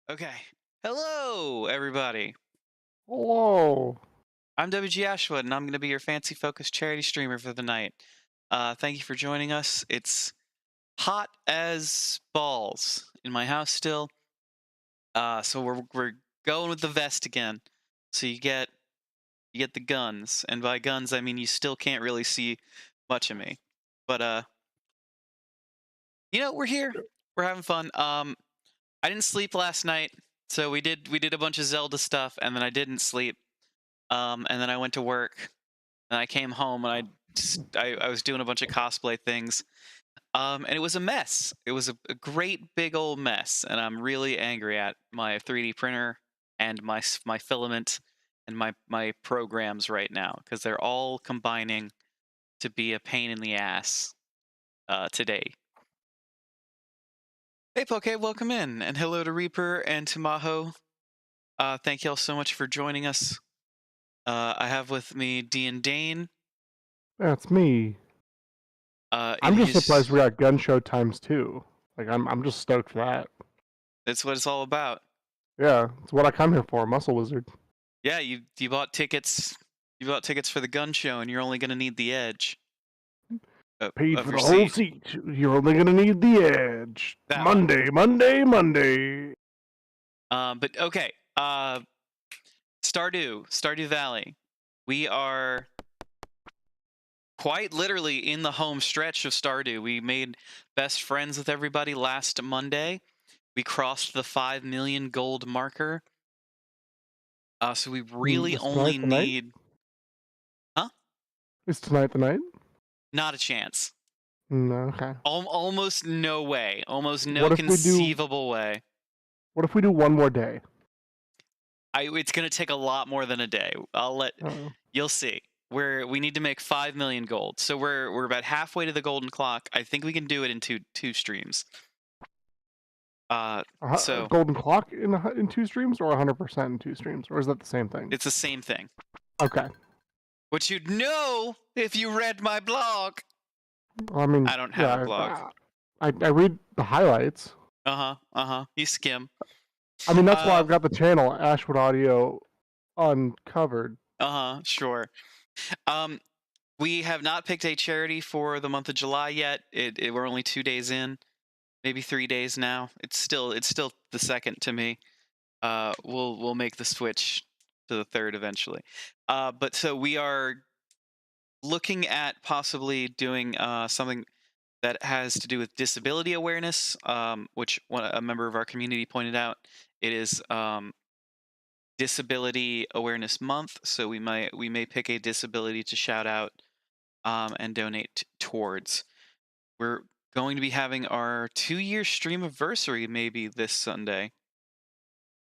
Okay. Hello, everybody. Whoa. I'm WG Ashwood, and I'm going to be your fancy focused charity streamer for the night. Thank you for joining us. It's hot as balls in my house still. So we're going with the vest again. So you get the guns, and by guns I mean you still can't really see much of me. But we're here. We're having fun. I didn't sleep last night, so we did a bunch of Zelda stuff, and then I didn't sleep. And then I went to work, and I came home, and I was doing a bunch of cosplay things, and it was a mess. It was a great big old mess, and I'm really angry at my 3D printer and my filament and my programs right now because they're all combining to be a pain in the ass today. Hey, Poke, welcome in, and hello to Reaper and to Maho. Thank y'all so much for joining us. I have with me D and Dane. That's me. In I'm just his surprised we got gun show ×2. Like I'm just stoked for that. That's what it's all about. Yeah, it's what I come here for, Muscle Wizard. Yeah, you bought tickets. You bought tickets for the gun show, and you're only gonna need the edge Paid of for your the whole seat. seat. You're only gonna need the edge. That one. Monday, Monday, Monday. But okay. Stardew Valley. We are quite literally in the home stretch of Stardew. We made best friends with everybody last Monday. We crossed the 5 million gold marker. So we really Is only tonight the night? need. Huh? Is tonight the night? Not a chance. No, okay. Almost no way. Almost no What if we do? conceivable way. What if we do one more day? It's gonna take a lot more than a day. Uh-oh. You'll see. We need to make 5 million gold. So we're about halfway to the golden clock. I think we can do it in two streams. So Golden clock in 2 streams, or 100% in 2 streams, or is that the same thing? it's the same thing. Okay. Which you'd know if you read my blog. Well, I mean, I don't have a blog. I read the highlights. You skim. I mean, that's why I've got the channel Ashwood Audio uncovered. Sure. We have not picked a charity for the month of July yet. We're only 2 days in, maybe 3 days now. It's still the second to me. We'll make the switch to the third eventually. But so we are looking at possibly doing something that has to do with disability awareness, which a member of our community pointed out. It is Disability Awareness Month, so we may pick a disability to shout out and donate towards. We're going to be having our 2-year stream anniversary maybe this Sunday,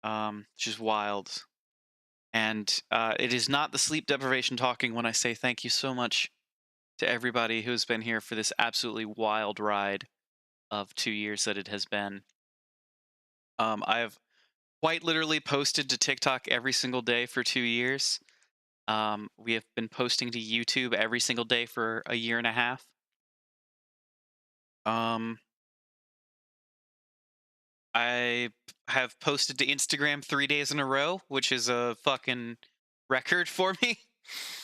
which is wild. And it is not the sleep deprivation talking when I say thank you so much to everybody who's been here for this absolutely wild ride of 2 years that it has been. I have quite literally posted to TikTok every single day for 2 years. We have been posting to YouTube every single day for a year and a half. I have posted to Instagram 3 days in a row, which is a fucking record for me.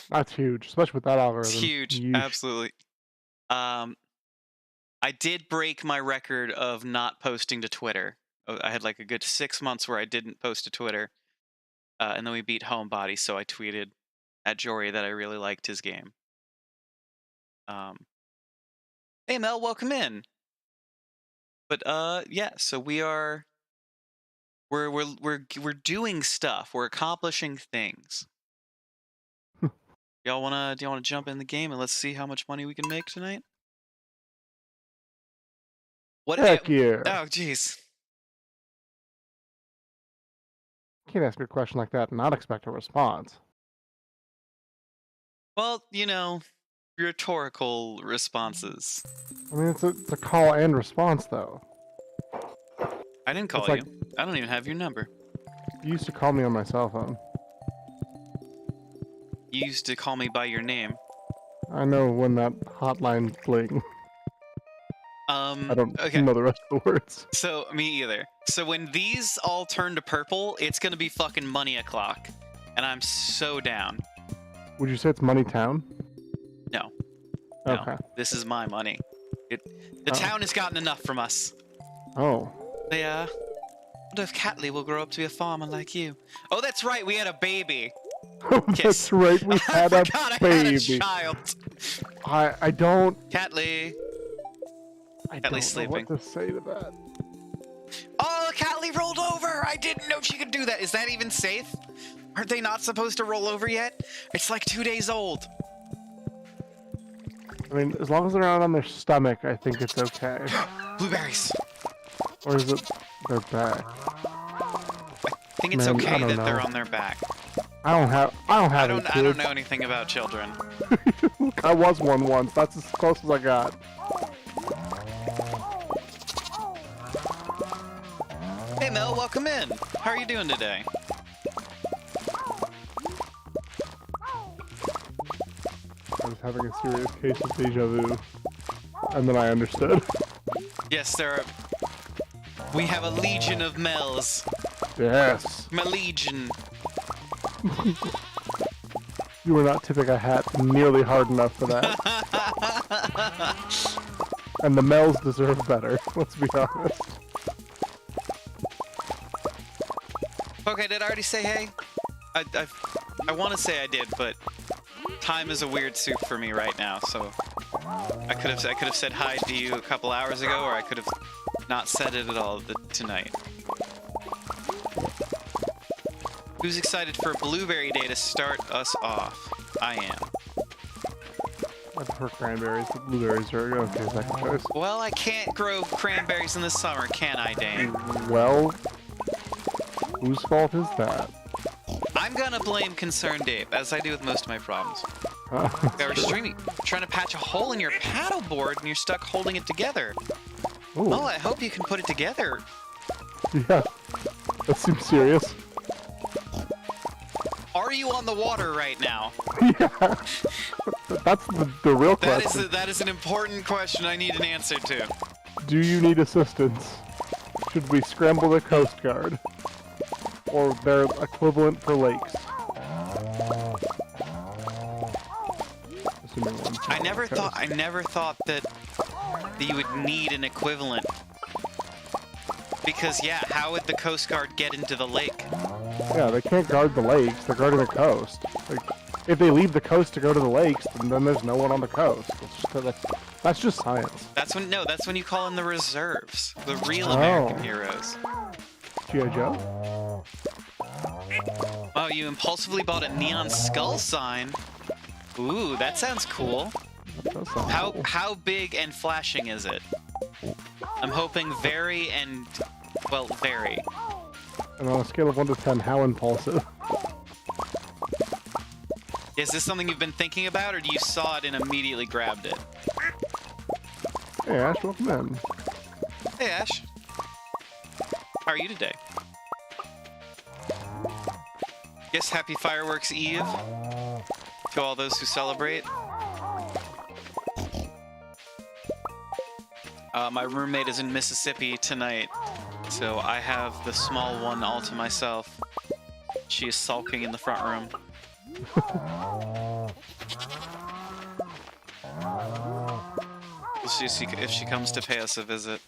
That's huge, especially with that algorithm. It's huge, Yeesh. absolutely. I did break my record of not posting to Twitter. I had like a good 6 months where I didn't post to Twitter, and then we beat Homebody, so I tweeted at Jory that I really liked his game. Hey Mel, welcome in. But yeah. So we're doing stuff. We're accomplishing things. Do you wanna jump in the game and let's see how much money we can make tonight? What? Heck yeah. Oh, jeez. Can't ask me a question like that and not expect a response. Well, rhetorical responses. I mean, it's a call and response, though. I didn't call It's like you. I don't even have your number. you used to call me on my cell phone. You used to call me by your name. I know when that hotline bling. I don't Okay. know the rest of the words. So, me either. So when these all turn to purple, it's gonna be fucking money o'clock. And I'm so down. Would you say it's Money Town? No. Okay. No. This is my money. The Oh. town has gotten enough from us. Oh. They, wonder if Catley will grow up to be a farmer like you. Oh, that's right, we had a baby. That's Kiss. right, we had I a forgot I had a baby. child. I don't Catley. I Catley's don't know sleeping. what to say to that. Oh, Catley rolled over! I didn't know she could do that. Is that even safe? Aren't they not supposed to roll over yet? It's like 2 days old. I mean, as long as they're not on their stomach, I think it's okay. Blueberries. Or is it their back? I think it's Man, okay I don't that they're know. on their back. I don't have I any don't kids. know anything about children. I was one once. That's as close as I got. Hey Mel, welcome in. How are you doing today? I was having a serious case of deja vu. And then I understood. Yes, we have a legion of Mels. Yes. My legion. You were not tipping a hat nearly hard enough for that. And the Mels deserve better, let's be honest. Okay, did I already say hey? I want to say I did, but time is a weird soup for me right now. So I could have said hi to you a couple hours ago, or I could have not said it at all tonight. Who's excited for Blueberry Day to start us off? I am. I prefer cranberries, but blueberries are okay second choice. Well, I can't grow cranberries in the summer, can I, Dane? Well, whose fault is that? I'm gonna blame Concerned Dave, as I do with most of my problems. They were streaming, trying to patch a hole in your paddleboard, and you're stuck holding it together. Ooh, Oh, I hope you can put it together. yeah. That seems serious. Are you on the water right now? Yeah. That's the real question. That is an important question I need an answer to. Do you need assistance? Should we scramble the Coast Guard? Or their equivalent for lakes? Assuming one's I not never on the thought that you would need an equivalent. Because yeah, how would the Coast Guard get into the lake? Yeah, they can't guard the lakes. They're guarding the coast. Like, if they leave the coast to go to the lakes, then there's no one on the coast. That's just science. That's when you call in the reserves, the real American heroes. G.I. Joe? Oh, you impulsively bought a neon skull sign. Ooh, that sounds cool. That does sound cool. How big and flashing is it? I'm hoping very. And on a scale of 1 to 10, how impulsive? Is this something you've been thinking about, or do you saw it and immediately grabbed it? Hey, Ash, welcome in. Hey, Ash. How are you today? Yes, happy Fireworks Eve to all those who celebrate. My roommate is in Mississippi tonight, so I have the small one all to myself. She is sulking in the front room. We'll see if she comes to pay us a visit.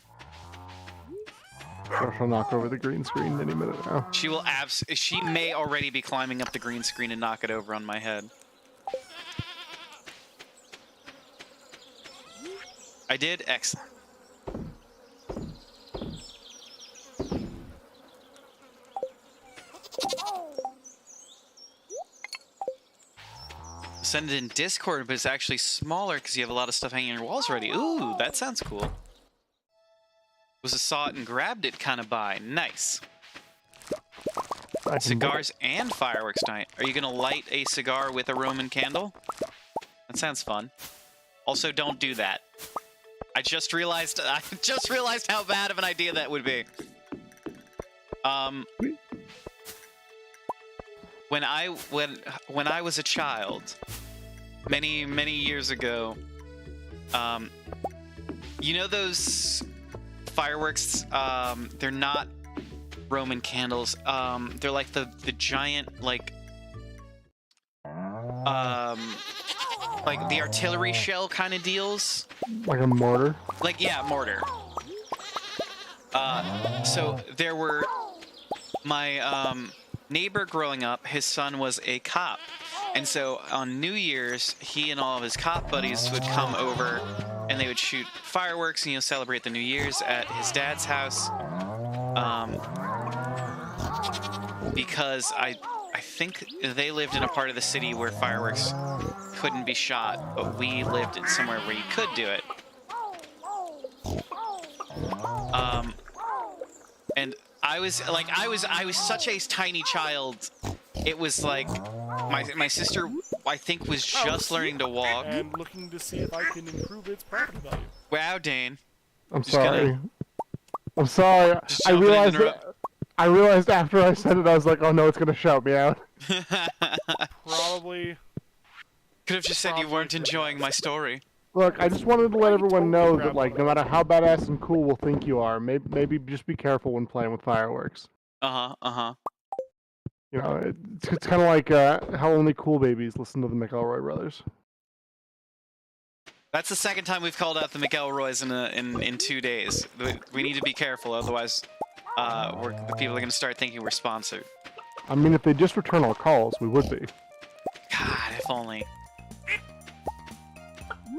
She'll knock over the green screen any minute now. She may already be climbing up the green screen and knock it over on my head. I did? Excellent. send it in Discord, but it's actually smaller because you have a lot of stuff hanging on your walls already. Ooh, that sounds cool. Was a saw it and grabbed it kind of buy. Nice. Cigars and fireworks night. Are you gonna light a cigar with a Roman candle? That sounds fun. Also, don't do that. I just realized how bad of an idea that would be. When I was a child, many years ago, you know those fireworks? They're not Roman candles. They're like the giant like the artillery shell kind of deals. Like a mortar? Like, yeah, mortar. So there were my neighbor growing up, his son was a cop. And so on New Year's, he and all of his cop buddies would come over and they would shoot fireworks and, celebrate the New Year's at his dad's house. Because I think they lived in a part of the city where fireworks couldn't be shot, but we lived in somewhere where you could do it. And I was such a tiny child. It was like my sister, I think, was just learning to walk. And looking to see if I can improve its property value. Wow, Dane. I'm Just sorry. I'm sorry. I realized after I said it, I was like, oh no, it's gonna shout me out. Probably. Could have just said you weren't enjoying my story. Look, I just wanted to let everyone know that, like, no matter how badass and cool we'll think you are, maybe just be careful when playing with fireworks. You know, it's kind of like how only cool babies listen to the McElroy brothers. That's the second time we've called out the McElroys in 2 days. We need to be careful, otherwise people are going to start thinking we're sponsored. I mean, if they just return our calls, we would be. God, if only.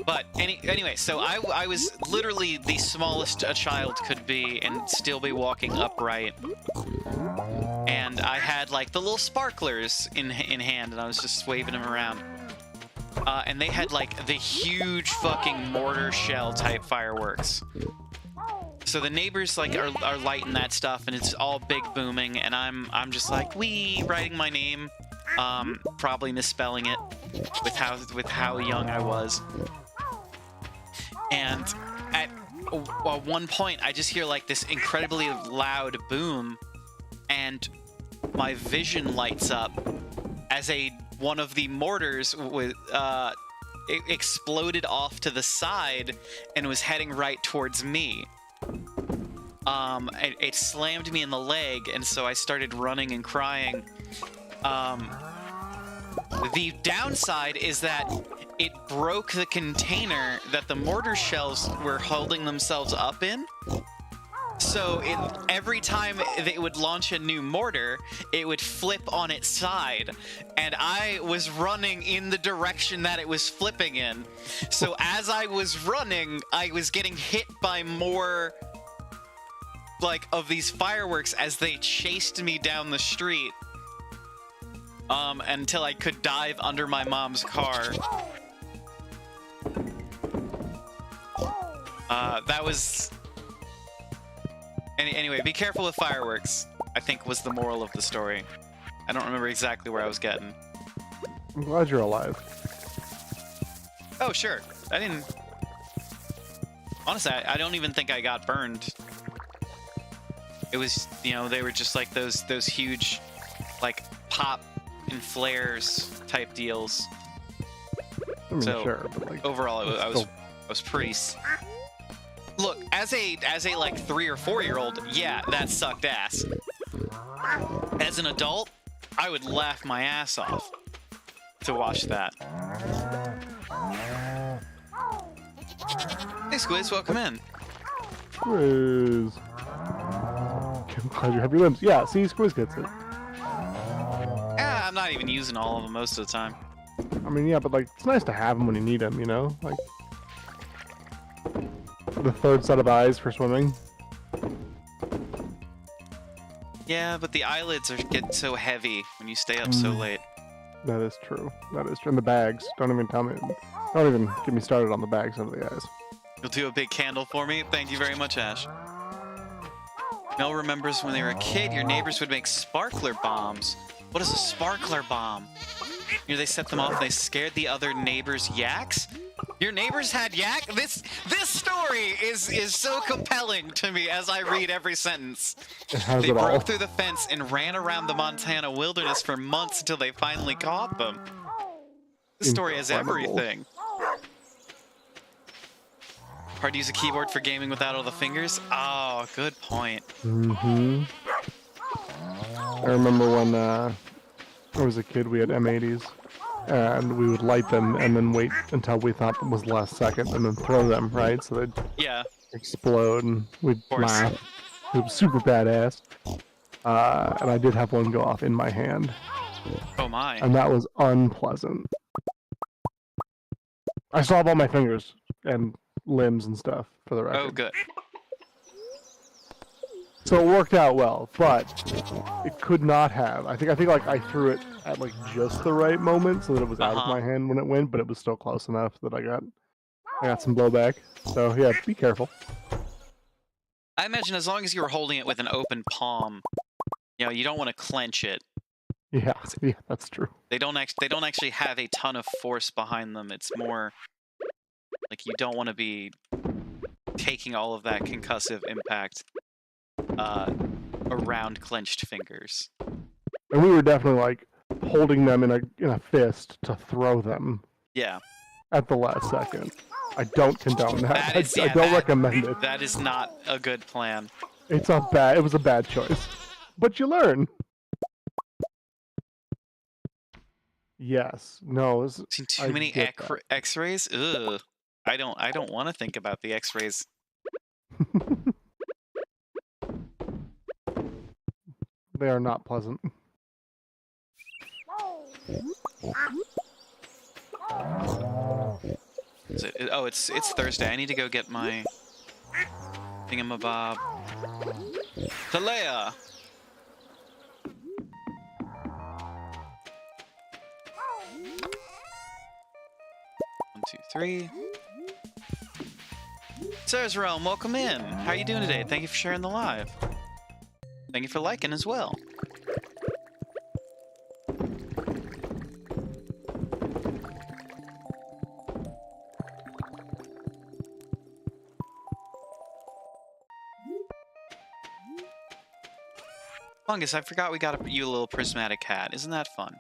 But anyway, so I was literally the smallest a child could be and still be walking upright. And I had like the little sparklers in hand, and I was just waving them around. And they had like the huge fucking mortar shell type fireworks. So the neighbors like are lighting that stuff, and it's all big booming, and I'm just like wee writing my name, probably misspelling it with how young I was. And at one point, I just hear like this incredibly loud boom, and my vision lights up as one of the mortars it exploded off to the side and was heading right towards me. It slammed me in the leg, and so I started running and crying. The downside is that it broke the container that the mortar shells were holding themselves up in. So every time it would launch a new mortar, it would flip on its side, and I was running in the direction that it was flipping in. So as I was running, I was getting hit by more like of these fireworks as they chased me down the street, until I could dive under my mom's car. That was... Anyway, be careful with fireworks, I think was the moral of the story. I don't remember exactly where I was getting. I'm glad you're alive. Oh, sure. I didn't... Honestly, I don't even think I got burned. It was, they were just like those huge, like, pop and flares type deals. I mean, So, sure, but like... Overall, I was pretty... Look, as a like 3 or 4 year old, yeah, that sucked ass. As an adult, I would laugh my ass off to watch that. Hey Squiz, welcome in. Squiz. I'm glad you have your limbs. Yeah, see, Squiz gets it. Yeah, I'm not even using all of them most of the time. I mean, yeah, but like, it's nice to have them when you need them, you know? Like, the third set of eyes for swimming. Yeah, but the eyelids get so heavy when you stay up so late. That is true. That is true. And the bags. Don't even tell me. Don't even get me started on the bags of the guys. You'll do a big candle for me? Thank you very much, Ash. Mel remembers when they were a kid, your neighbors would make sparkler bombs. What is a sparkler bomb? You know, they set them off and they scared the other neighbors' yaks? Your neighbors had yak? This story is so compelling to me as I read every sentence. It has They it all. broke through the fence and ran around the Montana wilderness for months until they finally caught them. This story has Incredible. everything. Hard to use a keyboard for gaming without all the fingers? Oh, good point. Mm-hmm. I remember when I was a kid, we had M80s, and we would light them and then wait until we thought it was the last second and then throw them, right? So they'd Yeah. explode and we'd course. laugh. It was super badass. And I did have one go off in my hand, Oh my. and that was unpleasant. I still have all my fingers and limbs and stuff, for the record. Oh, good. So it worked out well, but it could not have. I think like I threw it at like just the right moment so that it was out of Uh-huh. my hand when it went, but it was still close enough that I got some blowback. So yeah, be careful. I imagine as long as you were holding it with an open palm, you know, you don't want to clench it. Yeah, that's true. They don't actually have a ton of force behind them. It's more like you don't want to be taking all of that concussive impact around clenched fingers. And we were definitely like holding them in a fist to throw them Yeah. at the last second. I don't condone that. That is, I yeah, don't that- recommend it. That is not a good plan. It was a bad choice. But you learn. Yes. No. Seen I too many get that. X-rays? Ugh. I don't want to think about the X-rays. They are not pleasant. Oh, it's Thursday. I need to go get my thingamabob. Talea! 1, 2, 3. Sarah's Realm, welcome in. How are you doing today? Thank you for sharing the live. Thank you for liking as well. Fungus, I forgot we got you a little prismatic hat. Isn't that fun?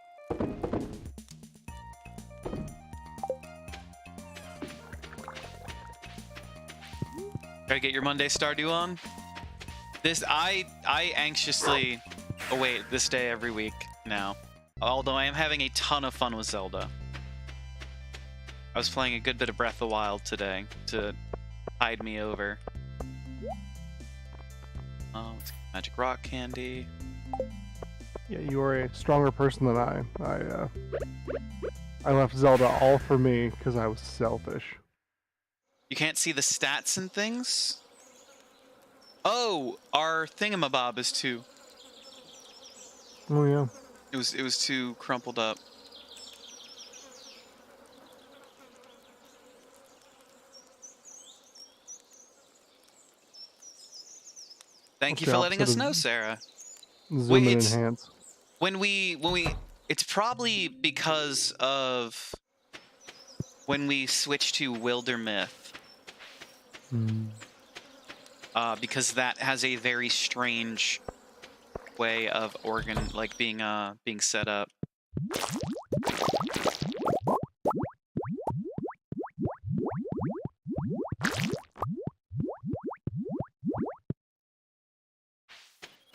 Gotta get your Monday Stardew on? I anxiously await this day every week now. Although I am having a ton of fun with Zelda. I was playing a good bit of Breath of the Wild today to tide me over. Let's get magic rock candy. Yeah, you are a stronger person than I. I left Zelda all for me because I was selfish. You can't see the stats and things? Oh, our thingamabob is too. Oh yeah. It was too crumpled up. Thank you for letting us know, Sarah. Zoom Wait, and it's- enhance. When we it's probably because of when we switched to Wildermyth, because that has a very strange way of being set up.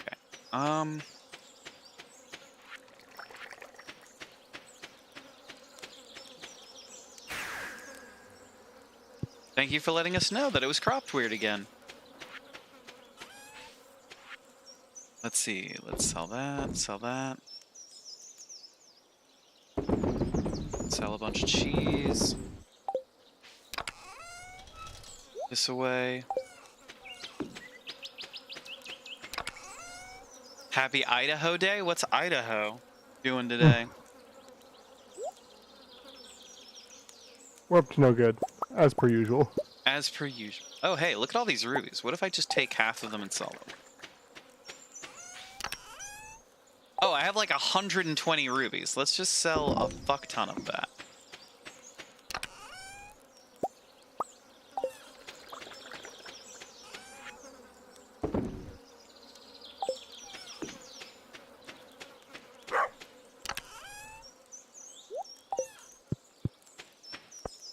Okay. Thank you for letting us know that it was cropped weird again. Let's see. Let's sell that. Sell that. Sell a bunch of cheese. This away. Happy Idaho Day? What's Idaho doing today? We're up to no good, as per usual. As per usual. Oh, hey, look at all these rubies. What if I just take half of them and sell them? Oh, I have like 120 rubies. Let's just sell a fuck ton of that.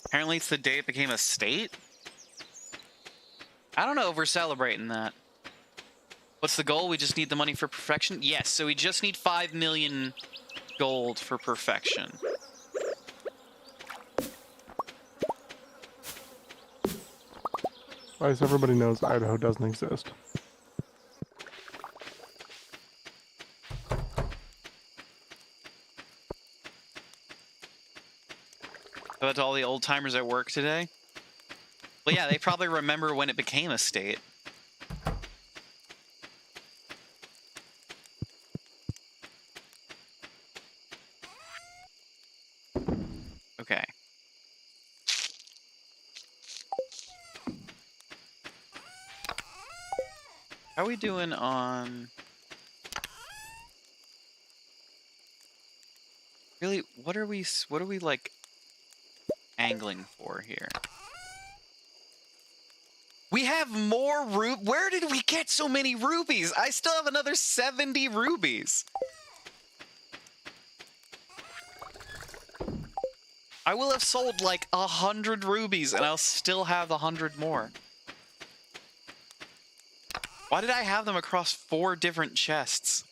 Apparently it's the day it became a state? I don't know if we're celebrating that. What's the goal? We just need the money for perfection? Yes, so we just need 5 million gold for perfection. At least everybody knows Idaho doesn't exist. How about to all the old timers at work today? Well, yeah, they probably remember when it became a state. Okay. How are we doing on... Really, what are we like angling for here? We have more where did we get so many rubies? I still have another 70 rubies. I will have sold like 100 rubies and I'll still have 100 more. Why did I have them across 4 different chests?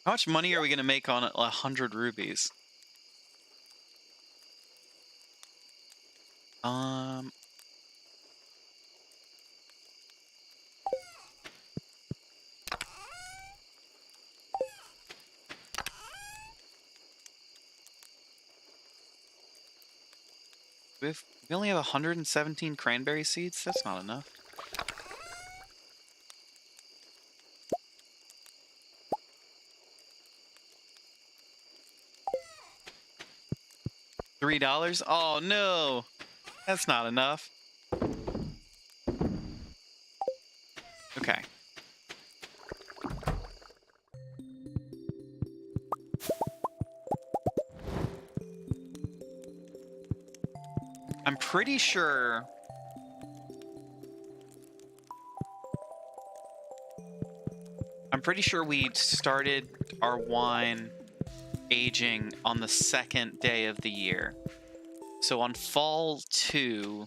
How much money are we going to make on 100 rubies? We only have 117 cranberry seeds? That's not enough. $3? Oh no! That's not enough. Okay. I'm pretty sure... we started our wine aging on the 2nd day of the year. So on fall 2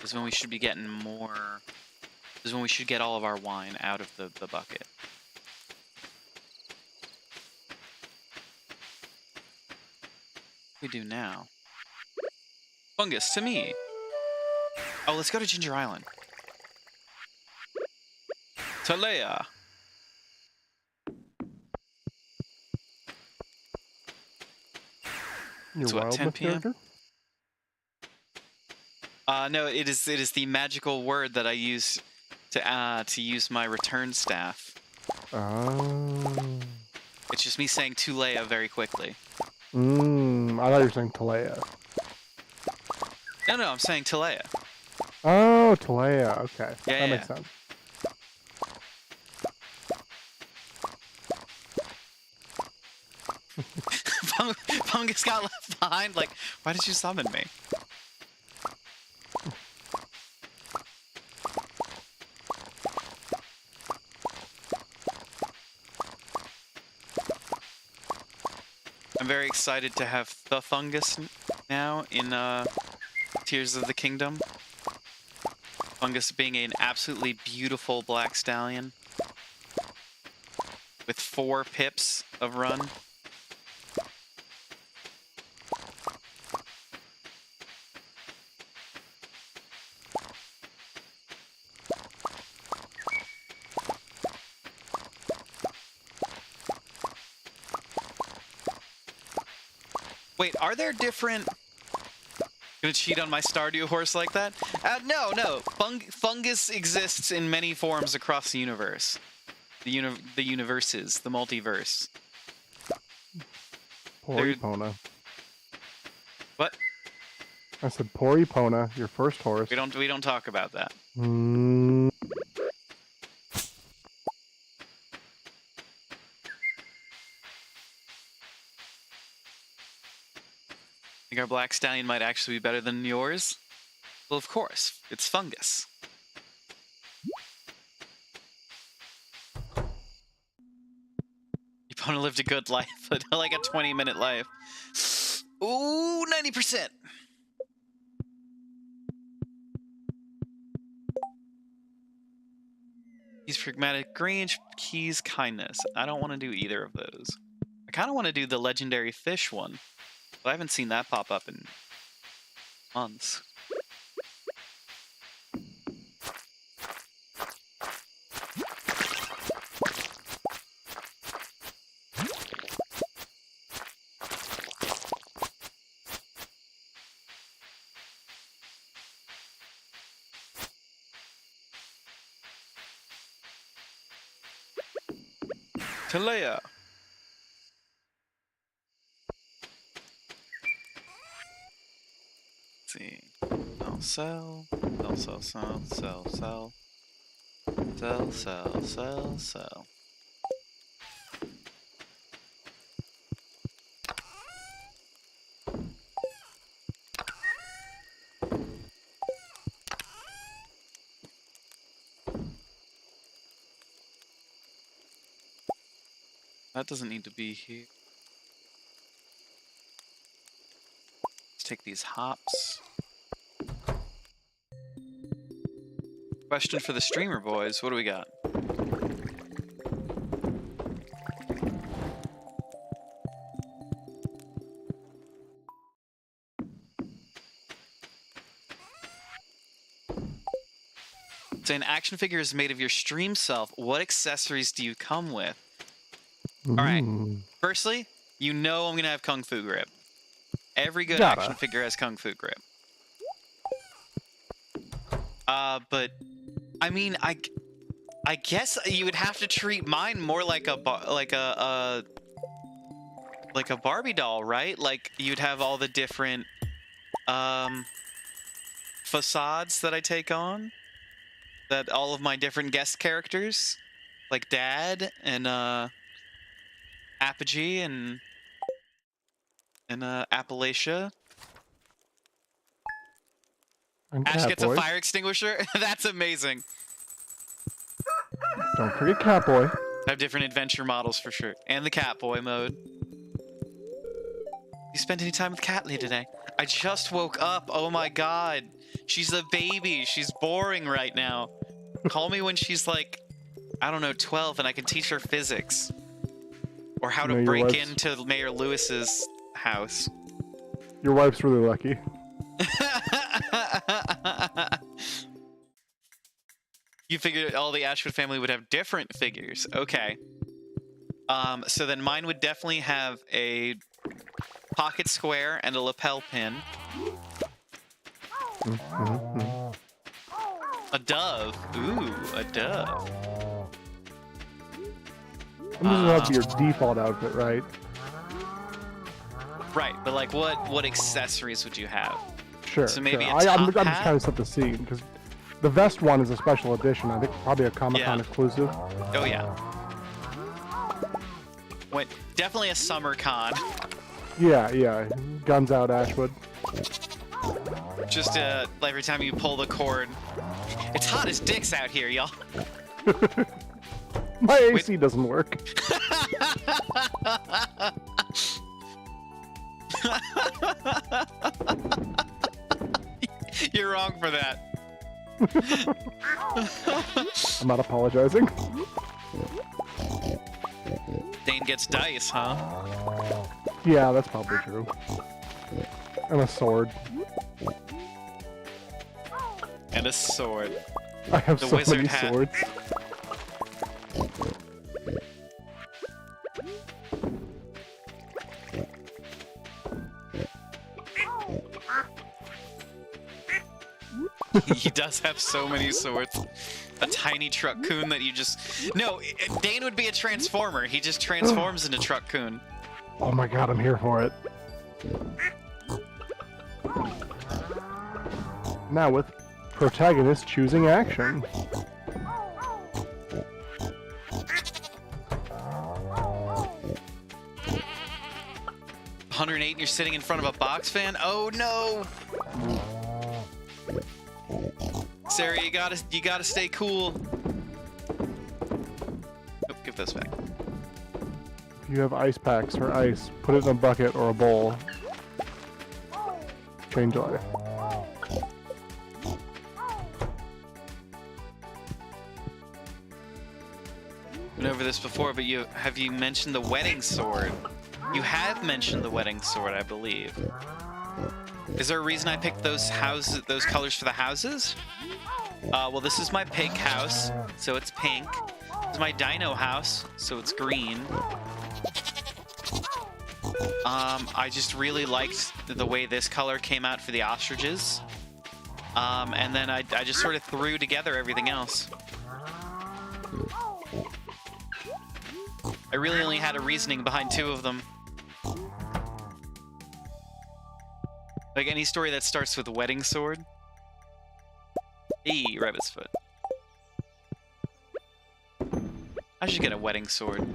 is when we should be getting more... is when we should get all of our wine out of the bucket. What do we do now? Fungus, to me! Oh, let's go to Ginger Island. Talea! Your So what, 10 wildness p.m.? character? No, it is the magical word that I use to use my return staff. Oh. It's just me saying Tulea very quickly. I thought you were saying Talea. No, I'm saying Talea. Oh, Talea. Okay. Yeah, that makes sense. Fungus got left behind. Like, why did you summon me? I'm very excited to have the Fungus now in Tears of the Kingdom. Fungus being an absolutely beautiful black stallion with 4 pips of run. Wait, are there different... Gonna cheat on my Stardew horse like that? No. Fungus exists in many forms across the universe. The universes, the multiverse. Poripona. What? I said Poripona, your first horse. We don't talk about that. Mm. Think our black stallion might actually be better than yours? Well, of course. It's fungus. Epona lived a good life, like a 20-minute life. Ooh, 90%. Keys Pragmatic Grange, Keys Kindness. I don't want to do either of those. I kind of want to do the legendary fish one, but I haven't seen that pop up in months. Talea. Let's see. Sell. That doesn't need to be here. Let's take these hops. Question for the streamer boys. What do we got? So an action figure is made of your stream self. What accessories do you come with? Alright, firstly, you know I'm going to have Kung Fu Grip. Every good action figure has Kung Fu Grip. But, I mean, I guess you would have to treat mine more like a Barbie doll, right? Like, you'd have all the different, facades that I take on. That all of my different guest characters, like Dad and, Apogee and Appalachia. Ash gets a fire extinguisher. That's amazing. Don't forget Catboy. I have different adventure models for sure, and the Catboy mode. You spent any time with Catly today? I just woke up. Oh my god, she's a baby. She's boring right now. Call me when she's like, I don't know, 12, and I can teach her physics. Or how to break into Mayor Lewis's house. Your wife's really lucky. You figured all the Ashwood family would have different figures. Okay. So then mine would definitely have a pocket square and a lapel pin. A dove. Ooh, a dove. And this will have your default outfit, right? Right, but like, what accessories would you have? Sure. So maybe sure. a top I'm just hat? trying to set the scene because the vest one is a special edition. I think probably a Comic-Con exclusive. Oh yeah. Wait, definitely a summer con. Yeah. Guns out, Ashwood. Just every time you pull the cord. It's hot as dicks out here, y'all. My AC doesn't work. You're wrong for that. I'm not apologizing. Dane gets dice, huh? Yeah, that's probably true. And a sword. And a sword. I have The so wizard many hat. swords. He does have so many swords. A tiny Truck-kun that you just... No, Dane would be a transformer. He just transforms into Truck-kun. Oh my god, I'm here for it. Now with protagonist choosing action. $108 and you're sitting in front of a box fan? Oh no! Sarah, you gotta stay cool. Oh, give this back. If you have ice packs or ice, put it in a bucket or a bowl. Change life. Went over this before, but have you mentioned the wedding sword? You have mentioned the wedding sword, I believe. Is there a reason I picked those colors for the houses? Well, this is my pig house, so it's pink. This is my dino house, so it's green. I just really liked the way this color came out for the ostriches. And then I just sort of threw together everything else. I really only had a reasoning behind two of them. Like any story that starts with a wedding sword. Hey, Rabbit's foot. I should get a wedding sword.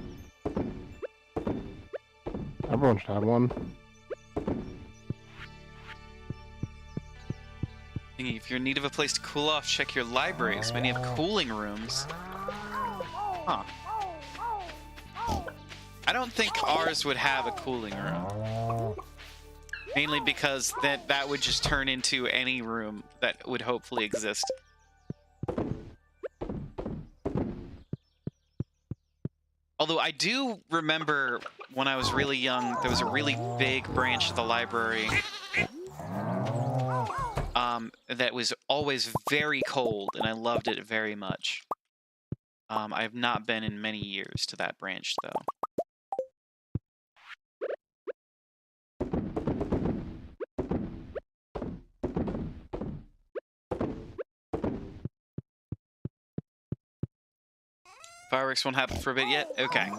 Everyone should have one. If you're in need of a place to cool off, check your libraries. Many have cooling rooms. Huh. I don't think ours would have a cooling room. Mainly because that would just turn into any room that would hopefully exist. Although I do remember when I was really young, there was a really big branch of the library that was always very cold, and I loved it very much. I have not been in many years to that branch, though. Fireworks won't happen for a bit yet? Okay.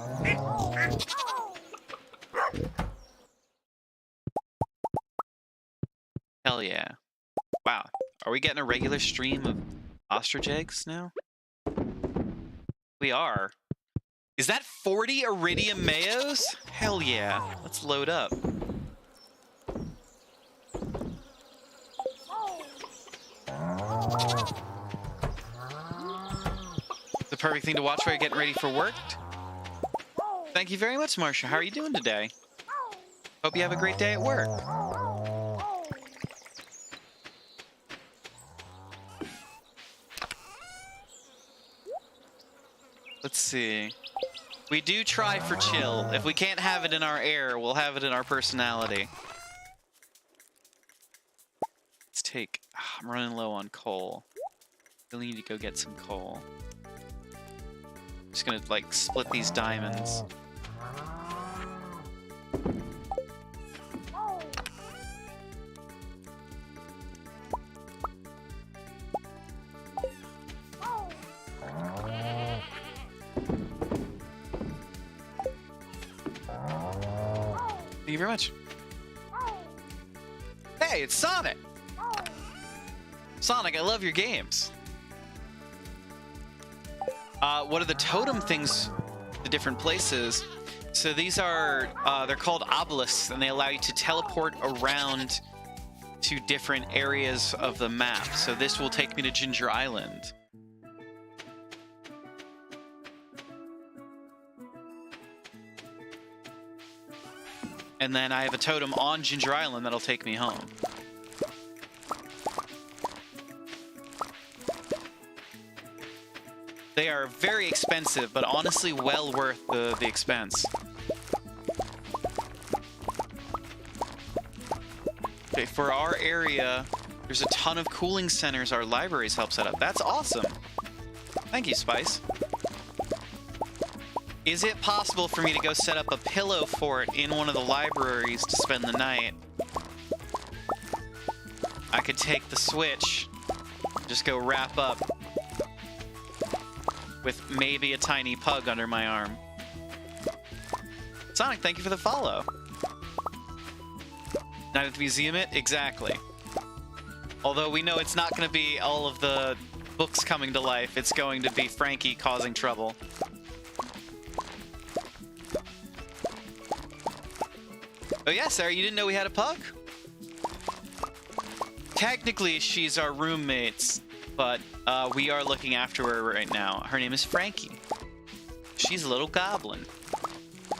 Hell yeah. Wow. Are we getting a regular stream of ostrich eggs now? We are. Is that 40 iridium mayos? Hell yeah. Let's load up. The perfect thing to watch while you're getting ready for work. Thank you very much, Marsha. How are you doing today? Hope you have a great day at work. Let's see. We do try for chill. If we can't have it in our air, we'll have it in our personality. Let's take... I'm running low on coal. Really need to go get some coal. Just gonna, like, split these diamonds. Thank you very much. Hey, it's Sonic! Sonic, I love your games. What are the totem things, the different places? So these are, they're called obelisks, and they allow you to teleport around to different areas of the map. So this will take me to Ginger Island. And then I have a totem on Ginger Island that'll take me home. They are very expensive, but honestly well worth the expense. Okay, for our area, there's a ton of cooling centers our libraries help set up. That's awesome. Thank you, Spice. Is it possible for me to go set up a pillow fort in one of the libraries to spend the night? I could take the Switch Just go wrap up with maybe a tiny pug under my arm. Sonic, thank you for the follow. Night at the Museum it? Exactly. Although we know it's not going to be all of the books coming to life. It's going to be Frankie causing trouble. Oh yeah, Sarah, you didn't know we had a pug? Technically, she's our roommates, but we are looking after her right now. Her name is Frankie. She's a little goblin.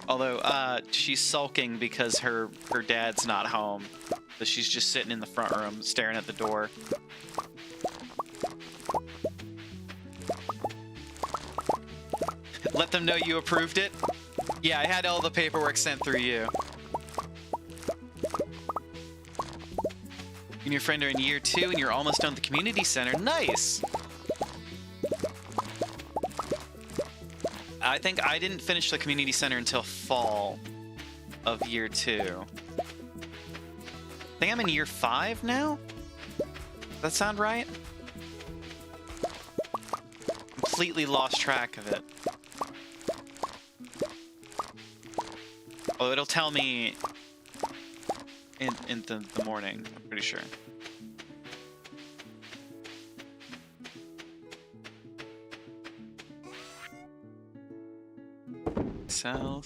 Although, she's sulking because her dad's not home. So she's just sitting in the front room, staring at the door. Let them know you approved it? Yeah, I had all the paperwork sent through you. You and your friend are in year 2, and you're almost done with the community center. Nice! I think I didn't finish the community center until fall of year 2. I think I'm in year 5 now? Does that sound right? Completely lost track of it. Oh, it'll tell me in the morning, I'm pretty sure. Sell.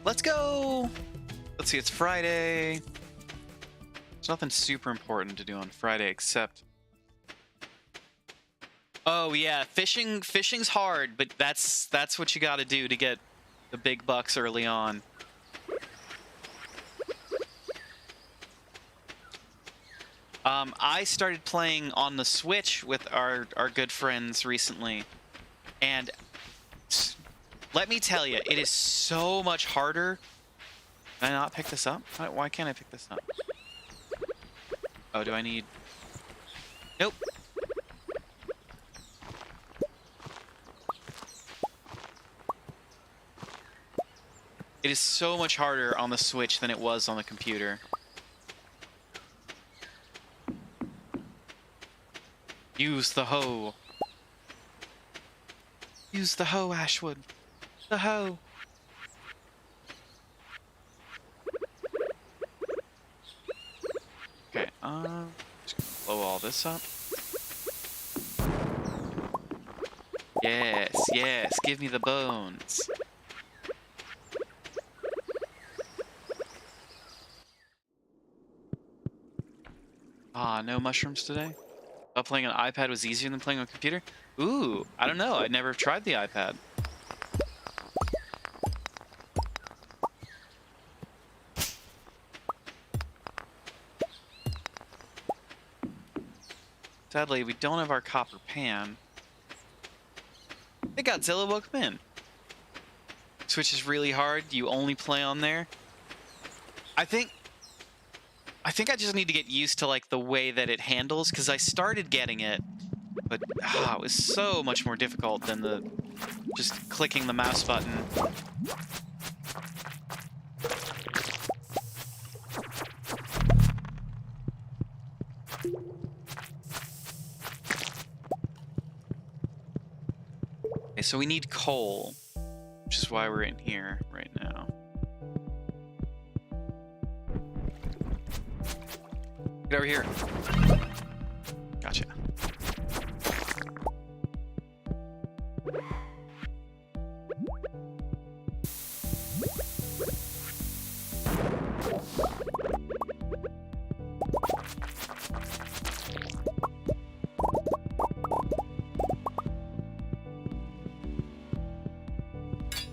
Let's go! Let's see, it's Friday. There's nothing super important to do on Friday except... Oh yeah, fishing's hard, but that's what you gotta do to get the big bucks early on. I started playing on the Switch with our good friends recently, and let me tell you, it is so much harder. Can I not pick this up? Why can't I pick this up? Oh, do I need... Nope. It is so much harder on the Switch than it was on the computer. Use the hoe. Use the hoe, Ashwood. The hoe. Okay, just gonna blow all this up. Yes, give me the bones. Ah, no mushrooms today? Thought playing on iPad was easier than playing on computer? Ooh, I don't know. I'd never tried the iPad. Sadly, we don't have our copper pan. Hey, Godzilla, welcome in. Switch is really hard. You only play on there. I think I just need to get used to like the way that it handles, because I started getting it, but it was so much more difficult than the just clicking the mouse button. Okay, so we need coal, which is why we're in here right now. Get over here. Gotcha.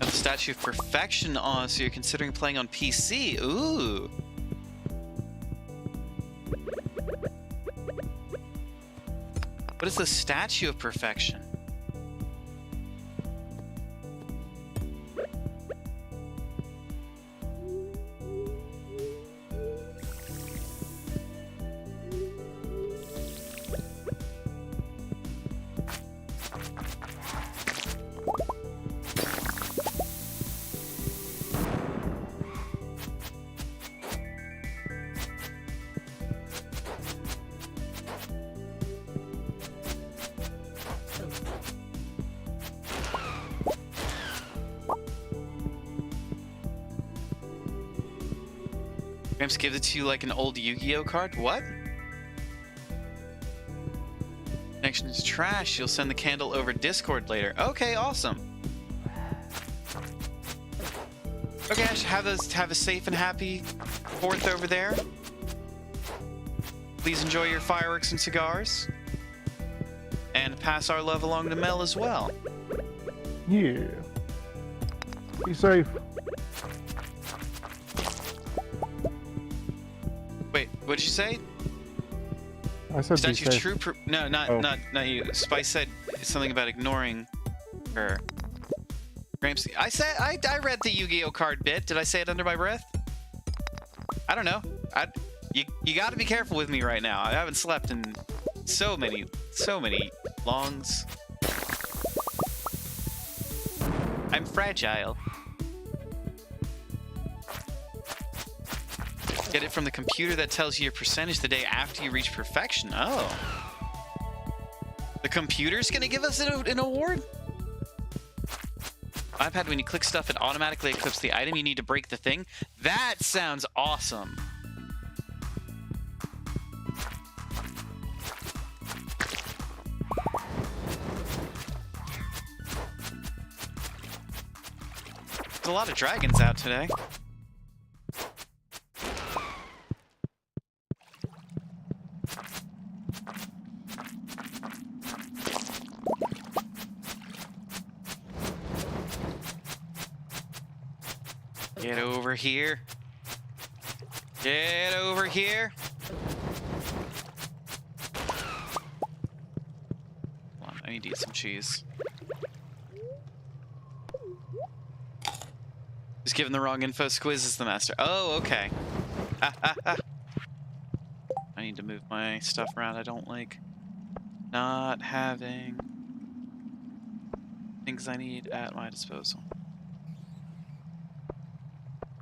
Got the Statue of Perfection on, so you're considering playing on PC. Ooh. What is the Statue of Perfection? Gramps gives it to you like an old Yu-Gi-Oh card? What? Connection is trash. You'll send the candle over Discord later. Okay, awesome. Okay, Ash, have a safe and happy 4th over there. Please enjoy your fireworks and cigars. And pass our love along to Mel as well. Yeah. Be safe. Wait, what did you say? I said be Statue safe. Trooper. No, not you. Spice said something about ignoring her. Gramps, I read the Yu-Gi-Oh card bit. Did I say it under my breath? I don't know. You got to be careful with me right now. I haven't slept in so many longs. I'm fragile. Get it from the computer that tells you your percentage the day after you reach perfection. Oh. The computer's gonna give us an award? iPad, when you click stuff, it automatically equips the item. You need to break the thing. That sounds awesome. There's a lot of dragons out today. Get over here. Get over here. Hold on, I need to eat some cheese. Just given the wrong info, Squiz is the master. Oh, okay. I need to move my stuff around. I don't like not having things I need at my disposal.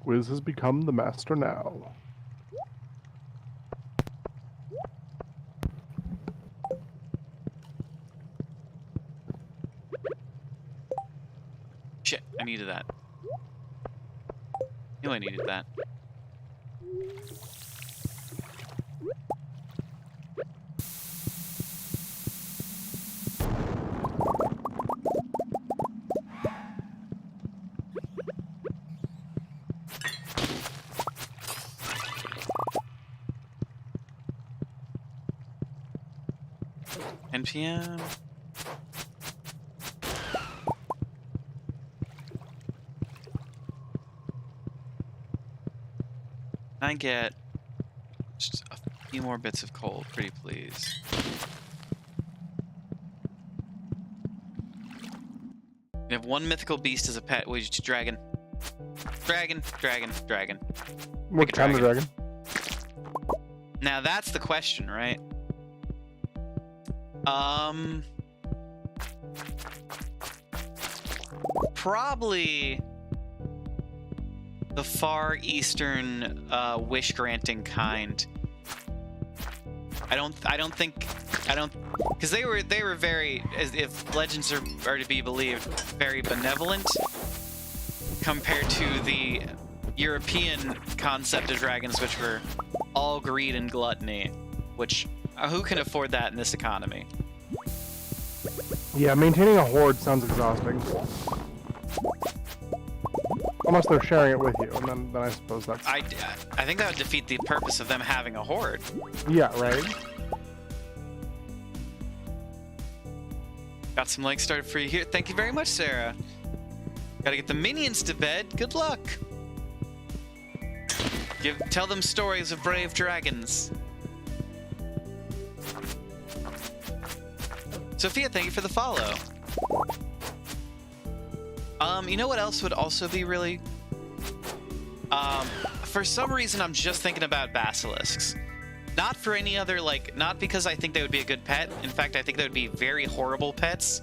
Wiz has become the master now. Shit, I needed that. Knew I needed that. PM. I get just a few more bits of coal, pretty please. You have one mythical beast as a pet, which is dragon. Dragon. What kind of dragon? Now that's the question, right? Probably the Far Eastern wish granting kind. I don't think because they were very, if legends are to be believed, very benevolent compared to the European concept of dragons, which were all greed and gluttony, which who can afford that in this economy? Yeah, maintaining a horde sounds exhausting. Unless they're sharing it with you, and then I suppose that's... I think that would defeat the purpose of them having a horde. Yeah, right? Got some likes started for you here. Thank you very much, Sarah. Gotta get the minions to bed. Good luck. Tell them stories of brave dragons. Sophia, thank you for the follow. You know what else would also be really... for some reason, I'm just thinking about basilisks. Not for any other, not because I think they would be a good pet. In fact, I think they would be very horrible pets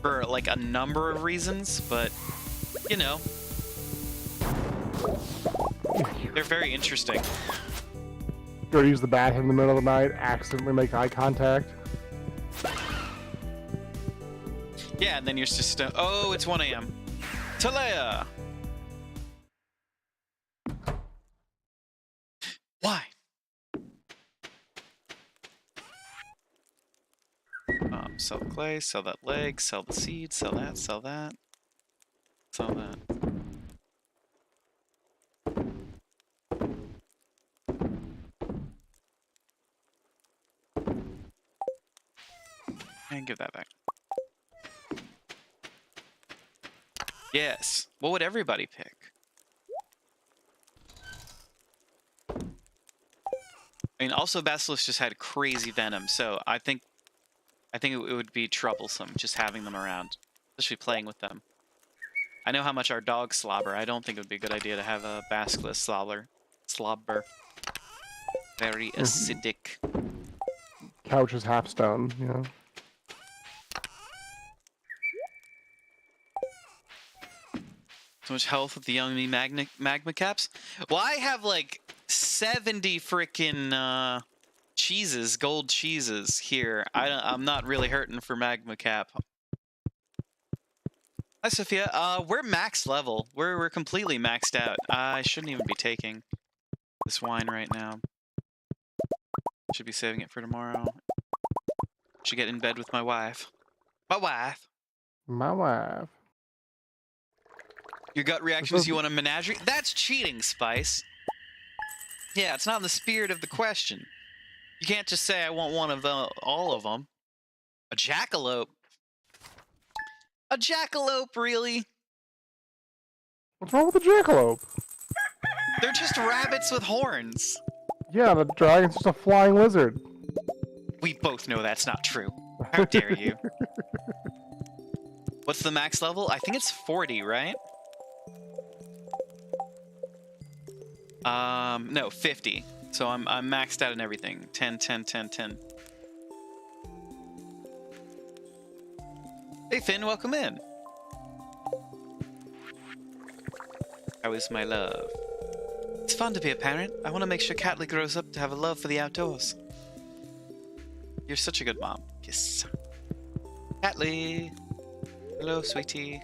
for, a number of reasons, but, you know. They're very interesting. Go to use the bathroom in the middle of the night, accidentally make eye contact. Yeah, and then you're just, oh, it's 1 a.m. Talea! Sell the clay, sell that leg, sell the seed, sell that, sell that. Sell that. And give that back. Yes. What would everybody pick? I mean, also Basilisk just had crazy venom, so I think it would be troublesome just having them around, especially playing with them. I know how much our dogs slobber. I don't think it would be a good idea to have a Basilisk slobber. Very acidic. Couch is half stone, you know. So much health with the young me magma caps. Well, I have like 70 freaking cheeses, gold cheeses here. I'm not really hurting for magma cap. Hi, Sophia. We're max level. We're completely maxed out. I shouldn't even be taking this wine right now. Should be saving it for tomorrow. Should get in bed with my wife. My wife. My wife. Your gut reaction is you want a menagerie? That's cheating, Spice. Yeah, it's not in the spirit of the question. You can't just say I want one of them, all of them. A jackalope. A jackalope, really? What's wrong with the jackalope? They're just rabbits with horns. Yeah, the dragon's just a flying lizard. We both know that's not true. How dare you? What's the max level? I think it's 40, right? No, 50. So I'm maxed out in everything. 10, 10, 10, 10. Hey Finn, welcome in. How is my love? It's fun to be a parent. I want to make sure Catley grows up to have a love for the outdoors. You're such a good mom. Yes. Catley. Hello, sweetie.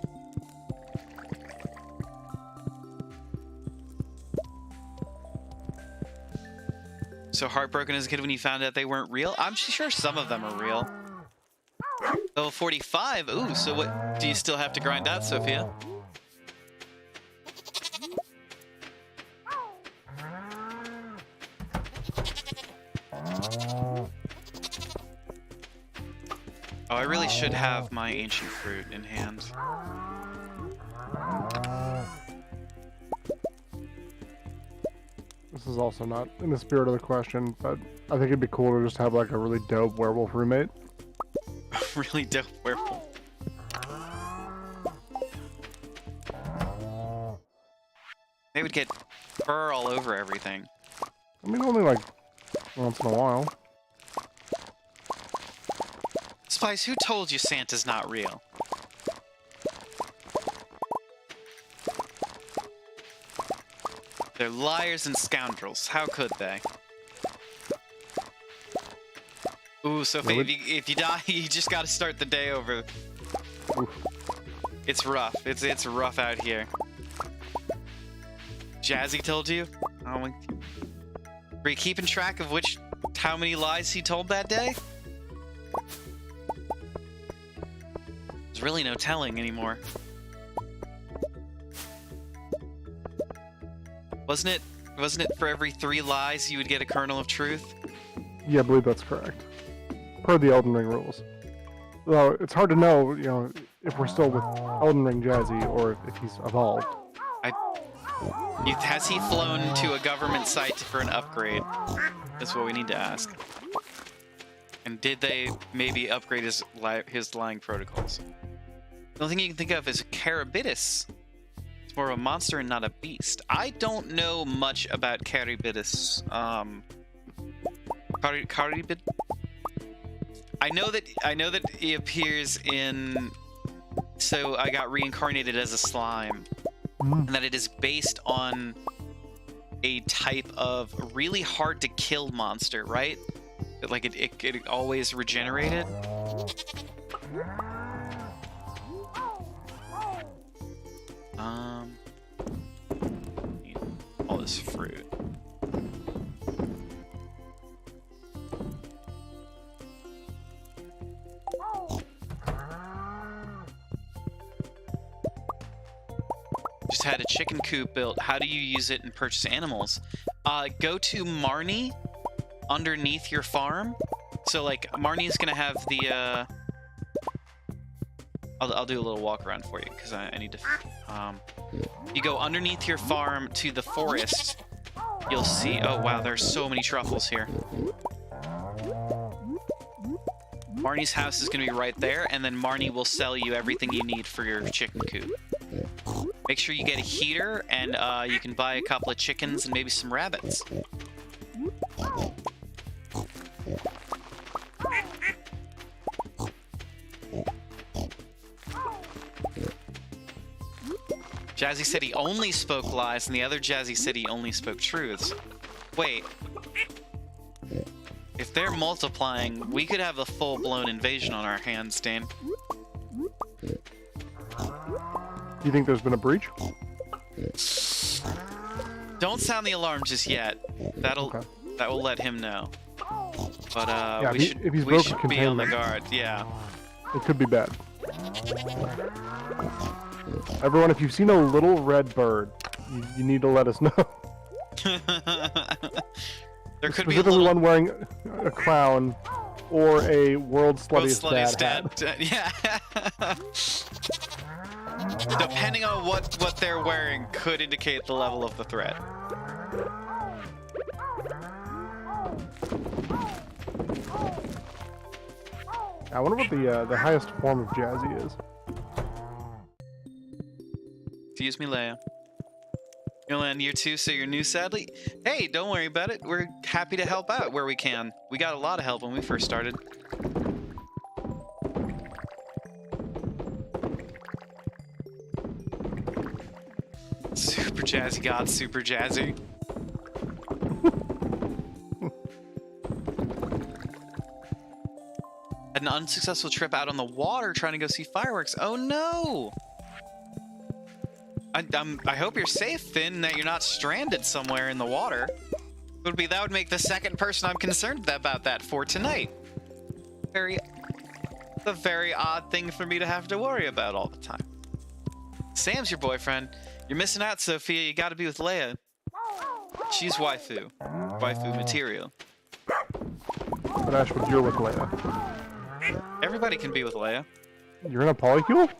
So heartbroken as a kid when you found out they weren't real? I'm sure some of them are real. Level 45? Ooh, so what? Do you still have to grind out, Sophia? Oh, I really should have my ancient fruit in hand. This is also not in the spirit of the question, but I think it'd be cool to just have like a really dope werewolf roommate. Really dope werewolf. They would get fur all over everything. I mean, only like once in a while. Spice, who told you Santa's not real? They're liars and scoundrels. How could they? Ooh, Sophie, if you die, you just gotta start the day over. Oof. It's rough. It's rough out here. Jazzy told you? Oh my... Were you keeping track of how many lies he told that day? There's really no telling anymore. Wasn't it for every 3 lies you would get a kernel of truth? Yeah, I believe that's correct. Per the Elden Ring rules. Though it's hard to know, you know, if we're still with Elden Ring Jazzy or if he's evolved. Has he flown to a government site for an upgrade? That's what we need to ask. And did they maybe upgrade his lying protocols? The only thing you can think of is a Carabitus. It's more of a monster and not a beast. I don't know much about Carabitus. Caribid. I know that he appears in. So I got reincarnated as a slime, and that it is based on a type of really hard to kill monster, right? Like it always regenerated. All this fruit. just had a chicken coop built. How do you use it and purchase animals? Go to Marnie underneath your farm. So like Marnie's gonna have the I'll do a little walk around for you because I need to you go underneath your farm to the forest. You'll see, oh wow, there's so many truffles here. Marnie's house is gonna be right there, and then Marnie will sell you everything you need for your chicken coop. Make sure you get a heater, and you can buy a couple of chickens and maybe some rabbits. Jazzy said he only spoke lies, and the other Jazzy said he only spoke truths. Wait. If they're multiplying, we could have a full-blown invasion on our hands, Dan. You think there's been a breach? Don't sound the alarm just yet. That will let him know. But yeah, we should if he's be on the containment, guard. Yeah. it could be bad. Everyone, if you've seen a little red bird, you need to let us know. There could be a Specifically little one wearing a crown or a world's sluttiest dad hat. Yeah. Depending on what they're wearing could indicate the level of the threat. I wonder what the highest form of Jazzy is. Excuse me, Leia. You're only on year 2, so you're new, sadly? Hey, don't worry about it. We're happy to help out where we can. We got a lot of help when we first started. Super Jazzy God, Super Jazzy. Had an unsuccessful trip out on the water trying to go see fireworks. Oh no! I hope you're safe, Finn, that you're not stranded somewhere in the water. That would make the second person I'm concerned about that for tonight. A very odd thing for me to have to worry about all the time. Sam's your boyfriend. You're missing out, Sophia. You gotta be with Leia. She's waifu. Waifu material. But Ashwood, you're with Leia. Everybody can be with Leia. You're in a polycule?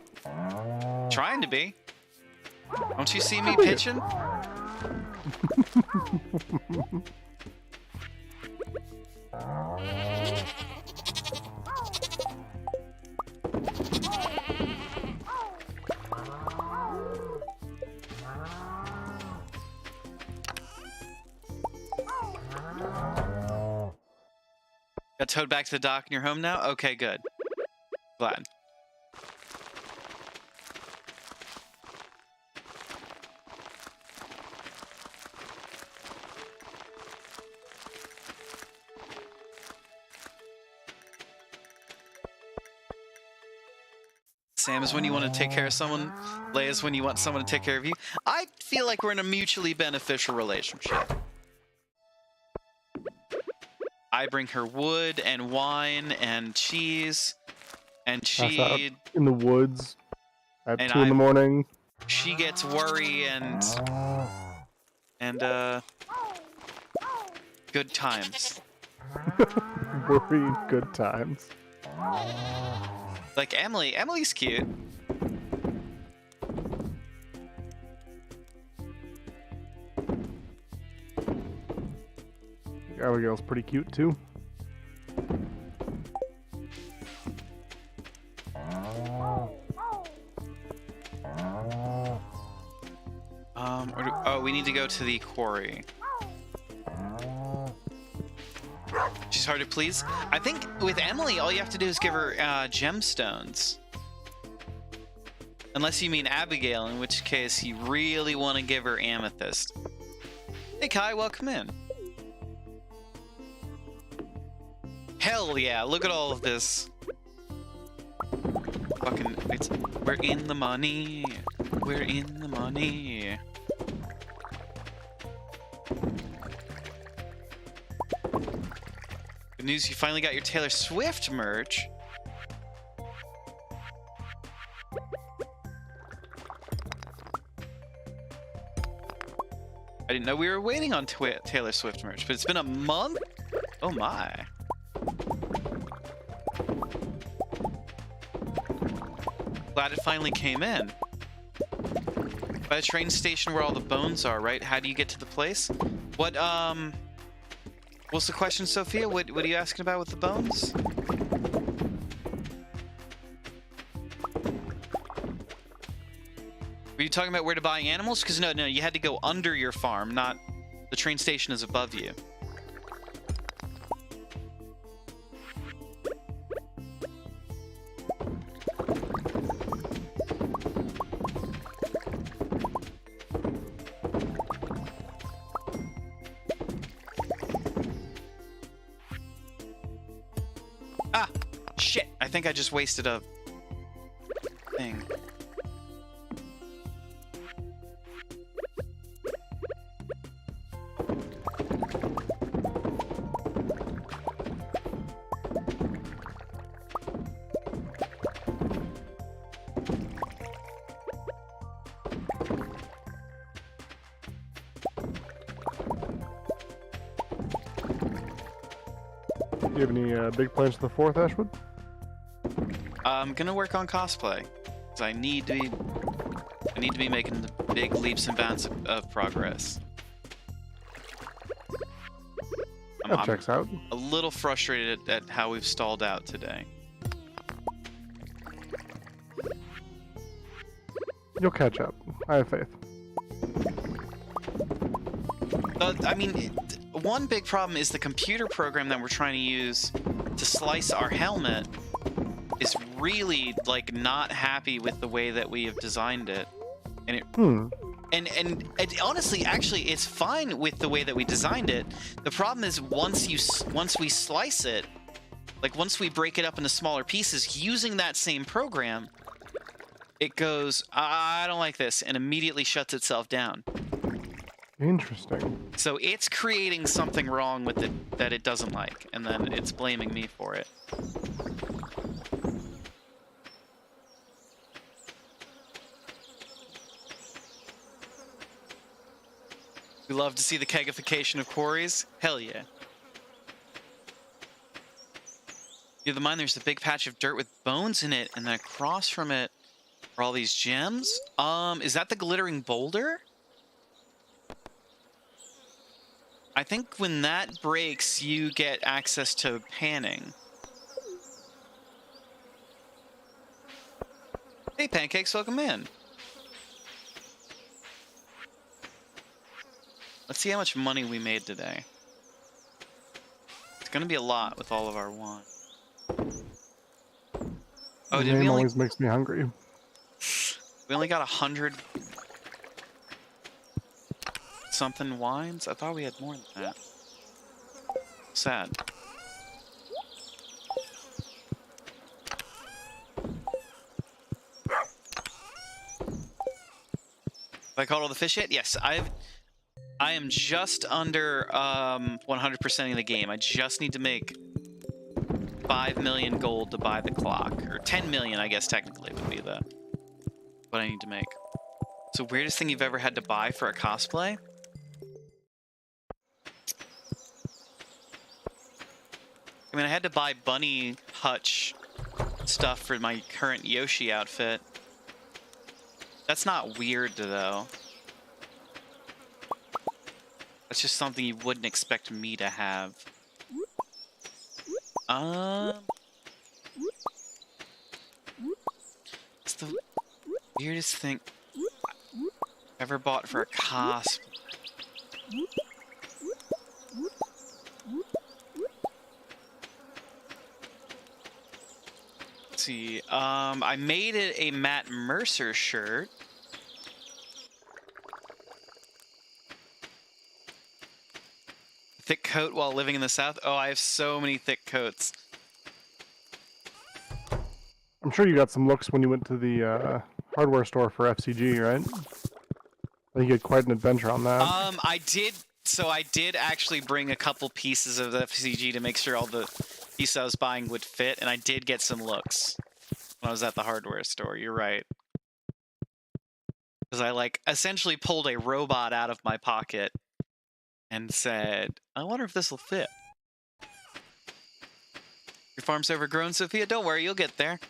Trying to be. Don't you see me pitching? Got towed back to the dock and you're home now? Okay, good. Glad. Sam is when you want to take care of someone. Leia is when you want someone to take care of you. I feel like we're in a mutually beneficial relationship. I bring her wood and wine and cheese, and she in the woods at 2 in the I'm- morning. she gets worry and good times. Worry, good times. Like Emily. Emily's cute. Abigail's pretty cute too. Oh, we need to go to the quarry. She's hard to please. I think with Emily, all you have to do is give her gemstones. Unless you mean Abigail, in which case you really want to give her amethyst. Hey Kai, welcome in. Hell yeah, look at all of this. Fucking, we're in the money. We're in the money. Good news, you finally got your Taylor Swift merch. I didn't know we were waiting on Taylor Swift merch, but it's been a month? Oh my. Glad it finally came in. By the train station where all the bones are, right? How do you get to the place? What's the question, Sophia? What are you asking about with the bones? Were you talking about where to buy animals? Because no, you had to go under your farm, not the train station is above you. Ah, shit! I think I just wasted a thing. Do you have any big plans for the 4th, Ashwood? I'm gonna work on cosplay, because I need to be making the big leaps and bounds of progress. That checks out. A little frustrated at how we've stalled out today. You'll catch up. I have faith. I mean, one big problem is the computer program that we're trying to use to slice our helmet is really, like, not happy with the way that we have designed it. And it... And honestly, actually, it's fine with the way that we designed it. The problem is once we slice it, like once we break it up into smaller pieces, using that same program, it goes, I don't like this, and immediately shuts itself down. Interesting. So it's creating something wrong with it that it doesn't like, and then it's blaming me for it. We love to see the kegification of quarries. Hell yeah. Near the mine, there's a big patch of dirt with bones in it, and then across from it are all these gems. Is that the glittering boulder? I think when that breaks, you get access to panning. Hey, Pancakes, welcome in. Let's see how much money we made today. It's gonna be a lot with all of our wine. Oh, The did we name only... always makes me hungry. We only got 100 something wines? I thought we had more than that. Sad. Have I caught all the fish yet? Yes, I am just under 100%ing the game. I just need to make 5 million gold to buy the clock. Or 10 million, I guess, technically, would be the what I need to make. So, weirdest thing you've ever had to buy for a cosplay? I mean, I had to buy Bunny Hutch stuff for my current Yoshi outfit. That's not weird, though. That's just something you wouldn't expect me to have. It's the weirdest thing I ever bought for a cosplay. Let's see. I made it a Matt Mercer shirt. Thick coat while living in the South? Oh, I have so many thick coats. I'm sure you got some looks when you went to the hardware store for FCG, right? I think you had quite an adventure on that. I did. So I did actually bring a couple pieces of the FCG to make sure all the pieces I was buying would fit, and I did get some looks when I was at the hardware store. You're right. Because I like essentially pulled a robot out of my pocket and said, I wonder if this will fit. Your farm's overgrown, Sophia? Don't worry, you'll get there.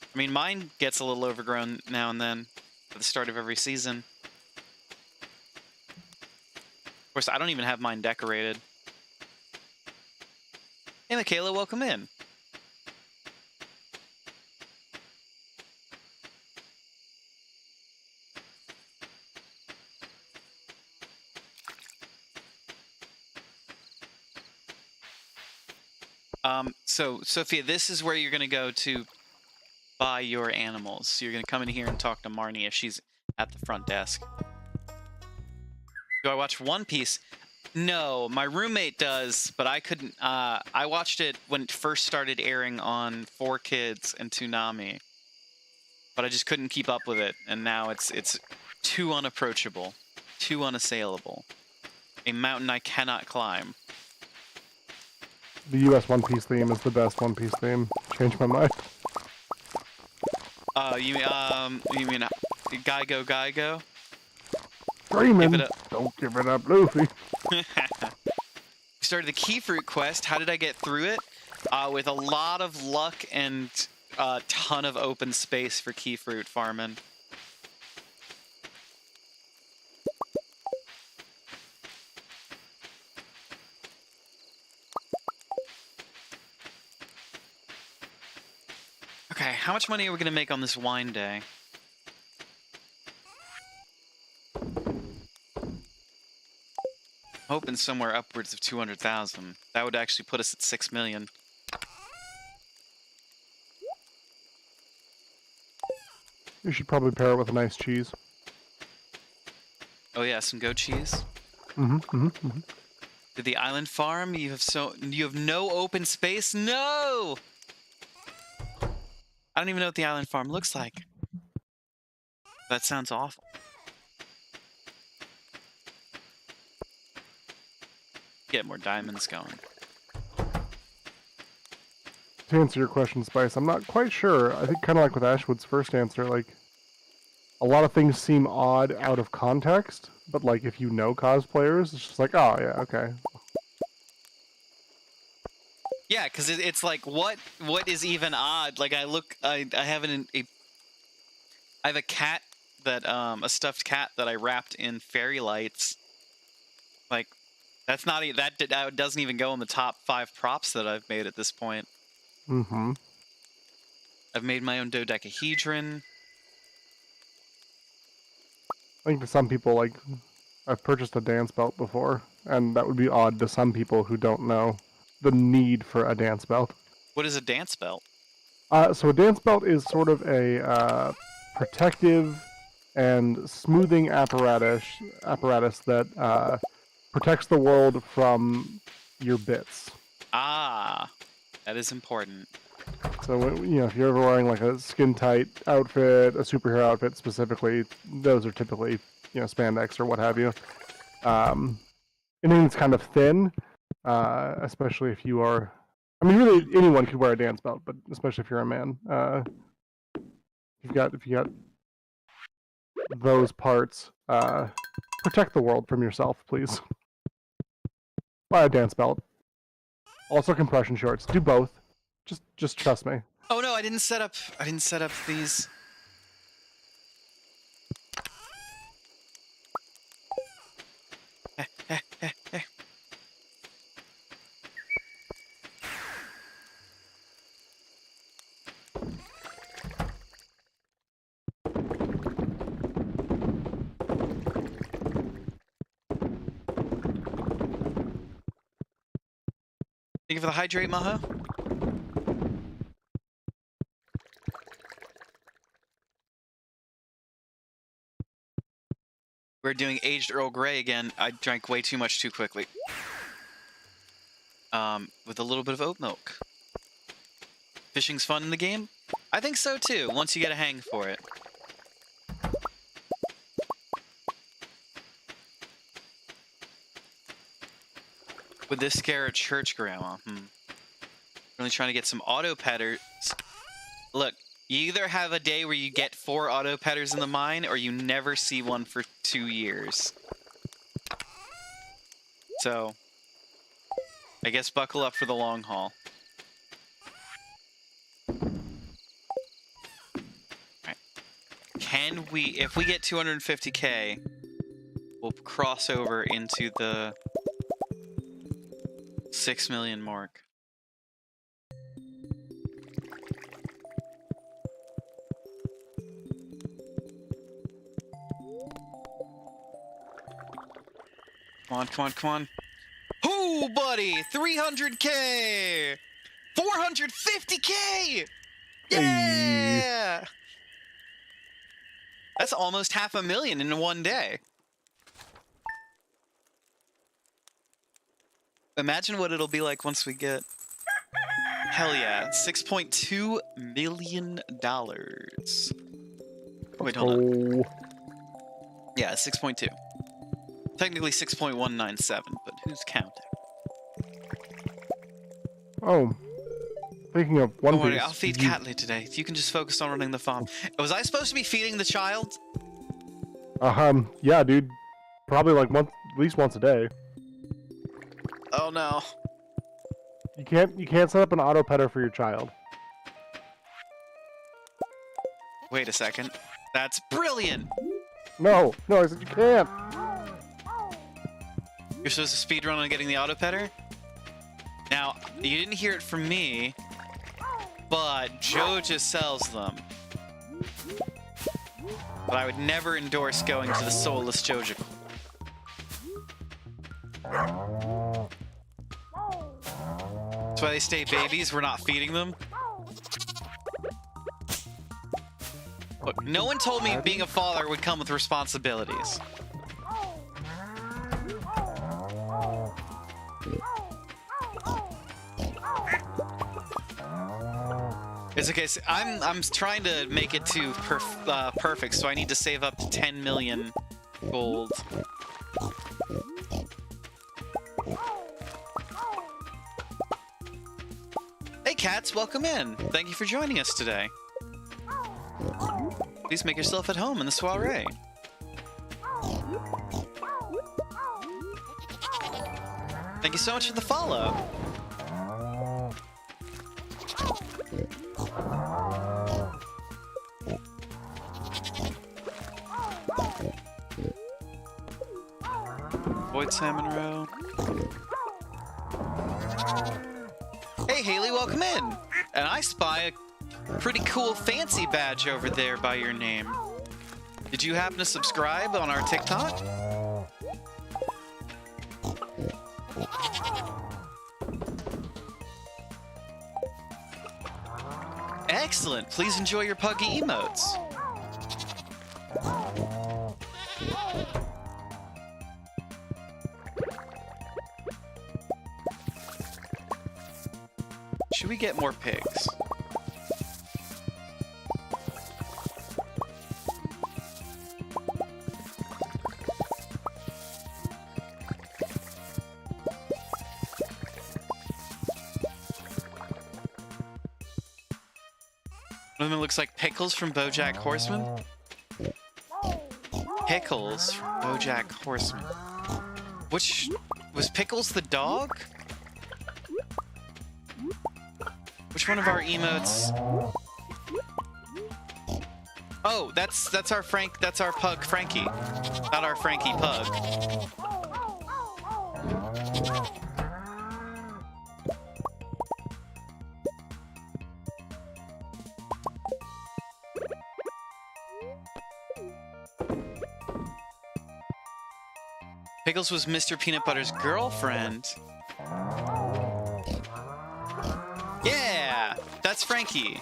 I mean, mine gets a little overgrown now and then at the start of every season. Of course, I don't even have mine decorated. Hey, Michaela, welcome in. So, Sophia, this is where you're going to go to buy your animals. So you're going to come in here and talk to Marnie if she's at the front desk. Do I watch One Piece? No, my roommate does, but I couldn't. I watched it when it first started airing on 4Kids and Toonami, but I just couldn't keep up with it, and now it's too unapproachable, too unassailable, a mountain I cannot climb. The U.S. One Piece theme is the best One Piece theme. Changed my mind. You mean Geigo Geigo? Freeman, Give it don't give it up, Luffy. We started the key fruit quest. How did I get through it? With a lot of luck and a ton of open space for key fruit farming. Okay, how much money are we going to make on this wine day? Hoping somewhere upwards of 200,000. That would actually put us at 6 million. You should probably pair it with a nice cheese. Oh yeah, some goat cheese. Did the island farm? You have no open space? No! I don't even know what the island farm looks like. That sounds awful. Get more diamonds going. To answer your question, Spice, I'm not quite sure. I think kind of like with Ashwood's first answer, like, a lot of things seem odd out of context, but like if you know cosplayers, it's just like, oh yeah, okay. Yeah, because it's like, what is even odd? Like, I have I have a cat that, a stuffed cat that I wrapped in fairy lights. Like, that's not, that doesn't even go in the top 5 props that I've made at this point. I've made my own dodecahedron. I think to some people, like, I've purchased a dance belt before, and that would be odd to some people who don't know the need for a dance belt. What is a dance belt? So a dance belt is sort of a protective and smoothing apparatus that protects the world from your bits. Ah, that is important. So, you know, if you're ever wearing like a skin-tight outfit, a superhero outfit specifically, those are typically, you know, spandex or what have you. Anything that's kind of thin, especially if you are, I mean, really anyone could wear a dance belt, but especially if you're a man. If you got those parts, protect the world from yourself, please. Buy a dance belt. Also compression shorts. Do both. Just trust me. Oh no, I didn't set up these. Thank you for the hydrate, Maho. We're doing aged Earl Grey again. I drank way too much too quickly. With a little bit of oat milk. Fishing's fun in the game? I think so too, once you get a hang for it. Would this scare a church grandma? Really trying to get some auto petters. Look, You either have a day where you get 4 auto petters in the mine, or you never see one for 2 years. So, I guess buckle up for the long haul. Alright. Can we, if we get 250k, we'll cross over into the 6 million mark. Come on, come on, come on. Ooh, buddy! 300k! 450k! Yeah! That's almost 500,000 in one day. Imagine what it'll be like once we get... Hell yeah, $6.2 million. Wait, hold on. Yeah, 6.2. Technically 6.197, but who's counting? Oh. Speaking of One Don't worry, Piece, I'll feed Catley today. You can just focus on running the farm. Was I supposed to be feeding the child? Yeah, dude. Probably like at least once a day. Oh no. You can't set up an auto petter for your child. Wait a second. That's brilliant! No, I said you can't. You're supposed to speedrun on getting the auto petter? Now, you didn't hear it from me, but Joe just sells them. But I would never endorse going to the soulless Jojical. That's why they stay babies, we're not feeding them. Look, no one told me being a father would come with responsibilities. It's okay. So I'm trying to make it to perfect, so I need to save up to 10 million gold. Hey cats, welcome in. Thank you for joining us today. Please make yourself at home in the soiree. Thank you so much for the follow. Void Salmon Row. Hey Haley, welcome in! And I spy a pretty cool fancy badge over there by your name. Did you happen to subscribe on our TikTok? Excellent! Please enjoy your puggy emotes. Should we get more pigs? One of them looks like Pickles from BoJack Horseman. Pickles from BoJack Horseman. Which was Pickles the dog? Which one of our emotes? Oh, that's our pug Frankie. Not our Frankie pug. Pickles was Mr. Peanut Butter's girlfriend. Yeah, that's Frankie.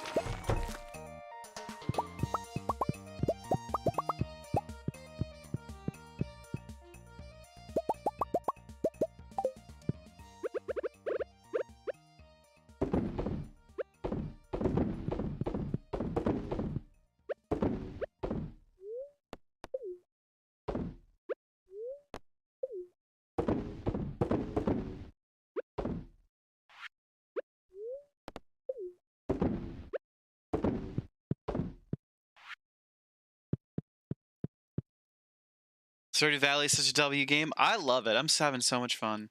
Stardew Valley is such a W game. I love it. I'm just having so much fun.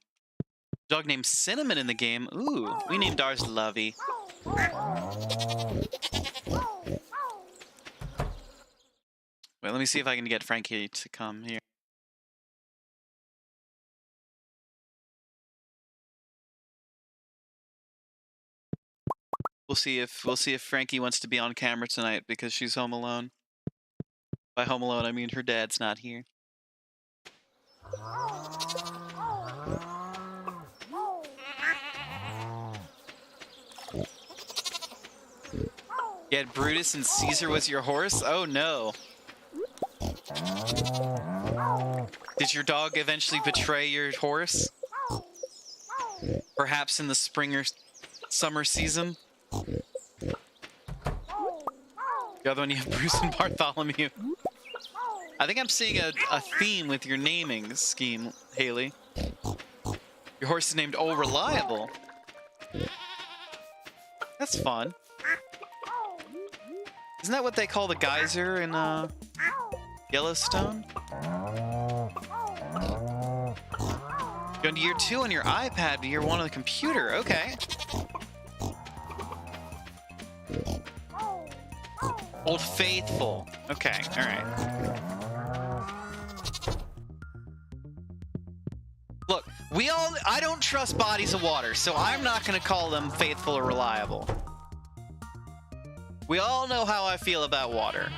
Dog named Cinnamon in the game. Ooh, we named ours Lovey. Wait, let me see if I can get Frankie to come here. We'll see if Frankie wants to be on camera tonight because she's home alone. By home alone, I mean her dad's not here. You had Brutus and Caesar was your horse? Oh no. Did your dog eventually betray your horse? Perhaps in the spring or summer season? The other one you have Bruce and Bartholomew. I think I'm seeing a theme with your naming scheme, Haley. Your horse is named Old Reliable. That's fun. Isn't that what they call the geyser in Yellowstone? You're on year 2 on your iPad, year 1 on the computer. Okay. Old Faithful. Okay, alright. Look, I don't trust bodies of water, so I'm not gonna call them faithful or reliable. We all know how I feel about water.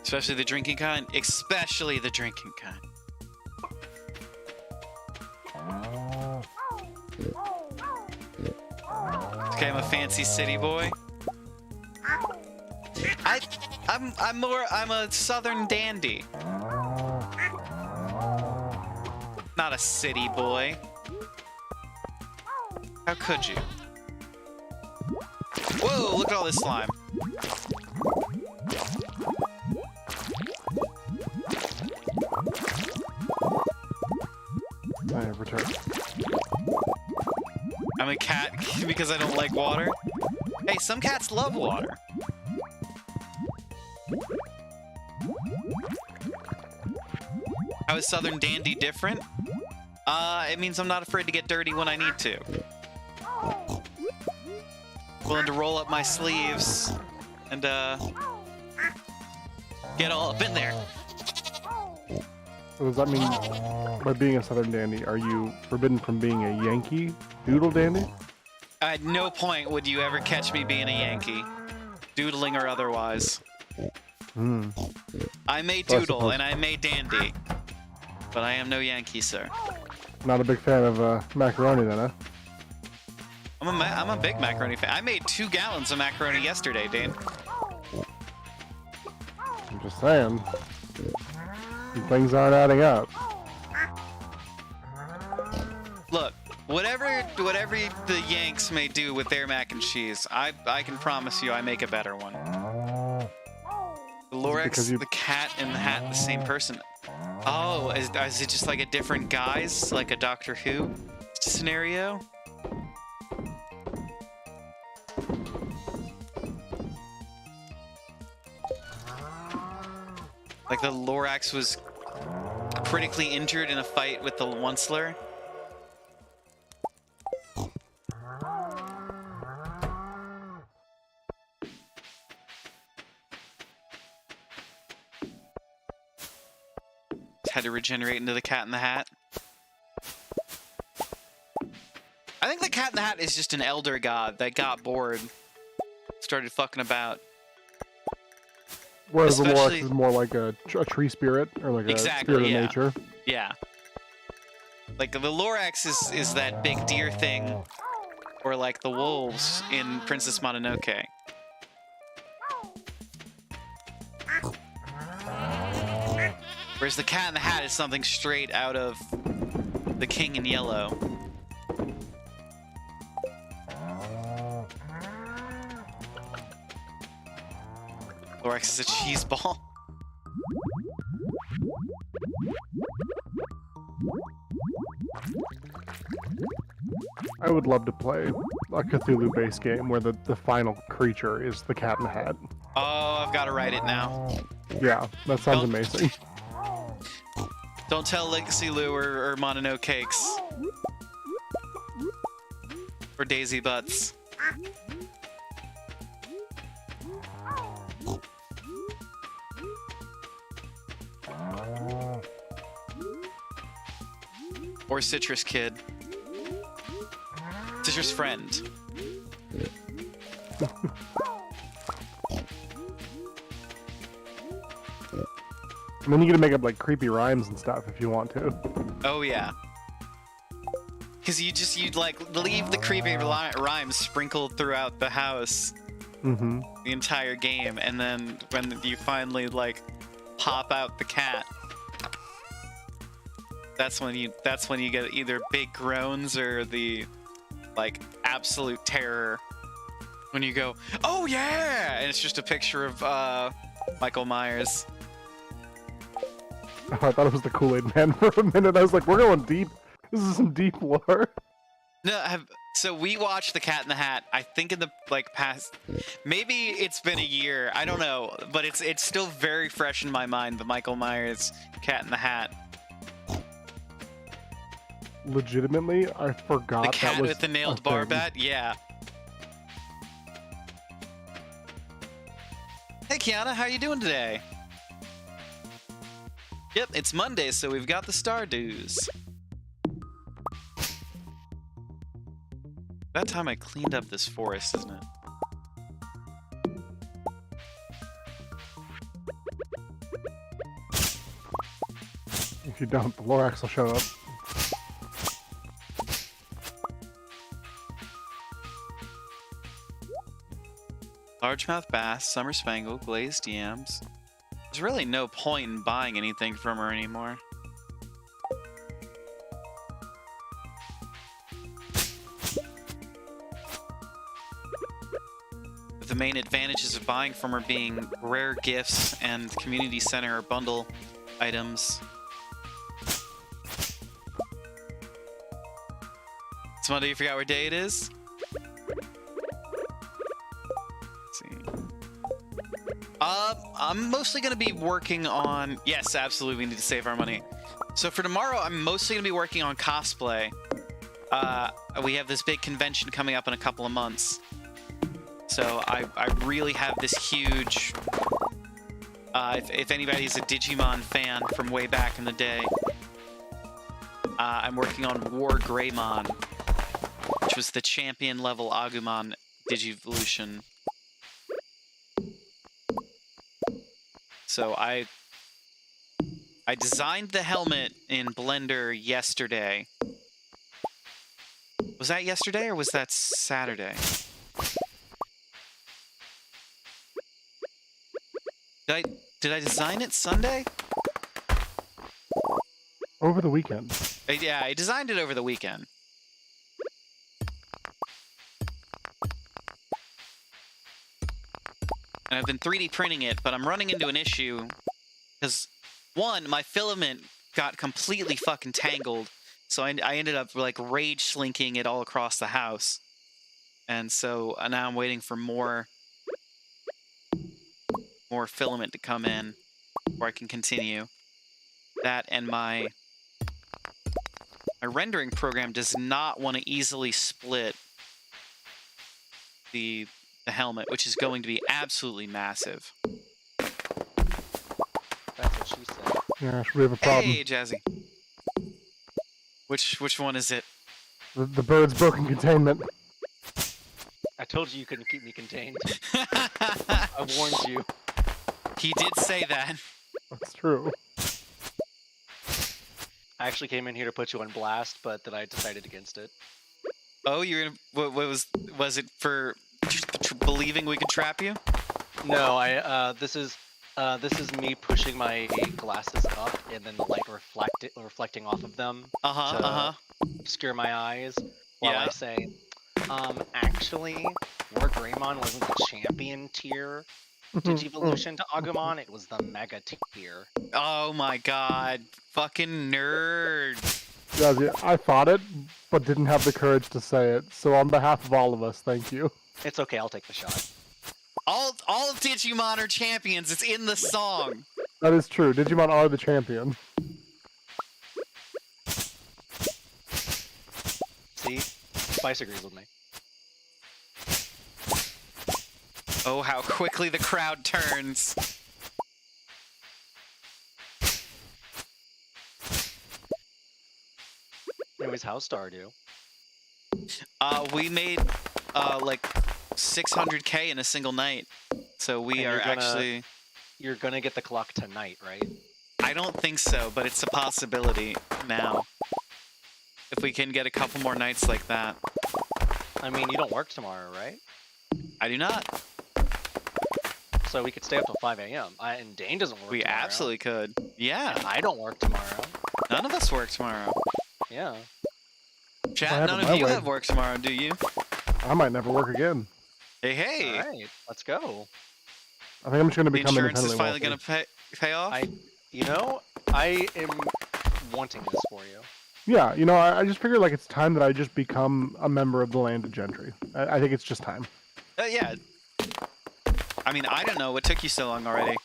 Especially the drinking kind. Especially the drinking kind. Okay, I'm a fancy city boy. I'm a southern dandy. Not a city boy. How could you? Whoa, look at all this slime. I have returned. I'm a cat because I don't like water. Hey, some cats love water. How is Southern Dandy different? It means I'm not afraid to get dirty when I need to. Willing to roll up my sleeves and get all up in there. So does that mean, by being a Southern dandy, are you forbidden from being a Yankee Doodle dandy? At no point would you ever catch me being a Yankee, doodling or otherwise. I may doodle and I may dandy, but I am no Yankee, sir. Not a big fan of macaroni then, huh? I'm a big macaroni fan. I made 2 gallons of macaroni yesterday, Dane. I'm just saying. Things aren't adding up. Look, whatever the Yanks may do with their mac and cheese, I can promise you I make a better one. The Lorax, the cat, and the hat, the same person. Oh, is it just like a different guise, like a Doctor Who scenario? Like the Lorax was critically injured in a fight with the Onceler. Had to regenerate into the Cat in the Hat. I think the Cat in the Hat is just an elder god that got bored, started fucking about. Whereas the Lorax is more like a tree spirit, or like a spirit of nature. Yeah. Like the Lorax is that big deer thing, or like the wolves in Princess Mononoke. Whereas the Cat in the Hat is something straight out of The King in Yellow. Lorax is a cheese ball. I would love to play a Cthulhu-based game where the final creature is the Cat in the Hat. Oh, I've got to write it now. Yeah, that sounds Don't- amazing. Don't tell Legacy Lou or Monono Cakes. Or Daisy Butts. Or Citrus Kid. Citrus Friend. And then you get to make up like creepy rhymes and stuff if you want to. Oh yeah. Cause you'd like leave the creepy rhymes sprinkled throughout the house Mm-hmm. the entire game, and then when you finally like pop out the cat, that's when you get either big groans or the like absolute terror when you go, oh yeah, and it's just a picture of Michael Myers. Oh, I thought it was the Kool-Aid Man for a minute. I was like, we're going deep. This is some deep lore. No, so we watched The Cat in the Hat. I think in the like past, maybe it's been a year. I don't know, but it's still very fresh in my mind. The Michael Myers Cat in the Hat, Legitimately, I forgot the that cat was with the a nailed thing. barbat. Yeah. Hey Kiana, how you doing today? Yep, it's Monday, so we've got the Stardews. About time I cleaned up this forest, isn't it? If you don't, the Lorax will show up. Largemouth bass, summer spangle, glazed yams. There's really no point in buying anything from her anymore. The main advantages of buying from her being rare gifts and community center or bundle items. It's Monday, you forgot what day it is? Let's see. I'm mostly going to be working on... Yes, absolutely, we need to save our money. So for tomorrow, I'm mostly going to be working on cosplay. We have this big convention coming up in a couple of months. So I really have this huge... if anybody's a Digimon fan from way back in the day, I'm working on War Greymon, which was the champion level Agumon Digivolution. So I designed the helmet in Blender yesterday. Was that yesterday or was that Saturday? Did I design it Sunday? Over the weekend. Yeah, I designed it over the weekend. And I've been 3D printing it, but I'm running into an issue because, one, my filament got completely fucking tangled, so I ended up like rage slinking it all across the house. And so now I'm waiting for more filament to come in before I can continue. That and my rendering program does not want to easily split the helmet, which is going to be absolutely massive. That's what she said. Yeah, we have a problem. Hey, Jazzy. Which one is it? The bird's broken containment. I told you couldn't keep me contained. I warned you. He did say that. That's true. I actually came in here to put you on blast, but then I decided against it. Oh, you're gonna... What was it for believing we could trap you? No, this is This is me pushing my glasses up and then the light reflecting off of them to obscure my eyes while I Yeah. say, actually, War Greymon wasn't the champion tier Digivolution to Agumon, it was the Mega tier. Oh my god. Fucking nerd. Yeah, I thought it, but didn't have the courage to say it. So on behalf of all of us, thank you. It's okay, I'll take the shot. All of Digimon are champions. It's in the song. That is true. Digimon are the champion. See? Spice agrees with me. Oh, how quickly the crowd turns. Anyways, how's Stardew? We made like 600k in a single night. So we And are you're gonna- actually. You're gonna get the clock tonight, right? I don't think so, but it's a possibility now. If we can get a couple more nights like that. I mean, you don't work tomorrow, right? I do not. So we could stay up till 5 a.m. And Dane doesn't work We tomorrow. absolutely could. Yeah. And I don't work tomorrow. None of us work tomorrow. Yeah. Chat, have none it of my you way. have work tomorrow, do you? I might never work again. Hey, hey. Alright, let's go. I think I'm just going to The become insurance is independently finally wealthy. going to pay off? You know, I am wanting this for you. Yeah, you know, I just figured like it's time that I just become a member of the landed gentry. I think it's just time. Yeah. I mean, I don't know. What took you so long already?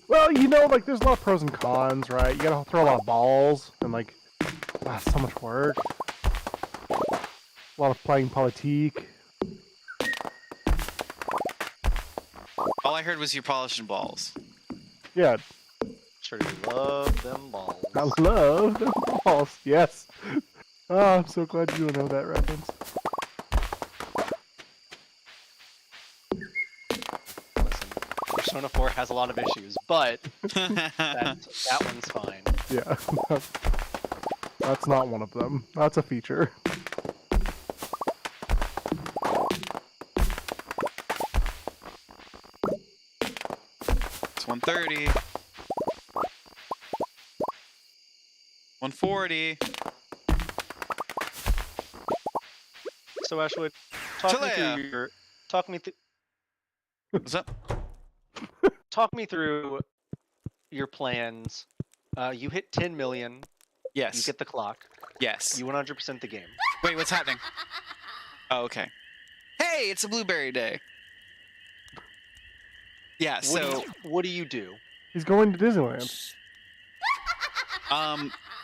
Well, you know, like there's a lot of pros and cons, right? You gotta throw a lot of balls and like, so much work. A lot of playing politique. All I heard was you polishing balls. Yeah, Sure do love them balls. I love the balls. Yes. Oh, I'm so glad you know that reference. Listen, Persona 4 has a lot of issues, but that one's fine. Yeah. That's not one of them. That's a feature. It's 130. 140. So Ashwood, talk me Talea. through your What's up? talk me through your plans. You hit 10 million. You Yes. get the clock. Yes. You 100% the game. Wait, what's happening? Oh, okay. Hey, it's a blueberry day. Yeah, so What do you do? He's going to Disneyland.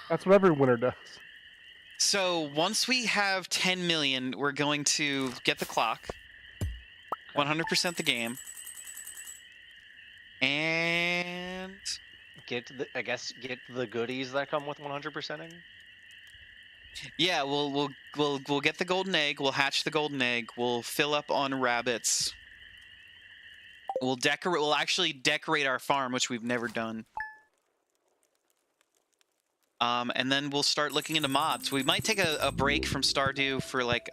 That's what every winner does. So once we have 10 million, we're going to get the clock, 100% the game, and Get the goodies that come with 100%ing. yeah, we'll get the golden egg. We'll hatch the golden egg. We'll fill up on rabbits. We'll decorate. We'll actually decorate our farm, which we've never done. And then we'll start looking into mods. We might take a break from Stardew for like,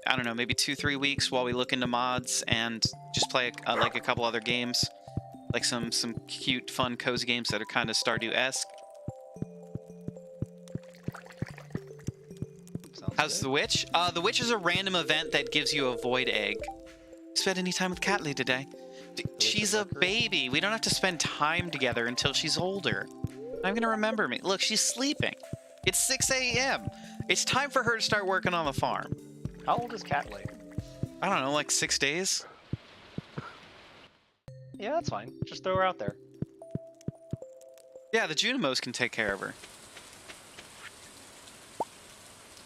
I don't know, maybe 2-3 weeks while we look into mods and just play like a couple other games, like some cute, fun, cozy games that are kind of Stardew-esque. Sounds How's good. the witch? The witch is a random event that gives you a void egg. Spend any time with Catley today? She's a baby. We don't have to spend time together until she's older. I'm gonna remember me. Look, she's sleeping. It's 6 a.m. It's time for her to start working on the farm. How old is Catley? I don't know, like 6 days? Yeah, that's fine. Just throw her out there. Yeah, the Junimos can take care of her.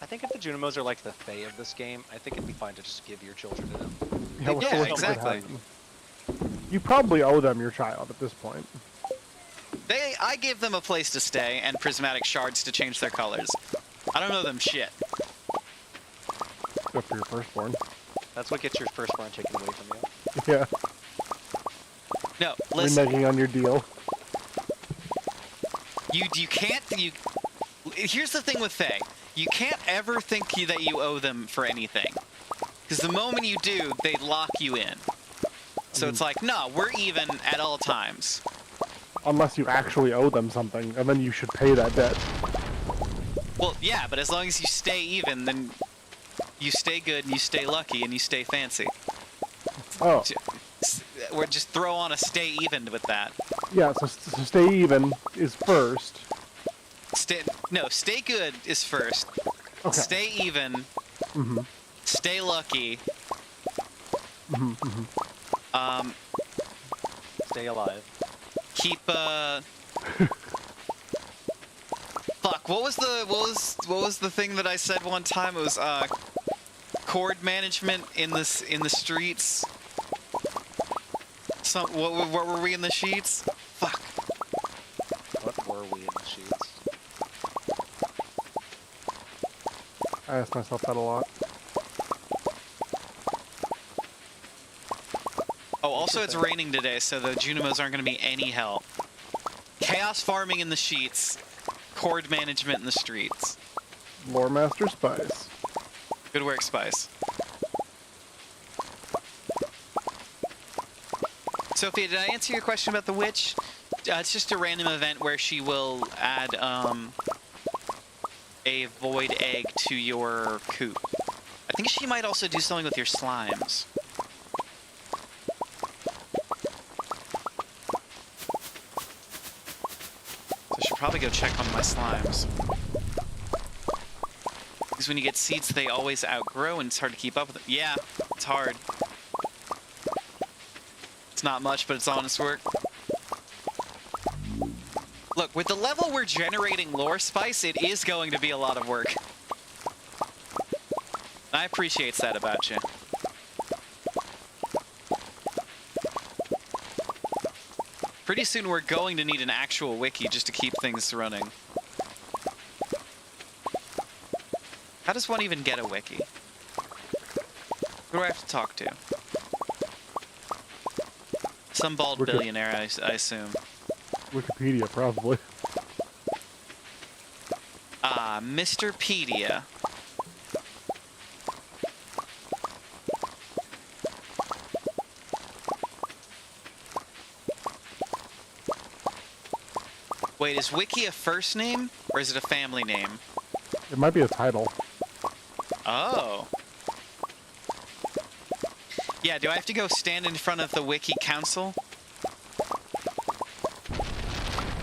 I think if the Junimos are like the Fae of this game, I think it'd be fine to just give your children to them. Yeah, what's the Yeah, worst that could exactly. happen? You probably owe them your child at this point. I give them a place to stay and prismatic shards to change their colors. I don't know them shit. Except for your firstborn. That's what gets your firstborn taken away from you. Yeah. No, listen. Reneging on your deal. You can't. Here's the thing with Fae. You can't ever think that you owe them for anything. Because the moment you do, they lock you in. So it's like, no, we're even at all times. Unless you actually owe them something, and then you should pay that debt. Well, yeah, but as long as you stay even, then you stay good and you stay lucky and you stay fancy. Oh, We're just throw on a stay even with that. yeah, so stay even is first. Stay good is first. Okay. Stay even. Mm-hmm. Stay lucky. Mm-hmm, mm-hmm. Stay alive. Keep Fuck, what was the thing that I said one time? It was cord management in the streets. What were we in the sheets? Fuck. What were we in the sheets? I ask myself that a lot. Oh, also it's raining today, so the Junimos aren't going to be any help. Chaos farming in the sheets. Cord management in the streets. Lore Master Spice. Good work, Spice. Sophia, did I answer your question about the witch? It's just a random event where she will add a void egg to your coop. I think she might also do something with your slimes. So I should probably go check on my slimes. Because when you get seeds, they always outgrow and it's hard to keep up with them. Yeah, it's hard. It's not much, but it's honest work. Look, with the level we're generating lore spice, it is going to be a lot of work. I appreciate that about you. Pretty soon we're going to need an actual wiki just to keep things running. How does one even get a wiki? Who do I have to talk to? Some bald billionaire, I assume. Wikipedia, probably. Ah, Mr. Pedia. Wait, is Wiki a first name, or is it a family name? It might be a title. Oh. Yeah, do I have to go stand in front of the Wiki Council?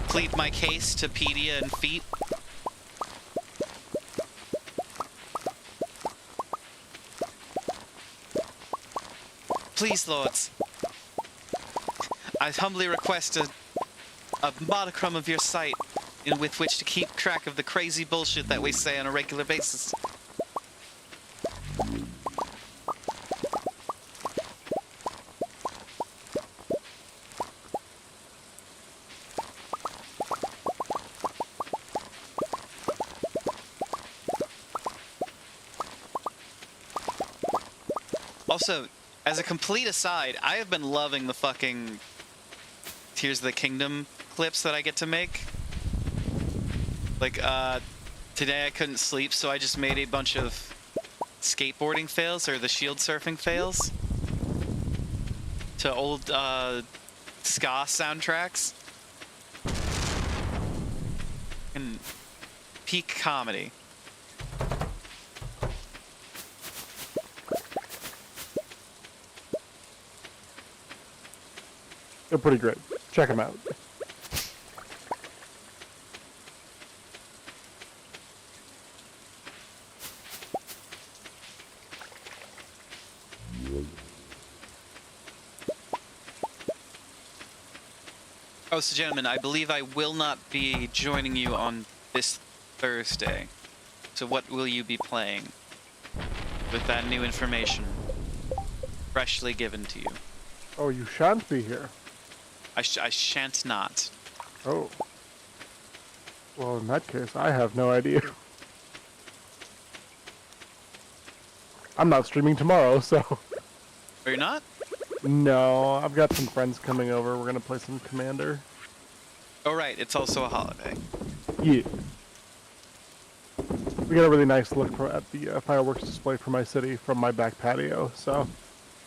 Plead my case to Pedia and Feet? Please, lords. I humbly request a modicum of your sight with which to keep track of the crazy bullshit that we say on a regular basis. Also, as a complete aside, I have been loving the fucking Tears of the Kingdom clips that I get to make. Like, today I couldn't sleep, so I just made a bunch of skateboarding fails, or the shield surfing fails, to old, ska soundtracks. And peak comedy. They're pretty great. Check them out. Oh, so gentlemen, I believe I will not be joining you on this Thursday. So what will you be playing with that new information freshly given to you? Oh, you shan't be here. I shan't not. Oh. Well, in that case, I have no idea. I'm not streaming tomorrow, so... Are you not? No, I've got some friends coming over. We're gonna play some Commander. Oh, right. It's also a holiday. Yeah. We got a really nice look at the fireworks display for my city from my back patio, so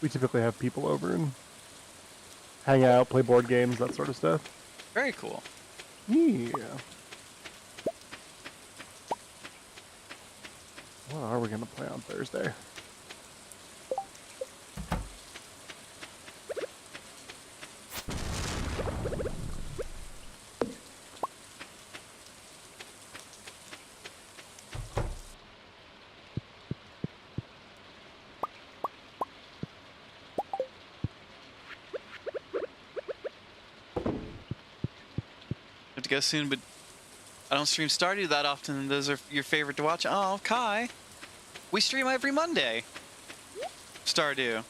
we typically have people over and hang out, play board games, that sort of stuff. Very cool. Yeah. What are we gonna play on Thursday? Have to go soon, but I don't stream Stardew that often, and those are your favorite to watch. Oh, Kai. We stream every Monday. Stardew.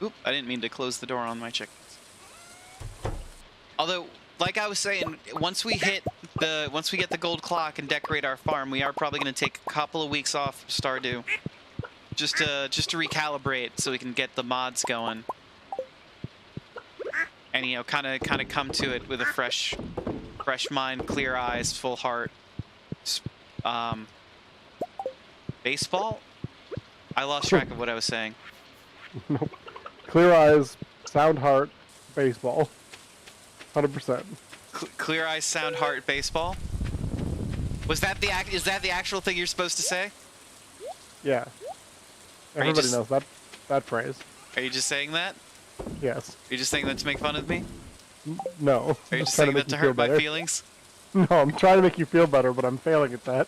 Oop, I didn't mean to close the door on my chickens. Although, like I was saying, once we get the gold clock and decorate our farm, we are probably going to take a couple of weeks off Stardew. Just to recalibrate so we can get the mods going. And, you know, kind of come to it with a fresh mind, clear eyes, full heart. Baseball? I lost track of what I was saying. Nope. Clear eyes, sound heart, baseball. 100%. Clear eyes, sound heart, baseball? Was that is that the actual thing you're supposed to say? Yeah. Everybody knows that phrase. Are you just saying that? Yes. Are you just saying that to make fun of me? No. Are you I'm just trying saying that make to you feel hurt my better. feelings? No, I'm trying to make you feel better, but I'm failing at that.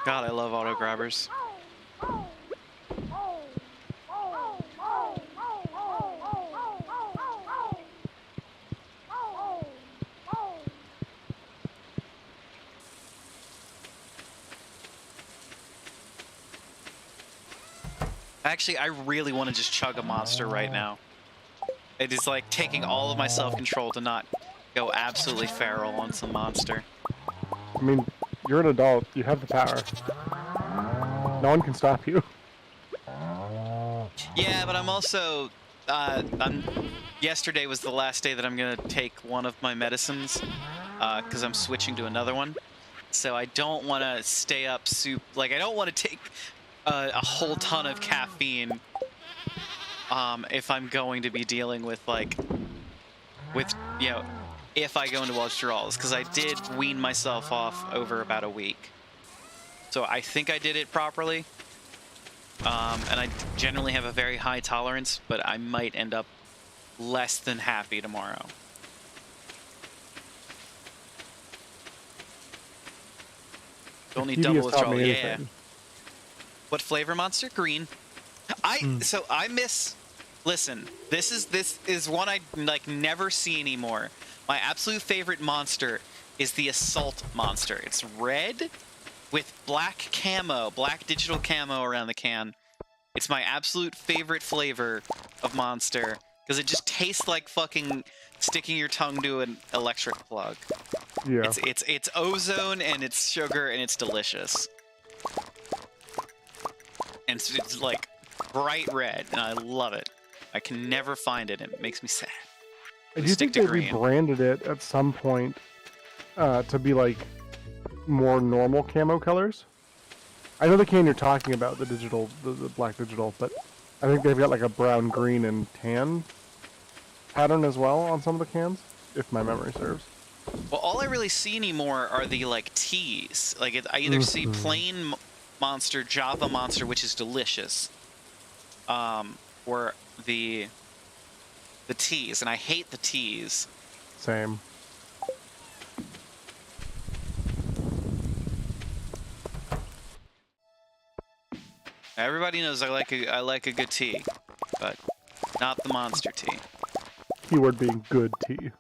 God, I love auto grabbers. Actually, I really want to just chug a monster right now. It is like taking all of my self-control to not go absolutely feral on some monster. I mean, you're an adult. You have the power. No one can stop you. Yeah, but I'm also... yesterday was the last day that I'm going to take one of my medicines, because I'm switching to another one. So I don't want to stay up I don't want to take a whole ton of caffeine if I'm going to be dealing with, you know, if I go into withdrawals, because I did wean myself off over about a week. So I think I did it properly. And I generally have a very high tolerance, but I might end up less than happy tomorrow. Don't need double withdrawal. Yeah. What flavor monster? Green. So I miss. Listen, this is one I never see anymore. My absolute favorite monster is the assault monster. It's red with black camo, black digital camo around the can. It's my absolute favorite flavor of monster because it just tastes like fucking sticking your tongue to an electric plug. Yeah. It's ozone and it's sugar and it's delicious. And it's like bright red and I love it. I can never find it and it makes me sad. Do you think they rebranded it at some point to be like more normal camo colors? I know the can you're talking about, the digital, the black digital, but I think they've got like a brown, green, and tan pattern as well on some of the cans, if my memory serves. Well, all I really see anymore are the teas. I either see plain monster, Java monster, which is delicious, or the teas, and I hate the teas. Same. Everybody knows I like a good tea, but not the monster tea. Keyword being good tea.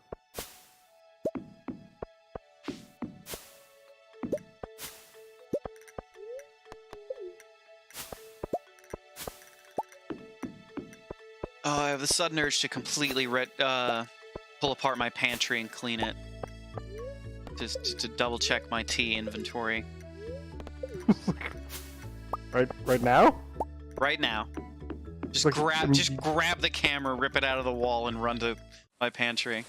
Oh, I have the sudden urge to completely pull apart my pantry and clean it. Just to double check my tea inventory. Right now? Right now. Just Like, grab the camera, rip it out of the wall, and run to my pantry.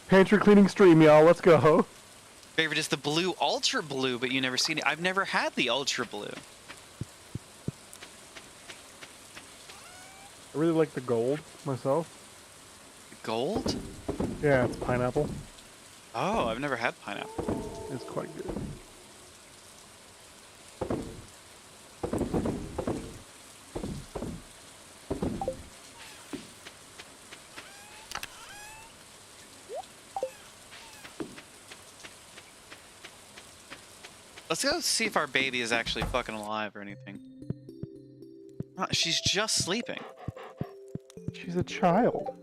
Pantry cleaning stream, y'all. Let's go. Favorite is the blue, ultra blue, but you never seen it. I've never had the ultra blue. I really like the gold myself. Gold? Yeah, it's pineapple. Oh, I've never had pineapple. It's quite good. Let's go see if our baby is actually fucking alive or anything. She's just sleeping. She's a child.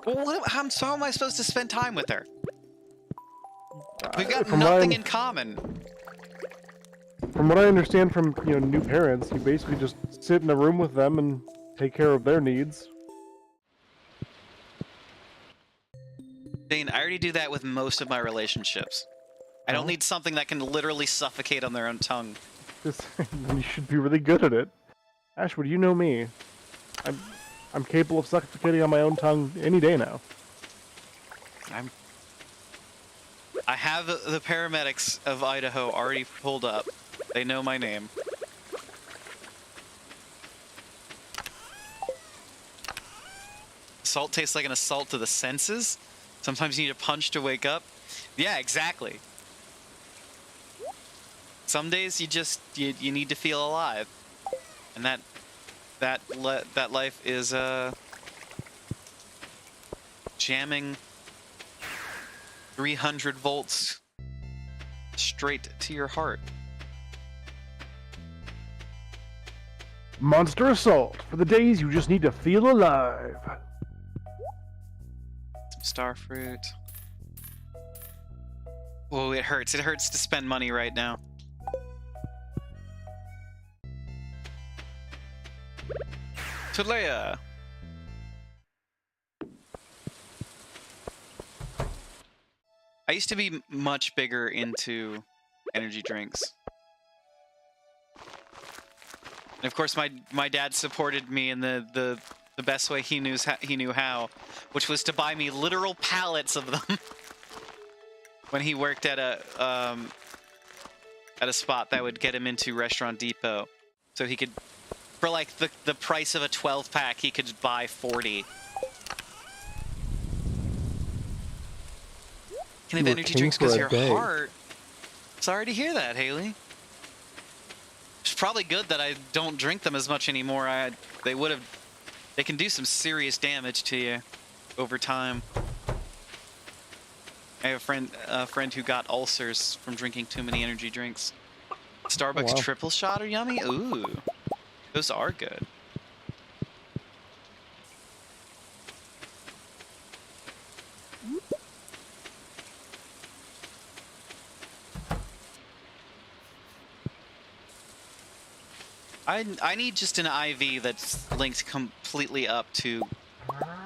Well, how am I supposed to spend time with her? We've got From nothing what in common. From what I understand from new parents, you basically just sit in a room with them and take care of their needs. Dane, I already do that with most of my relationships. I don't need something that can literally suffocate on their own tongue. Just you should be really good at it. Ashwood, you know me. I'm capable of suffocating on my own tongue any day now. I have the paramedics of Idaho already pulled up. They know my name. Salt tastes like an assault to the senses. Sometimes you need a punch to wake up. Yeah, exactly. Some days you need to feel alive, and that life is jamming 300 volts straight to your heart. Monster Assault for the days you just need to feel alive. Some starfruit. Oh, it hurts. It hurts to spend money right now. Tulea. I used to be much bigger into energy drinks. And of course, my dad supported me in the best way he knew how, which was to buy me literal pallets of them when he worked at a spot that would get him into Restaurant Depot, so he could, for like the price of a 12-pack, he could buy 40. Can have energy drinks because your heart. Sorry to hear that, Haley. It's probably good that I don't drink them as much anymore. They can do some serious damage to you over time. I have a friend who got ulcers from drinking too many energy drinks. Starbucks triple shot are yummy. Ooh, those are good. I need just an IV that's linked completely up to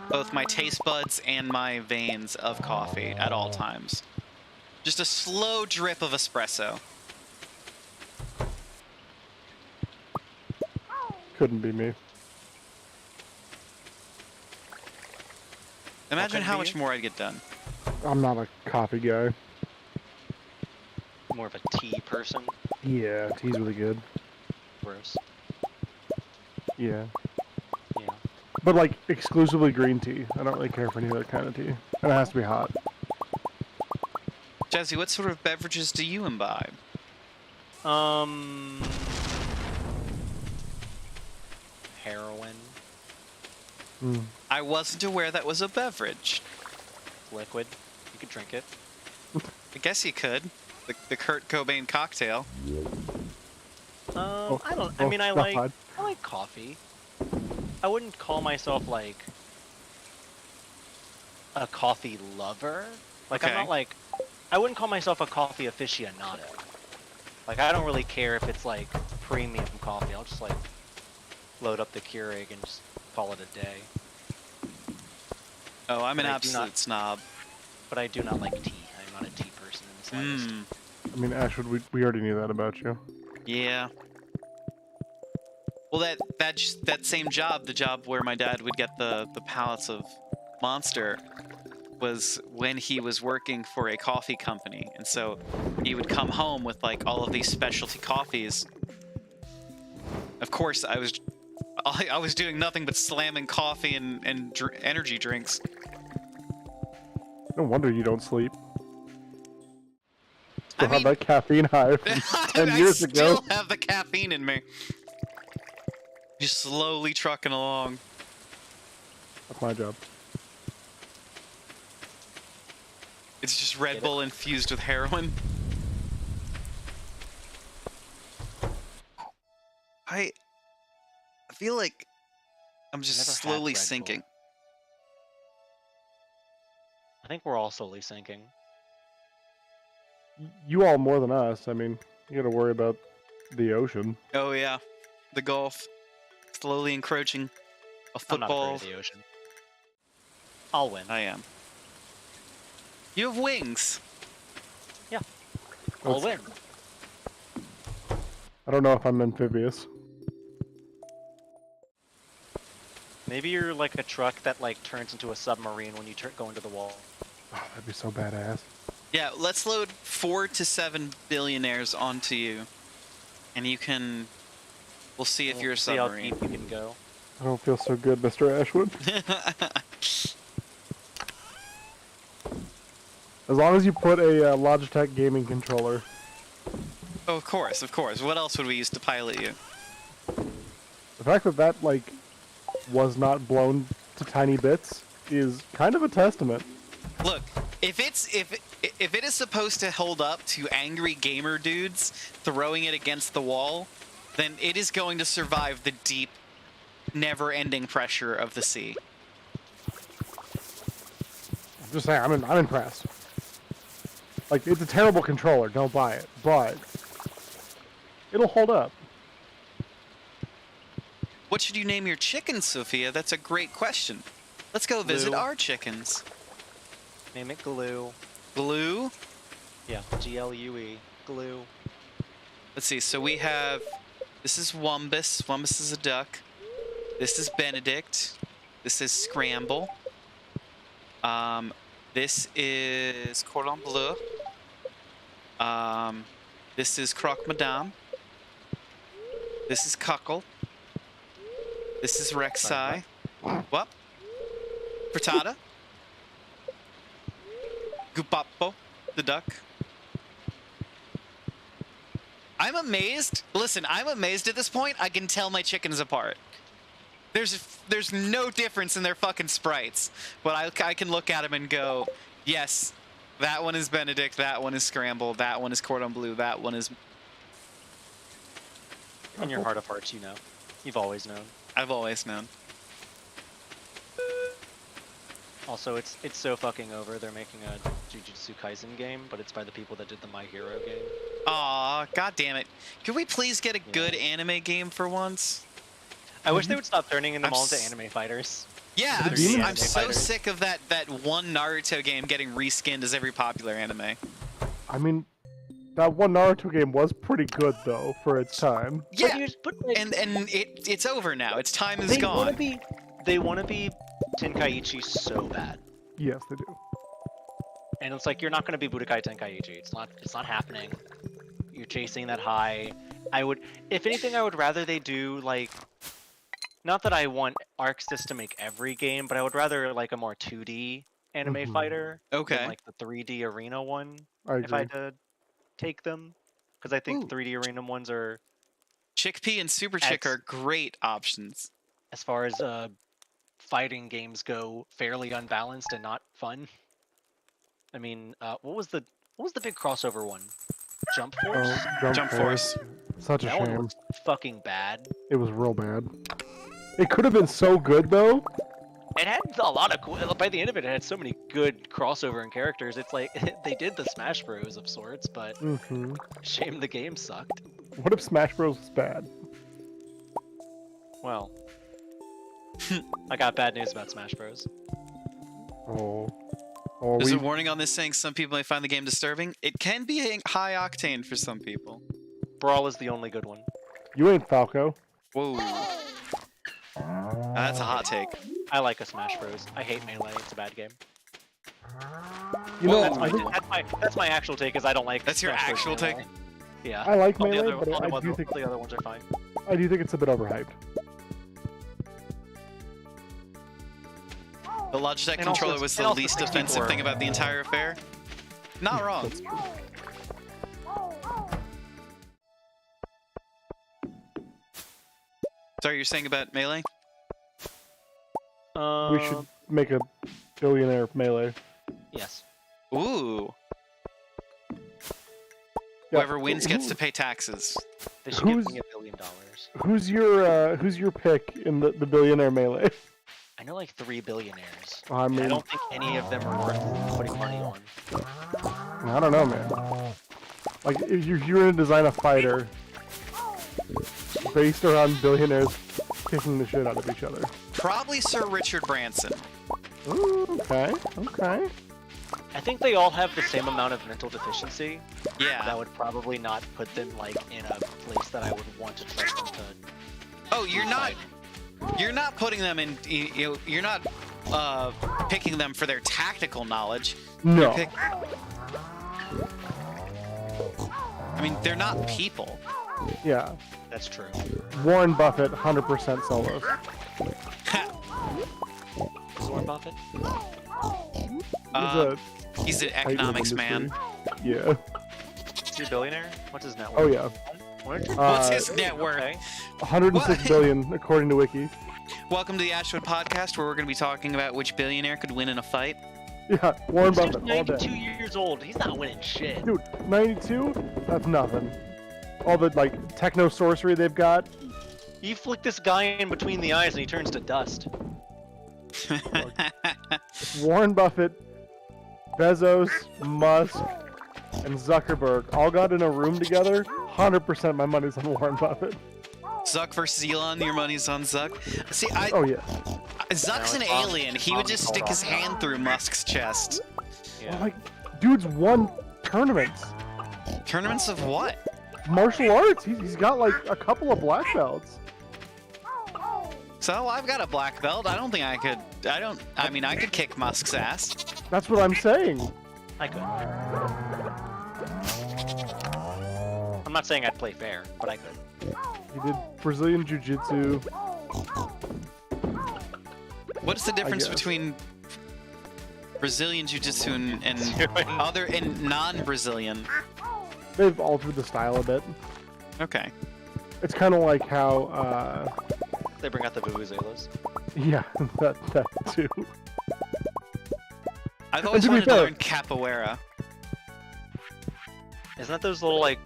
both my taste buds and my veins of coffee at all times. Just a slow drip of espresso. Couldn't be me. Imagine how much more I'd get done. I'm not a coffee guy. More of a tea person. Yeah, tea's really good. Gross. Yeah. Yeah. But like exclusively green tea. I don't really care for any other kind of tea. And it has to be hot. Jesse, what sort of beverages do you imbibe? Heroin. I wasn't aware that was a beverage. Liquid. You could drink it. I guess you could. The Kurt Cobain cocktail. I don't. I mean, I like coffee. I wouldn't call myself like a coffee lover. Like I'm not like. I wouldn't call myself a coffee aficionado. Like I don't really care if it's like premium coffee. I'll just like load up the Keurig and just call it a day. Oh, I'm an But I do absolute not- snob. But I do not like tea. I'm not a tea person in the slightest. Mm, I mean, Ashwood, we already knew that about you. yeah. Well, that same job, the job where my dad would get the pallets of Monster, was when he was working for a coffee company, and so he would come home with like all of these specialty coffees. Of course, I was doing nothing but slamming coffee and energy drinks. No wonder you don't sleep. I Still have mean, that caffeine high from 10 I years still ago. have the caffeine in me. Just slowly trucking along. That's my job. It's just Red Get it? Bull infused with heroin. I feel like I'm just never had slowly Red Bull. sinking. I think we're all slowly sinking. You all more than us. I mean, you got to worry about the ocean. Oh yeah, the Gulf slowly encroaching. A I'm not football. afraid of the ocean. I'll win. I am. You have wings. I'll That's- win. I don't know if I'm amphibious. Maybe you're like a truck that like turns into a submarine when you go into the wall. Oh, that'd be so badass. Yeah, let's load 4 to 7 billionaires onto you, and you can. We'll see if We'll you're a see how submarine. deep you can go. I don't feel so good, Mr. Ashwood. As long as you put a Logitech gaming controller. Oh, of course, of course. What else would we use to pilot you? The fact that that, like, was not blown to tiny bits is kind of a testament. Look, if it is supposed to hold up to angry gamer dudes throwing it against the wall, then it is going to survive the deep, never-ending pressure of the sea. I'm just saying, I'm impressed. Like, it's a terrible controller, don't buy it, but it'll hold up. What should you name your chickens, Sophia? That's a great question. Let's go visit Glue. our chickens. Name it Glue. Glue? Yeah, Glue. Glue. Let's see, so we have... This is Wumbus. Wumbus is a duck. This is Benedict. This is Scramble. This is Cordon Bleu. This is Croque Madame. This is Cuckle. This is Rek'Sai. What? Frittata. Gupapo, the duck. I'm amazed. Listen, I'm amazed at this point. I can tell my chickens apart. There's no difference in their fucking sprites. But I can look at them and go, yes, that one is Benedict, that one is Scramble, that one is Cordon Bleu, that one is... In your heart of hearts, you know. You've always known. I've always known. Also, it's so fucking over. They're making a Jujutsu Kaisen game, but it's by the people that did the My Hero game. Aw, god damn it. Could we please get a good anime game for once? I wish they would stop turning them I'm all into s- anime fighters. Yeah, The I'm, Demon I'm so Fighters. sick of that one Naruto game getting reskinned as every popular anime. I mean, that one Naruto game was pretty good, though, for its time. Yeah, But like, and it's over now. Its time is they gone. want to be Tenkaichi so bad. Yes, they do. And it's like, you're not going to be Budokai Tenkaichi. It's not happening. You're chasing that high. If anything, I would rather they do, like, not that I want ArcSys to make every game, but I would rather, like, a more 2D anime Mhm. fighter Okay. than, like, the 3D arena one, I if I agree. had to take them. Because I think Ooh. 3D arena ones are, Chickpea and Super Chick X. are great options. as far as fighting games go, fairly unbalanced and not fun. I mean, what was the big crossover one? Jump Force? Oh, Jump Force. Such a That one shame. was fucking bad. It was real bad. It could have been so good, though. It had a lot of cool. By the end of it, it had so many good crossover and characters. It's like they did the Smash Bros of sorts, but Mm-hmm. shame the game sucked. What if Smash Bros was bad? Well, I got bad news about Smash Bros. Oh. Oh, There's we, a warning on this saying some people may find the game disturbing. It can be high octane for some people. Brawl is the only good one. you ain't Falco. Whoa. That's a hot take. I like a Smash Bros. I hate Melee. It's a bad game. You know, Whoa. I, think, That's my actual take. Is I don't like. That's your Smash Bros. actual take? Melee. Yeah. I like All the Melee, other- but all the I do other- think all the other ones are fine. it's a bit overhyped. The Logitech And also- controller was and the also least 64. offensive thing about the entire affair. Not wrong. That's true. Sorry, you're saying about Melee? We should make a billionaire Melee. Yes. Ooh. Yeah, Whoever wins gets who- to pay taxes. They should give Who's- me $1 billion. Who's your pick in the billionaire Melee? I know like 3 billionaires. I and I mean, don't think any of them are worth putting money on. I don't know, man. Like, if you're gonna design a fighter based around billionaires kicking the shit out of each other. Probably Sir Richard Branson. Ooh, okay, okay. I think they all have the same amount of mental deficiency. Yeah. That would probably not put them like in a place that I would want to trust them to. Oh, you're not. fight. You're not putting them in. You're not picking them for their tactical knowledge. No. Pick, I mean, they're not people. Yeah. That's true. Warren Buffett, 100% solos. Is Warren Buffett? He's an tight little economics man. industry. Yeah. Is he a billionaire? What's his net worth? Oh yeah. What? What's Uh, his net worth? Okay. 106 What? billion according to Wiki. Welcome to the Ashwood Podcast, where we're going to be talking about which billionaire could win in a fight. Yeah, Warren He's Buffett all 92 day. years old. He's not winning shit. Dude, 92? That's nothing. All the like techno sorcery they've got. You flick this guy in between the eyes and he turns to dust. Warren Buffett, Bezos, Musk, and Zuckerberg all got in a room together. 100% my money's on Warren Buffett. Zuck versus Elon, your money's on Zuck. See, Oh yeah. Zuck's an alien. He would just stick his hand through Musk's chest. Yeah. Like, dude's won tournaments. Tournaments of what? Martial arts. He's got like a couple of black belts. So I've got a black belt. I don't think I could. I mean, I could kick Musk's ass. That's what I'm saying. I could. I'm not saying I'd play fair, but I could. He did Brazilian Jiu-Jitsu. What's the difference guess. between Brazilian Jiu-Jitsu and non-Brazilian? They've altered the style a bit. Okay. It's kind of like how, They bring out the vuvuzelas. yeah, that too. I've always to be wanted to fair- learn capoeira. Isn't that those little like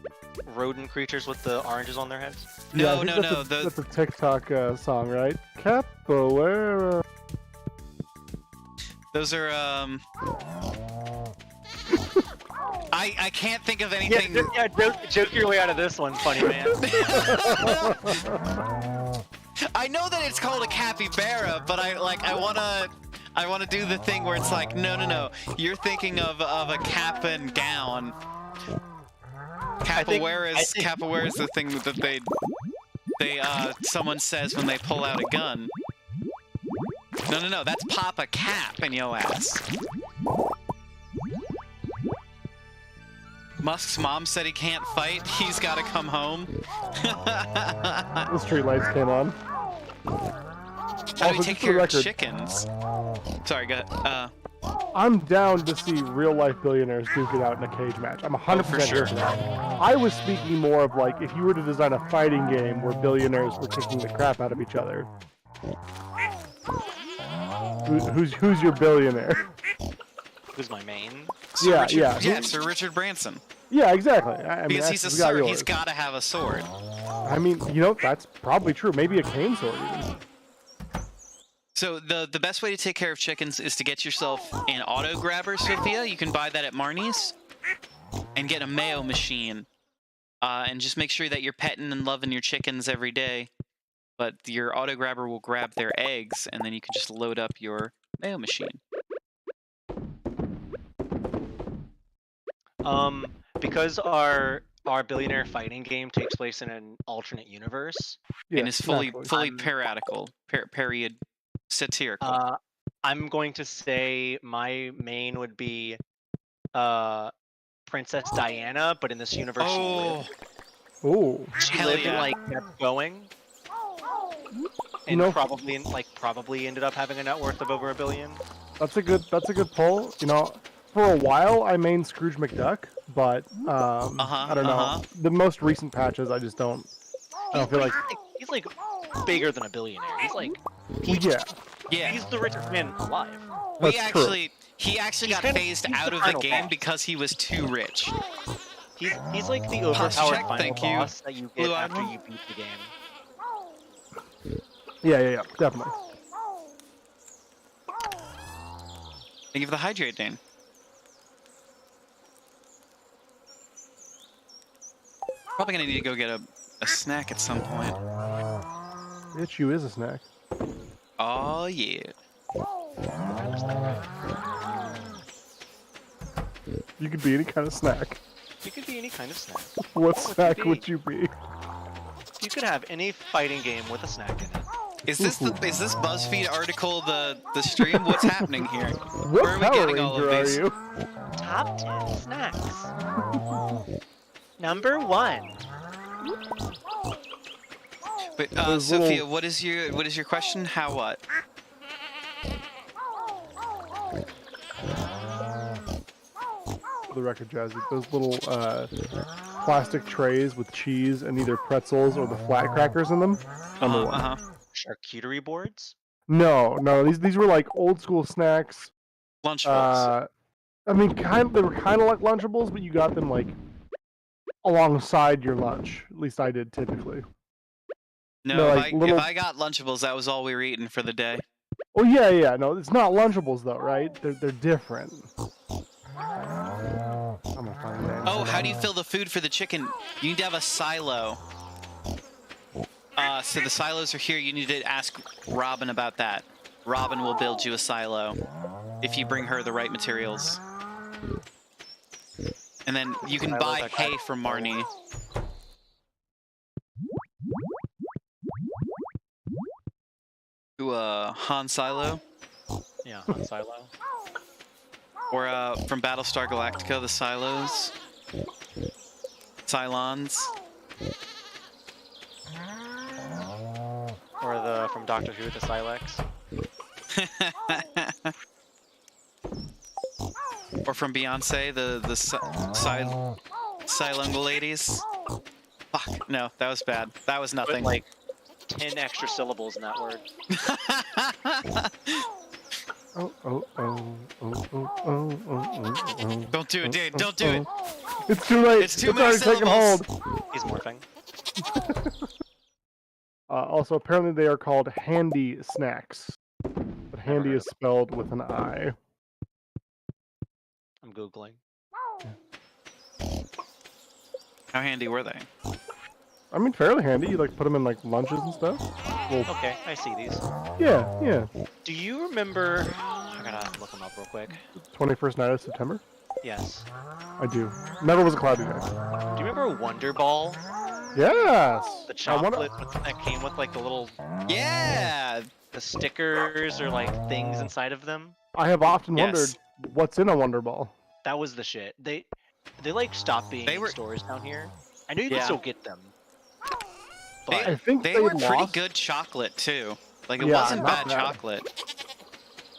rodent creatures with the oranges on their heads? Yeah, I No, think no, that's no. a, that's a TikTok song, right? Capoeira. Those are I can't think of anything. Joke your way out of this one, funny man. I know that it's called a capybara, but I wanna do the thing where it's like, no. You're thinking of a cap and gown. Capoeira's the thing that they someone says when they pull out a gun. No, that's pop a cap in yo ass. Musk's mom said he can't fight. He's got to come home. The streetlights came on. How do Also, we take just for care the of record- chickens? Sorry, go ahead. I'm down to see real life billionaires duke it out in a cage match. I'm 100% for here sure. for that. I was speaking more of like if you were to design a fighting game where billionaires were kicking the crap out of each other. Who's your billionaire? Who's my main? Yeah, Richard, yeah. Yeah, Sir Richard Branson. Yeah, exactly. I mean, Because he's a got sword. yours. He's got to have a sword. I mean, that's probably true. Maybe a cane sword even. So the best way to take care of chickens is to get yourself an auto grabber, Sophia. You can buy that at Marnie's, and get a mayo machine, and just make sure that you're petting and loving your chickens every day. but your auto grabber will grab their eggs, and then you can just load up your mayo machine. Because our billionaire fighting game takes place in an alternate universe, Yeah, And it's fully naturally. parodical, period satirical. I'm going to say my main would be Princess Diana, but in this universe she lived. Oh, She hell lived yeah. and like kept going. And know- probably ended up having a net worth of over $1 billion. that's a good pull. You know, for a while I mained Scrooge McDuck, but I don't know. The most recent patches, I just don't. I don't feel like. He's like bigger than a billionaire. He's like Yeah, Yeah. he's the richest man alive. that's true. He actually got kinda- phased he's out the of the final game boss. because he was too rich. He's like the Pause overpowered check, final thank you. boss that you get Blue-eyed after one. you beat the game. Yeah, definitely. Thank you for the hydrate, Dane. Probably gonna need to go get a snack at some point. Bitch, you is a snack. Oh yeah. You could be any kind of snack. You could be any kind of snack. What you snack be? would you be? You could have any fighting game with a snack in it. Is this BuzzFeed article the stream? What's happening here? What Where are we Power getting all of Ranger are these? you? Top 10 snacks. Number 1. But Those Sophia, little- what is your question? How what? For the record, Jazzy, those little plastic trays with cheese and either pretzels or the flat crackers in them. Number one. Charcuterie boards. No, these were like old school snacks. Lunchables. I mean, they were kind of like Lunchables, but you got them like alongside your lunch. At least I did typically. no, no, if, like I, little- if I got Lunchables, that was all we were eating for the day. Oh yeah. No, it's not Lunchables though, right? They're different. I'm gonna find that. Oh, how do you fill the food for the chicken? You need to have a silo. So the silos are here. You need to ask Robin about that. Robin will build you a silo if you bring her the right materials. And then you can Silos buy are hay kind from Marnie. To Han Silo, Yeah, on silo. or from Battlestar Galactica, the silos, Cylons. Or the from Doctor Who, the Silex. Or from Beyonce, the Silungal ladies. Fuck, no, that was bad. That was Put nothing. like 10 extra syllables in that word. Oh. Don't do it, dude. Don't do it. It's too late. It's too many already taken hold. syllables. He's morphing. Also, apparently they are called handy snacks. But handy is spelled with an I. I'm Googling. How handy were they? I mean, fairly handy. You like put them in like lunches and stuff. Well, Okay, I see these. yeah. Do you remember? I gotta look them up real quick. 21st night of September. Yes. I do. Never was a cloudy day. Do you remember Wonder Ball? Yes. The I wanna- chocolate that came with like the little Yeah. the stickers or like things inside of them. I have often Yes. wondered what's in a Wonder Ball. That was the shit. They like stopped being They in were- stores down here. I know you can Yeah. still get them. They, But I think they they were pretty lost- good chocolate too. Like it Yeah, wasn't not bad bad. chocolate.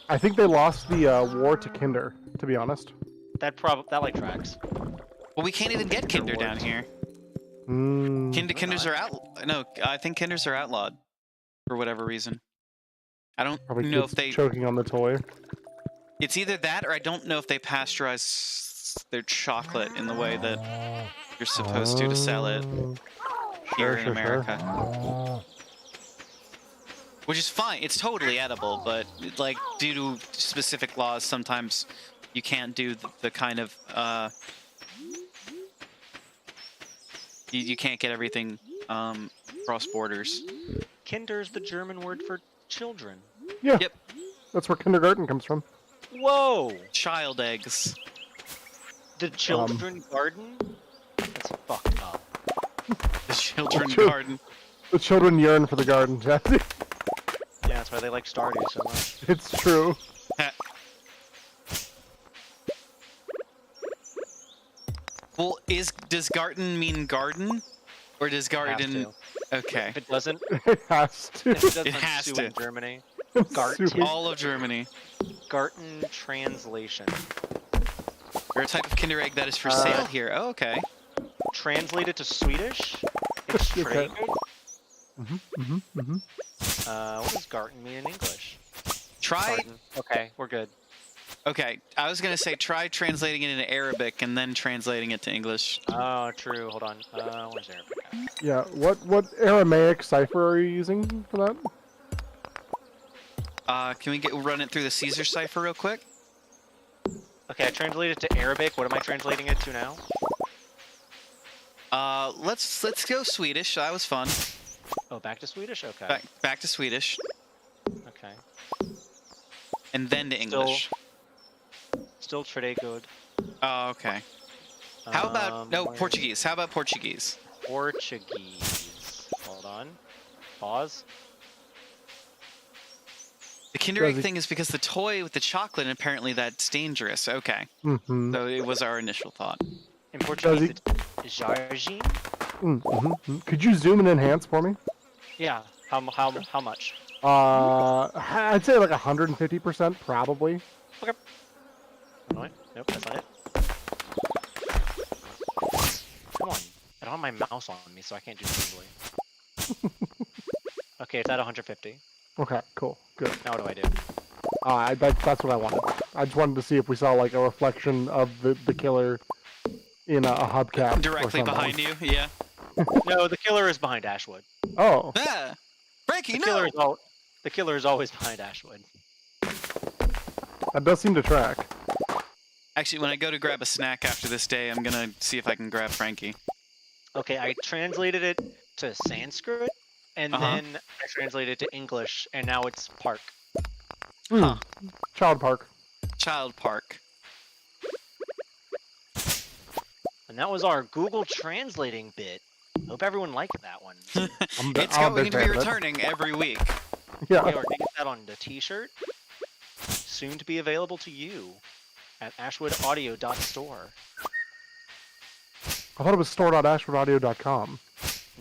I think they lost the war to Kinder. To be honest. that like tracks. Well, we can't even get Kinder down words. here. Mm, Kinders are out. No, I think Kinders are outlawed for whatever reason. I don't probably know kids if they. choking on the toy. It's either that or I don't know if they pasteurize their chocolate in the way that you're supposed to sell it here in America. Which is fine. It's totally edible, but like due to specific laws, sometimes you can't do the kind of you can't get everything cross borders. Kinder's the German word for children. Yeah. Yep. That's where kindergarten comes from. Whoa! Child eggs. The children garden? That's fucked up. The children True. garden. The children yearn for the garden, Jesse. Yeah, that's why they like Stardew so much. It's true. Well, does garden mean garden, or does It has garden? to. Okay. If it doesn't, It has to. if it doesn't, It has sue to. in Germany. I'm Garten. suing. All of Germany. Garten translation. Or a type of Kinder egg that is for sale here. Oh, okay. Translated to Swedish, it's Okay. Trädgård. What does garden mean in English? Try. Garden. Okay, we're good. Okay, I was gonna say try translating it into Arabic and then translating it to English. Oh, true. Hold on. Where's Arabic at? Yeah. What Aramaic cipher are you using for that? Can we run it through the Caesar cipher real quick? Okay, I translated it to Arabic. What am I translating it to now? Let's go Swedish. That was fun. Oh, back to Swedish? Okay. Back to Swedish, Okay. and then to English. Still Trädgård. Oh, okay. How about no where- Portuguese? How about Portuguese? Portuguese. Hold on. Pause. The Kinder Egg Does it- thing is because the toy with the chocolate, and apparently that's dangerous. Okay, Mm-hmm. so it was our initial thought. In Portuguese, it's jardim. Could you zoom and enhance for me? Yeah. How much? I'd say like 150%, probably. No, nope, that's not it. Come on. I don't have my mouse on me, so I can't do easily. Okay, it's at 150. Okay, cool, good. Now what do I do? That's what I wanted. I just wanted to see if we saw like a reflection of the killer in a hubcap. or Directly something. behind you. Yeah. No, the killer is behind Ashwood. Oh, Ah, Frankie, The no. killer is the killer is always behind Ashwood. that does seem to track. Actually, when I go to grab a snack after this day, I'm gonna see if I can grab Frankie. Okay, I translated it to Sanskrit, and Uh-huh. then I translated it to English, and now it's park. Huh. Child park. Child Park. And that was our Google translating bit. Hope everyone liked that one. It's I'm a going big to be fan of it. returning every week. Yeah. Okay, we're gonna get that on the t-shirt. Soon to be available to you at ashwoodaudio.store. I thought it was store.ashwoodaudio.com.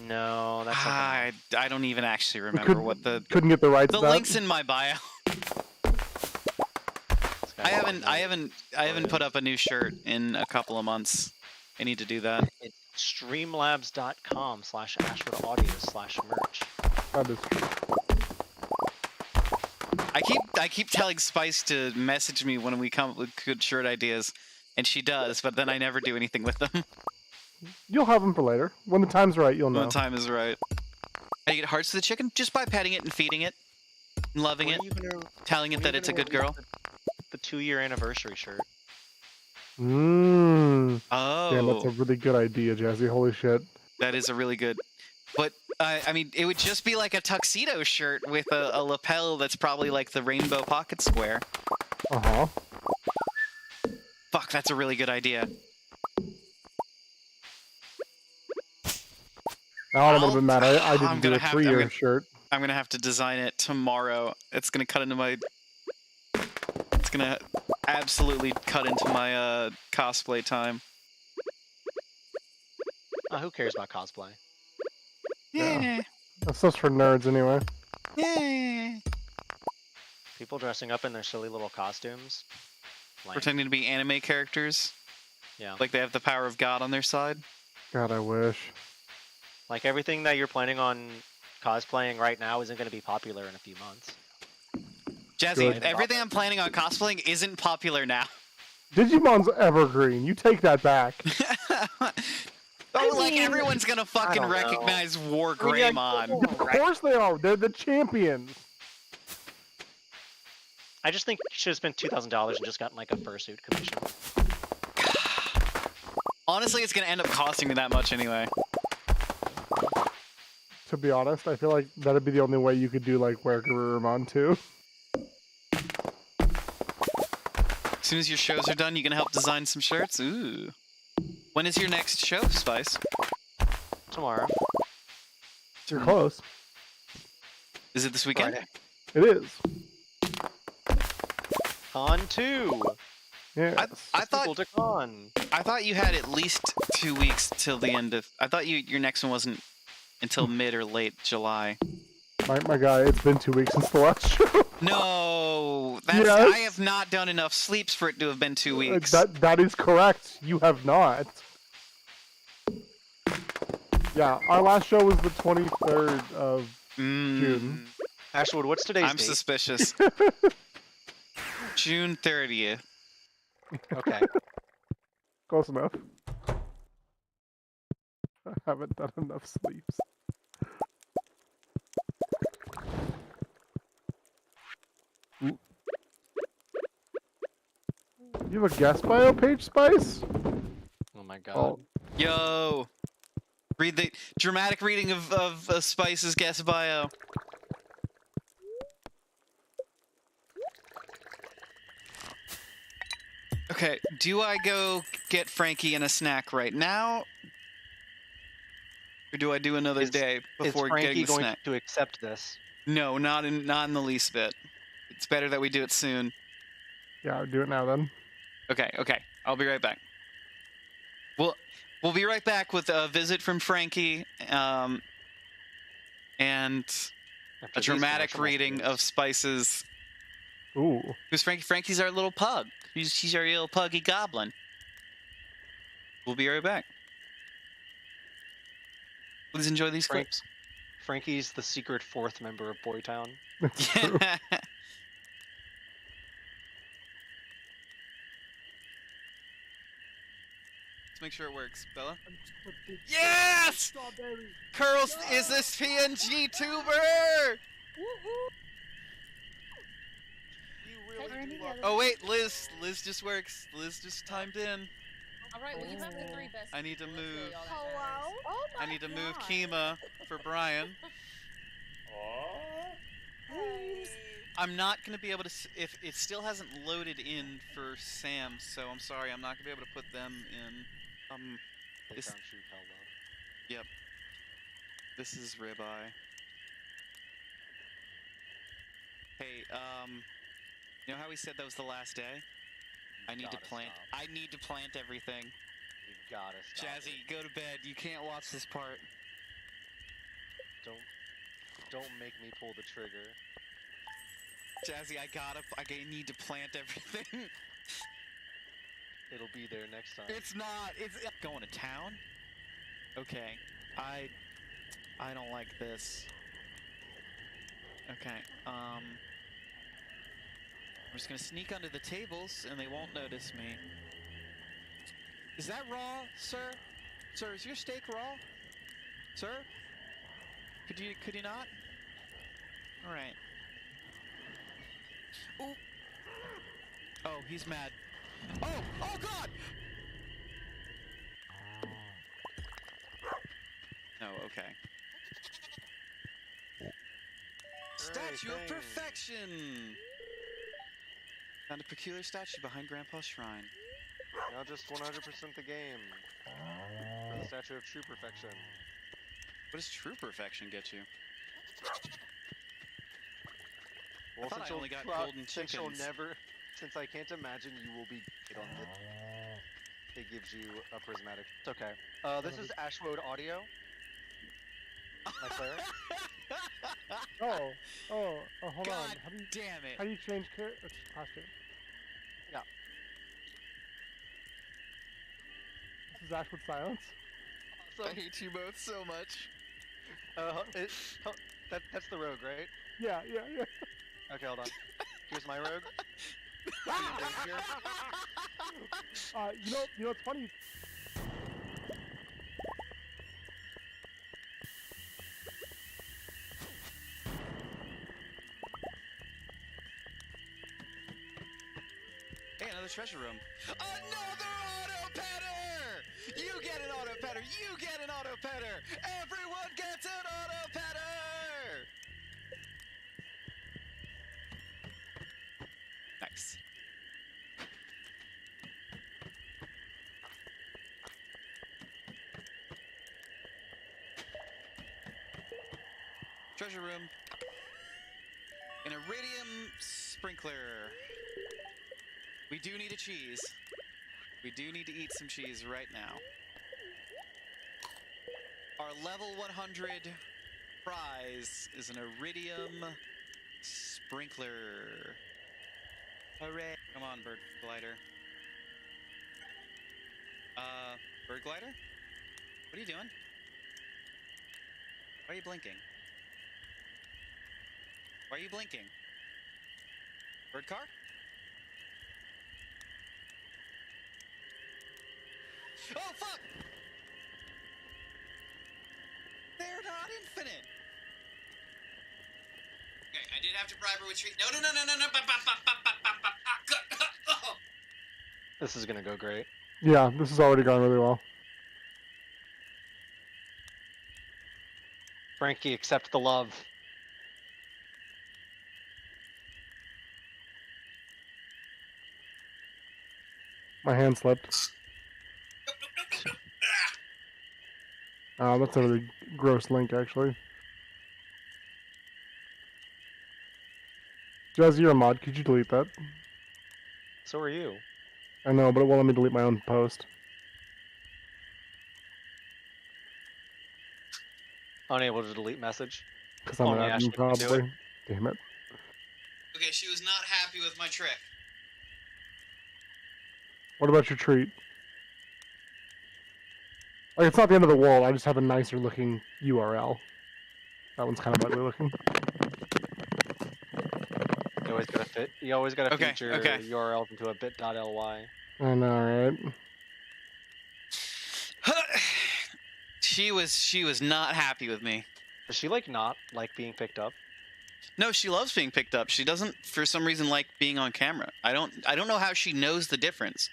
No, that's not I don't even actually We remember what the couldn't get the rights. the to that? link's in my bio. I haven't put up a new shirt in a couple of months. I need to do that. It's streamlabs.com/ashwoodaudio/merch. That is true. I keep telling Spice to message me when we come up with good shirt ideas, and she does, but then I never do anything with them. You'll have them for later. When the time's right, you'll When know. the time is right. How do you get hearts to the chicken? Just by petting it and feeding it, and loving it, When are you gonna- telling it when are that you it's a gonna good girl. release The 2-year anniversary shirt. Mmm. Oh, Damn, that's a really good idea, Jazzy. Holy shit. that is a really good. But I mean, it would just be like a tuxedo shirt with a lapel that's probably like the rainbow pocket square. Uh-huh. Fuck, that's a really good idea. Now I'm a little bit mad. I I'm didn't do gonna a have to- I'm 3-year gonna- shirt. I'm gonna have to design it tomorrow. It's gonna cut into my. It's gonna absolutely cut into my cosplay time. Who cares about cosplay? Yeah. That's just for nerds anyway. Yeah. People dressing up in their silly little costumes. Lame. Pretending to be anime characters, Yeah. like they have the power of God on their side. God, I wish. Like everything that you're planning on cosplaying right now isn't going to be popular in a few months. Jazzy, Good. everything I'm planning on cosplaying isn't popular now. Digimon's evergreen. You take that back. Oh, like mean, everyone's gonna fucking don't know. recognize War I mean, Greymon. Of course they are. They're the champions. I just think you should have spent $2,000 and just gotten like a fursuit commission. Honestly, it's gonna end up costing me that much anyway. To be honest, I feel like that'd be the only way you could do like Where Garurumon too. As soon as your shows are done, you can help design some shirts. Ooh. When is your next show, Spice? Tomorrow. You're close. Is it this weekend? Friday. It is. Con 2. Yeah. I Sequel thought to Con. I thought you had at least 2 weeks till the end of. I thought your next one wasn't until mid or late July. My guy, it's been 2 weeks since the last show. No, that's, Yes. I have not done enough sleeps for it to have been 2 weeks. That is correct. You have not. Yeah, our last show was the 23rd of June. Ashwood, what's today's I'm date? suspicious. June 30th. Okay. Close enough. I haven't done enough sleeps. Ooh. You have a guest bio page, Spice? Oh my god. Oh, Yo, read the dramatic reading of Spice's guest bio. Okay, do I go get Frankie and a snack right now? Or do I do another Is- day before Is Frankie getting the going snack? to accept this? No, not in the least bit. It's better that we do it soon. yeah, do it now then. Okay, I'll be right back. We'll be right back with a visit from Frankie, and After a these dramatic commercial reading messages? of Spice's. Ooh. Who's Frankie? Frankie's our little pug. He's our little puggy goblin. We'll be right back. Please enjoy these Frank- clips. Frankie's the secret fourth member of Boytown. It's true. Let's make sure it works, Bella. Yes! Curls is this PNG tuber! Oh wait, Liz just works. Liz just timed in. Alright, well you have the three best. I need to people, let's move. really all that Hello? matters. Oh my I need to move God. Kima for Brian. Hey. I'm not gonna be able to. If it still hasn't loaded in for Sam, so I'm sorry. I'm not gonna be able to put them in. They This- found true Kel love. This is Ribeye. Hey, you know how we said that was the last day? I need to Gotta plant. stop. I need to plant everything. You gotta stop. Jazzy, go to bed. You can't watch this part. Don't make me pull the trigger. Jazzy, I need to plant everything. It'll be there next time. It's not. It's going to town. Okay. I don't like this. Okay. I'm just gonna sneak under the tables and they won't notice me. Is that raw, sir? Sir, is your steak raw? Sir? Could you not? All right. Ooh. Oh, he's mad. Oh God! Oh, okay. Statue of thing. Perfection! Found a peculiar statue behind Grandpa's shrine. Now just 100% the game. For the statue of true perfection. What does true perfection get you? Well, thought I since you'll only got pro- golden since you'll chickens. since I can't imagine you will be good on it gives you a prismatic. It's okay. This is Ashwood Audio. My Claire. Oh, hold on. God How do you damn how it! do you change costume? Yeah. This is Ashwood Silence. I hate you both so much. That's the rogue, right? Yeah. Okay, hold on. Here's my rogue. You know what's funny? Hey, another treasure room. Another auto petter! You get an auto petter! You get an auto petter! Everyone gets an auto petter! Nice. Treasure room. An iridium sprinkler. We do need a cheese. We do need to eat some cheese right now. Our level 100 prize is an iridium sprinkler. Hooray! Come on, bird glider. Bird glider? What are you doing? Why are you blinking? Why are you blinking? Bird car? Oh, fuck! They're not infinite! Okay, I did have to bribe her with treat. No. This is gonna go great. Yeah, this has already gone really well. Frankie, accept the love. My hand slipped. That's a really gross link, actually. Jazzy, you're a mod. Could you delete that? So are you. I know, but it won't let me delete my own post. Unable to delete message. Because I'm Only an admin, Ashley can do it. probably. Damn it. Okay, she was not happy with my trick. What about your treat? Like, it's not the end of the world, I just have a nicer looking URL. That one's kind of ugly looking. You always gotta Okay, feed your okay. URLs into a bit.ly. I know, right? She was not happy with me. Does she like not like being picked up? No, she loves being picked up. She doesn't, for some reason, like being on camera. I don't know how she knows the difference.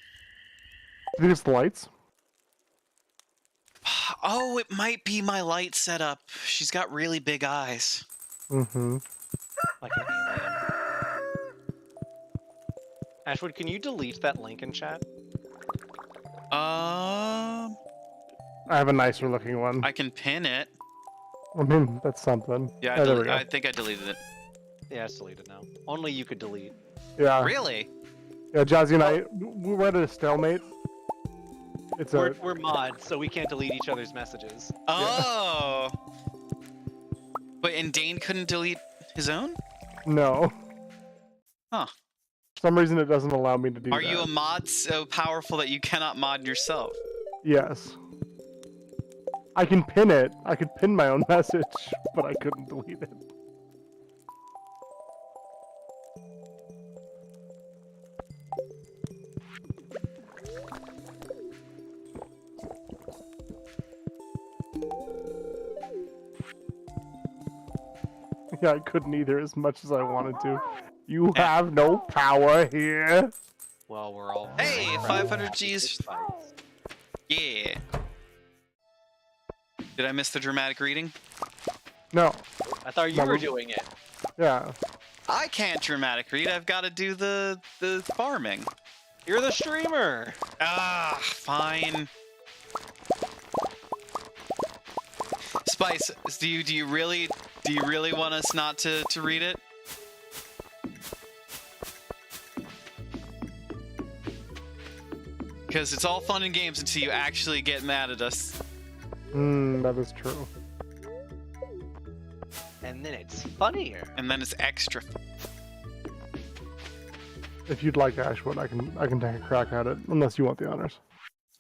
I think it's the lights. Oh, it might be my light setup. She's got really big eyes. Mm-hmm. Like an alien. Ashwood, can you delete that link in chat? I have a nicer looking one. I can pin it. I mean, that's something. Yeah, Oh, there we go. I think I deleted it. Yeah, it's deleted now. Only you could delete. Yeah. Really? Yeah, Jazzy and I, we're at a stalemate. It's We're mods, so we can't delete each other's messages. Oh. Wait, and Dane couldn't delete his own? No. Huh. For some reason, it doesn't allow me to do that. Are you a mod so powerful that you cannot mod yourself? Yes. I can pin it. I could pin my own message, but I couldn't delete it. Yeah, I couldn't either as much as I wanted to. You have no power here. Well, we're all. Hey, friends. 500 Gs. Yeah. Did I miss the dramatic reading? No. I thought you No, were we- doing it. Yeah. I can't dramatic read. I've got to do the farming. You're the streamer. Ah, fine. Spice, do you really want us not to read it? Because it's all fun and games until you actually get mad at us. That is true. And then it's funnier. And then it's extra. If you'd like Ashwood, I can take a crack at it, unless you want the honors.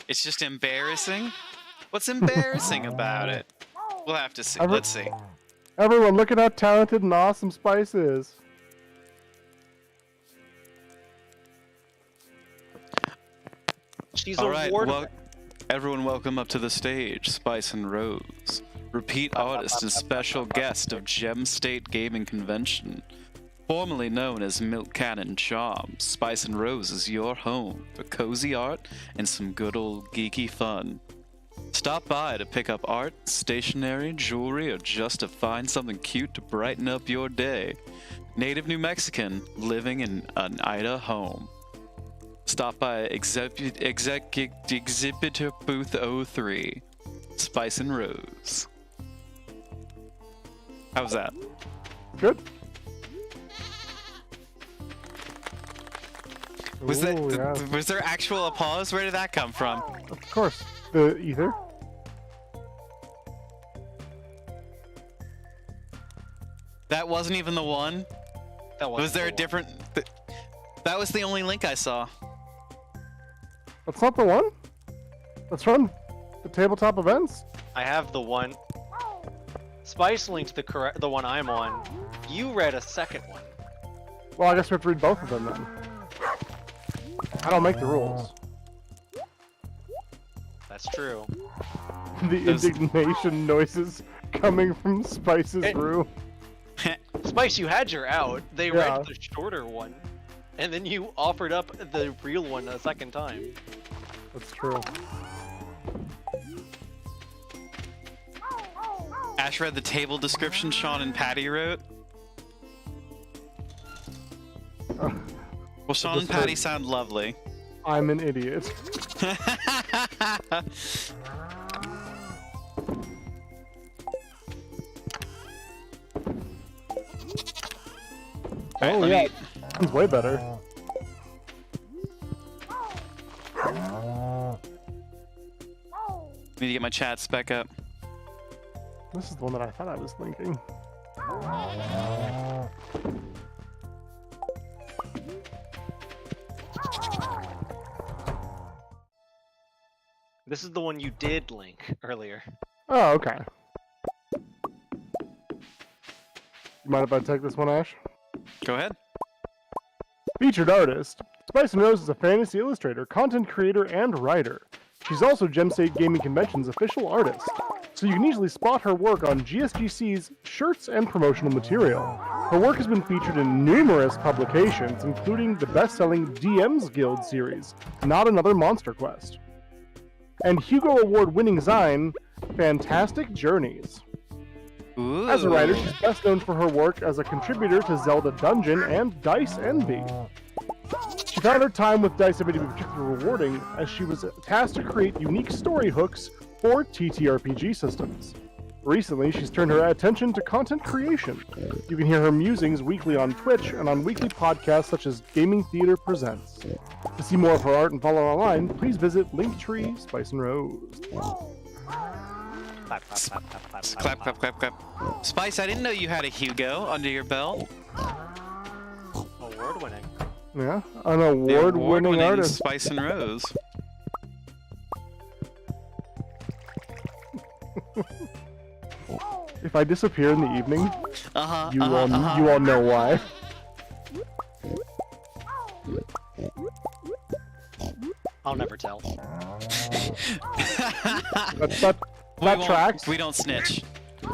It's just embarrassing. What's embarrassing about it? We'll have to see. Let's see. Everyone, look at how talented and awesome Spice is. She's All a right, ward. well, everyone welcome up to the stage, Spice and Rose. Repeat artist and special guest of Gem State Gaming Convention. Formerly known as Milk Cannon Charm, Spice and Rose is your home for cozy art and some good old geeky fun. Stop by to pick up art, stationery, jewelry, or just to find something cute to brighten up your day. Native New Mexican, living in an Ida home. Stop by Exhibitor Booth 03, Spice and Rose. How was that? Good. Was that Ooh, yeah. was there actual applause? Where did that come from? Of course. The ether. That wasn't even the one. That Was there a the one. different? That was the only link I saw. That's not the one? Let's run the tabletop events. I have the one. Spice linked the one I'm on. You read a second one. Well, I guess we have to read both of them then. I don't make the rules. That's true. The Those- indignation noises coming from Spice's It- room. Spice, you had your out. They Yeah. read the shorter one, and then you offered up the real one a second time. That's true. Ash read the table description Sean and Patty wrote. Well, Sean and this Patty hurt. sound lovely. I'm an idiot. Alright, Oh, let yeah. me- It's way better. Need to get my chats back up. This is the one that I thought I was linking. This is the one you did link earlier. Oh, okay. You mind if I take this one, Ash? Go ahead. Featured artist. Spice and Rose is a fantasy illustrator, content creator, and writer. She's also Gemstate Gaming Convention's official artist, so you can easily spot her work on GSGC's shirts and promotional material. Her work has been featured in numerous publications, including the best-selling DM's Guild series, Not Another Monster Quest, and Hugo Award-winning zine, Fantastic Journeys. Ooh. As a writer, she's best known for her work as a contributor to Zelda Dungeon and Dice Envy. She found her time with Dice Envy to be particularly rewarding, as she was tasked to create unique story hooks for TTRPG systems. Recently, she's turned her attention to content creation. You can hear her musings weekly on Twitch and on weekly podcasts such as Gaming Theater Presents. To see more of her art and follow her online, please visit Linktree Spice and Rose. Clap, clap, clap, clap, clap, Clap, clap, clap, clap. Spice, I didn't know you had a Hugo under your belt. Award winning. Yeah, an The award-winning artist. Spice and Rose. If I disappear in the evening, Uh-huh, you all know why. I'll never tell. That won't- tracks. We don't snitch.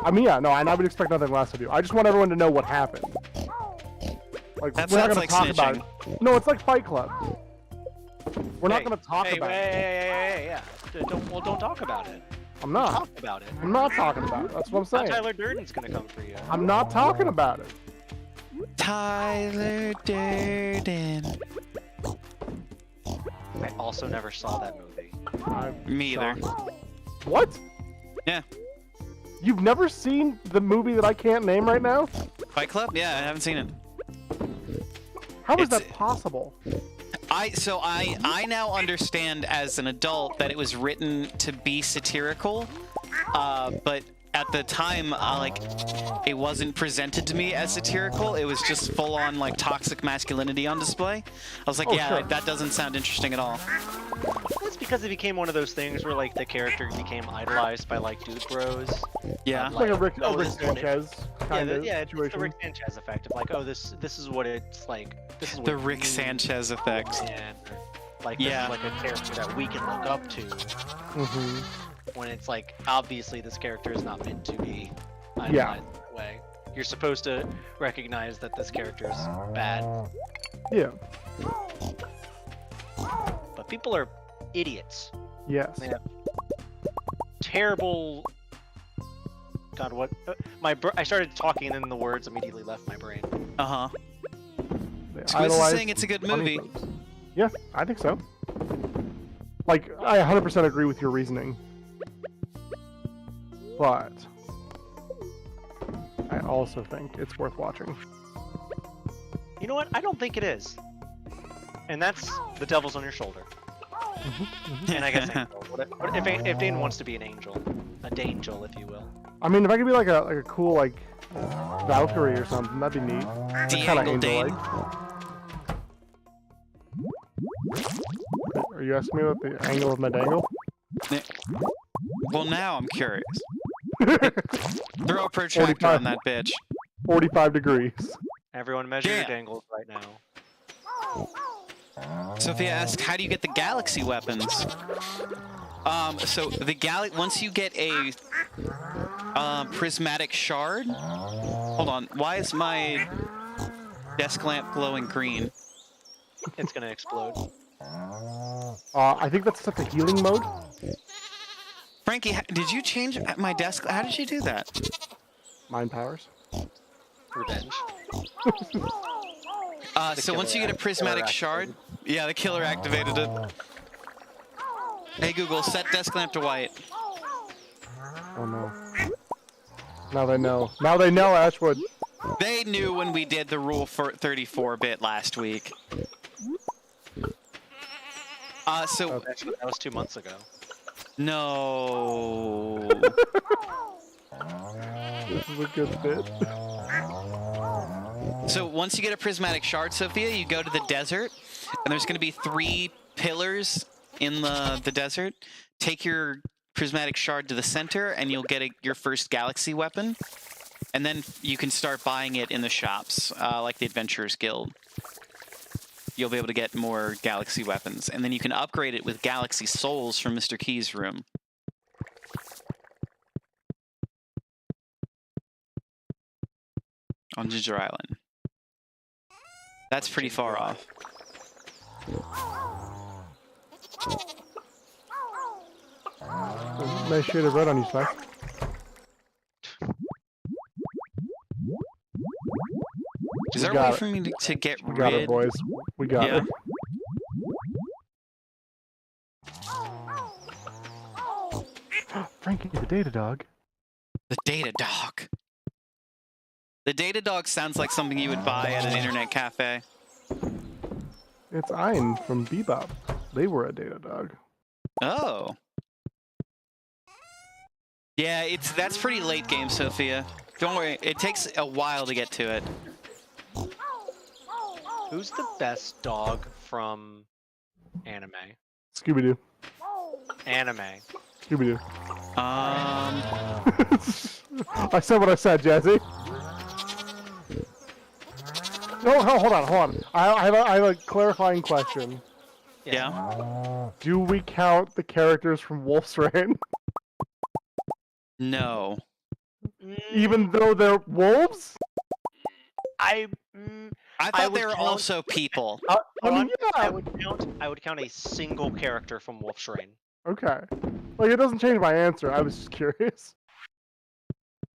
I mean, yeah, no, and I would expect nothing less of you. I just want everyone to know what happened. Like, That we're not sounds gonna like talk about it. No, it's like Fight Club. We're not Hey, gonna talk hey, about it. hey, yeah. Don't talk about it. I'm not. Talk about it. I'm not talking about it. That's what I'm Now saying. Tyler Durden's gonna come for you. I'm not talking about it. Tyler Durden. I also never saw that movie. Me either. What? Yeah. You've never seen the movie that I can't name right now? Fight Club? Yeah, I haven't seen it. How is It's- that possible? I now understand as an adult that it was written to be satirical, but at the time, it wasn't presented to me as satirical. It was just full on like toxic masculinity on display. I was like, Oh, yeah, sure. that doesn't sound interesting at all. It's because it became one of those things where like the character became idolized by like dude bros. Yeah. It's like a Rick, Oh, Rick this is what it- Sanchez kind of Yeah, it's the situation. Rick Sanchez effect of like, oh, this is what it's like. This is what The it Rick means, Sanchez effect. and like Yeah. this is like a character that we can look up to. Mhm. When it's like obviously this character is not meant to be idolized Yeah. that way. You're supposed to recognize that this character is bad, Yeah. but people are idiots. Yes. They have terrible. God, what? I started talking and then the words immediately left my brain. Uh-huh. They Squiz is idolize saying it's a good funny movie. folks. Yeah, I think so. Like, I 100% agree with your reasoning. But I also think it's worth watching. You know what? I don't think it is. And that's the devil's on your shoulder. And I guess angel. What if Dane wants to be an angel, a Dangel, if you will. I mean, if I could be like a cool like Valkyrie or something, that'd be neat. Kind of D'Angle Dane. angel-like. Are you asking me about the angle of my dangle? Well, now I'm curious. Throw a protractor 45. on that bitch. 45 degrees. Everyone measure your Damn. dangles right now. Sophia asks, how do you get the galaxy weapons? So the once you get a prismatic shard. Hold on, why is my desk lamp glowing green? It's gonna explode. I think that's set to healing mode. Frankie, did you change my desk? How did you do that? Mind powers. Revenge. So once you get a prismatic shard, yeah, the killer activated it. Hey Google, set desk lamp to white. Oh no. Now they know. Now they know, Ashwood. They knew when we did the rule for 34-bit last week. So Actually, that was 2 months ago. no. This is a good bit. So once you get a prismatic shard, Sophia, you go to the desert, and there's going to be 3 pillars in the desert. Take your prismatic shard to the center, and you'll get your first galaxy weapon. And then you can start buying it in the shops, like the Adventurers Guild. You'll be able to get more galaxy weapons. And then you can upgrade it with galaxy souls from Mr. Key's room. On Ginger Island. That's pretty far off. Nice shade of red on you, Spike. Is there a got way it. for me to get We got rid? it, boys. We got Yeah. it. Frankie, the data dog. The data dog. The data dog sounds like something you would buy at an internet cafe. It's Ein from Bebop. They were a data dog. Oh. Yeah, that's pretty late game, Sophia. Don't worry, it takes a while to get to it. Who's the best dog from anime? Scooby-Doo. Anime. Scooby-Doo. Um, I said what I said, Jazzy. No, hold on. I have a clarifying question. yeah. Do we count the characters from Wolf's Rain, No. even though they're wolves? I I thought would they were count- also people. I Hold mean, on, yeah. I would count a single character from Wolf's Rain. Okay. Like, it doesn't change my answer. I was just curious.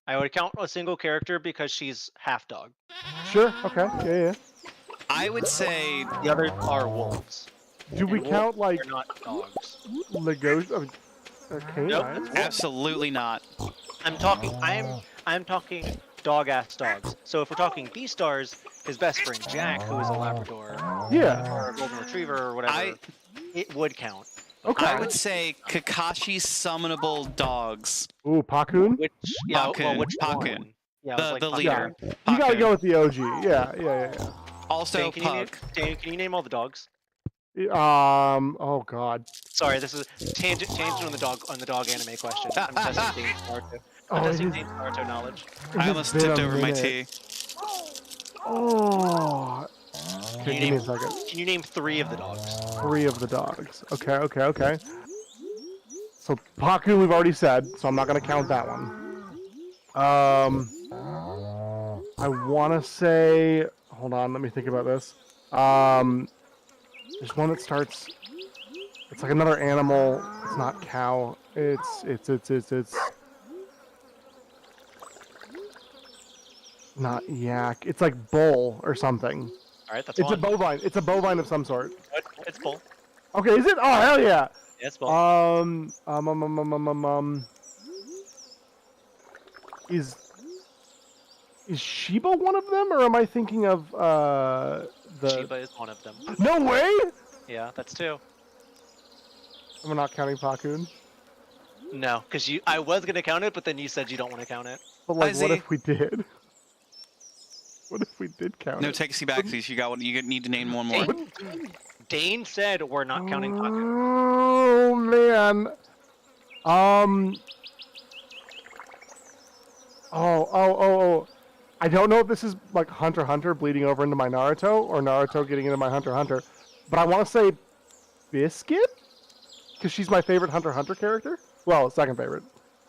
I would count a single character because she's half dog. Sure. Okay. Yeah. I would say The others are wolves. Do we And count like They're not dogs. Lego? Canines? absolutely not. I'm talking dog ass dogs. So if we're talking Beastars, his best friend Jack, who is a Labrador Yeah. or a Golden Retriever or whatever, it would count. Okay. I would say Kakashi's summonable dogs. Ooh, Pakun. Which yeah, well, Pakun, which Pakun. one? Yeah, it was The like leader. You gotta Pakun. go with the OG. Yeah. Also Dan, Pug. can you name all the dogs? Oh God. Sorry, this is tangent on the dog anime question. I'm testing Dane's Naruto. Oh, I'm it testing is- Dane's Naruto knowledge. I It's almost been tipped a over my minute. tea. Oh. Okay, give me a second. Can you name 3 of the dogs? 3 of the dogs. Okay. So Pakun we've already said, so I'm not gonna count that one. I want to say. Hold on, let me think about this. There's one that starts. It's like another animal. It's not cow. It's not yak. It's like bull or something. All right, that's It's a one. bovine. It's a bovine of some sort. Good. It's bull. Okay, is it? Oh hell yeah. Yeah, it's bull. Is Sheba one of them, or am I thinking of the? Sheba is one of them. No way! Yeah, that's two. I'm not counting Pakun. No, because I was gonna count it, but then you said you don't want to count it. But like, what Izzy. if we did? What if we did count No, it? takes you back. You got one. You need to name one more. Dane said we're not counting Paku. Oh man. Oh. I don't know if this is like Hunter x Hunter bleeding over into my Naruto or Naruto getting into my Hunter x Hunter, but I want to say Biscuit because she's my favorite Hunter x Hunter character. Well, second favorite.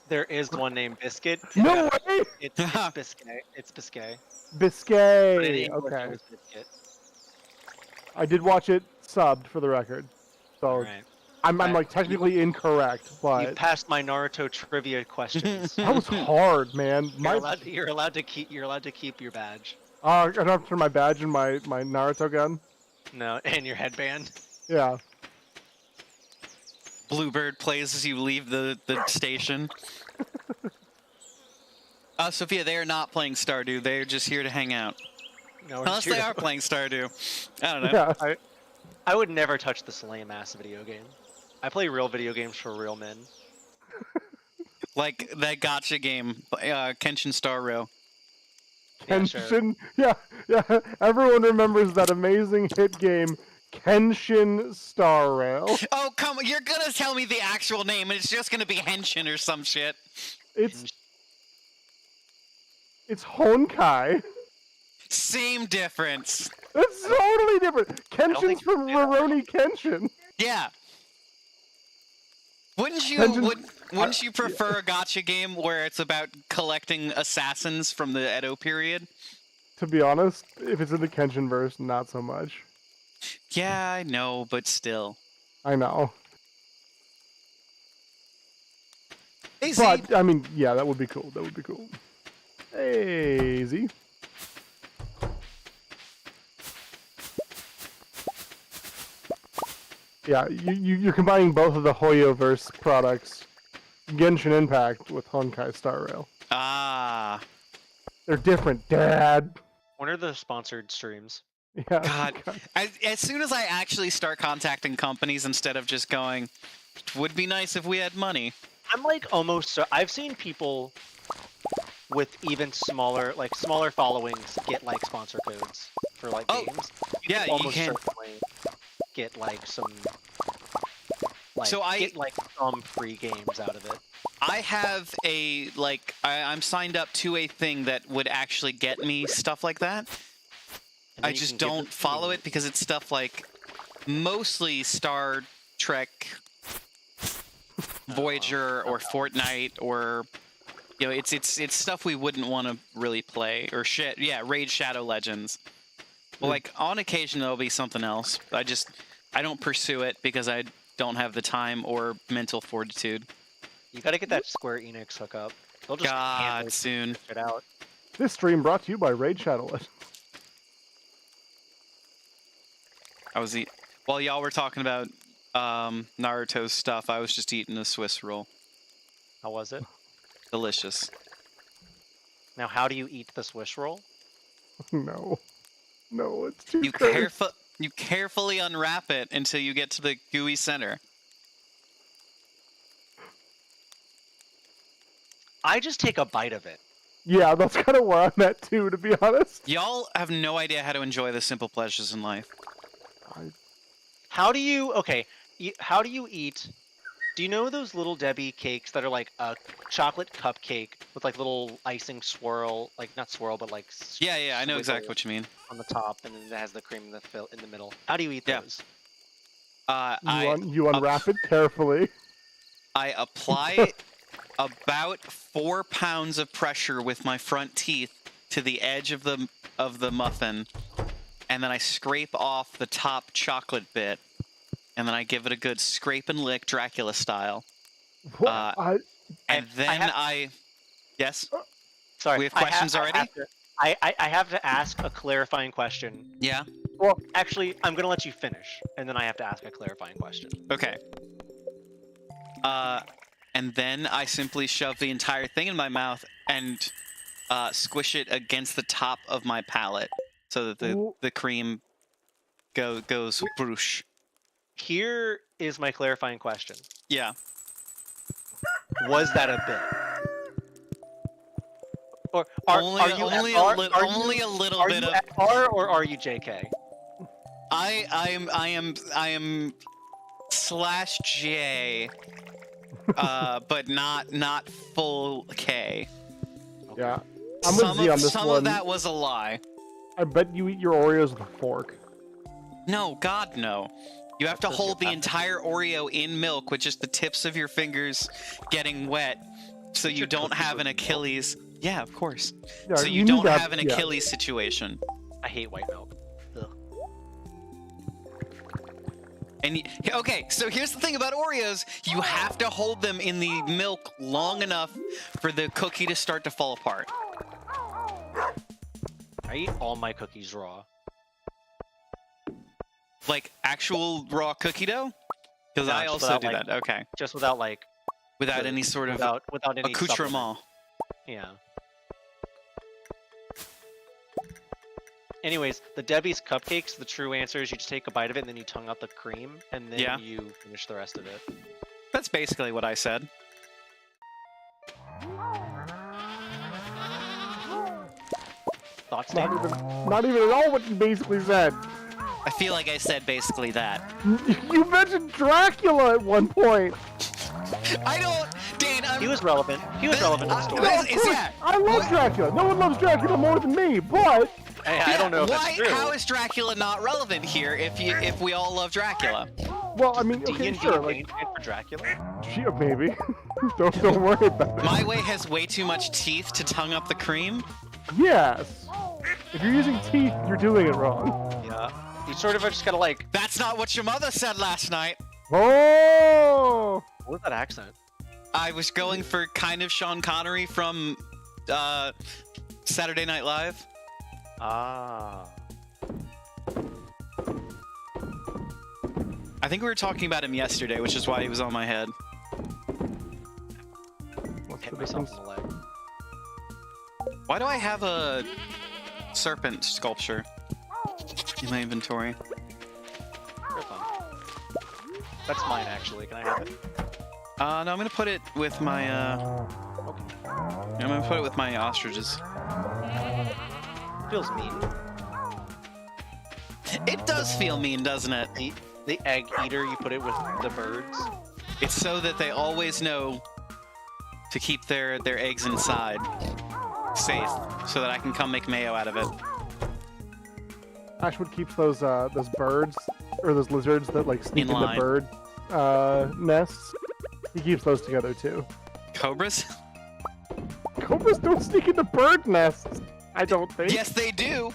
There is one named Biscuit. No way. It's Biscay. It's Biscay. But in Biscay. English, it Okay. was Biscuit. I did watch it subbed for the record, so Alright. I'm Okay. like technically incorrect, You but passed my Naruto trivia questions. that was hard, man. You're allowed to keep your badge. I don't have to turn my badge and my Naruto gun. No, and your headband. Yeah. Bluebird plays as you leave the station. Sophia, they are not playing Stardew. They're just here to hang out. No, Unless they are playing Stardew. I don't know. Yeah. I would never touch this lame ass video game. I play real video games for real men. Like that gotcha game, Kenshin Star Rail. Yeah, sure. Kenshin. Yeah. Everyone remembers that amazing hit game, Kenshin Star Rail. Oh, come on. You're gonna tell me the actual name, and it's just gonna be Henshin or some shit. It's Honkai. Same difference. It's totally different. don't Kenshin's think from Rurouni Kenshin. Yeah. Wouldn't you Kenshin- wouldn't you prefer a gotcha game where it's about collecting assassins from the Edo period? To be honest, if it's in the Kenshin verse, not so much. Yeah, I know, but still. I know. Hey, Z. But, I mean, yeah, that would be cool. That would be cool. Hey, Z. Yeah, you're combining both of the Hoyoverse products, Genshin Impact with Honkai Star Rail. Ah, They're different, Dad. When are the sponsored streams? Yeah. God. As soon as I actually start contacting companies instead of just going, would be nice if we had money. I'm like almost so I've seen people with even smaller followings get like sponsor codes for like Oh, games. yeah, you almost can. certainly get like some like So get like some free games out of it. I have a, I'm signed up to a thing that would actually get me stuff like that. And I then you just can give don't them- follow it because it's stuff like mostly Star Trek, Voyager, or Fortnite, or it's stuff we wouldn't want to really play or shit. Yeah, Raid Shadow Legends. Well, like on occasion there'll be something else. I don't pursue it because I don't have the time or mental fortitude. You gotta get that Square Enix hookup. They'll just God, handle soon. it out. This stream brought to you by Raid Shadow Legends. While y'all were talking about Naruto's stuff, I was just eating a Swiss roll. How was it? Delicious. Now, how do you eat the Swiss roll? No, it's too You cursed. you carefully unwrap it until you get to the gooey center. I just take a bite of it. Yeah, that's kind of where I'm at too, to be honest. Y'all have no idea how to enjoy the simple pleasures in life. How do you how do you eat? Do you know those little Debbie cakes that are like a chocolate cupcake with like little icing swirl, like not swirl, but like Yeah, I know exactly swirl what you mean. on the top, and then it has the cream in the middle. How do you eat Yeah. those? You unwrap it carefully. I apply about 4 pounds of pressure with my front teeth to the edge of the muffin, and then I scrape off the top chocolate bit, and then I give it a good scrape and lick, Dracula style. What? And then yes. Sorry, We have questions already? I have to ask a clarifying question. Yeah. Well, actually, I'm gonna let you finish, and then I have to ask a clarifying question. Okay. And then I simply shove the entire thing in my mouth and squish it against the top of my palate so that the cream goes whoosh. Here is my clarifying question. Yeah. Was that a bit? Or Only are you only at R, only a little are bit you of. at R or are you JK? I am /J, but not full K. Yeah. I'm with Z on this some one. of that was a lie. I bet you eat your Oreos with a fork. No, God, no. You have to That's hold the your entire Oreo in milk with just the tips of your fingers getting wet, so you don't have an Achilles. Yeah, of course. Yeah, So you need don't that- have an yeah. Achilles situation. I hate white milk. Ugh. And okay, so here's the thing about Oreos: you have to hold them in the milk long enough for the cookie to start to fall apart. I eat all my cookies raw. Like actual raw cookie dough? Because No, I just also without, do like, that. Okay, Just without like without any sort of without any supplement. accoutrement. Yeah. Anyways, the Debbie's cupcakes, the true answer is you just take a bite of it and then you tongue out the cream and then Yeah. you finish the rest of it. That's basically what I said. Thoughts, Not Dan? not even at all what you basically said. I feel like I said basically that. You mentioned Dracula at one point. I don't, Dan. He was relevant. He was relevant to the story. This Of is- course, yeah. I love Dracula. No one loves Dracula more than me, but Hey, I don't know if Why? that's true. How is Dracula not relevant here? If we all love Dracula, well, I mean, D&D okay, sure, like, for Dracula? yeah, maybe. don't worry about it. my way has way too much teeth to tongue up the cream. Yes. If you're using teeth, you're doing it wrong. Yeah. You sort of just gotta like. That's not what your mother said last night. Oh! What was that accent? I was going for kind of Sean Connery from Saturday Night Live. Ah. I think we were talking about him yesterday, which is why he was on my head. What's Hit the myself difference? in the leg. Why do I have a serpent sculpture in my inventory? You're fine. That's mine actually. Can I have it? No, I'm gonna put it with my I'm gonna put it with my ostriches. Feels mean. It does feel mean, doesn't it? The egg eater, you put it with the birds. It's so that they always know to keep their eggs inside safe, so that I can come make mayo out of it. Ashwood keeps those birds or those lizards that like sneak In into line. bird nests. He keeps those together too. Cobras? Cobras don't sneak into bird nests. I don't think. Yes, they do.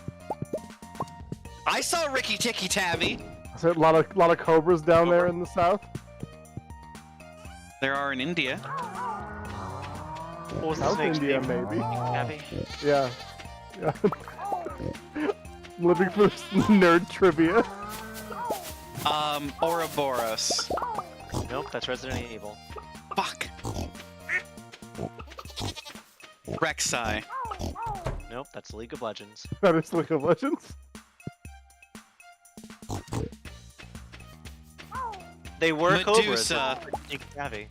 I saw Ricky Tikki Tavi. Is there a lot of cobras down there in the south? There are in India. What was the South snake's India, name? maybe. Abby? Yeah. Yeah. Living for this nerd trivia. Ouroboros. Nope, that's Resident Evil. Fuck. Rek'Sai. Nope, that's League of Legends. That is League of Legends. They were Medusa. Cobras. Snake Abby.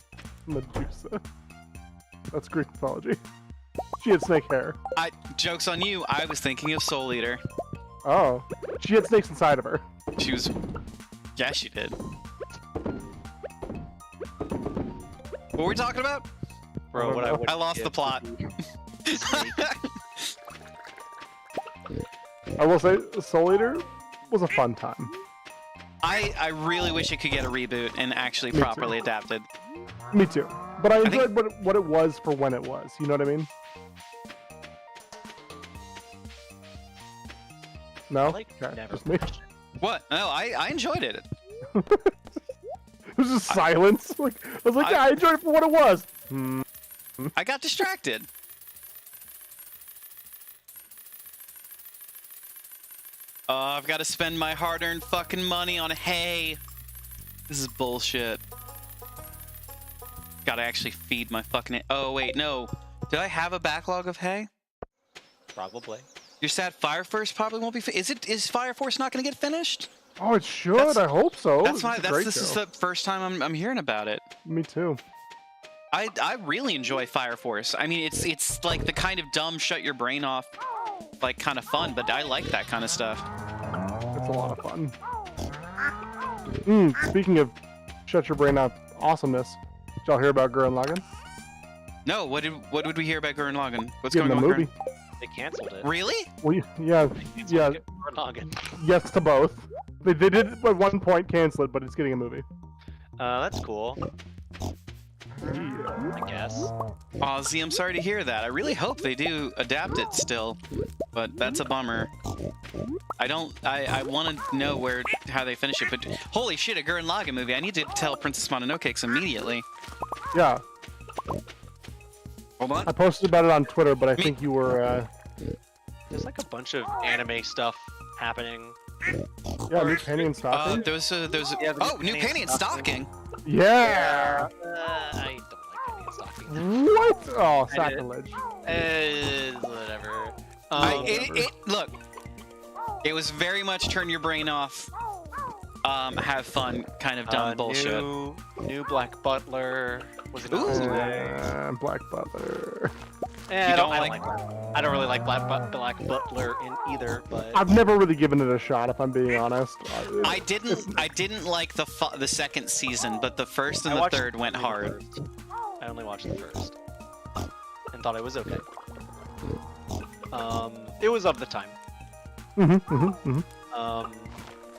Medusa. That's Greek mythology. She had snake hair. Joke's on you, I was thinking of Soul Eater. Oh. She had snakes inside of her. She was... Yeah, she did. What were we talking about? Bro, what I would I lost give the plot. to be Snake. I will say, Soul Eater was a fun time. I really wish it could get a reboot and actually Me too. properly adapted. Me too. But I think- enjoyed what it was for when it was. You know what I mean? No? Like, Okay, never just me. finished it. What? No, I enjoyed it. It was just silence. Like, I was like, yeah, I enjoyed it for what it was. I got distracted. I've got to spend my hard-earned fucking money on hay. This is bullshit. Gotta actually feed my fucking. Oh wait, no. Did I have a backlog of hay? Probably. You're sad Fire Force probably won't be. Is Fire Force not gonna get finished? Oh, it should. That's- I hope so. That's It's my. a That's great this is show. the first time I'm hearing about it. Me too. I really enjoy Fire Force. I mean, it's like the kind of dumb, shut your brain off, like kind of fun. But I like that kind of stuff. It's a lot of fun. Speaking of shut your brain off awesomeness, did y'all hear about Gurren Lagann? No, what did we hear about Gurren Lagann? What's Getting going a on? movie. They canceled it. Gurren? Really? Well, yeah, It's yeah, like Gurren Lagann. yes to both. They did at one point cancel it, but it's getting a movie. That's cool. Yeah. I guess. Ozzy, I'm sorry to hear that. I really hope they do adapt it still, but that's a bummer. I want to know how they finish it, but holy shit, a Gurren Lagann movie. I need to tell Princess Mononoke immediately. Yeah, Hold on. I posted about it on Twitter, but I think you were, There's like a bunch of anime stuff happening. yeah, new penny and stocking. Those Yeah, the oh, new new Penny penny and and stocking. Yeah. I don't like Penny and Stocking. What? Oh, I did. sacrilege. Whatever. Look, it was very much turn your brain off, have fun kind of dumb bullshit. New Black Butler was it? Ooh. Black Butler. I You don't don't like that. I don't really like Black Butler in either, but I've never really given it a shot, if I'm being honest. I didn't like the second season, but the first and I the watched third went the hard. first. I only watched the first and thought it was okay. It was of the time.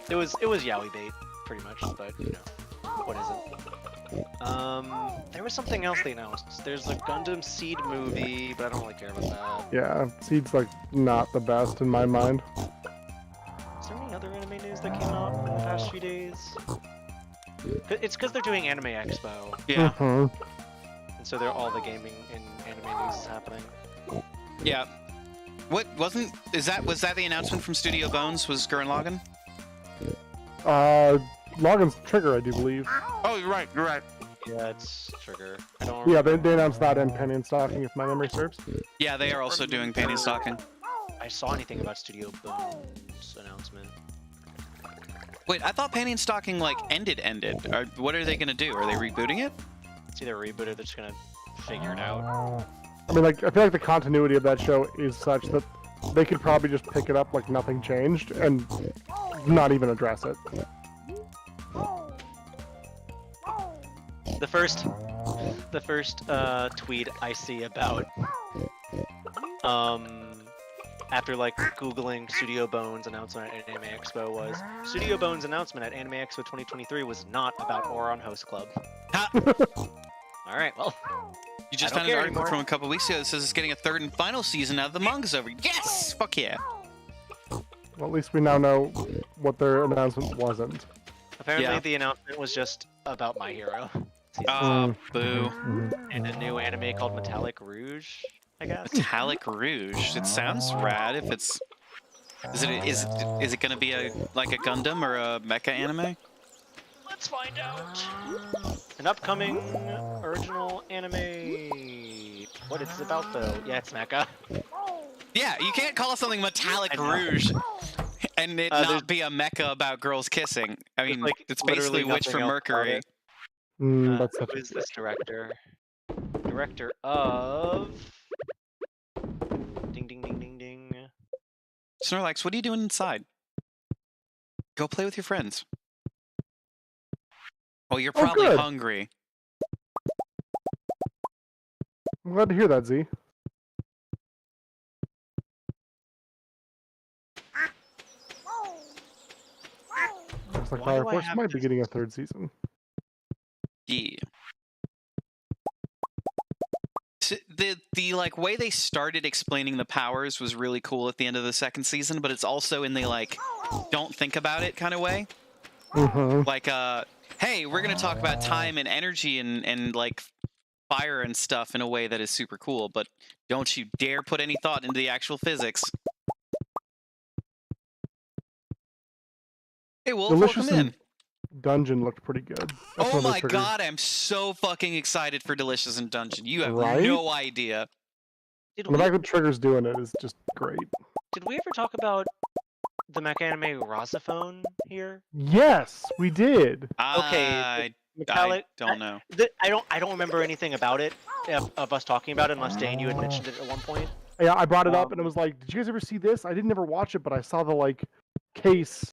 It was yaoi bait pretty much, but you know, what isn't? There was something else they announced. There's a Gundam Seed movie, but I don't really care about that. Yeah, Seed's like not the best in my mind. Is there any other anime news that came out in the past few days? It's because they're doing Anime Expo, Yeah, Mhm. and so they're all the gaming and anime news is happening. yeah. What was that the announcement from Studio Bones? Was Gurren Lagann? Logan's Trigger, I do believe. Oh, you're right. You're right. Yeah, it's Trigger. I don't Yeah, remember. they announced that in Penny and Stocking, if my memory serves. Yeah, they are also doing penny stocking. I saw anything about Studio Bones announcement. Wait, I thought penny and stocking like ended. What are they gonna do? Are they rebooting it? It's either a reboot or they're just gonna figure it out. I mean, like, I feel like the continuity of that show is such that they could probably just pick it up like nothing changed and not even address it. The first tweet I see about after like googling Studio Bones announcement at Anime Expo was Studio Bones announcement at Anime Expo 2023 was not about Oron Host Club. Ha! All right, well, You just I don't found an care article anymore. from a couple weeks ago that says it's getting a third and final season now that the manga's over. Yes! Fuck yeah! Well, at least we now know what their announcement wasn't. apparently Yeah. the announcement was just about My Hero Boo. and a new anime called Metallic Rouge, I guess. Metallic Rouge. It sounds rad. If it's, is it gonna be like a Gundam or a mecha anime? Let's find out. An upcoming original anime. What it's about though? Yeah, it's mecha. Yeah, you can't call something Metallic I know. Rouge and it there's- not be a mecha about girls kissing. I There's, mean, like, it's literally basically Witch nothing from else about Mercury. it. That's such Who a... is this director? Director of. Ding ding ding ding ding. Snorlax, what are you doing inside? Go play with your friends. Oh, you're Oh, probably good. hungry. I'm glad to hear that, Z. Looks like Why Fire do I Force have might be this- getting a third season. Yeah. the like way they started explaining the powers was really cool at the end of the second season, but it's also in the like don't think about it kind of way. Mm-hmm. Like hey, we're gonna talk about time and energy and like fire and stuff in a way that is super cool, but don't you dare put any thought into the actual physics. Hey, Wolf, Delicious welcome in. and Dungeon looked pretty good. That's Oh another my trigger. god, I'm so fucking excited for Delicious in Dungeon. You have Right? no idea. Did And the we, fact that Trigger's doing it is just great. did we ever talk about the mech anime Rosaphone here? Yes, we did. I Metallic. don't know. I don't remember anything about it of us talking about it unless Dane you had mentioned it at one point. Yeah, I brought it up and it was like, did you guys ever see this? I didn't ever watch it, but I saw the like case.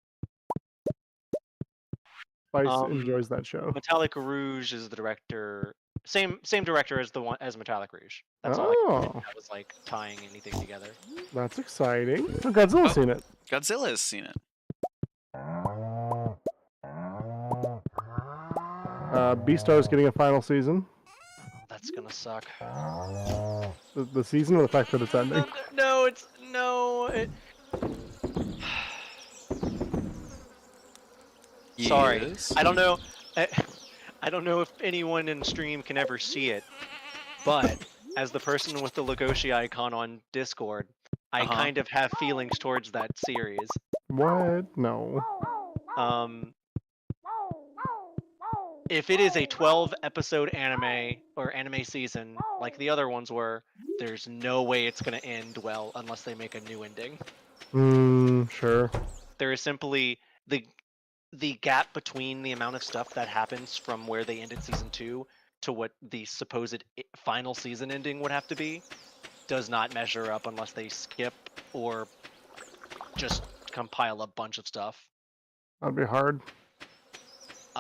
Spice enjoys that show. Metallic Rouge is the director. Same director as the one as Metallic Rouge. That's all I was like tying anything together. That's exciting. Oh, Godzilla's seen it. Godzilla's seen it. Beastar's getting a final season. That's gonna suck. The season or the fact that it's ending? No, it's no. Sorry, Yes. I don't know. I don't know if anyone in stream can ever see it, but as the person with the Legoshi icon on Discord, I kind of have feelings towards that series. What? No. If it is a 12-episode anime or anime season like the other ones were, there's no way it's going to end well unless they make a new ending. Sure. There is simply the gap between the amount of stuff that happens from where they ended season 2 to what the supposed final season ending would have to be does not measure up unless they skip or just compile a bunch of stuff. That'd be hard.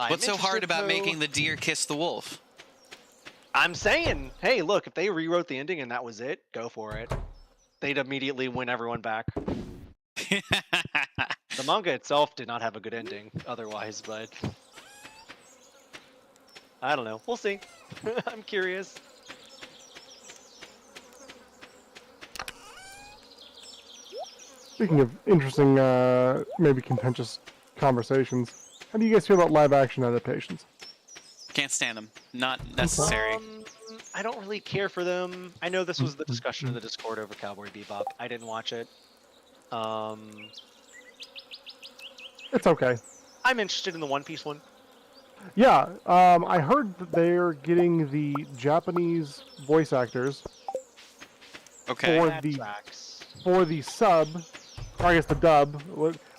What's so hard interested, about though- making the deer kiss the wolf? I'm saying, hey, look, if they rewrote the ending and that was it, go for it. They'd immediately win everyone back. The manga itself did not have a good ending otherwise, but I don't know. We'll see. I'm curious. Speaking of interesting, maybe contentious conversations, how do you guys feel about live action adaptations? Can't stand them. Not necessary. I don't really care for them. I know this was the discussion in the Discord over Cowboy Bebop. I didn't watch it. It's okay. I'm interested in the One Piece one. Yeah, I heard that they're getting the Japanese voice actors Okay. for That the tracks. sub, or I guess the dub,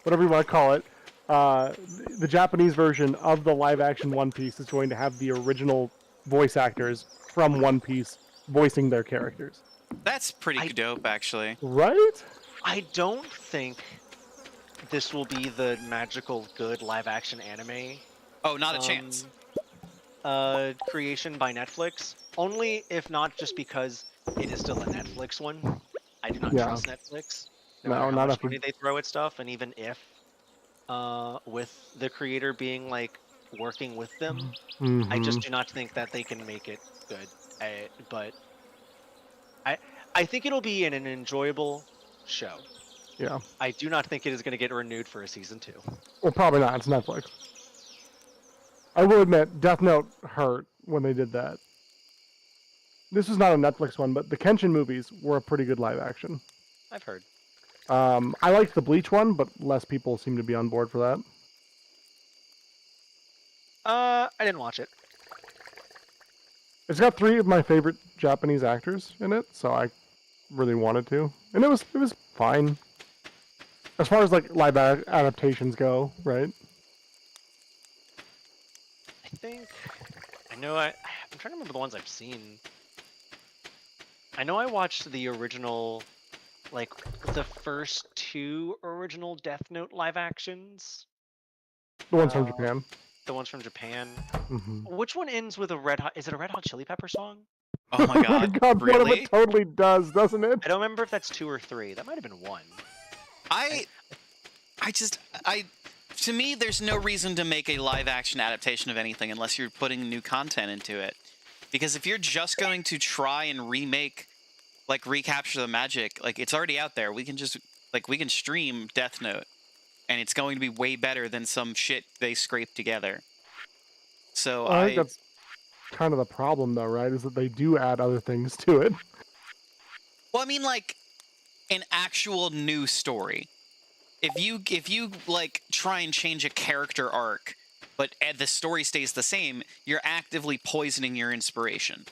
whatever you want to call it. The Japanese version of the live action One Piece is going to have the original voice actors from One Piece voicing their characters. That's pretty dope, actually. Right? I don't think this will be the magical good live action anime Oh, not a chance. creation by Netflix. Only if not just because it is still a Netflix one. I do not Yeah. trust Netflix. No, matter how not much if money they throw at stuff, and even if with the creator being like working with them, I just do not think that they can make it good. But I think it'll be an enjoyable show. Yeah. I do not think it is going to get renewed for a season 2. Well, probably not. It's Netflix. I will admit, Death Note hurt when they did that. This was not a Netflix one, but the Kenshin movies were a pretty good live action. I've heard. I liked the Bleach one, but less people seem to be on board for that. I didn't watch it. It's got 3 of my favorite Japanese actors in it, so I really wanted to, and it was fine. As far as like live adaptations go, right? I think I know. I'm trying to remember the ones I've seen. I know I watched the original, like the first 2 original Death Note live actions. The ones from Japan. The ones from Japan. Mm-hmm. Which one ends with a Red Hot? Is it a Red Hot Chili Pepper song? Oh my god. One of Really? it totally does, doesn't it? I don't remember if that's 2 or 3. That might have been 1. To me, there's no reason to make a live action adaptation of anything unless you're putting new content into it. Because if you're just going to try and remake, like recapture the magic, like it's already out there. We can just we can stream Death Note, and it's going to be way better than some shit they scraped together. So I think that's kind of the problem, though, right? Is that they do add other things to it. well, I mean, like an actual new story. If you like try and change a character arc, but the story stays the same, you're actively poisoning your inspiration.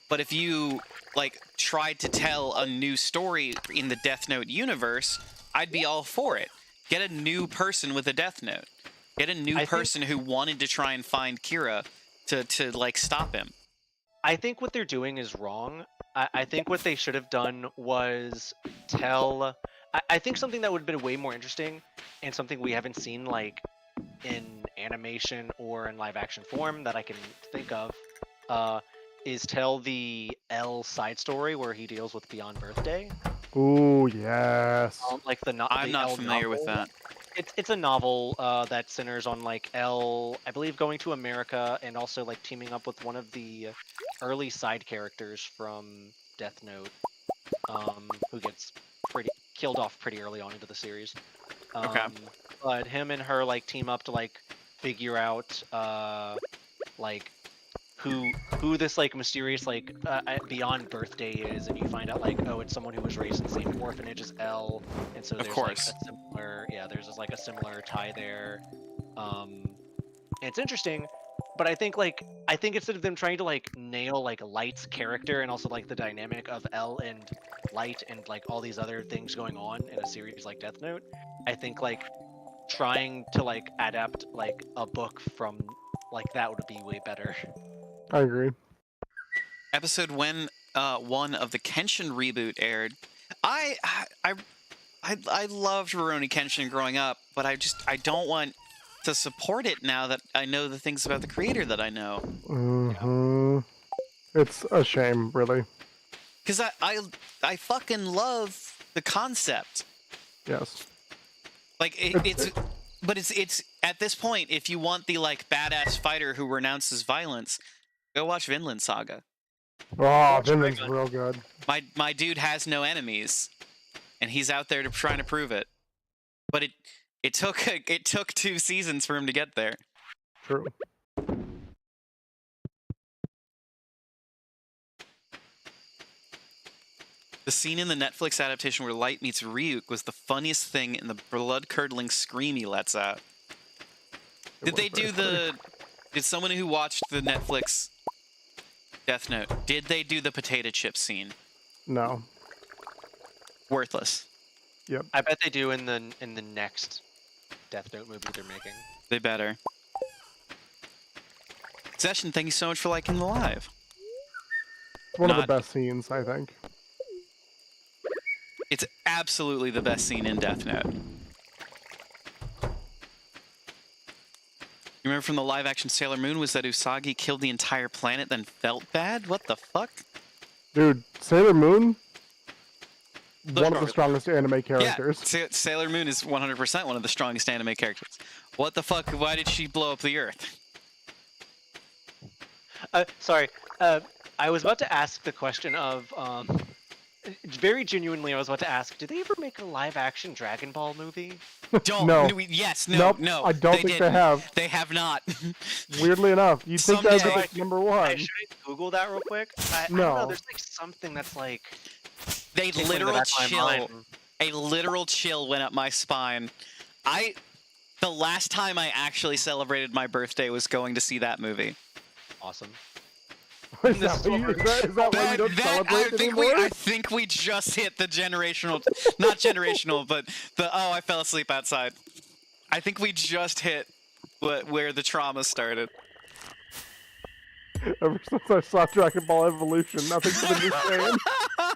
But if you like tried to tell a new story in the Death Note universe, I'd be all for it. Get a new person with a Death Note. Get a new person who wanted to try and find Kira to like stop him. I think what they're doing is wrong. I think what they should have done was tell. I think something that would have been way more interesting, and something we haven't seen like in animation or in live action form that I can think of, is tell the L side story where he deals with Beyond Birthday. Ooh, yes. Like I'm not L familiar with novel. that. It's a novel that centers on like L, I believe, going to America and also like teaming up with one of the early side characters from Death Note, who gets killed off pretty early on into the series. Okay. But him and her like team up to like figure out like who this like mysterious like Beyond Birthday is, and you find out like, oh, it's someone who was raised in the same orphanage as L, and so there's like a similar there's just like a similar tie there. And it's interesting, but I think instead of them trying to like nail like Light's character and also like the dynamic of L and Light and like all these other things going on in a series like Death Note, I think like trying to like adapt like a book from like that would be way better. I agree. Episode 1 of the Kenshin reboot aired. I loved Rurouni Kenshin growing up, but I don't want to support it now that I know the things about the creator that I know. Mm-hmm. It's a shame, really. Because I fucking love the concept. Yes. Like it's at this point, if you want the like badass fighter who renounces violence, go watch Vinland Saga. Oh, Vinland's real good. My dude has no enemies, and he's out there trying to prove it. But it took 2 seasons for him to get there. True. The scene in the Netflix adaptation where Light meets Ryuk was the funniest thing in the blood-curdling scream he lets out. Did someone who watched the Netflix Death Note, did they do the potato chip scene? No. Worthless. Yep. I bet they do in the next Death Note movie they're making. They better. Session, thank you so much for liking the live. It's one of the best scenes, I think. It's absolutely the best scene in Death Note. You remember from the live-action Sailor Moon was that Usagi killed the entire planet, then felt bad? What the fuck? Dude, Sailor Moon, one of the strongest anime characters. Yeah, Sailor Moon is 100% one of the strongest anime characters. What the fuck? Why did she blow up the Earth? Sorry, I was about to ask the question of, very genuinely, I was about to ask, did they ever make a live-action Dragon Ball movie? No. Yes, Nope, no. I don't think they have. They have not. Weirdly enough, you'd think that would be Someday. like number one. Should I Google that real quick? I don't No. know, there's like something that's like... They tickling the literal back of my chill. mind. A literal chill went up my spine. The last time I actually celebrated my birthday was going to see that movie. Awesome. Is that why you don't celebrate anymore? I think we just hit the generational, not generational, but I fell asleep outside. I think we just hit where the trauma started. Ever since I saw Dragon Ball Evolution, nothing's been the same.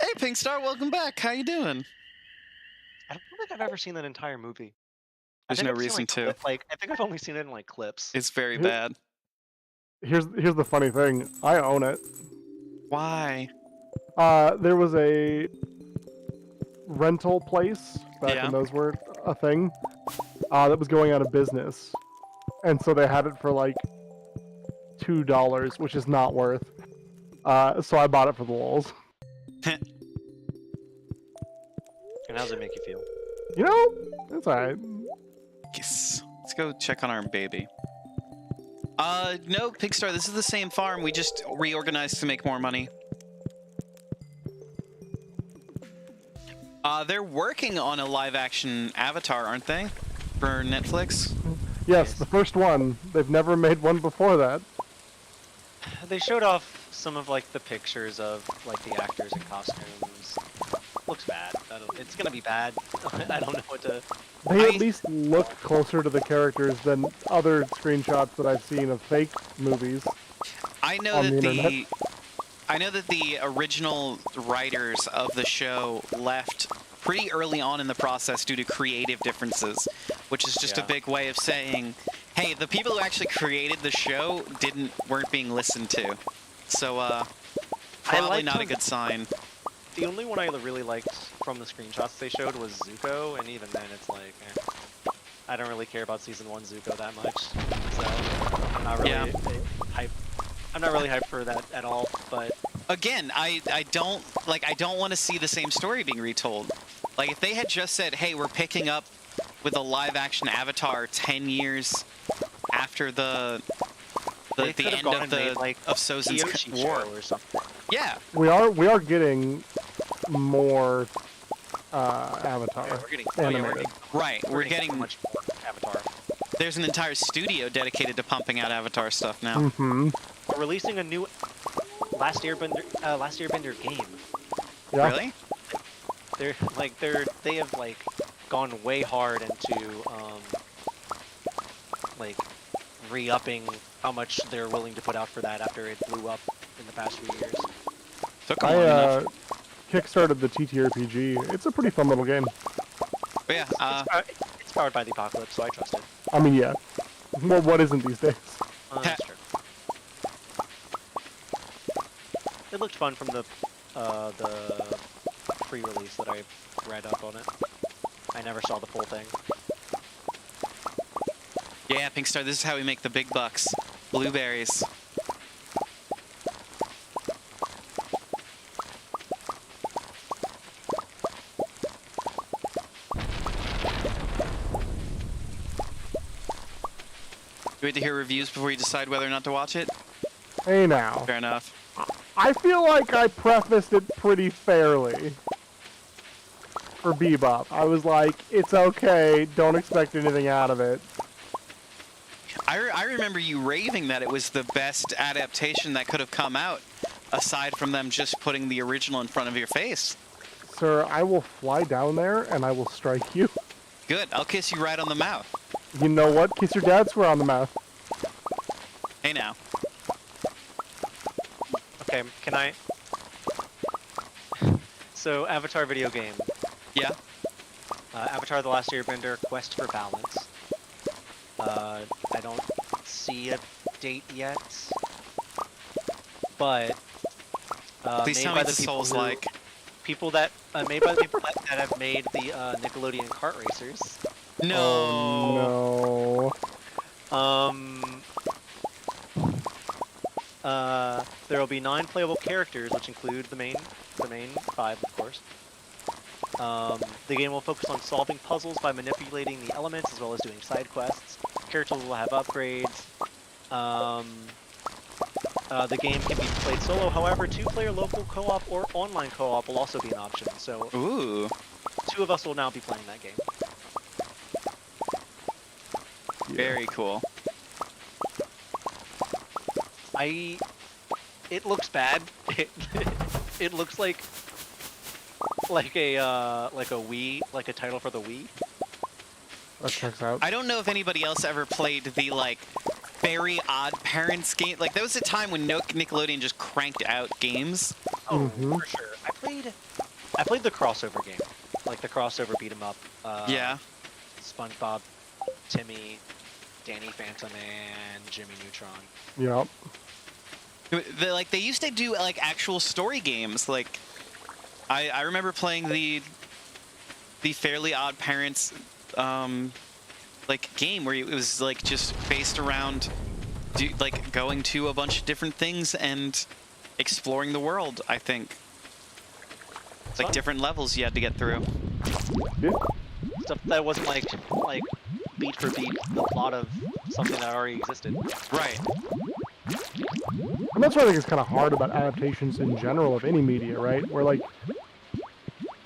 Hey, Pink Star, welcome back. How you doing? I don't think I've ever seen that entire movie. There's no reason to. I think I've only seen it in like clips. It's very bad. Here's the funny thing. I own it. Why? There was a rental place back Yeah. when those were a thing that was going out of business, and so they had it for like $2, which is not worth. So I bought it for the lulz. And how does it make you feel? You know, it's alright. Yes. Let's go check on our baby. No, Pigstar, this is the same farm. We just reorganized to make more money. They're working on a live-action Avatar, aren't they? For Netflix? Yes, the first one. They've never made one before that. They showed off some of like the pictures of like the actors in costumes. Looks bad. It's gonna be bad. I don't know what to. They at least look closer to the characters than other screenshots that I've seen of fake movies. I know On that the internet. I know that the original writers of the show left pretty early on in the process due to creative differences, which is just a Yeah. big way of saying, hey, the people who actually created the show weren't being listened to. So probably liked not a how- good sign. The only one I really liked from the screenshots they showed was Zuko, and even then it's like, I don't really care about season 1 Zuko that much, so I'm not really Yeah. hyped. I'm not really hyped for that at all. But Again, I don't want to see the same story being retold. Like if they had just said, "Hey, we're picking up with a live-action Avatar 10 years after the they could have end gone of and made, like, of Sozin's Kyoshi war," show or something. yeah, We are getting more Avatar We're getting animated. right. We're getting so much more Avatar. there's an entire studio dedicated to pumping out Avatar stuff now. Mm-hmm. We're releasing a new Last Airbender game. Yeah. Really? They have like gone way hard into like re-upping how much they're willing to put out for that after it blew up in the past few years. Took 'em I long enough. kickstarted the TTRPG. It's a pretty fun little game. But yeah, It's powered by the apocalypse, so I trust it. I mean, yeah. Well, what isn't these days? That's true. It looked fun from the pre-release that I read up on it. I never saw the full thing. yeah, Pinkstar. This is how we make the big bucks. Blueberries. You wait to hear reviews before you decide whether or not to watch it? Hey now. Fair enough. I feel like I prefaced it pretty fairly. For Bebop. I was like, it's okay, don't expect anything out of it. I remember you raving that it was the best adaptation that could have come out, aside from them just putting the original in front of your face. Sir, I will fly down there and I will strike you. Good, I'll kiss you right on the mouth. You know what? Kiss your dad square on the mouth. Hey now. Okay, can I? So, Avatar video game. Yeah. Avatar: The Last Airbender: Quest for Balance. I don't see a date yet, but Please made tell by me the it's people who- Souls-like. people that made by the people that have made the Nickelodeon kart racers. No. Oh, There will be 9 playable characters, which include the main 5, of course. The game will focus on solving puzzles by manipulating the elements as well as doing side quests. Characters will have upgrades. The game can be played solo, however, 2-player local co-op or online co-op will also be an option. So Ooh. 2 of us will now be playing that game. yeah. Very cool. It looks bad. It looks like a Wii, like a title for the Wii. That checks out. I don't know if anybody else ever played the, like, Very Odd Parents game. Like, there was a time when Nickelodeon just cranked out games. Oh, Mhm. for sure. I played the crossover game, like the crossover beat 'em up. Yeah. SpongeBob, Timmy, Danny Phantom, and Jimmy Neutron. Yep. They used to do, like, actual story games. Like, I remember playing the Fairly Odd Parents, like, game where it was, like, just based around like going to a bunch of different things and exploring the world. I think it's like Fun. different levels you had to get through. Yeah. Stuff that wasn't like beat for beat the plot of something that already existed. Right. And that's what I think is kind of hard about adaptations in general of any media, right? Where like,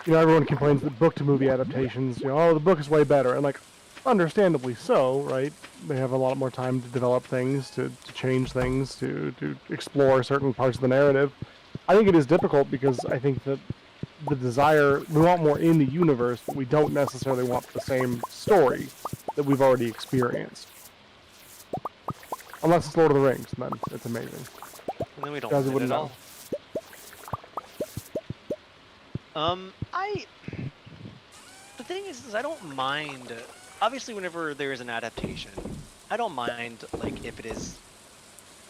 everyone complains that book to movie adaptations, oh, the book is way better, and like, understandably so, right? They have a lot more time to develop things, to change things, to explore certain parts of the narrative. I think it is difficult because I think that the desire, we want more in the universe, but we don't necessarily want the same story that we've already experienced. Unless it's Lord of the Rings, then it's amazing. And then we don't Guys, I want it wouldn't at know. all. The thing is I don't mind. Obviously, whenever there is an adaptation, I don't mind like if it is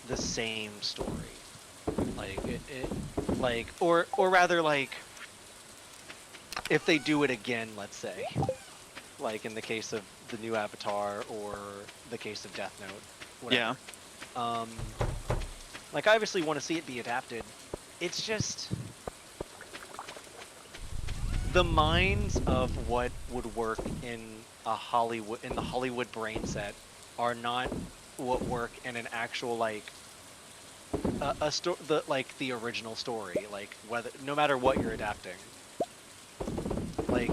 the same story, or rather like if they do it again, let's say, like in the case of the new Avatar or the case of Death Note. Whatever. Yeah. Like I obviously want to see it be adapted. It's just the minds of what would work in the Hollywood brain set are not what work in an actual like the original story, like no matter what you're adapting. Like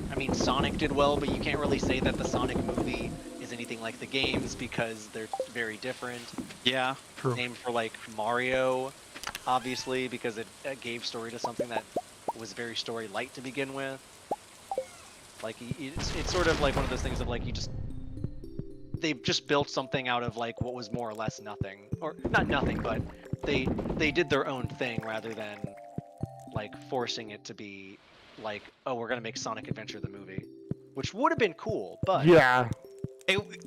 I mean Sonic did well, but you can't really say that the Sonic movie is anything like the games because they're very different. Yeah. True. Same for like Mario, obviously, because it gave story to something that was very story light to begin with. Like it's sort of like one of those things of like they just built something out of like what was more or less nothing, or not nothing, but they did their own thing rather than like forcing it to be like, oh, we're gonna make Sonic Adventure the movie, which would have been cool, but Yeah.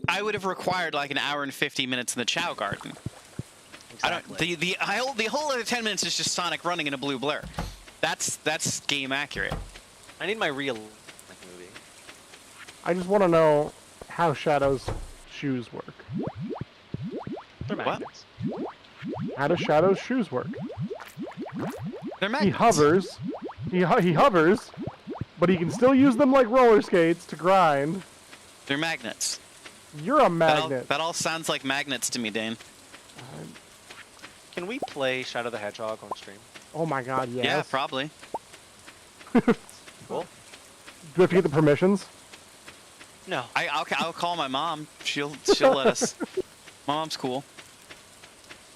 I would have required like an hour and 50 minutes in the Chow Garden. exactly. The whole other 10 minutes is just Sonic running in a blue blur. That's game accurate. I need my real movie. I just want to know how Shadow's shoes work. They're What? magnets. How does Shadow's shoes work? They're He magnets. hovers. He hovers, but he can still use them like roller skates to grind. They're magnets. You're a magnet. That all sounds like magnets to me, Dane. Can we play Shadow the Hedgehog on stream? Oh my god, yes. Yeah, probably. Cool. Do we have to get the permissions? No. I'll call my mom. She'll let us. My mom's cool.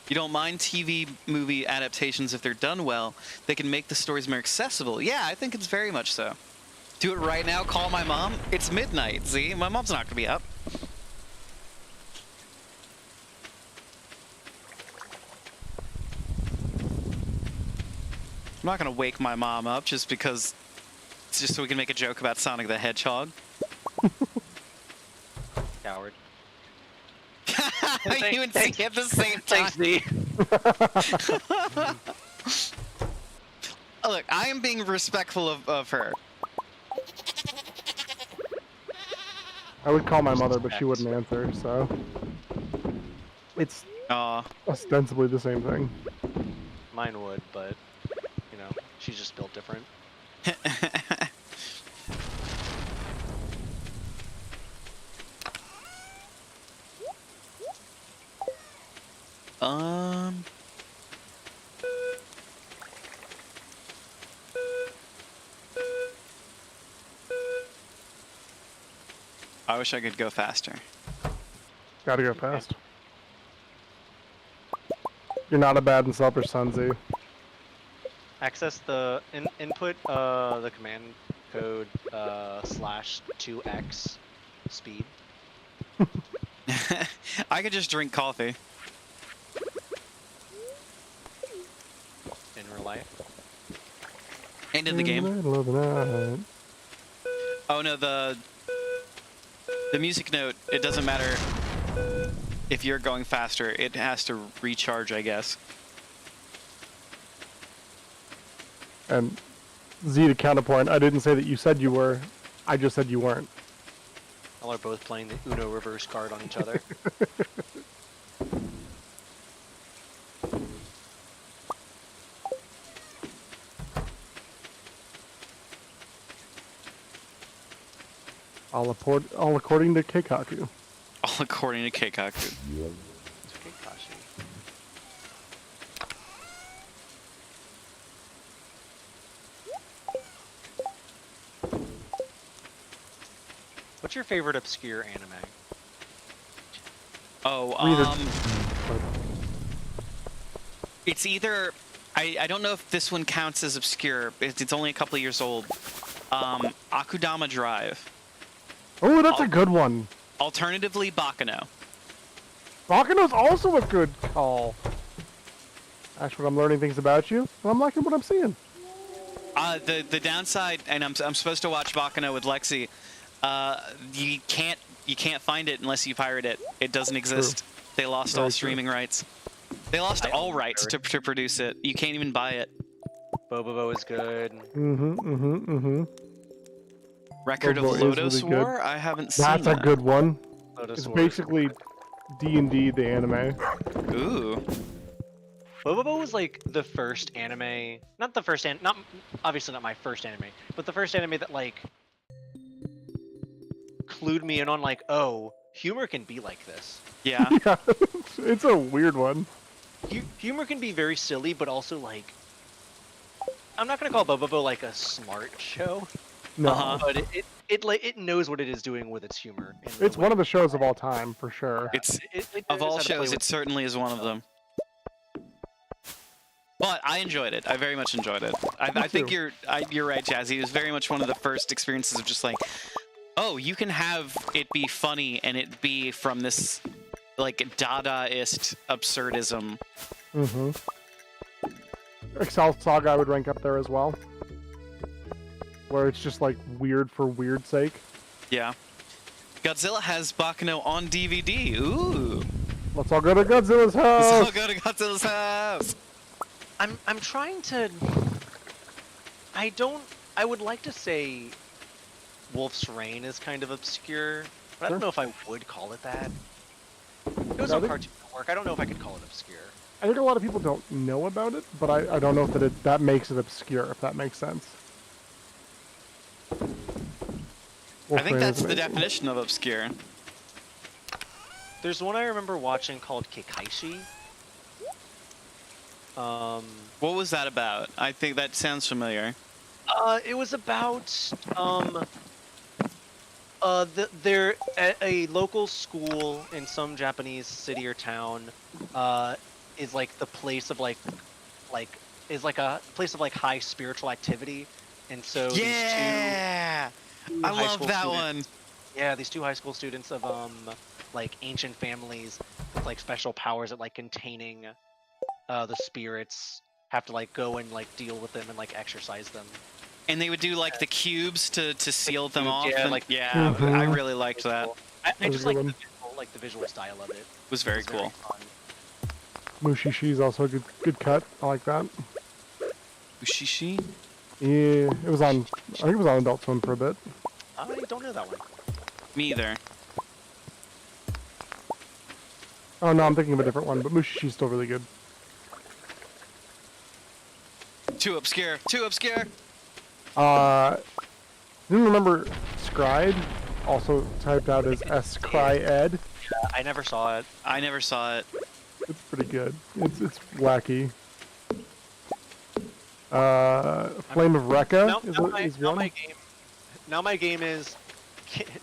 You don't mind TV movie adaptations if they're done well. They can make the stories more accessible. Yeah, I think it's very much so. Do it right now. Call my mom. It's midnight. See, my mom's not gonna be up. I'm not gonna wake my mom up just because it's just so we can make a joke about Sonic the Hedgehog. Coward. You and Z at the same time. Thanks, Z. Look, I am being respectful of her. I would call my mother, but she wouldn't answer, so. It's Aw. ostensibly the same thing. Mine would, but you know, she's just built different. um. I wish I could go faster. Gotta go fast. You're not a bad and selfish son, Z. Access the input the command code /2x speed. I could just drink coffee. In real life. And in the game. middle of the night. Oh no, the music note, it doesn't matter if you're going faster, it has to recharge, I guess. And Z to counterpoint, I didn't say that you said you were, I just said you weren't. I Y'all are both playing the Uno reverse card on each other. All according to Keikaku. All according to Keikaku. It's Kakashi. What's your favorite obscure anime? Oh, Read it's either I don't know if this one counts as obscure. It's only a couple of years old. Akudama Drive. Oh, that's a good one. Alternatively, Bakano. Bakano's also a good call. Actually, I'm learning things about you, and I'm liking what I'm seeing. The downside, and I'm supposed to watch Bakano with Lexi. You can't find it unless you pirate it. It doesn't exist. They lost Very all true. streaming rights. They lost I all only rights to produce it. You can't even buy it. Bobobo is good. Record of Bobo is Lotus really good. War? I haven't seen That's a that. good one. Lotus It's War is basically D&D, the anime. Ooh. Bobobo was like the first anime, not the first not obviously not my first anime, but the first anime that like clued me in on like, oh, humor can be like this. Yeah. Yeah, it's a weird one. Humor can be very silly, but also like, I'm not gonna call Bobobo like a smart show, No, Uh-huh. but it knows what it is doing with its humor. it's one of the shows of all time for sure. It's it of knows all how to play shows, with it certainly is one of them. But I enjoyed it. I very much enjoyed it. I think too. you're right, Jazzy. It was very much one of the first experiences of just like, oh, you can have it be funny and it be from this like Dadaist absurdism. Mm-hmm. Excel Saga I would rank up there as well. Where it's just like weird for weird's sake. Yeah. Godzilla has Bakano on DVD. Ooh. Let's all go to Godzilla's So house! go to Godzilla's house. I'm trying to. I would like to say Wolf's Rain is kind of obscure, but I don't Sure. know if I would call it that. It was I on think- Cartoon Network. I don't know if I could call it obscure. I think a lot of people don't know about it, but I don't know if that makes it obscure, if that makes sense. I Wolf think Rain that's is the amazing. definition of obscure. There's one I remember watching called Kikaishi. What was that about? I think that sounds familiar. It was about there a local school in some Japanese city or town is like the place of like is like a place of like high spiritual activity, and so Yeah, these two I high love school that students- one. Yeah, these two high school students of like ancient families with like special powers at like containing the spirits have to like go and like deal with them and like exercise them. And they would do like the cubes to seal them cubes, off. yeah, and- like- yeah, Mhm. I really liked that. I That was just a like good the visual style of it. It was very It's cool. fun. Mushishi is also a good cut. I like that. Ushishi? Yeah, it was on. I think it was on Adult Swim for a bit. I don't know that one. Me either. Oh no, I'm thinking of a different one, but Mushishi's still really good. Too obscure. Too obscure. Didn't remember Scried, also typed out as S-Cry-Ed. I never saw it. I never saw it. It's pretty good. It's wacky. Flame of Rekka is Now one. my game is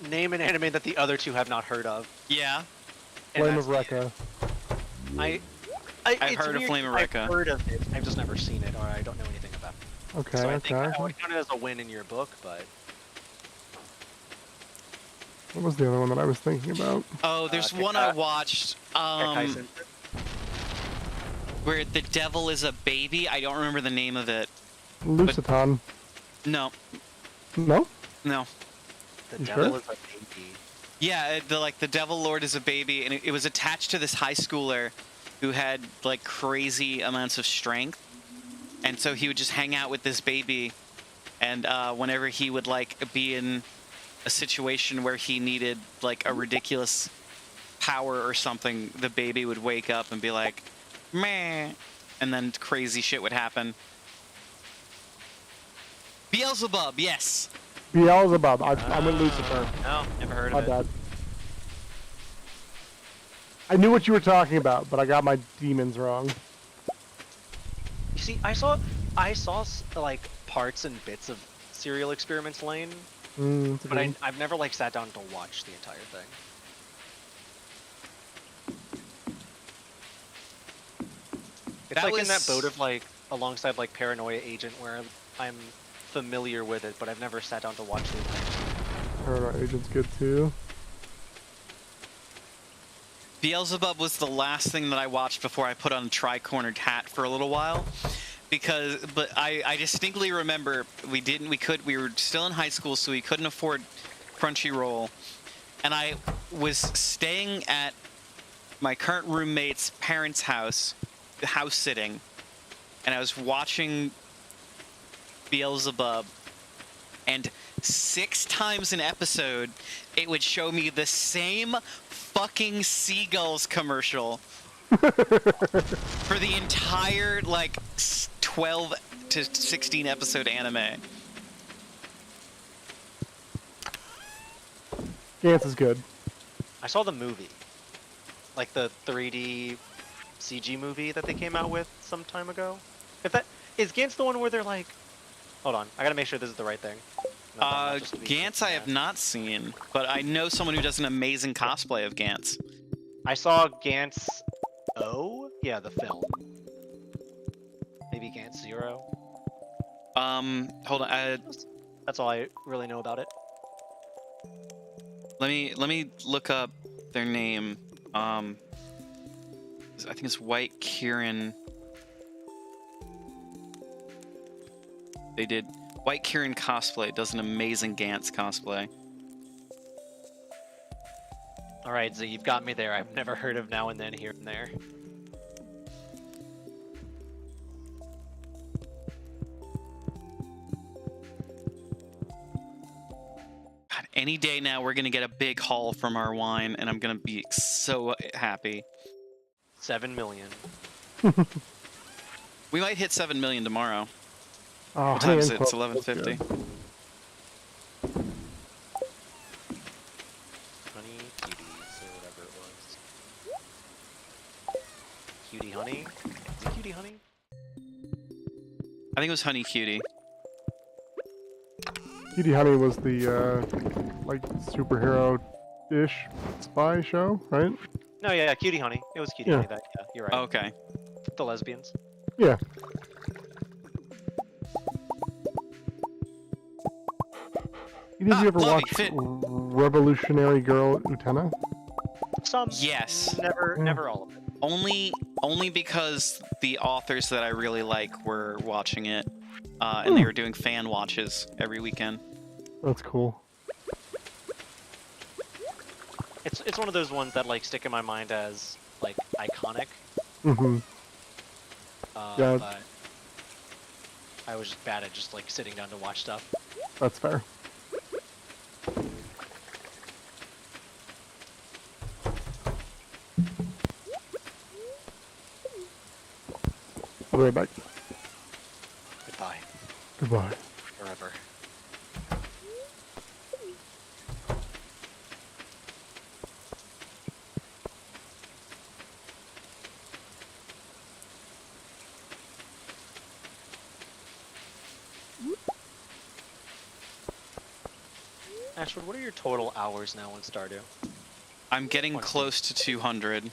name an anime that the other two have not heard of. Yeah. And Flame of that's- Rekka. I've it's heard of weird Flame of I've Rekka. heard of it. I've just never seen it, or I don't know anything about it. Okay, So I think okay. I would count it as a win in your book, but What was the other one that I was thinking about? Oh, there's one I watched. Kekkai Where the devil is a baby. I don't remember the name of it. Lucitan. No. No? No. the You devil sure? is a baby. Yeah, the devil lord is a baby, and it was attached to this high schooler who had like crazy amounts of strength, and so he would just hang out with this baby, and whenever he would like be in a situation where he needed like a ridiculous power or something, the baby would wake up and be like, meh, and then crazy shit would happen. Beelzebub, yes. Beelzebub. I'm with Lucifer. No, never heard My of it. bad. I knew what you were talking about, but I got my demons wrong. You see, I saw like parts and bits of Serial Experiments Lane, It's a but good I've never like sat down to watch the entire thing. It's That like in that was- boat of like alongside like Paranoia Agent where I'm familiar with it, but I've never sat down to watch the entire thing. Paranoid Agent's good too. Beelzebub was the last thing that I watched before I put on a tri-cornered hat for a little while. But I distinctly remember we were still in high school, so we couldn't afford Crunchyroll. And I was staying at my current roommate's parents' house sitting, and I was watching Beelzebub, and 6 times an episode, it would show me the same fucking Seagulls commercial for the entire, like, 12 to 16 episode anime. Gantz is good. I saw the movie, like the 3D CG movie that they came out with some time ago. If that is Gantz the one where they're like, hold on, I gotta make sure this is the right thing. Not that I'm not just being Gantz I have bad. not seen, but I know someone who does an amazing cosplay of Gantz. I saw Gantz O, yeah, the film. Maybe Gantz Zero. Hold on, That's all I really know about it. let me look up their name. I think it's White Kieran. They did White Kieran cosplay does an amazing Gantz cosplay. All right, Z, you've got me there. I've never heard of Now and Then, Here and There. God, any day now we're gonna get a big haul from our wine, and I'm gonna be so happy. 7 million. We might hit 7 million tomorrow. Oh, What time is hand it? It's club, that's 11:50. good. Honey Cuties, or whatever it was. Cutie Honey? Is it Cutie Honey? I think it was Honey Cutie. Cutie Honey was the like superhero-ish spy show, right? No, yeah, Cutie Honey. It was Cutie Yeah. Honey. Yeah, you're right. Okay. The lesbians. Yeah. Did you ever Lovey, watch fit. Revolutionary Girl Utena? Some. Yes. Never all of it. Only because the authors that I really like were watching it, and they were doing fan watches every weekend. That's cool. It's one of those ones that like stick in my mind as like iconic. Mm-hmm. Yeah. But I was just bad at just like sitting down to watch stuff. That's fair. I'll be right back. Goodbye. Goodbye. Forever. Ashwood, what are your total hours now on Stardew? I'm getting 20. close to 200.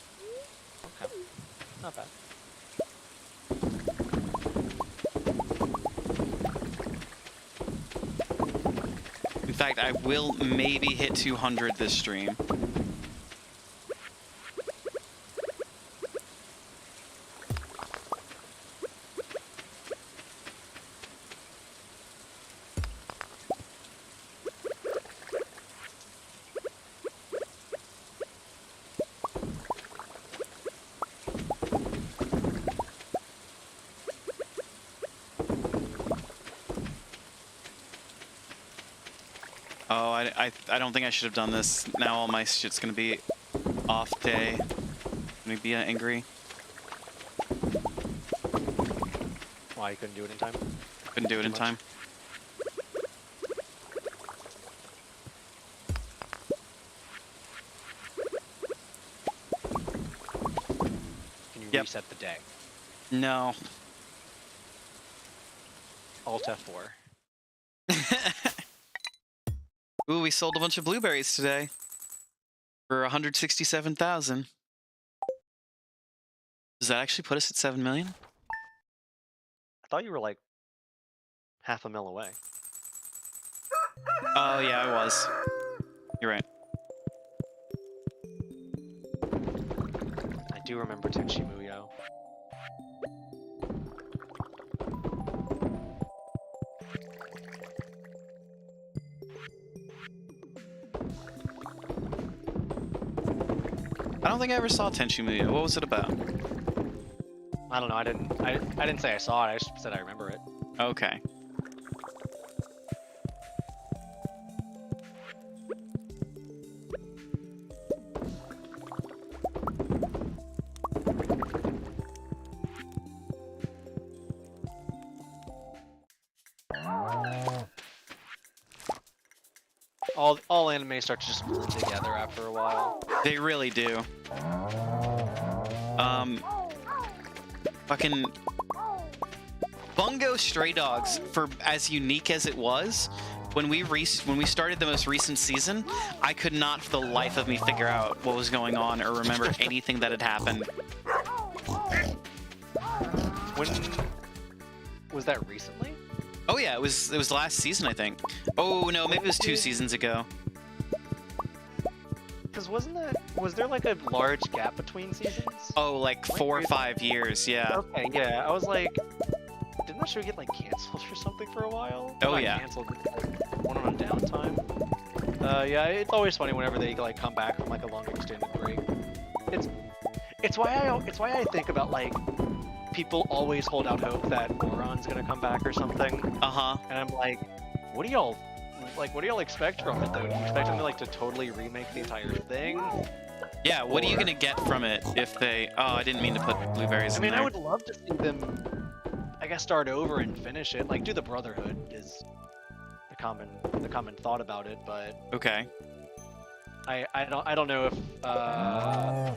Okay. Not bad. In fact, I will maybe hit 200 this stream. Oh, I don't think I should have done this. Now all my shit's gonna be off day. Gonna be angry. Why you couldn't do it in time? Couldn't do it Too in much. time. Can you Yep. reset the day? No. Alt F4. Ooh, we sold a bunch of blueberries today for 167,000. Does that actually put us at 7 million? I thought you were like half a mil away. Oh yeah, I was. You're right. I do remember Tenchi Muyo. I don't think I ever saw Tenchi Muyo. What was it about? I don't know. I didn't say I saw it. I just said I remember it. Okay. All anime start to just blend together after a while. They really do. Fucking Bungo Stray Dogs, for as unique as it was, when we started the most recent season, I could not for the life of me figure out what was going on or remember anything that had happened. When was that recently? Oh yeah, it was last season, I think. Oh no, maybe it was 2 seasons ago. Because was there like a large gap between seasons? Oh, like 4 or 5 years, yeah. Okay, yeah. I was like, didn't that show get like canceled or something for a while? Oh, Not yeah. Canceled, but, like, went on downtime. Yeah, it's always funny whenever they like come back from like a long extended break. It's why I think about like people always hold out hope that Moron's gonna come back or something, Uh-huh. and I'm like, what do y'all expect from it though? Do you expect them to like to totally remake the entire thing? Yeah, what are you Or- gonna get from it if they... Oh, I didn't mean to put blueberries I in mean, there. I would love to see them, I guess, start over and finish it. Like, do the Brotherhood is the common thought about it, but Okay. I don't know if I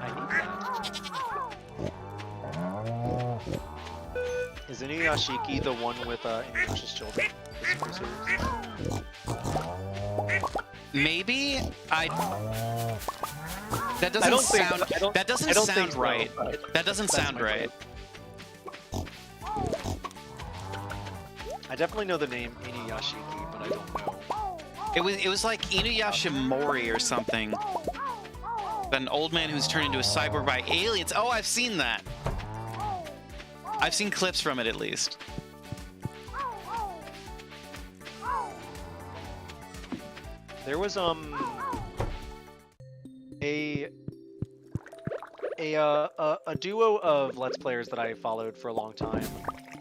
need that. Is Inuyashiki the one with Inuyasha's children? The sequel series? Maybe I... That I doesn't don't think sound... I don't, That doesn't I don't sound think so, right. but That doesn't that's sound my right. vote. I definitely know the name Inuyashiki, but I don't know. It was like Inuyasha Mori or something. An old man who's turned into a cyborg by aliens. Oh, I've seen that. I've seen clips from it at least. There was a duo of Let's Players that I followed for a long time.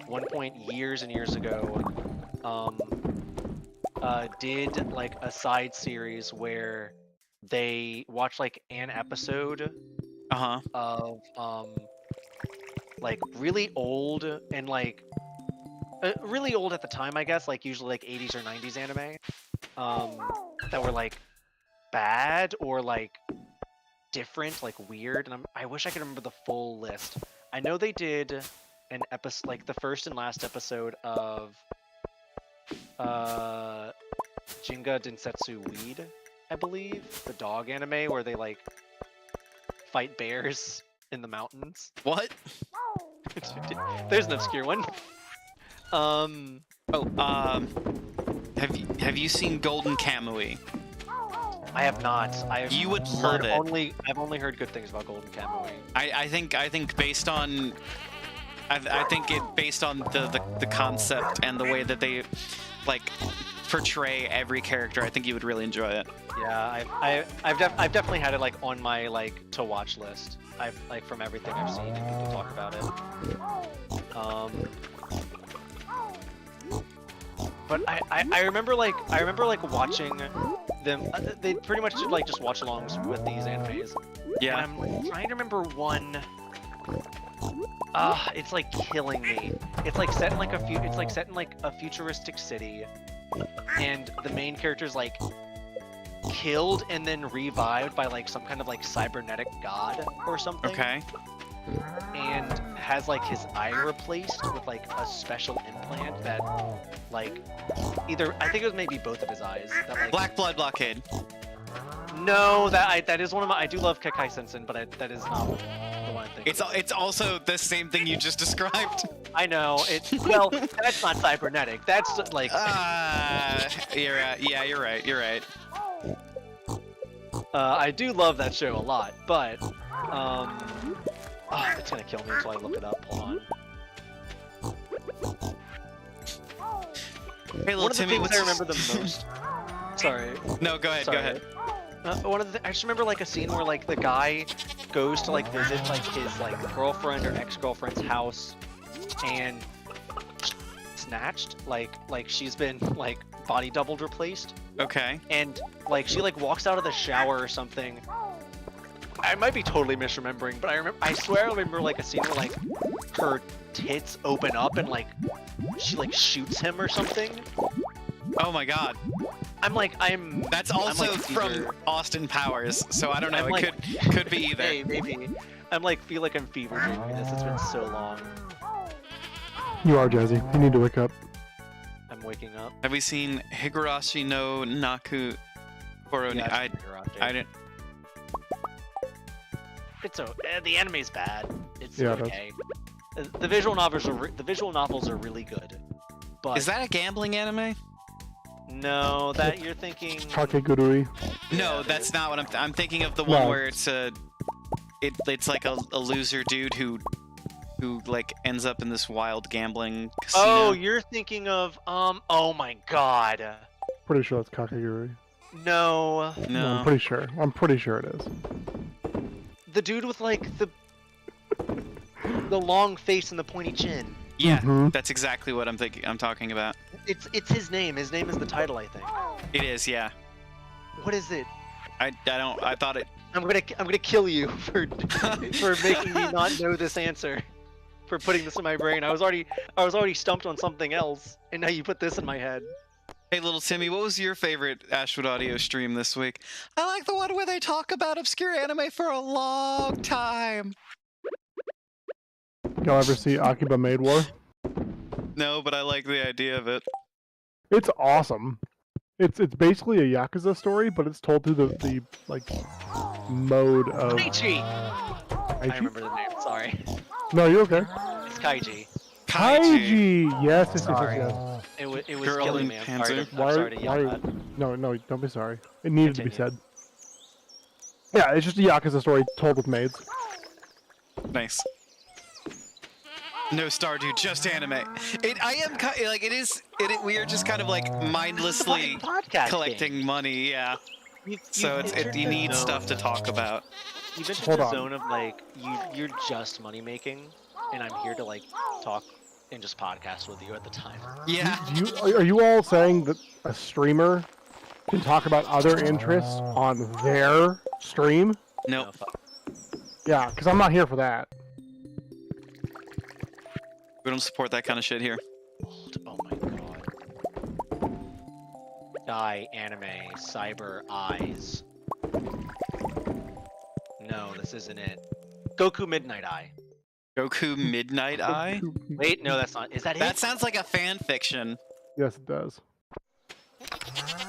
One point years and years ago, did like a side series where they watched like an episode Uh-huh. of like really old and like really old at the time, I guess, like usually like 80s or 90s anime that were like bad or like different, like weird, and I wish I could remember the full list. I know they did an episode, like the first and last episode of Jinga Densetsu Weed, I believe, the dog anime where they like fight bears in the mountains. What? There's an obscure one. Have you seen Golden Kamui? I have not. You would love it. I've only heard good things about Golden Kamui. I think based on I think it based on the concept and the way that they like portray every character, I think you would really enjoy it. Yeah, I've definitely had it like on my like to watch list. I've like from everything I've seen and people talk about it. But I remember like watching them. They pretty much did like just watch-alongs with these animes. Yeah. And I'm trying to remember one. It's like killing me. It's like set in like a futuristic city, and the main character's like killed and then revived by like some kind of like cybernetic god or something. Okay. And has like his eye replaced with like a special implant that like either I think it was maybe both of his eyes that like Black Blood Blockade. no that is one of my I do love Kekai Sensen but that is not the one I'm thinking. It's also the same thing you just described. I know it's well that's not cybernetic that's like You're yeah, you're right. You're right. I do love that show a lot but it's gonna kill me until I look it up. Hold on. Hey, little One of the Timmy, things what's I remember the most. Sorry. No, go ahead. Go Sorry. ahead. I just remember like a scene where like the guy goes to like visit like his like girlfriend or ex-girlfriend's house, and snatched like she's been like body doubled replaced, Okay. and like she like walks out of the shower or something. I might be totally misremembering, but I swear I remember like a scene where like her tits open up and like she like shoots him or something. Oh my God. That's I'm, also like, from fever. Austin Powers, so I don't know. I'm, It like- could be either. Hey, maybe. I'm like feel like I'm fever dreaming this. It's been so long. You are, Jazzy. You need to wake up. I'm waking up. Have we seen Higurashi no Naku Koroni? Yeah, I it's been rough, dude. didn't. It's the anime's bad. It's Yeah, it is. okay. The visual novels are really good, but Is that a gambling anime? no, that you're thinking. Kakegurui. No, Yeah, that's not what I'm thinking of. The one No. where it's it's like a loser dude who like ends up in this wild gambling casino. Oh, you're thinking of Oh my God. Pretty sure that's Kakegurui. No, No, I'm no. pretty sure. I'm pretty sure it is. the dude with like the long face and the pointy chin. Yeah, Mhm. that's exactly what I'm talking about. It's his name. His name is the title, I think. It is, yeah. What is it? I thought it. I'm gonna kill you for making me not know this answer. For putting this in my brain. I was already stumped on something else, and now you put this in my head. Hey, little Timmy, what was your favorite Ashwood Audio stream this week? I like the one where they talk about obscure anime for a long time. Y'all ever see Akiba Maid War? No, but I like the idea of it. It's awesome. It's basically a Yakuza story, but it's told through the like mode of. Kaiji! I Kaiji? remember the name, sorry. No, you're okay. It's Kaiji. Kaiji. Yes, yes, yes, Sorry. yes. It was Girl killing in me. I'm sorry, Panzer. I'm sorry to yell that. No, don't be sorry. It needed to be Continue. said. Yeah, it's just a Yakuza story told with maids. Nice. No Stardew, just anime. I am like it is. We are just kind of like mindlessly Podcasting. collecting money. Yeah. So you need stuff to talk about. You've entered Hold the on. zone of like you're just money making, and I'm here to like talk and just podcast with you at the time. Yeah. Are you all saying that a streamer can talk about other interests on their stream? No. No, fuck. Yeah, because I'm not here for that. We don't support that kind of shit here. Oh my god. Die, anime, cyber, eyes. No, this isn't it. Goku Midnight Eye. Goku Midnight Eye? Wait, no, that's not. Is that That it? sounds like a fan fiction. Yes, it does.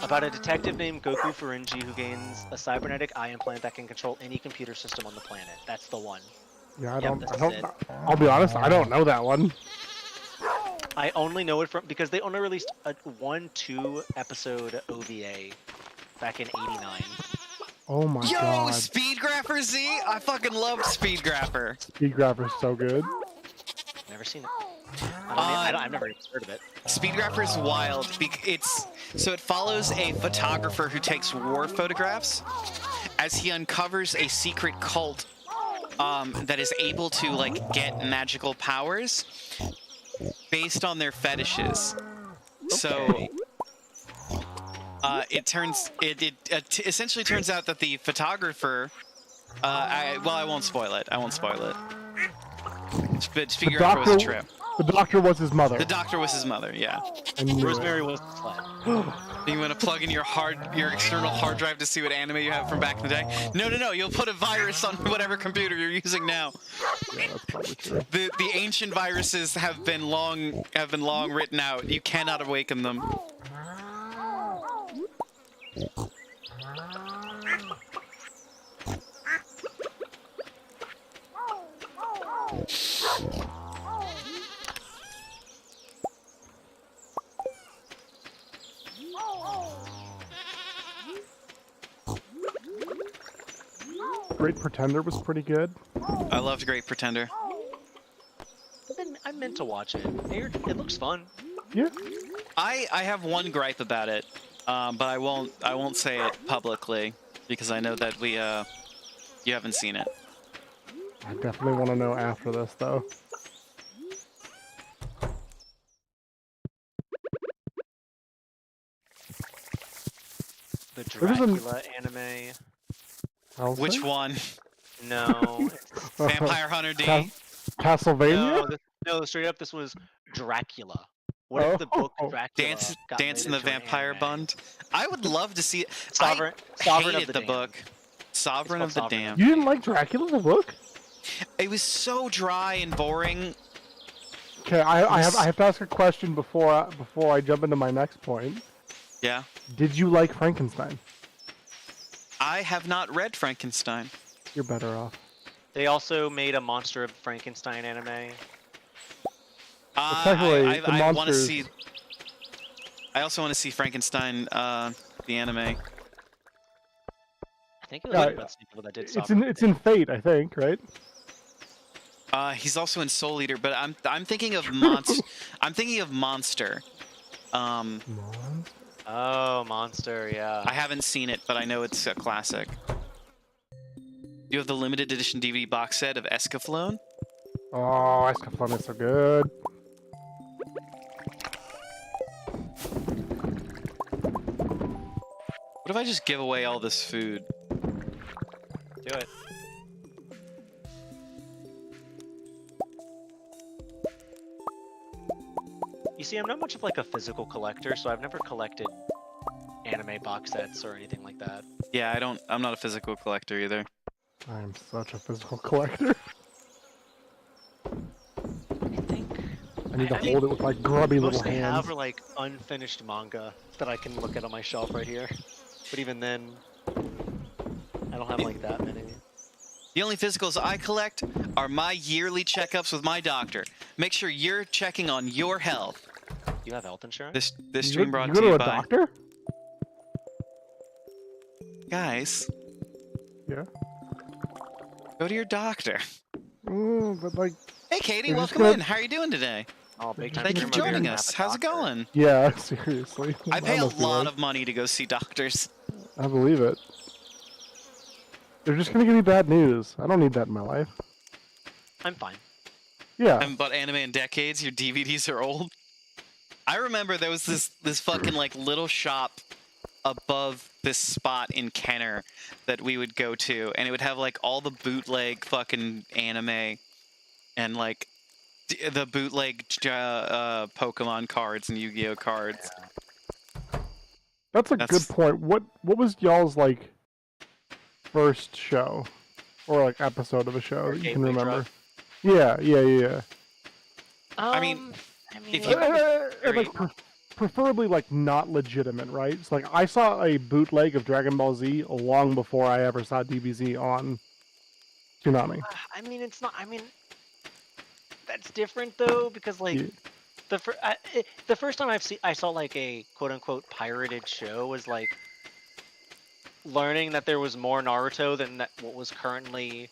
About a detective named Goku Furinji who gains a cybernetic eye implant that can control any computer system on the planet. That's the one. Yeah, Yep, this I is don't. it. I'll be honest, I don't know that one. I only know it from because they only released a 1-2 episode OVA back in '89. Oh my Yo, god, Speedgrapher Z! I fucking loved Speedgrapher. Speedgrapher's so good. Never seen it. I've never even heard of it. Speedgrapher's wild. So it follows a photographer who takes war photographs as he uncovers a secret cult that is able to like get magical powers based on their fetishes. So essentially turns out that the photographer. I won't spoil it. I won't spoil it. But figure out it was a trip. The doctor was his mother. The doctor was his mother. Yeah. I knew it. Rosemary was the slut. You want to plug in your external hard drive to see what anime you have from back in the day? No. You'll put a virus on whatever computer you're using now. Yeah, that's probably true. The ancient viruses have been long written out. You cannot awaken them. Great Pretender was pretty good. I loved Great Pretender. I meant to watch it. It looks fun. Yeah. I have one gripe about it, but I won't say it publicly because I know that you haven't seen it. I definitely want to know after this, though. The There's a- Dracula anime. Which one? No. Vampire Hunter D. Castlevania? No, straight up, this was Dracula. What if the book Oh. Dracula got Dance in made the into an Vampire anime? Bund. I would love to see it. Sovereign I of hated the the Damned. book. Sovereign It's of the called Sovereign. Damned. You didn't like Dracula, the book? It was so dry and boring. Okay, I have to ask a question before I jump into my next point. Yeah. Did you like Frankenstein? I have not read Frankenstein. You're better off. They also made a Monster of Frankenstein anime. technically, the I want to monsters- see. I also want to see Frankenstein, the anime. I think it was Yeah, written by the same people that did Sovereign. It's in Fate, I think, right? He's also in Soul Eater, but I'm thinking of I'm thinking of Monster. Oh, Monster, yeah. I haven't seen it, but I know it's a classic. You have the limited edition DVD box set of Escaflowne. Oh, Escaflowne is so good. What if I just give away all this food? Do it. You see, I'm not much of like a physical collector, so I've never collected anime box sets or anything like that. Yeah, I'm not a physical collector either. I'm such a physical collector. I think I need to I mean, hold it with my grubby little most I hands. have are like unfinished manga that I can look at on my shelf right here. But even then, I don't have like that many. The only physicals I collect are my yearly checkups with my doctor. Make sure you're checking on your health. You have health insurance? This You stream go- brought you to go you to a by doctor? guys. Yeah. Go to your doctor. But like, Hey, Katie, You're just welcome gonna- in. How are you doing today? Oh, big time Thank you for streamer, joining you're gonna us. have a How's it doctor. going? yeah, seriously. I pay a must be lot right. of money to go see doctors. I believe it. They're just gonna give me bad news. I don't need that in my life. I'm fine. Yeah. I haven't bought anime in decades. Your DVDs are old. I remember there was this fucking like little shop above this spot in Kenner that we would go to, and it would have like all the bootleg fucking anime and like the bootleg Pokemon cards and Yu-Gi-Oh cards. That's a That's- good point. What was y'all's like first show or like episode of a show that you can Gateway remember? drug? Yeah. I mean, if you- And, very- like preferably like not legitimate, right? It's like I saw a bootleg of Dragon Ball Z long before I ever saw DBZ on Toonami. I mean, it's not. I mean, that's different though, because like Yeah. the first time I saw like a quote unquote pirated show was like learning that there was more Naruto than what was currently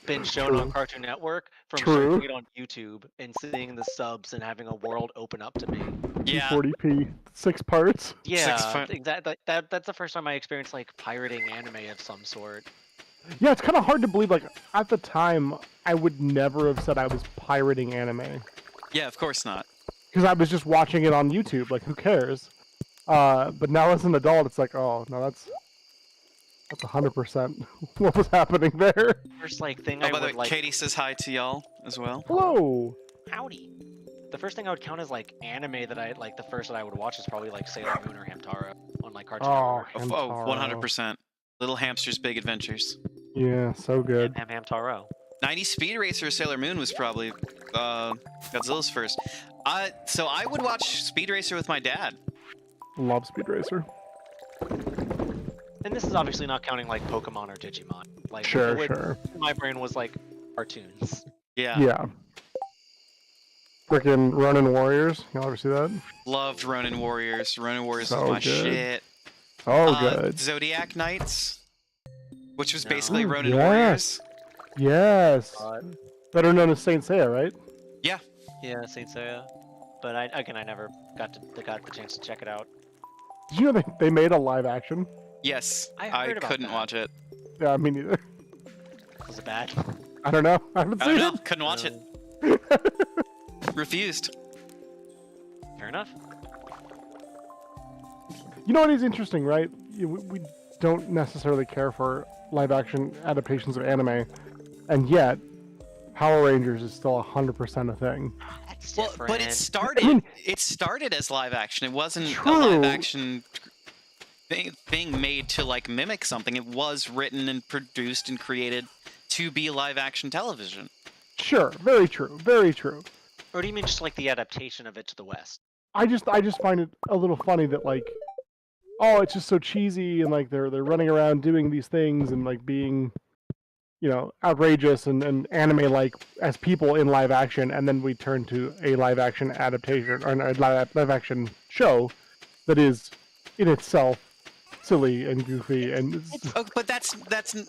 been shown on True. Cartoon Network from True. searching it on YouTube and seeing the subs and having a world open up to me. Yeah, 240p, 6 parts. Yeah, exactly. That's the first time I experienced like pirating anime of some sort. Yeah, it's kind of hard to believe. Like at the time, I would never have said I was pirating anime. yeah, of course not. because I was just watching it on YouTube. Like, who cares? But now as an adult, it's like, oh no, that's 100% what was happening there. First like thing Oh, I by the would way, like. Katie says hi to y'all as well. Hello. Howdy. The first thing I would count as like anime that I like. The first that I would watch is probably like Sailor Moon or Hamtaro on like Cartoon Oh, Network. Oh, Hamtaro. 100%. Little Hamster's Big Adventures. Yeah, so good. Hamtaro. 90 Speed Racer Sailor Moon was probably Godzilla's first. So I would watch Speed Racer with my dad. Love Speed Racer. And this is obviously not counting like Pokemon or Digimon. Like Sure, it would- sure. My brain was like cartoons. Yeah. Yeah. Freaking Ronin Warriors. Y'all ever see that? Loved Ronin Warriors. Ronin Warriors So was my good. shit. Oh, good. Zodiac Knights, which was No. basically Ooh, Ronin yes. Warriors. Yes. Uh, Better known as Saint Seiya, right? yeah, Saint Seiya. But I never got the chance to check it out. Did you know they made a live action? Yes, I I heard about couldn't that. watch it. Yeah, me neither. Was it bad? I don't know. I haven't I don't seen know. Couldn't watch it. Refused. Fair enough. You know what is interesting, right? We don't necessarily care for live action adaptations of anime, and yet Power Rangers is still 100% a thing. That's Well, different. but it started. I mean- it started as live action. It wasn't a True. live action thing made to like mimic something. It was written and produced and created to be live action television. Sure, very true, very true. Or do you mean just like the adaptation of it to the West? I just find it a little funny that like, oh, it's just so cheesy and like they're running around doing these things and like being, you know, outrageous and anime like as people in live action, and then we turn to a live action adaptation or a live action show that is in itself silly and goofy and it's, Oh, but that's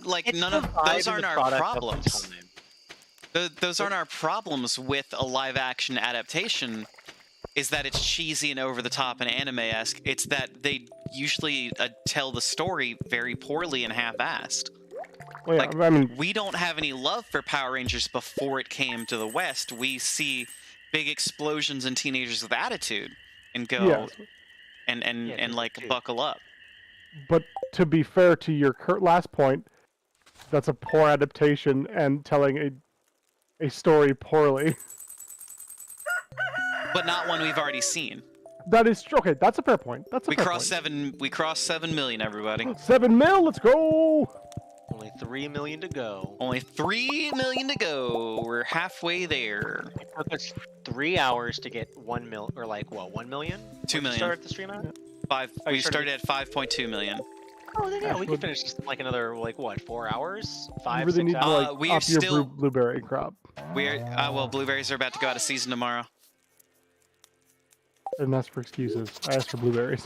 like It's none the of vibe those and aren't the our product of the problems. time. Those aren't our problems with a live action adaptation. Is that it's cheesy and over the top and anime-esque. It's that they usually tell the story very poorly and half-assed. well, yeah, like, I mean, We don't have any love for Power Rangers before it came to the West. We see big explosions and teenagers with attitude and go yes. and Yeah, like dude. buckle up. But to be fair to your last point, that's a poor adaptation and telling a story poorly. But not one we've already seen. That is true. Okay, that's a fair point. That's a We fair crossed point. We crossed 7 million, everybody. 7 mil, let's go! Only 3 million to go. Only 3 million to go. We're halfway there. It took us 3 hours to get 1 mil, or like what, 1 million? 2 What'd you million. Start the stream at? We you started at 5.2 million. Oh, then yeah, we Well- could finish just like another like what, 4 hours, You 5, really 6 need to hours. like we are up your still- blueberry crop. We're well, blueberries are about to go out of season tomorrow. And that's for excuses. I asked for blueberries.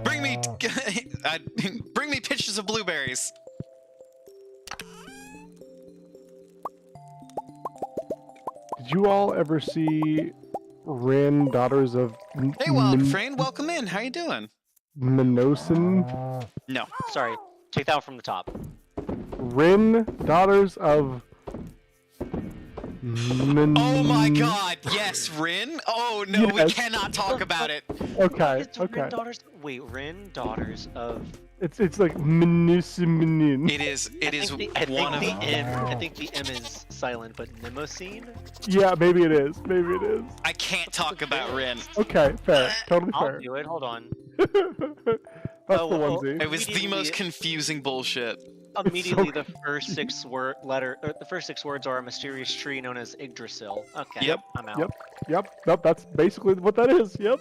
bring me, bring me pictures of blueberries. Did you all ever see Rin, Daughters of Hey, Wild Frame, welcome in. How you doing? Minosin? No. Sorry, take that one from the top. Rin, Daughters of... Oh my God! Yes, Rin. Oh no, we Yes. cannot talk about it. Okay, It's okay. Rin Daughters. Wait, Rin Daughters of. It's like Minosin. It is. It is I think one of. the M. I think the M is silent, but Mnemosine. Yeah, maybe it is. Maybe it is. I can't talk about Rin. Okay, fair. Totally I'll fair. do it. Hold on. That's Oh, the oh, onesie. It was the most Immediately- confusing bullshit. Immediately, so the first the first 6 words are a mysterious tree known as Yggdrasil. Okay. Yep. I'm out. Yep. Yep, that's basically what that is. Yep.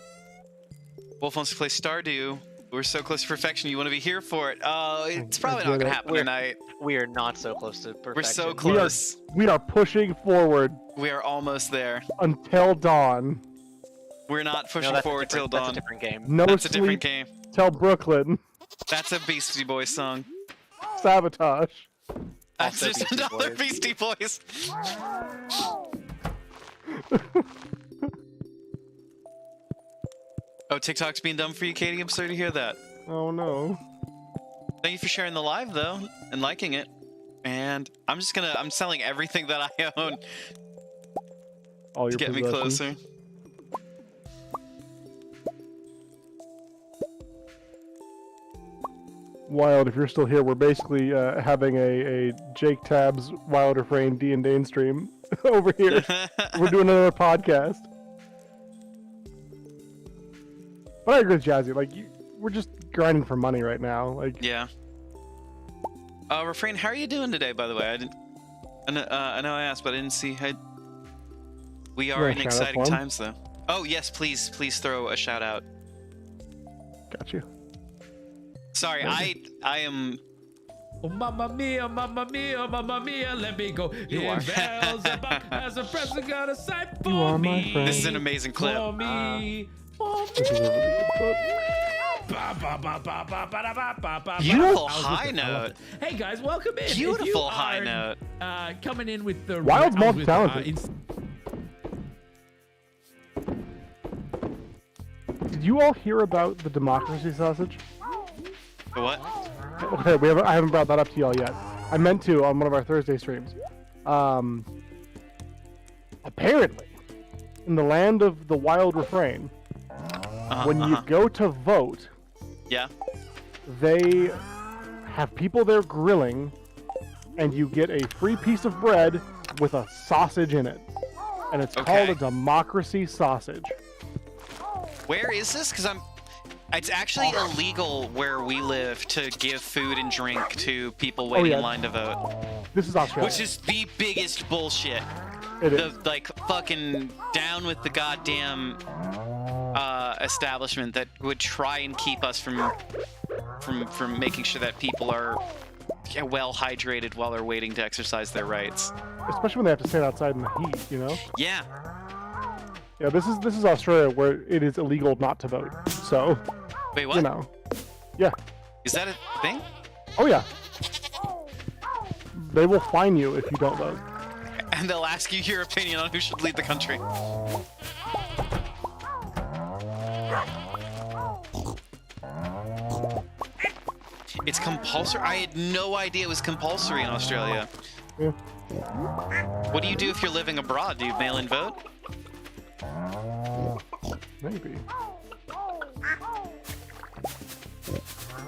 Wolf wants to play Stardew. We're so close to perfection. You want to be here for it? It's I probably get not gonna it. happen We're- tonight. We are not so close to perfection. We're so We are- close. We are pushing forward We are almost there. until dawn. We're not No, pushing that's forward till That's a dawn. different game. No That's a sleep different game. till Brooklyn. That's a Beastie Boys song. Sabotage. That's Also just Beastie another Boys. Beastie Boys. Oh, TikTok's being dumb for you, Katie. I'm sorry to hear that. Oh no. Thank you for sharing the live though and liking it. And I'm selling everything that I own. all your Get me possessions. closer. Wild, if you're still here, we're basically having a Jake Tabs Wild Refrain D and Dane stream over here. We're doing another podcast. But I agree with Jazzy. Like, we're just grinding for money right now. Like, Yeah. Refrain, how are you doing today, by the way? I know I asked, but I didn't see how... We are wanna in shout out exciting for him? times, though. Oh, yes, please throw a shout out. got you. Sorry, I am... Oh, mamma mia, let me go. You are. As a present got a sight for You are my me. friend. This is an amazing clip. For me. For This is a really good clip. Ba, ba, ba, ba, ba, ba, da, ba, ba, ba, Beautiful ba. I was high with it, I loved note. it. Hey guys, welcome in. If you Beautiful high are, note. Coming in with the Wild's I was with, multi-talented. Did you all hear about the democracy sausage? The what? Okay, I haven't brought that up to y'all yet. I meant to on one of our Thursday streams. Apparently, in the land of the Wild Refrain, when you go to vote, Yeah. they have people there grilling, and you get a free piece of bread with a sausage in it. And it's called Okay. a democracy sausage. Where is this? Because it's actually illegal where we live to give food and drink to people waiting yeah. in line to vote. This is Australia. Which is the biggest bullshit. It The is. like fucking down with the goddamn establishment that would try and keep us from making sure that people are well hydrated while they're waiting to exercise their rights. Especially when they have to stand outside in the heat, you know? Yeah. Yeah, this is Australia where it is illegal not to vote. So, Wait, what? you know. Yeah. Is that a thing? Oh yeah. They will fine you if you don't vote. And they'll ask you your opinion on who should lead the country. It's compulsory? I had no idea it was compulsory in Australia. Yeah. What do you do if you're living abroad? Do you mail in vote? Maybe.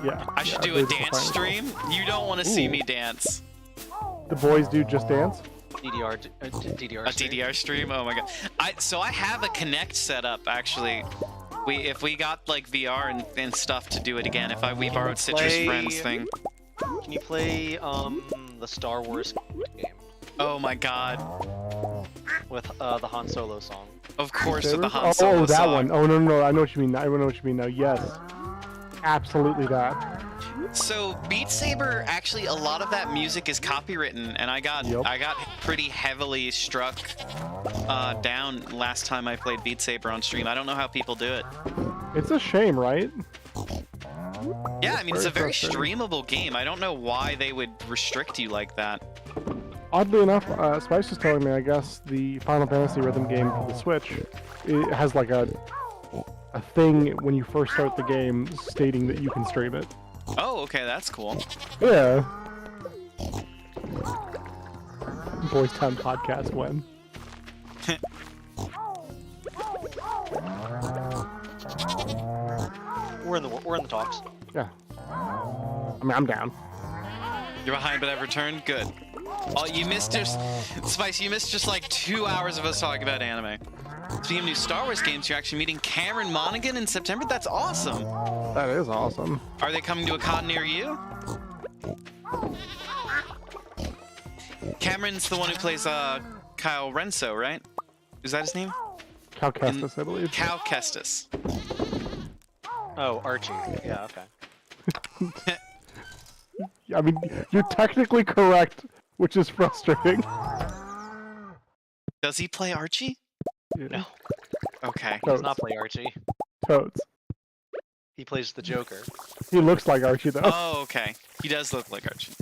Yeah. I should do they a just dance fine you. stream. You don't want to see Ooh. me dance. The boys do Just Dance. DDR, DDR. A DDR stream? Oh my god. So I have a Connect set up actually. If we got like VR and stuff to do it again, we borrowed Citrus Play- Friends thing. Can you play the Star Wars game Oh my god. with the Han Solo song? Of course with the Sabers? Han Solo Oh, that song. one. Oh no, I know what you mean. I know what you mean now. Yes. Absolutely that. So Beat Saber, actually, a lot of that music is copywritten, and I got pretty heavily struck down last time I played Beat Saber on stream. I don't know how people do it. It's a shame, right? Yeah, I mean it's a very frustrating. streamable game. I don't know why they would restrict you like that. Oddly enough, Spice was telling me, I guess, the Final Fantasy rhythm game for the Switch, it has like a thing when you first start the game stating that you can stream it. Oh, okay, that's cool. Yeah. Boys Town podcast when? We're in the talks. Yeah. I mean, I'm down. You're behind but have returned? Good. Oh, you missed just... Spice, you missed just like 2 hours of us talking about anime. Speaking of new Star Wars games, you're actually meeting Cameron Monaghan in September? That's awesome. That is awesome. Are they coming to a con near you? Cameron's the one who plays Kyle Renso, right? Is that his name? Cal Kestis, I believe. Cal Kestis. Oh, Archie. Yeah, okay. I mean, you're technically correct, which is frustrating. Does he play Archie? Yeah. No, Okay. he does not play Archie. Toads. He plays the Joker. He looks like Archie, though. Oh, okay. He does look like Archie.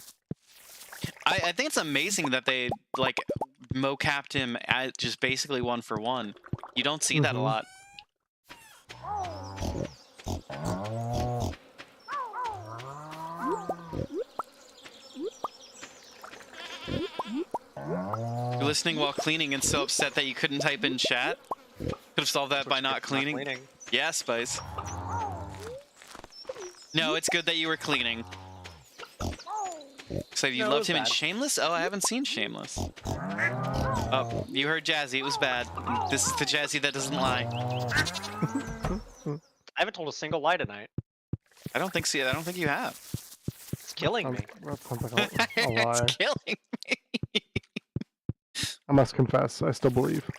I think it's amazing that they, like, mocapped him at just basically 1-for-1. You don't see that a Mhm. lot. You listening while cleaning and so upset that you couldn't type in chat? Could have solved that by not cleaning. Yeah, Spice. No, it's good that you were cleaning. So you No, it loved was him in bad. Shameless? Oh, I haven't seen Shameless. Oh, you heard Jazzy. It was bad. This is the Jazzy that doesn't lie. I haven't told a single lie tonight. I don't think so. I don't think you have. It's killing me. That sounds like a lie. It's killing me. I must confess, I still believe.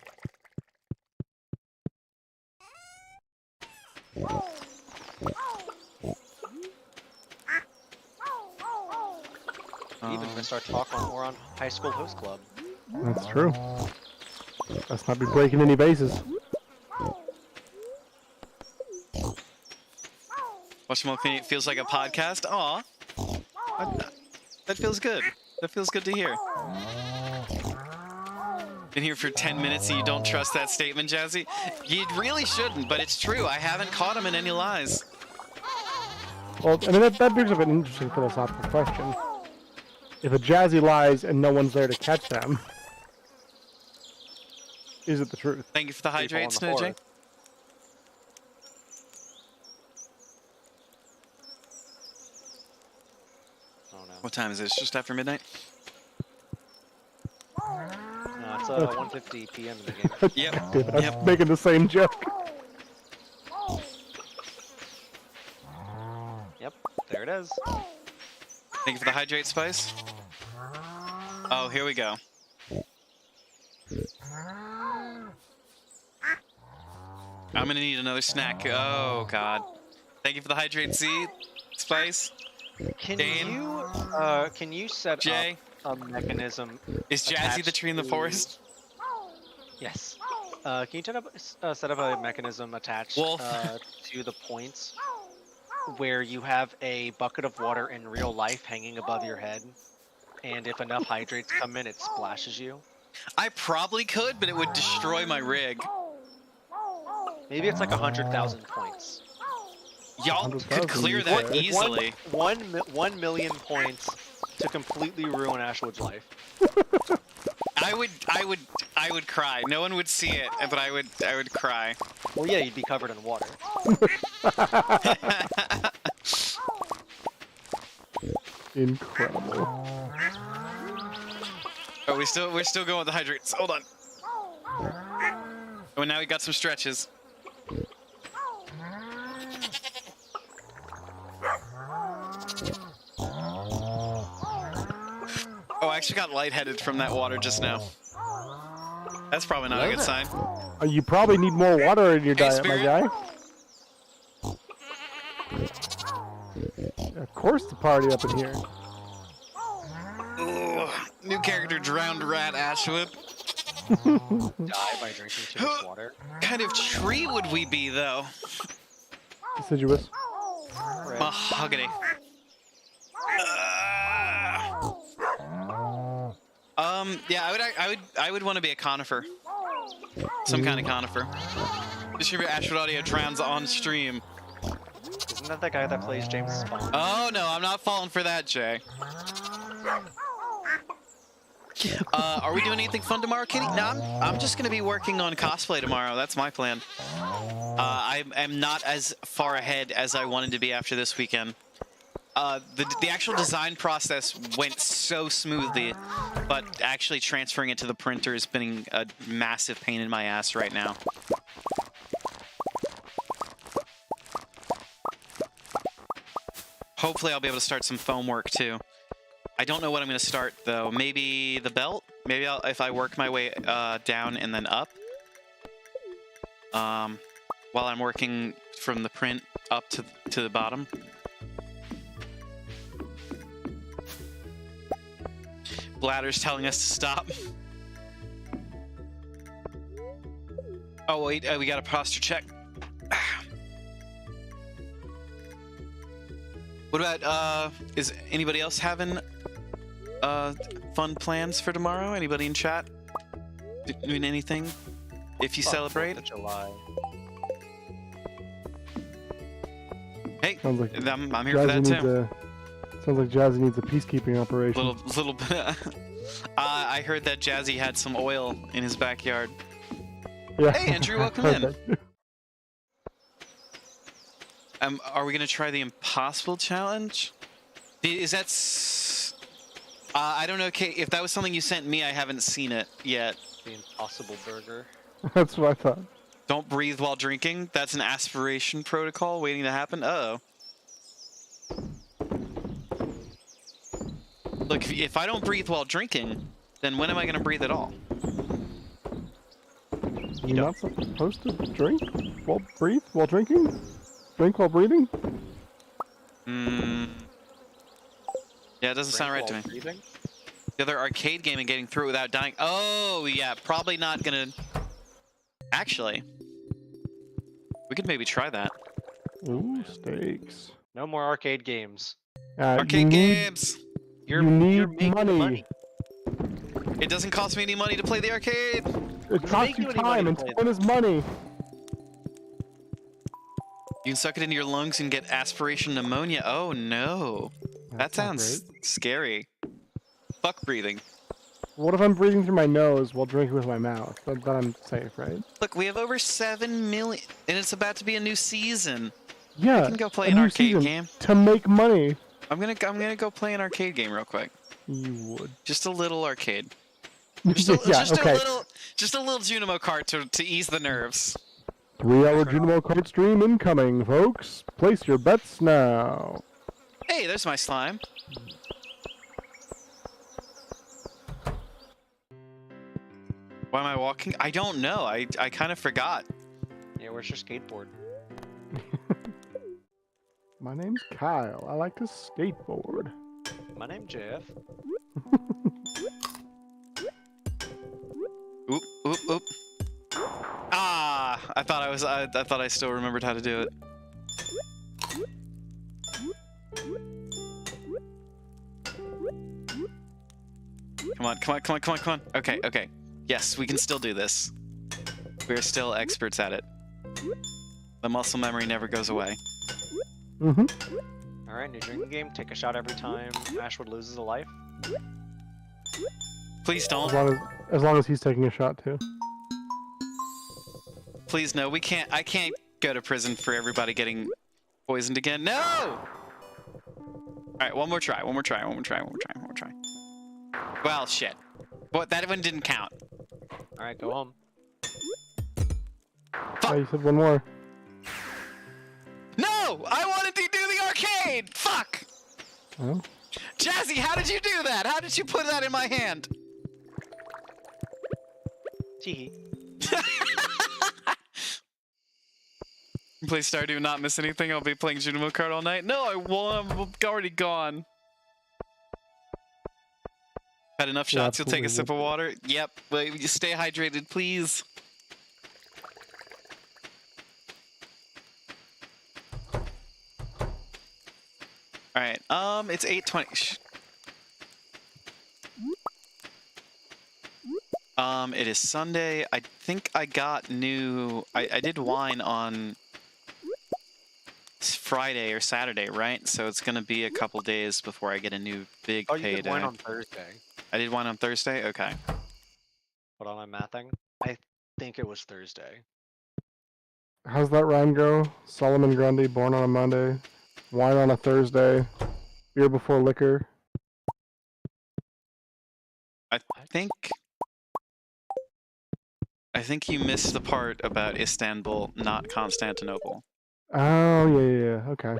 We even missed our talk on Oron High School Host Club. That's true. Let's not be breaking any bases. Whatchamacallit, it feels like a podcast. Aw. That feels good. That feels good to hear. Been here for 10 minutes and you don't trust that statement, Jazzy? You really shouldn't, but it's true. I haven't caught him in any lies. Well, I mean, that brings up an interesting philosophical question. If a Jazzy lies and no one's there to catch them, is it the truth? Thank you for the People on hydrate, the Snowjay. forest. Oh no. What time is it? It's just after midnight? No, it's 1:50 p.m. in the game. Yep. David, I was Yep. making the same joke. Yep, there it is. Thank you for the hydrate, Spice. Oh, here we go. I'm gonna need another snack. Oh, God. Thank you for the hydrate, Z, Spice. Can Dane? you set Jay? up a mechanism? Is Jazzy the attached tree in the to- forest? Yes. Can you set up a mechanism attached Wolf. to the points where you have a bucket of water in real life hanging above your head, and if enough hydrates come in, it splashes you? I probably could, but it would destroy my rig. Maybe it's like 100,000 points. Y'all could 100,000, clear you that said. easily. 1 million points to completely ruin Ashwood's life. I would cry. No one would see it, but I would cry. Well, yeah, you'd be covered in water. Incredible. Oh, we're still going with the hydrates. Hold on. Oh, now we got some stretches. Oh, I actually got lightheaded from that water just now. That's probably not a good sign. You probably need more water in your Hey, diet, my Spirit. guy. Of course the party up in here. Ugh. New character, Drowned Rat Ashwood. Die by drinking too much water. What kind of tree would we be, though? Deciduous. Right. Mahogany. Yeah, I would want to be a conifer. Some kind of conifer. Distributor Ashwood Audio drowns on stream. Isn't that the guy that plays James Bond? Oh no, I'm not falling for that, Jay. Are we doing anything fun tomorrow, Kitty? No, I'm just gonna be working on cosplay tomorrow. That's my plan. I am not as far ahead as I wanted to be after this weekend. The actual design process went so smoothly, but actually transferring it to the printer has been a massive pain in my ass right now. Hopefully I'll be able to start some foam work too. I don't know what I'm going to start though. Maybe the belt? Maybe if I work my way down and then up. While I'm working from the print up to the bottom. Bladder's telling us to stop. Oh wait, we got a posture check. What about, is anybody else having, fun plans for tomorrow? Anybody in chat? Doing anything? If you celebrate? 4th of July. Hey, Sounds like I'm here for that too. Sounds like Jazzy needs a peacekeeping operation. Little bit. I heard that Jazzy had some oil in his backyard. Yeah. Hey, Andrew, welcome in. Perfect. Are we gonna try the impossible challenge? Is that? I don't know, Kate. If that was something you sent me, I haven't seen it yet. The Impossible Burger. That's what I thought. Don't breathe while drinking. That's an aspiration protocol waiting to happen. Uh-oh. Look, if I don't breathe while drinking, then when am I gonna breathe at all? You're not supposed to drink while breathe while drinking? Drink while breathing? Hmm. Yeah, it doesn't sound right to me. Breathing? The other arcade game and getting through it without dying. Oh, yeah, probably not gonna... Actually, we could maybe try that. Ooh, steaks. No more arcade games. Arcade games! You need making the money. It doesn't cost me any money to play the arcade! It costs you time, and time is money. You can suck it into your lungs and get aspiration pneumonia. Oh, no. That That's not sounds scary. Fuck breathing. What if I'm breathing through my nose while drinking with my mouth? Then I'm safe, right? Look, we have over 7 million, and it's about to be a new season. Yeah. I can go play a an new arcade season game. to make money. I'm gonna go play an arcade game real quick. You would. Just a little arcade. Yeah, okay. Just a little Junimo cart to ease the nerves. 3-hour Junimo Kart stream incoming, folks. Place your bets now. Hey, there's my slime. Why am I walking? I don't know. I kind of forgot. Yeah, where's your skateboard? My name's Kyle. I like to skateboard. My name's Jeff. Oop, oop, oop. Ah! I thought I still remembered how to do it. Come on, come on, come on, come on, come on. Okay, okay. Yes, we can still do this. We're still experts at it. The muscle memory never goes away. Mm-hmm. Alright, new drinking game. Take a shot every time Ashwood loses a life. Please don't. As long as he's taking a shot too. Please no, we can't. I can't go to prison for everybody getting poisoned again. No! Alright, one more try, one more try, one more try, one more try, one more try. Well, shit. But that one didn't count. Alright, go home. Oh, you said one more. No! I wanted to do the arcade! Fuck! Oh. Jazzy, how did you do that? How did you put that in my hand? Teehee. Please Stardew, not miss anything. I'll be playing Junimo Kart all night. No, I won't. I'm already gone. Had enough shots, you'll take a sip of water? Yep. But you stay hydrated, please. Alright, it's 8:20. It is Sunday. I think I got new... I did wine on Friday or Saturday, right? So it's gonna be a couple days before I get a new big Oh, you payday. did wine on Thursday. I did wine on Thursday? Okay. Hold on, I'm mathing. I think it was Thursday. How's that rhyme go? Solomon Grundy, born on a Monday, wine on a Thursday, beer before liquor. I think you missed the part about Istanbul, not Constantinople. Oh, yeah, okay.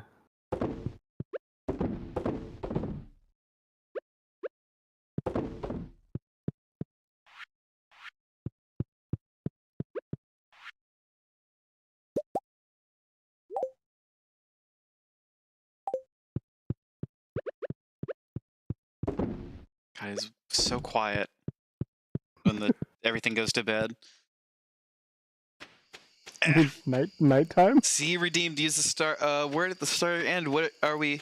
God, it's so quiet when everything goes to bed. Nighttime? See, redeemed. Use the star. Where did the star end? What are we?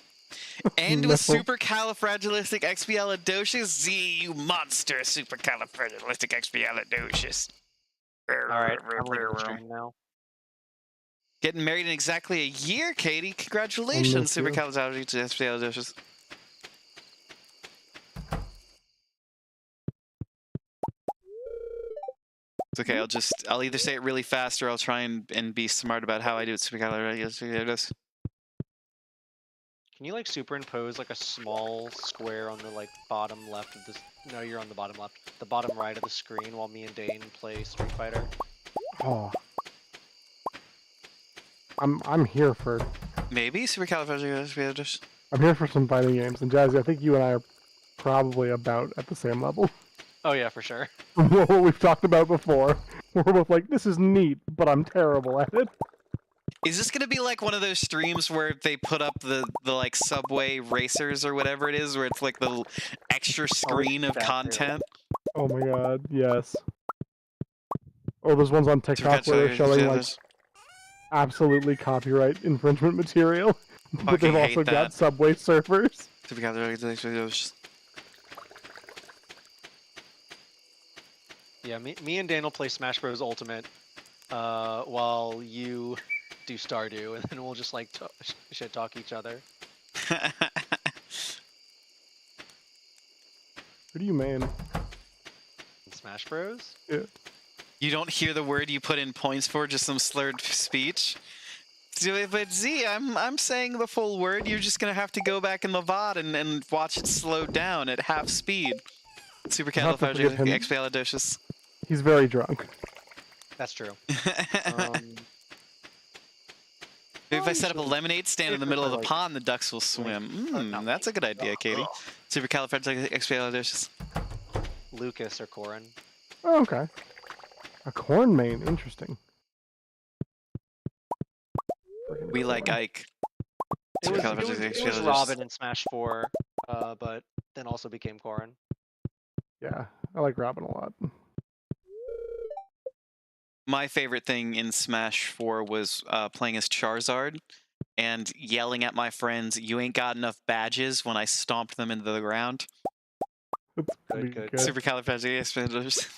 End No. with supercalifragilisticexpialidocious. Z, you monster! Supercalifragilisticexpialidocious. Alright, I'm leaving the stream now. Getting married in exactly a year, Katie. Congratulations, you. supercalifragilisticexpialidocious. It's okay. I'll either say it really fast or I'll try and be smart about how I do it. Supercalifragilisticexpialidocious. Can you like superimpose like a small square on the like bottom left of this? No, you're on the bottom left. The bottom right of the screen while me and Dane play Street Fighter. Oh. I'm here for Maybe supercalifragilisticexpialidocious. I'm here for some fighting games, and Jazzy, I think you and I are probably about at the same level. Oh yeah, for sure. From what we've talked about before. We're both like, this is neat, but I'm terrible at it. Is this gonna be like one of those streams where they put up the like Subway Racers or whatever it is, where it's like the extra screen of that too. content? Oh my god, yes. Or those ones on TikTok where they're showing like absolutely copyright infringement material, but Fucking they've hate also got that. Subway surfers. Supercalifragilisticexpialidocious. Yeah, me and Dane will play Smash Bros. Ultimate while you do Stardew, and then we'll just like shit talk each other. Who do you main? In Smash Bros. You don't hear the word you put in points for, just some slurred speech. But Z, I'm saying the full word. You're just gonna have to go back in the VOD and watch it slow down at half speed. Supercalifragilisticexpialidocious. He's very drunk. That's true. Maybe if I set up a lemonade stand in the middle of the like- pond, the ducks will swim. That's a good idea, Katie. Supercalifragilisticexpialidocious. Lucas or Corin. Oh, okay. A corn main, interesting. We like Ike. It was Supercalifragilisticexpialidocious. Robin in Smash 4, but then also became Corin. Yeah, I like Robin a lot. My favorite thing in Smash 4 was playing as Charizard and yelling at my friends, "You ain't got enough badges," when I stomped them into the ground. That's pretty good. Supercalifragilisticexpialidocious.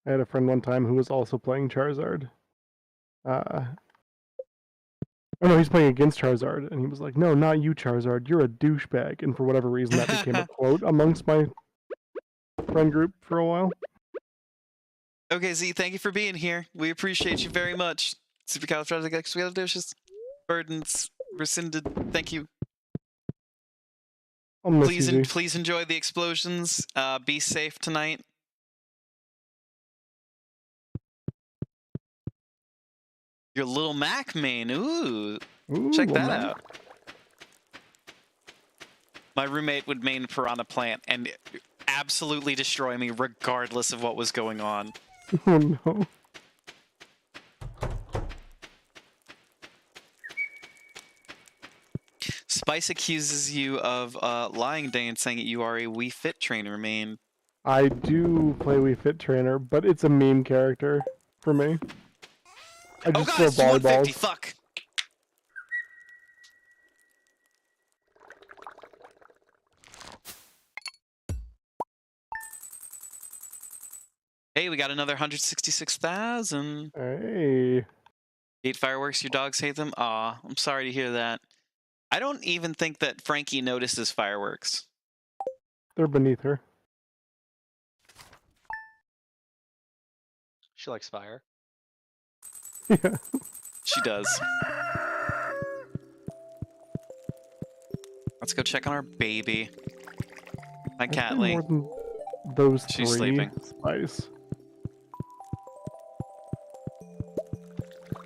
I had a friend one time who was also playing Charizard. Oh no, he's playing against Charizard, and he was like, "No, not you, Charizard. You're a douchebag." And for whatever reason, that became a quote amongst my friend group for a while. Okay, Z, thank you for being here. We appreciate you very much. Supercalifragilisticexpialidocious. Burdens rescinded. Thank you. I'll miss Please, you, Z. please enjoy the explosions. Be safe tonight. Your little Mac main. Ooh, Ooh, check well, that man. out. My roommate would main Piranha Plant and absolutely destroy me regardless of what was going on. Oh no. Spice accuses you of lying, Dane, saying that you are a Wii Fit trainer main. I do play Wii Fit Trainer, but it's a meme character for me. I Oh just god, throw it's 150, volleyballs. fuck! Hey, we got another 166,000. Hey. Hate fireworks, your dogs hate them? Aw, I'm sorry to hear that. I don't even think that Frankie notices fireworks. They're beneath her. She likes fire. Yeah. She does. Let's go check on our baby. Hi, I'd say Catley. more than those She's three. sleeping. Spice.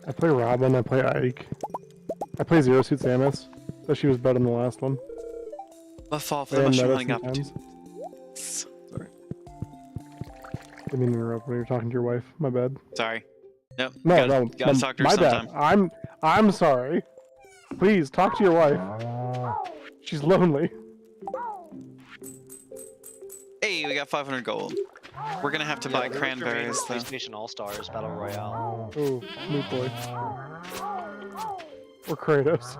I play Robin, I play Ike. I play Zero Suit Samus, though she was better than the last one. The fall for I the am mushroom Meta hunting sometimes. opportunities. Sorry. Didn't mean to interrupt when you were talking to your wife. My bad. Sorry. Nope. No, gotta talk to her my sometime. bad. I'm sorry. Please talk to your wife. She's lonely. Hey, we got 500 gold. We're gonna have to buy we're cranberries though. PlayStation All Stars Battle Royale. Oh, new boy. Or Kratos.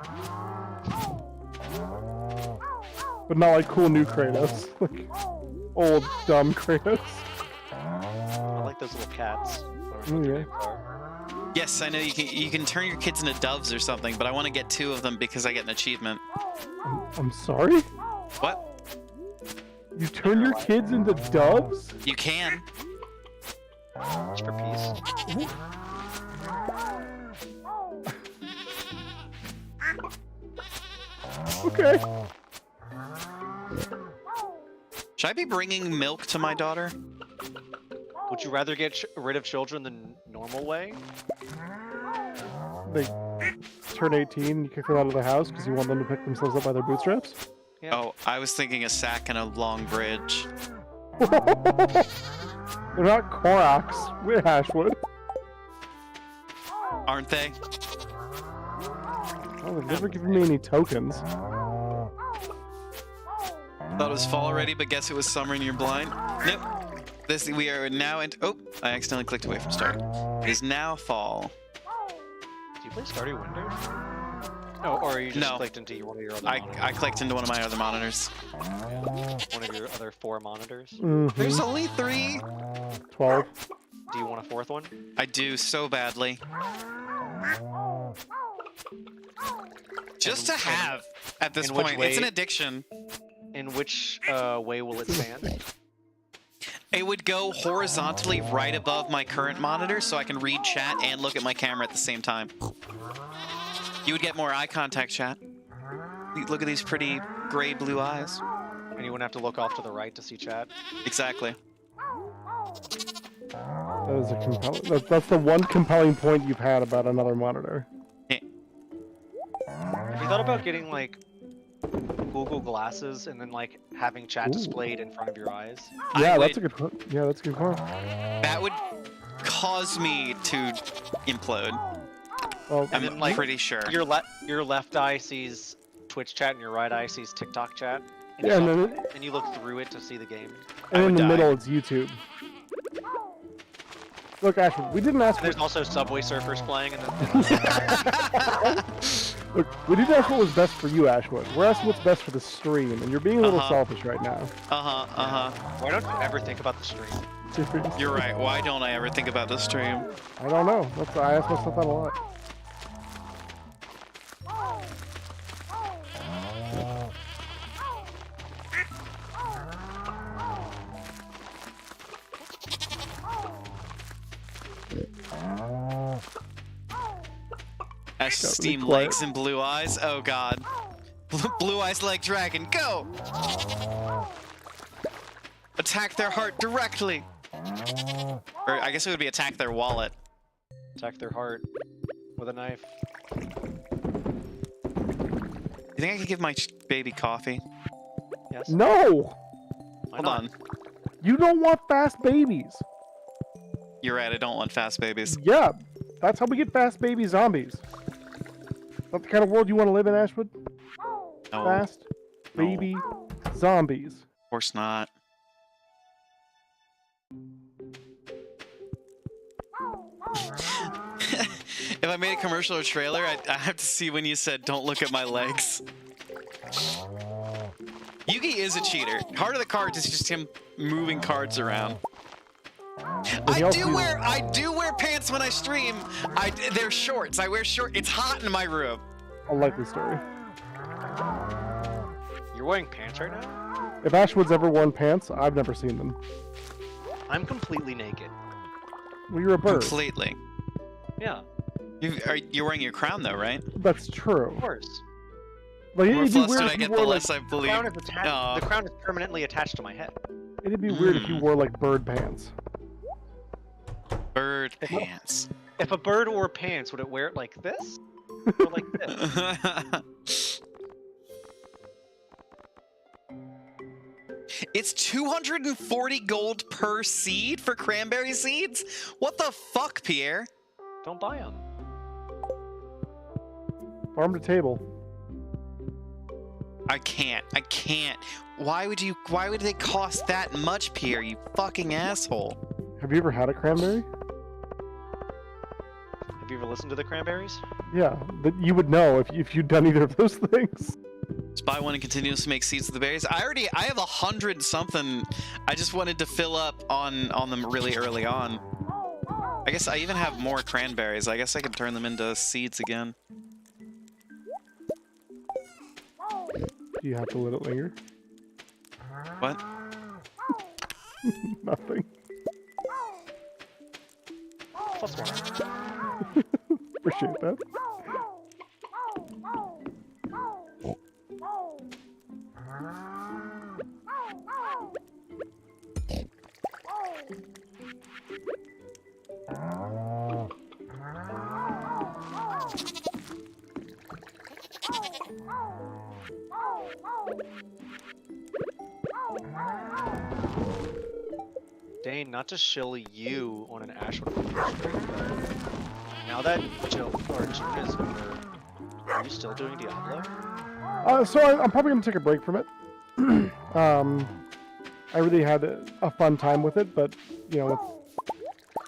But not like cool new Kratos. Like old dumb Kratos. I like those little cats. I don't know what Oh, their yeah. names are. Yes, I know you can turn your kids into doves or something, but I want to get 2 of them because I get an achievement. I'm sorry? What? You turn your kids into doves? You can. Just for peace. Okay. Should I be bringing milk to my daughter? Would you rather get rid of children the normal way? They turn 18, you kick them out of the house because you want them to pick themselves up by their bootstraps? Yeah. Oh, I was thinking a sack and a long bridge. They're not Koraks. We're Ashwood. Aren't they? Oh, they've never given me any tokens. Thought it was fall already, but guess it was summer and you're blind. Nope. We are now in. Oh, I accidentally clicked away from start. It is now fall. Do you play Stardew Wonders? Oh, or you just No. clicked into one of your other I monitors? clicked into one of my other monitors. One of your other 4 monitors? There's Mm-hmm. only 3. 12. Do you want a 4th one? I do so badly. Just to have at this in which point. It's an way- addiction. In which way will it stand? It would go horizontally right above my current monitor so I can read chat and look at my camera at the same time. You would get more eye contact, chat. Look at these pretty gray blue eyes. And you wouldn't have to look off to the right to see chat? Exactly. That is a compelling. That's the one compelling point you've had about another monitor. Have you thought about getting, like, Google Glasses and then, like, having chat Ooh. displayed in front of your eyes? Yeah, I that's a would, good one. Yeah, that's a good one. that would cause me to implode. Well, I'm then, like, pretty sure. Your left eye sees Twitch chat and your right eye sees TikTok chat. And, Yeah, you and saw- then- and you look through it to see the game. and in would the die. middle, it's YouTube. Look, Ashwood, we didn't ask. There's also Subway Surfers playing in the Look, we didn't ask what was best for you, Ashwood. We're asking what's best for the stream, and you're being a little Uh-huh. selfish right now. Why don't you ever think about the stream? You're right. Why don't I ever think about the stream? I don't know. I ask myself that a lot. Ash Gotta be Steam quiet. legs and blue eyes. Oh god. Blue eyes like dragon. Go! Attack their heart directly. Or I guess it would be attack their wallet. Attack their heart with a knife. You think I could give my baby coffee? Yes. No! Why Hold not? on. You don't want fast babies. You're right. I don't want fast babies. Yeah, that's how we get fast baby zombies. Is that the kind of world you want to live in, Ashwood? No, Fast No. baby zombies. of course not. If I made a commercial or trailer, I have to see when you said, "Don't look at my legs." Yugi is a cheater. Heart of the Cards is just him moving cards around. he also I do wear pants when I stream. They're shorts. I wear short. It's hot in my room. A likely story. You're wearing pants right now? If Ashwood's ever worn pants, I've never seen them. I'm completely naked. Well, you're a bird. Completely. Yeah, You're wearing your crown though, right? That's true. of course. Like, The more it'd be flustered weird I if you get, wore the like, less I The believe. crown, is attached, Aw. the crown is permanently attached to my head. it'd be weird if you Mm. wore like bird pants. Bird pants. If a bird wore pants, would it wear it like this? Or like this? It's 240 gold per seed for cranberry seeds? What the fuck, Pierre? Don't buy them. Farm to table. I can't. Why would they cost that much, Pierre, you fucking asshole? Have you ever had a cranberry? Have you ever listened to the Cranberries? Yeah, you would know if you'd done either of those things. Just buy one and continuously make seeds of the berries. I have 100 something. I just wanted to fill up on them really early on. I guess I even have more cranberries. I guess I could turn them into seeds again. Do you have to let it linger? What? Nothing. +1. Appreciate that. Dane, not to shill you on an Ashwood stream, but now that Jill or June is over, are you still doing Diablo? So I'm probably gonna take a break from it. I really had a fun time with it, but you know, with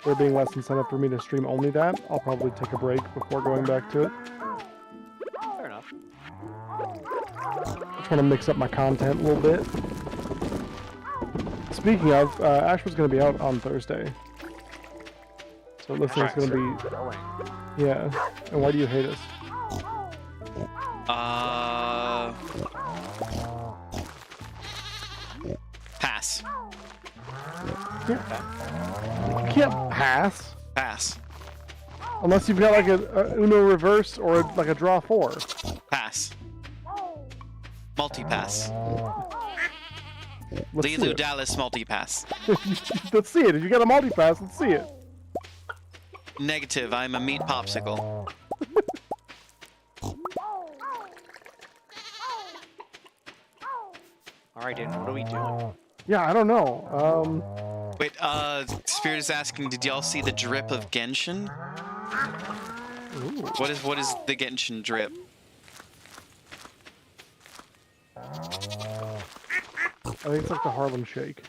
there being less incentive for me to stream only that, I'll probably take a break before going back to it. Fair enough. I'm trying to mix up my content a little bit. Speaking of, Ashwood's gonna be out on Thursday. So it looks like it's gonna be, yeah. And why do you hate us? Pass. You can't pass Pass. unless you've got like a Uno reverse or like a draw 4. Pass. Multi-pass. Let's see Lilu it. Dallas multi-pass. Let's see it. If you got a multi-pass, let's see it. Negative, I'm a meat popsicle. Alright, Dane, what are we doing? Yeah, I don't know. Wait, Spirit is asking, did y'all see the drip of Genshin? Ooh. What is the Genshin drip? I think it's like the Harlem Shake.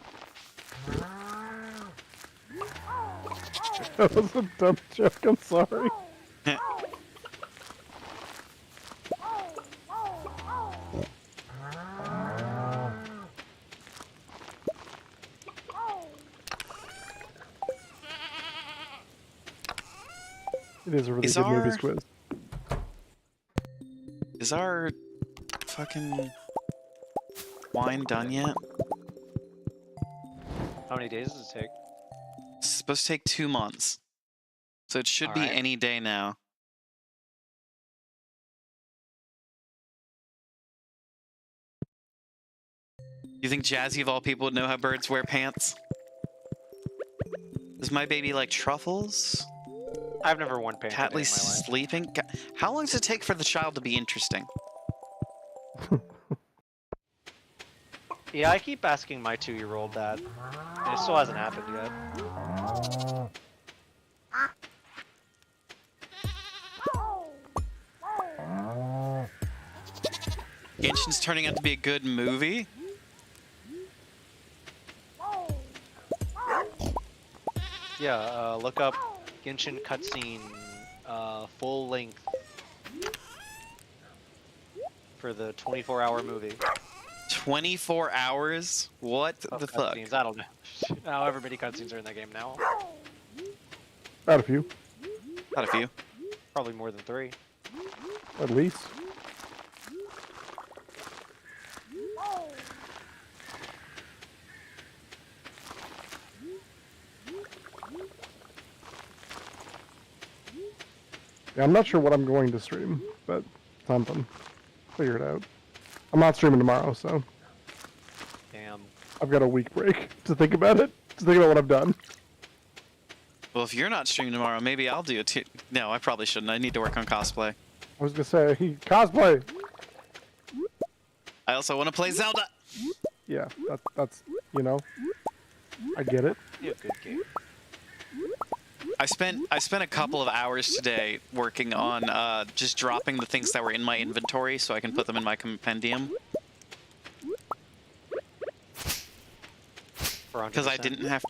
That was a dumb joke, I'm sorry. It is a really Is good our- movies quiz. Is our fucking wine done yet? How many days does it take? It's supposed to take 2 months. So it should be Alright. any day now. You think Jazzy of all people would know how birds wear pants? Does my baby like truffles? I've never worn pants a day in my Catley's life. sleeping? How long does it take for the child to be interesting? Yeah, I keep asking my 2-year-old that, and it still hasn't happened yet. Genshin's turning out to be a good movie? Yeah, look up Genshin cutscene, full length for the 24-hour movie. 24 hours? What Of the fuck? cutscenes. I don't know. However many cutscenes are in that game now. About a few, Not a few. Probably more than 3. at least. Yeah, I'm not sure what I'm going to stream, but something. Figure it out. I'm not streaming tomorrow, so Damn. I've got a week break to think about it. To think about what I've done. Well, if you're not streaming tomorrow, maybe I'll do it too. No, I probably shouldn't. I need to work on cosplay. I was gonna say cosplay. I also want to play Zelda. Yeah, that's you know, I get it. You have good game. I spent a couple of hours today working on just dropping the things that were in my inventory so I can put them in my compendium. For Because I 100%. didn't have.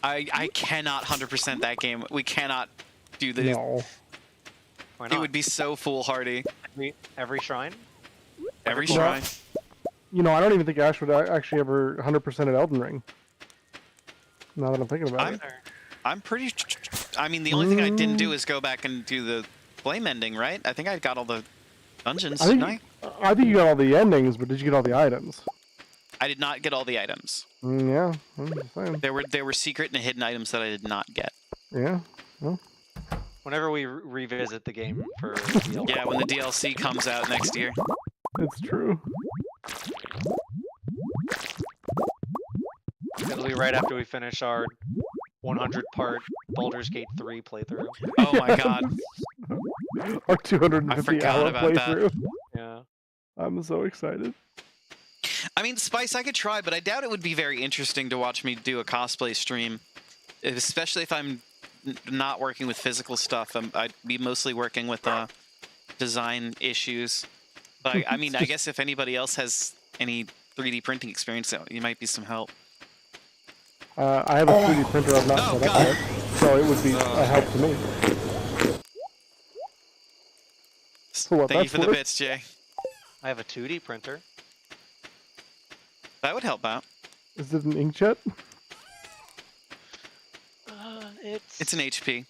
I cannot 100% that game. We cannot do this. No, Why It not? would be so foolhardy. Every shrine? Every No. shrine. you know, I don't even think Ash would actually ever 100% at Elden Ring. Now that I'm thinking about it. I'm pretty. I mean, the only thing I didn't do is go back and do the flame ending, right? I think I got all the dungeons, I didn't think I? I think you got all the endings, but did you get all the items? I did not get all the items. Yeah, I'm just saying. There were secret and hidden items that I did not get. Yeah. Whenever we revisit the game for DLC. Yeah, when the DLC comes out next year. It's true. It'll be right after we finish our 100-part Baldur's Gate 3 playthrough. Oh my god. Our 250 forgot hour about that. playthrough. Yeah. I'm so excited. I mean, Spice, I could try, but I doubt it would be very interesting to watch me do a cosplay stream, especially if I'm not working with physical stuff. I'd be mostly working with design issues. But I mean, I guess if anybody else has any 3D printing experience, it might be some help. I have a 3D printer I've not Oh, set up God. yet, so it would be a help to me. For what Thank you that's for the worth. bits, Jay. I have a 2D printer. That would help out. Is it an inkjet? It's an HP.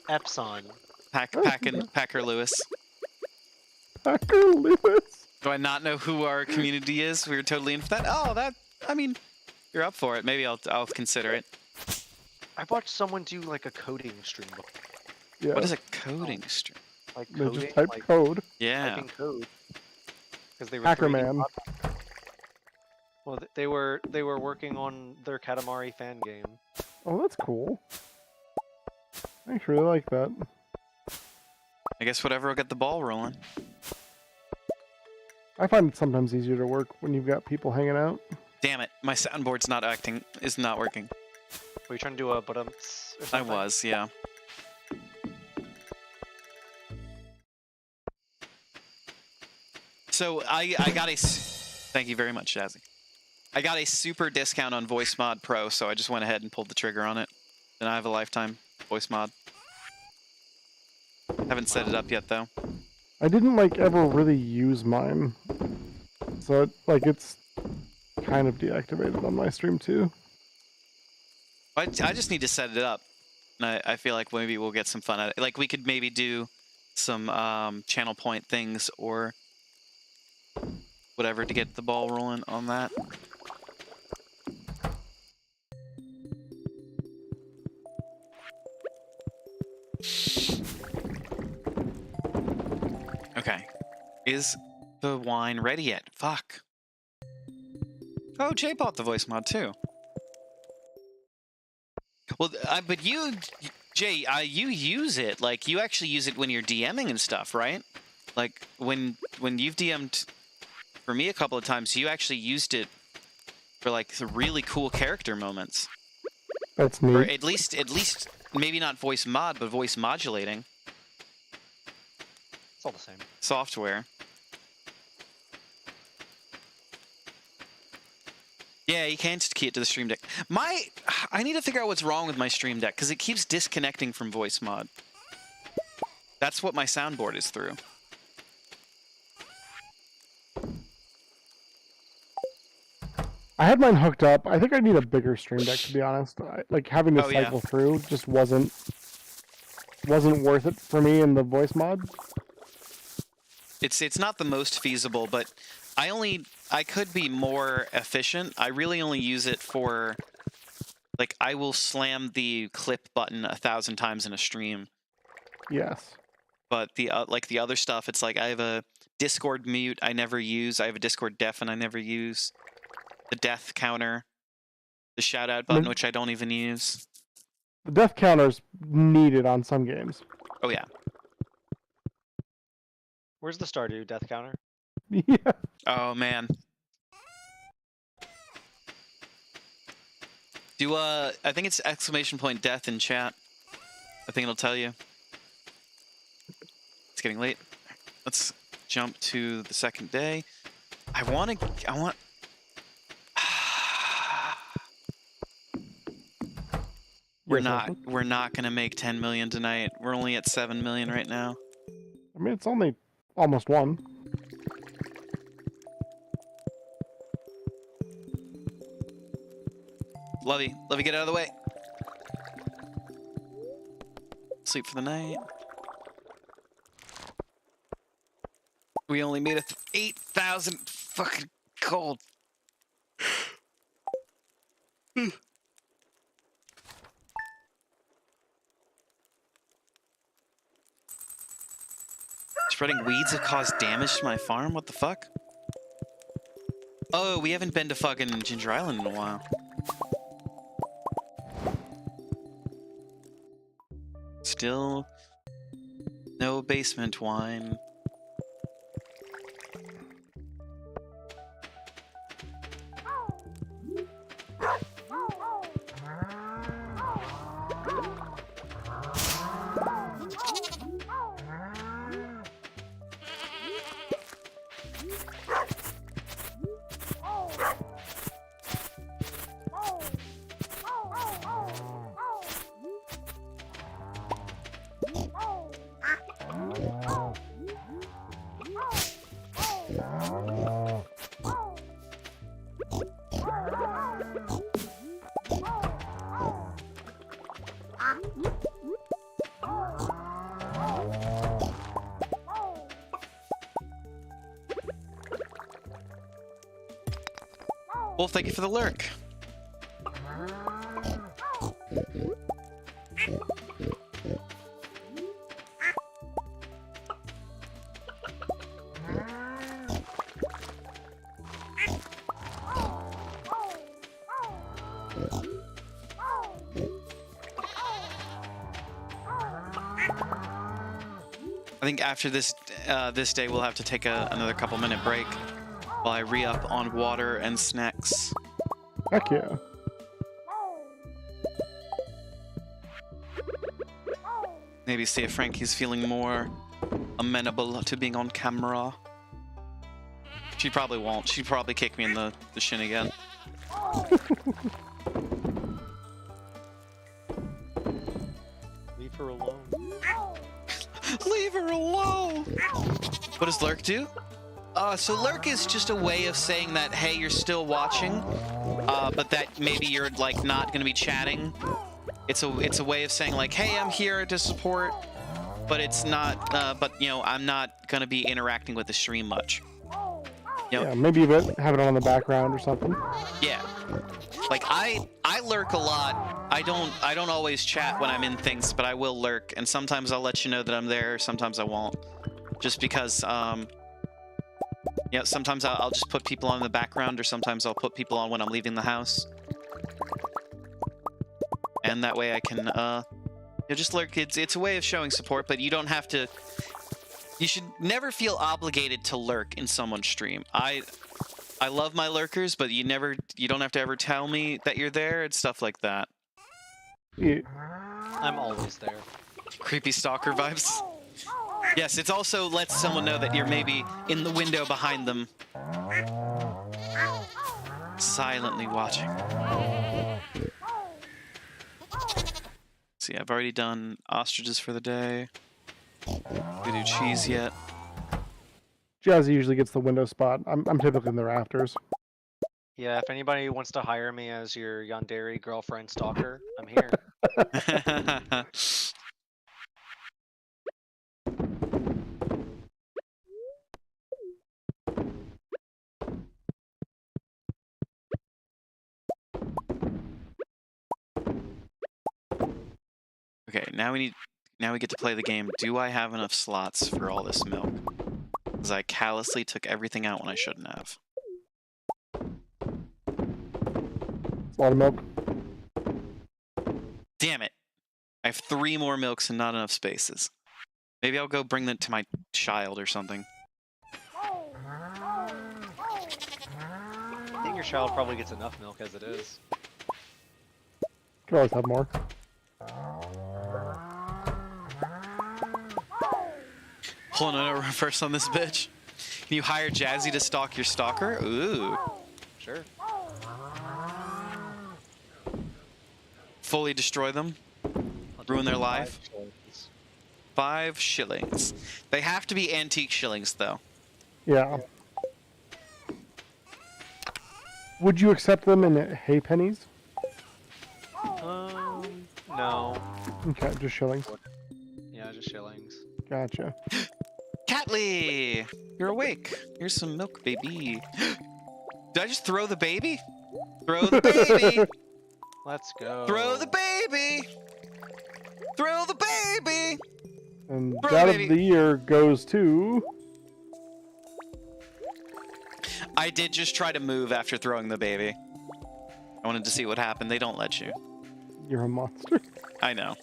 Epson. Packer Lewis. Packer Lewis. Do I not know who our community is? We were totally in for that. Oh, I mean, you're up for it. Maybe I'll consider it. I watched someone do like a coding stream before. Yeah. What is a coding stream? Like They coding, just type like code. Yeah. typing code. Because they were Hacker 3D man. mod- Well, they were working on their Katamari fan game. Oh, that's cool. I actually really like that. I guess whatever will get the ball rolling. I find it sometimes easier to work when you've got people hanging out. Damn it, my soundboard's not working. Were you trying to do a but I was, yeah. So I got thank you very much, Jazzy. I got a super discount on Voice Mod Pro, so I just went ahead and pulled the trigger on it. And I have a lifetime voice mod. Haven't set it up yet though. I didn't like ever really use mine, so it's kind of deactivated on my stream too. I just need to set it up. And I feel like maybe we'll get some fun out of it. Like we could maybe do some channel point things or whatever to get the ball rolling on that. Okay. Is the wine ready yet? Fuck. Oh, Jay bought the voice mod too. Well, but you, Jay, you use it. Like, you actually use it when you're DMing and stuff, right? Like, when you've DM'd for me a couple of times, you actually used it for, like, the really cool character moments. That's Or neat. at least, maybe not voice mod, but voice modulating It's all the same. software. Yeah, you can just key it to the Stream Deck. I need to figure out what's wrong with my Stream Deck, because it keeps disconnecting from voice mod. That's what my soundboard is through. I had mine hooked up. I think I need a bigger stream deck, to be honest. Like having to Oh, yeah. cycle through just wasn't worth it for me in the voice mod. It's not the most feasible, but I could be more efficient. I really only use it for, like, I will slam the clip button 1,000 times in a stream. Yes. But the the other stuff, it's like I have a Discord mute I never use. I have a Discord deafen I never use. The death counter, the shout out button, which I don't even use. The death counter's needed on some games. Oh yeah. Where's the Stardew death counter? Yeah. Oh man. Do I think it's ! death in chat. I think it'll tell you. It's getting late. Let's jump to the second day. I want We're Yes, not gonna make 10 million tonight. We're only at 7 million right now. I mean, it's only almost one. Lovey, get out of the way. Sleep for the night. We only made it 8,000 fucking gold. Spreading weeds have caused damage to my farm? What the fuck? Oh, we haven't been to fucking Ginger Island in a while. Still no basement wine. Wolf, thank you for the lurk. I think after this this day, we'll have to take another couple-minute break while I re-up on water and snacks. Heck yeah. Maybe see if Frankie's feeling more amenable to being on camera. She probably won't. She'd probably kick me in the shin again. Leave her alone. Leave her alone! What does Lurk do? So Lurk is just a way of saying that, hey, you're still watching, but that maybe you're, like, not gonna be chatting. It's a way of saying, like, hey, I'm here to support, but it's not, but, you know, I'm not gonna be interacting with the stream much. You know, Yeah, maybe you have it on in the background or something. yeah. Like, I lurk a lot. I don't always chat when I'm in things, but I will lurk, and sometimes I'll let you know that I'm there, sometimes I won't. Just because, yeah, sometimes I'll just put people on in the background, or sometimes I'll put people on when I'm leaving the house. And that way I can, you know, just lurk. It's a way of showing support, but you don't have to... You should never feel obligated to lurk in someone's stream. I love my lurkers, but you don't have to ever tell me that you're there and stuff like that. Yeah. I'm always there. Creepy stalker vibes. Yes, it also lets someone know that you're maybe in the window behind them. Silently watching. See, I've already done ostriches for the day. We do cheese yet. Jazzy usually gets the window spot. I'm typically in the rafters. Yeah, if anybody wants to hire me as your yandere girlfriend stalker, I'm here. Okay, now we get to play the game. Do I have enough slots for all this milk? Because I callously took everything out when I shouldn't have. A lot of milk. Damn it. I have 3 more milks and not enough spaces. Maybe I'll go bring them to my child or something. I think your child probably gets enough milk as it is. Could always have more. Hold on, no, reverse on this bitch. Can you hire Jazzy to stalk your stalker? Ooh. Sure. Fully destroy them? I'll do Ruin their 5 life? shillings. 5 shillings. They have to be antique shillings, though. Yeah. Would you accept them in hay pennies? No. Okay, just shillings. Yeah, just shillings. Gotcha. Catley! You're awake. Here's some milk, baby. Did I just throw the baby? Throw the baby! Let's go. Throw the baby! Throw the baby! And Throw, God of baby. the Year goes to... I did just try to move after throwing the baby. I wanted to see what happened. They don't let you. You're a monster. I know.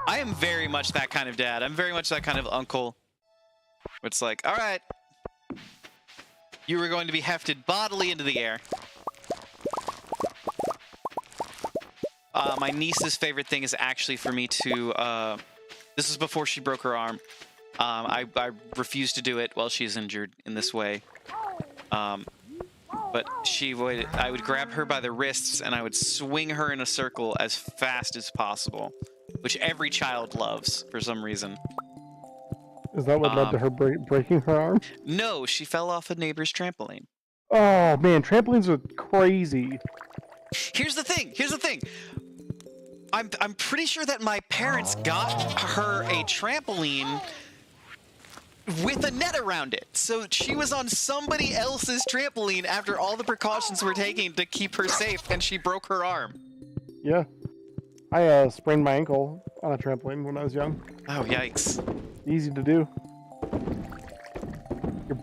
I am very much that kind of dad. I'm very much that kind of uncle. It's like, all right, you were going to be hefted bodily into the air. My niece's favorite thing is actually for me to, this is before she broke her arm. I refused to do it while she's injured in this way. But I would grab her by the wrists and I would swing her in a circle as fast as possible, which every child loves for some reason. Is that what led to her breaking her arm? No, she fell off a neighbor's trampoline. Oh man, trampolines are crazy. Here's the thing. I'm pretty sure that my parents got her a trampoline with a net around it. So she was on somebody else's trampoline after all the precautions were taken to keep her safe, and she broke her arm. Yeah. I sprained my ankle on a trampoline when I was young. Oh, yikes. Easy to do.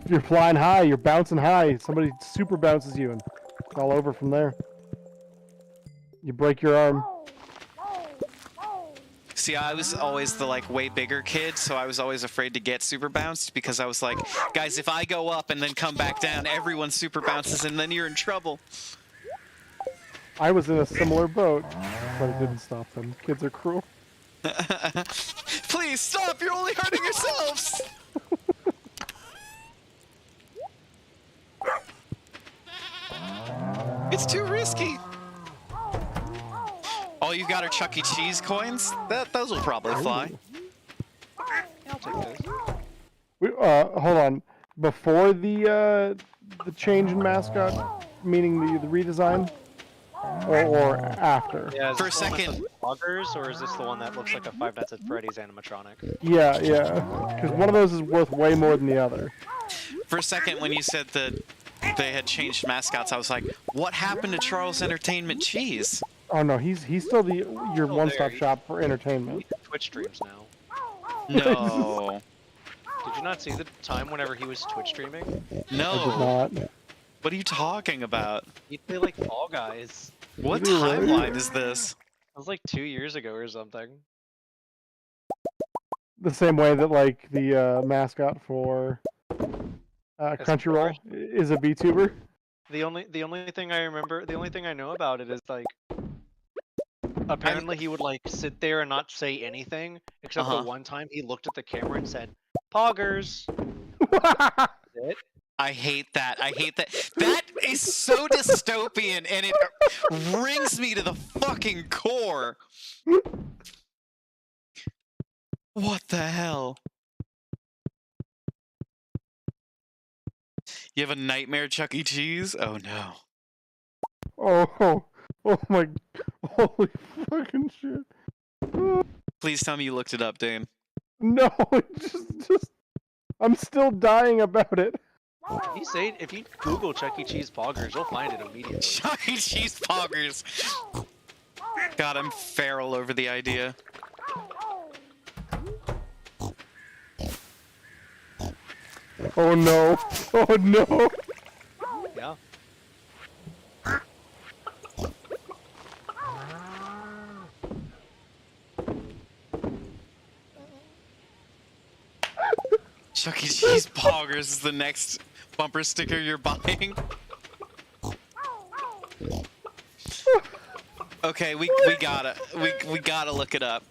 You're flying high, you're bouncing high. Somebody super bounces you, and it's all over from there. You break your arm. See, I was always the, like, way bigger kid, so I was always afraid to get super bounced because I was like, guys, if I go up and then come back down, everyone super bounces and then you're in trouble. I was in a similar boat, but it didn't stop them. Kids are cruel. Please stop, you're only hurting yourselves! It's too risky. All you've got are Chuck E. Cheese coins? Those will probably fly. Yeah, I'll take those. Hold on. Before the change in mascot, meaning the redesign, or after? Yeah, is For a this the one with second. the Poggers, or is this the one that looks like a Five Nights at Freddy's animatronic? Yeah. Because one of those is worth way more than the other. For a second, when you said that they had changed mascots, I was like, what happened to Charles Entertainment Cheese? Oh no, he's still your one-stop there. shop for entertainment. He Twitch streams now. No. Did you not see the time whenever he was Twitch streaming? I did No. not. What are you talking about? He'd play like Fall Guys. What Did he really? timeline is this? It was like 2 years ago or something. The same way that like the mascot for Crunchyroll is a VTuber. The only thing I remember, the only thing I know about it is like, apparently he would like sit there and not say anything, except Uh-huh. the one time he looked at the camera and said, "Poggers." It. I hate that. I hate that. That is so dystopian, and it rings me to the fucking core. What the hell? You have a nightmare, Chuck E. Cheese? Oh no. Oh my, holy fucking shit. Please tell me you looked it up, Dane. No, just, I'm still dying about it. If you Google Chuck E. Cheese Poggers, you'll find it immediately. Chuck E. Cheese poggers. God, I'm feral over the idea. Oh no, oh no. Yeah. Chuck E. Cheese poggers is the next bumper sticker you're buying. Okay, we gotta look it up.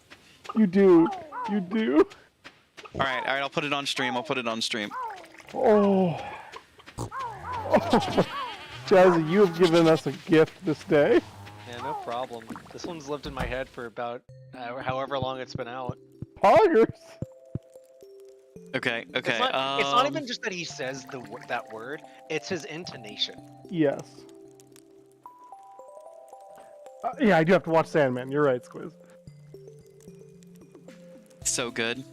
You do. All right, I'll put it on stream. Oh. Jazzy, you have given us a gift this day. Yeah, no problem. This one's lived in my head for about however long it's been out. Poggers. Okay. It's not even just that he says that word; it's his intonation. Yes. Yeah, I do have to watch Sandman. You're right, Squiz. So good.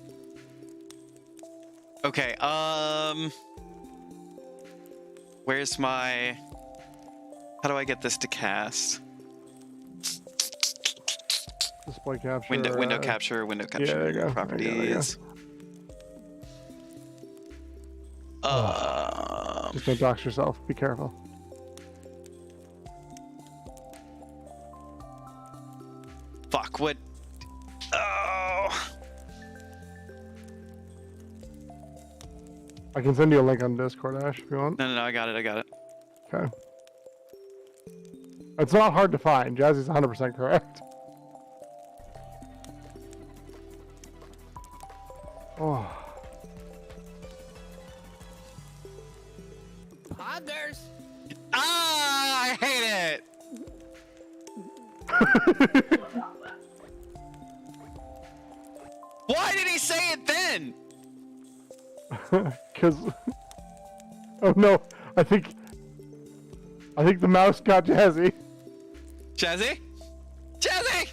Okay, Where's my... How do I get this to cast? Display capture. Window capture, there you go. There you go, properties. Just don't dox yourself. Be careful. Fuck, what? Oh! I can send you a link on Discord, Ash, if you want. No, I got it. Okay. It's not hard to find. Jazzy's 100% correct. Oh. Poggers. Ah, I hate it! Why did he say it then? Because... Oh no, I think the mouse got Jazzy. Jazzy? Jazzy!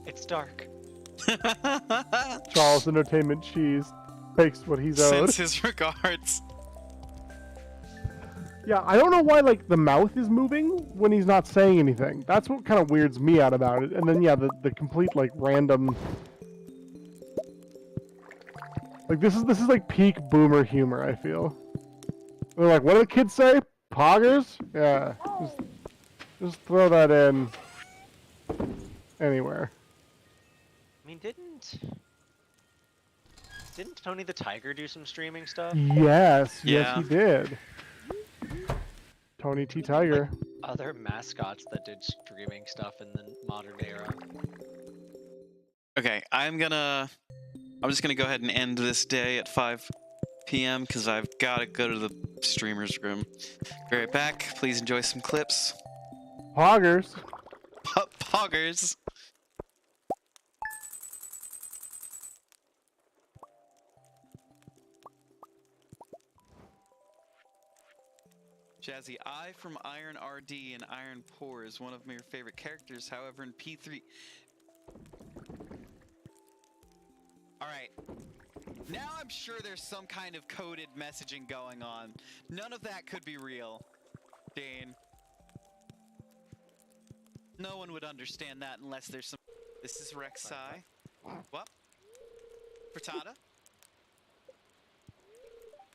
It's dark. Charles Entertainment Cheese takes what he's owed. Sends his regards. Yeah, I don't know why, like, the mouth is moving when he's not saying anything. That's what kind of weirds me out about it. And then, yeah, the complete, like, random... Like, this is like peak boomer humor, I feel. They're like, what do the kids say? Poggers? Yeah, just throw that in anywhere. I mean, didn't Tony the Tiger do some streaming stuff? Yes, Yeah. yes he did. Tony T. Tiger. Other mascots that did streaming stuff in the modern era. Okay, I'm just gonna go ahead and end this day at 5 p.m. because I've got to go to the streamer's room. Be right back. Please enjoy some clips. Poggers. Poggers. Jazzy, I from Iron RD and Iron Poor is one of my favorite characters. However, in P3... Alright. Now I'm sure there's some kind of coded messaging going on. None of that could be real. Dane. No one would understand that unless there's some... This is Rek'Sai. What? Frittata?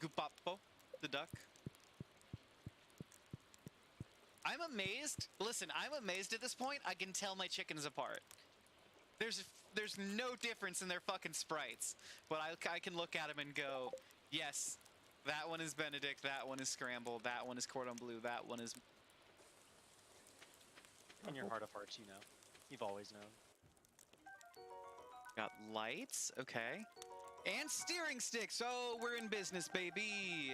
Gupapo, the duck. I'm amazed. Listen, I'm amazed at this point. I can tell my chickens apart. There's no difference in their fucking sprites. But I can look at them and go, yes, that one is Benedict, that one is Scramble, that one is Cordon Bleu, that one is... In your heart of hearts, you know. You've always known. Got lights, okay. And steering sticks, oh, we're in business, baby.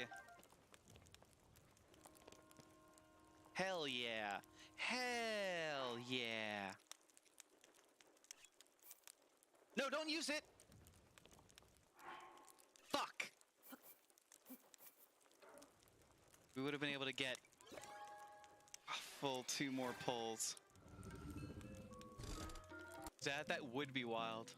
Hell yeah. Hell yeah. No, don't use it. Fuck. We would have been able to get a full 2 more pulls. That would be wild.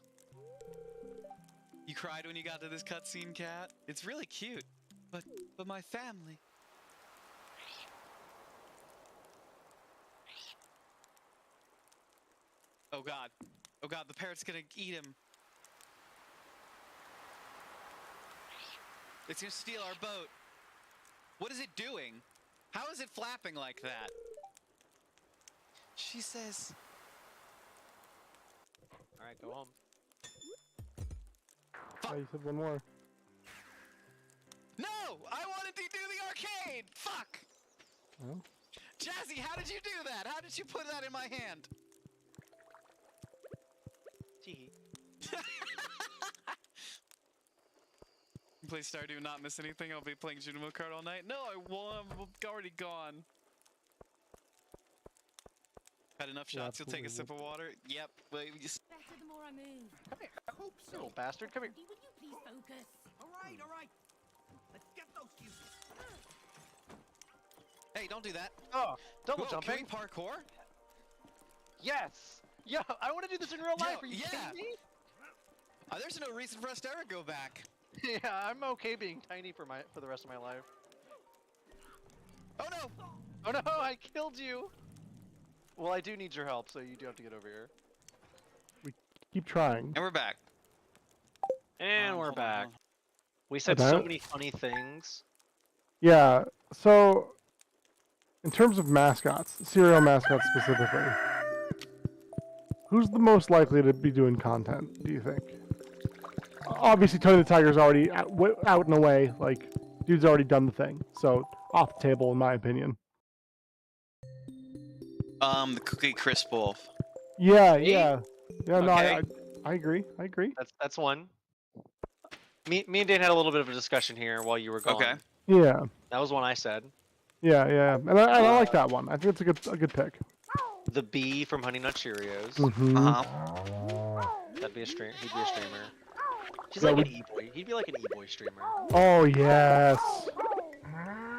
You cried when you got to this cutscene, Cat? It's really cute. But my family. Oh god. Oh god, the parrot's gonna eat him. It's gonna steal our boat. What is it doing? How is it flapping like that? She says... Alright, go home. Oh, you said one more. No! I wanted to do the arcade! Fuck! Well. Jazzy, how did you do that? How did you put that in my hand? Tee. Play Stardew, not miss anything. I'll be playing Junimo card all night. No, I'm already gone. Had enough shots. You'll take a sip of water. Yep. Well, you just... Better the more I move. Come here. I hope so. Little bastard, come here. Would you please focus? All right. Let's get those fuses. Hey, don't do that. Oh, double Whoa, jumping. Can we parkour? Yes. Yeah, I want to do this in real life. Are you yeah. kidding me? There's no reason for us to ever go back. Yeah, I'm okay being tiny for the rest of my life. Oh no! Oh no! I killed you. Well, I do need your help, so you do have to get over here. Keep trying. And we're back. And we're Hold on, back. hold on. We said Okay. so many funny things. Yeah. So, in terms of mascots, cereal mascots specifically, who's the most likely to be doing content? Do you think? Obviously, Tony the Tiger's already out and away. Like, dude's already done the thing. So, off the table, in my opinion. The Cookie Crisp Wolf. Yeah, Me? yeah, yeah. No, Okay. I agree. I agree. That's one. Me and Dan had a little bit of a discussion here while you were gone. Okay. Yeah, That was one I said. yeah. And I like that one. I think it's a good pick. The bee from Honey Nut Cheerios. Mm-hmm. Uh-huh. That'd be a stream. He'd be a streamer. He's Yeah, like an we- e-boy. He'd be like an e-boy streamer. Oh yes.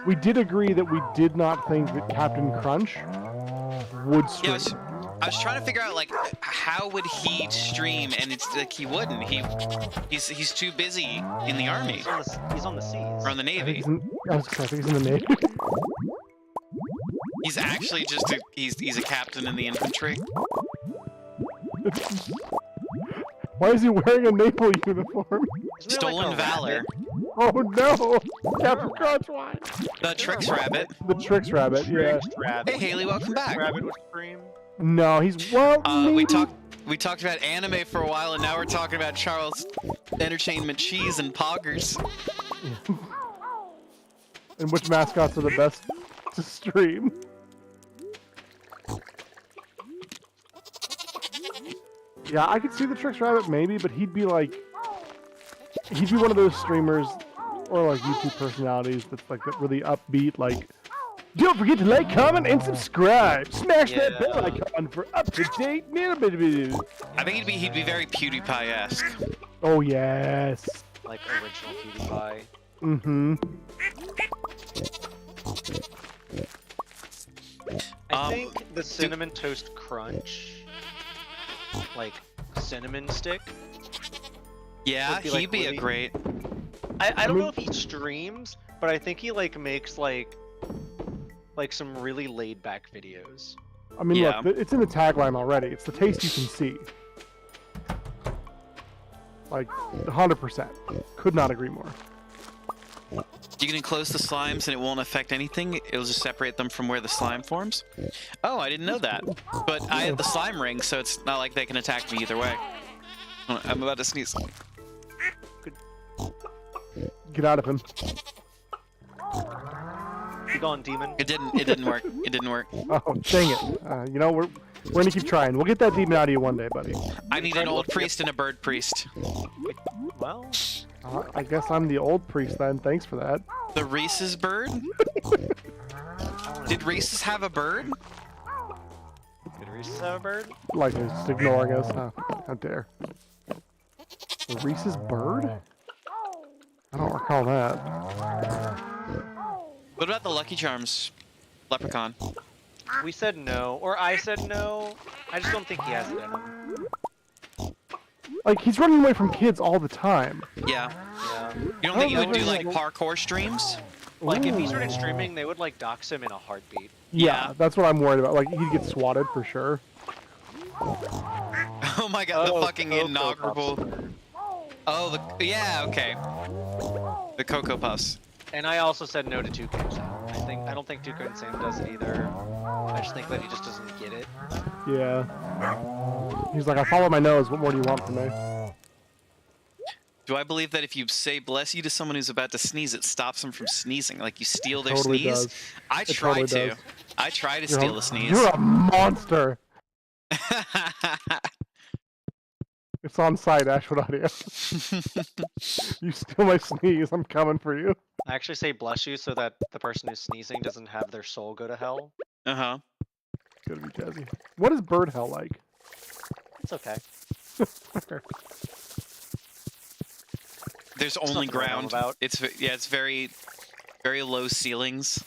We did agree that we did not think that Captain Crunch would Yeah, stream. I was trying to figure out like how would he stream, and it's like he wouldn't. He's too busy in the army He's on the seas. or on the I think navy. he's in, I think he's in the Navy. He's actually just he's a captain in the infantry. Why is he wearing a naval uniform? Isn't there, like, Stolen a valor. Oh no! Captain Crunch, why? The Tricks Rabbit. The Tricks Rabbit, yeah. Tricks Rabbit? Hey Haley, welcome back. Rabbit would scream. No, he's well. We maybe- talked about anime for a while, and now we're talking about Charles Entertainment Cheese and Poggers. And which mascots are the best to stream? Yeah, I could see the Tricks Rabbit maybe, but he'd be one of those streamers or like YouTube personalities that's like really upbeat, like, don't forget to like, comment, and subscribe. Smash that Yeah. bell icon for up-to-date. I think he'd be very PewDiePie-esque. Oh yes. Like original PewDiePie. Mm-hmm. I think the Cinnamon Toast Crunch, like cinnamon stick. Yeah, Would be, like, he'd be a really- great. I don't mean- know if he streams, but I think he like makes like some really laid back videos. I mean, Yeah. look, it's in the tagline already. It's the taste you can see. Like, 100%. Could not agree more. You can enclose the slimes and it won't affect anything. It'll just separate them from where the slime forms. Oh, I didn't know that. But I have the slime ring, so it's not like they can attack me either way. I'm about to sneeze. Get out of him. Be gone, demon. It didn't work. It didn't work. Oh, dang it. You know, we're gonna keep trying. We'll get that demon out of you one day, buddy. I need an old priest and a bird priest. Well, I guess I'm the old priest then. Thanks for that. The Reese's bird? Did Reese's have a bird? did Reese's have a bird? Like, he's just ignoring us. How dare. The Reese's bird? I don't recall that. What about the Lucky Charms leprechaun? We said no, or I said no. I just don't think he has it in him. Like, he's running away from kids all the time. Yeah. Yeah. You don't think you would do like Like- parkour streams? Like if he Ooh. started streaming, they would like dox him in a heartbeat. Yeah, Yeah. that's what I'm worried about. Like, he'd get swatted for sure. Oh my god, the Oh, fucking Cocoa inaugural. Oh, yeah, okay. The Cocoa Puffs. And I also said no to Toucan Sam. I don't think Toucan Sam does it either. I just think that he just doesn't get it. Yeah. He's like, I follow my nose. What more do you want from me? Do I believe that if you say bless you to someone who's about to sneeze, it stops them from sneezing? Like you steal their Totally sneeze? does. I It try totally to. does. I try to You're steal a- a sneeze. You're a monster. It's on site, Ashwood Audio. You steal my sneeze, I'm coming for you. I actually say bless you so that the person who's sneezing doesn't have their soul go to hell. Uh-huh. Gotta be jazzy. What is bird hell like? It's okay. There's There's only nothing to know ground. about. It's very low ceilings.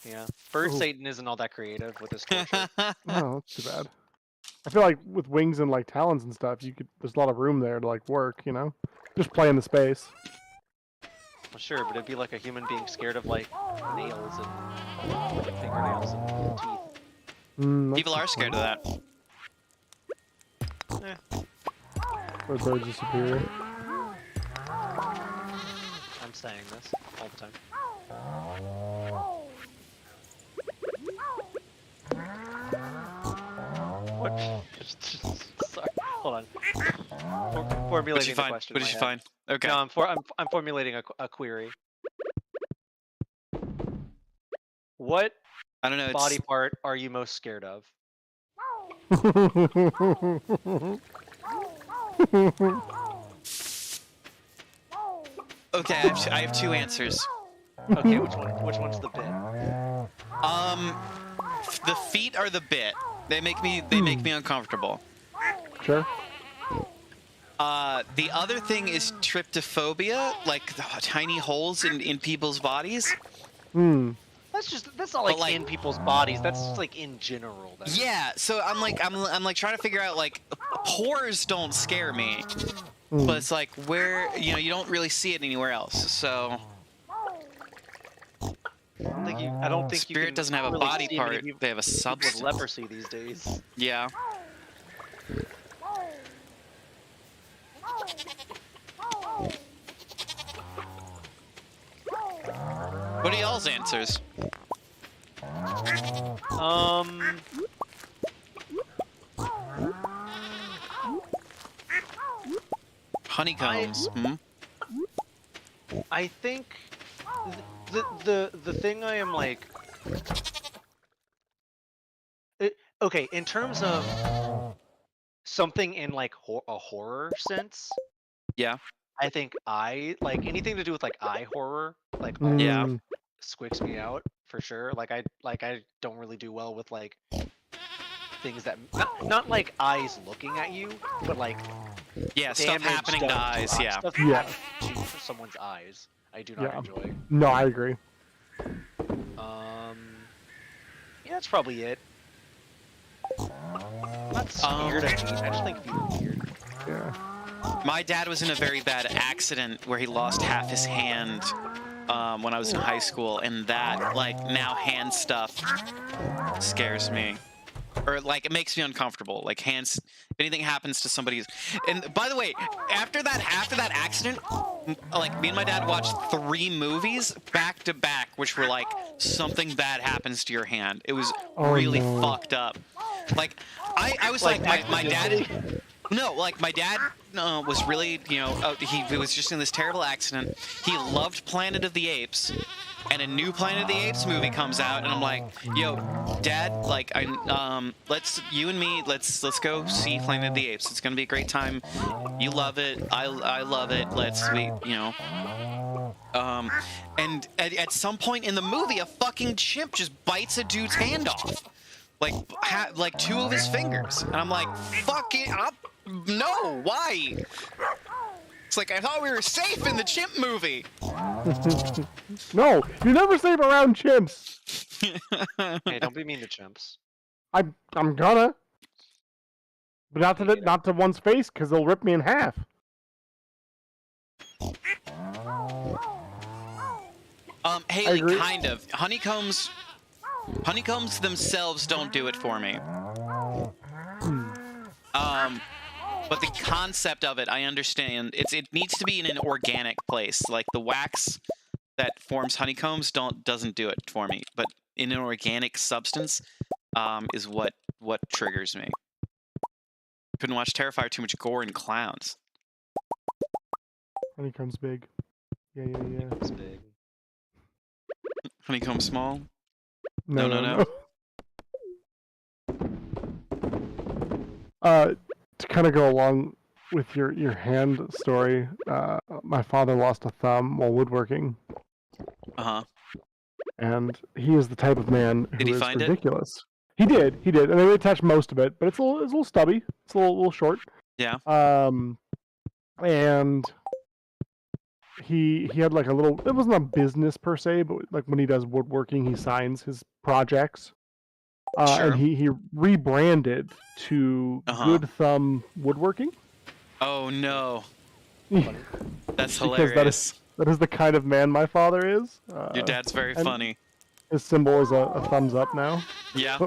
Yeah. Bird Ooh. Satan isn't all that creative with his torture. Oh, that's too bad. I feel like with wings and like talons and stuff, there's a lot of room there to like work, you know? Just play in the space. Well, sure, but it'd be like a human being scared of like nails and fingernails and teeth. That's People a are scared point. of that. Or birds are superior. I'm saying this all the time. What? Sorry. Hold on. But Formulating you the fine. question. But in my you head. fine. Okay. No, I'm formulating a query. What I don't know. It's body part are you most scared of? okay. I have two answers. Okay, which one? Which one's the bit? The feet are the bit. They make me uncomfortable. Sure. The other thing is tryptophobia, like the tiny holes in people's bodies. That's not like, like- in people's bodies. That's just like in general. Yeah, so I'm like trying to figure out like pores don't scare me, but it's like where you don't really see it anywhere else. So I don't think you spirit can doesn't have a really body see many part; people they have a with substance. leprosy these days. Yeah. What are y'all's answers? Honeycombs. I think the thing I am like, okay, in terms of something in like a horror sense. Yeah. I think like anything to do with like eye horror, like Yeah. squicks me out for sure. Like I don't really do well with like things that not like eyes looking at you, but like Yeah, stuff damage happening to done eyes. Yeah. stuff Yeah. happening to someone's eyes. I do not Yeah. enjoy. No, I agree. Yeah, that's probably it. I'm not scared of feet. I just think feet are weird. Yeah. My dad was in a very bad accident where he lost half his hand when I was in high school, and that, like, now hand stuff scares me. Or, like, it makes me uncomfortable. Like, hands, if anything happens to somebody's... And, by the way, after that accident, like, me and my dad watched 3 movies back to back, which were, like, something bad happens to your hand. It was really fucked up. Like, I was like my dad... No, like my dad was really, he was just in this terrible accident. He loved Planet of the Apes, and a new Planet of the Apes movie comes out, and I'm like, yo, Dad, like let's go see Planet of the Apes. It's gonna be a great time. You love it, I love it. And at some point in the movie, a fucking chimp just bites a dude's hand off. Like 2 of his fingers, and I'm like, fuck it up. No, why? It's like I thought we were safe in the chimp movie. No, you're never safe around chimps. Hey, don't be mean to chimps. I'm gonna, but not to one's face, because they'll rip me in half. Haley, agree. kind of. Honeycombs themselves don't do it for me. But the concept of it, I understand. It needs to be in an organic place. Like the wax that forms honeycombs doesn't do it for me. But in an organic substance, is what triggers me. Couldn't watch Terrifier, too much gore and clowns. Honeycomb's big. Yeah. It's big. Honeycomb small. No. To kind of go along with your hand story, my father lost a thumb while woodworking, and he is the type of man Did who he is find it? ridiculous. He did, and they attached most of it, but it's a little stubby. It's a little short. Yeah. And he had like a little. It wasn't a business per se, but like when he does woodworking, he signs his projects. Sure. And he rebranded to Good Thumb Woodworking. Oh no. That's Because hilarious. that That is the kind of man my father is. Your dad's very and funny. His symbol is a thumbs up now. Yeah.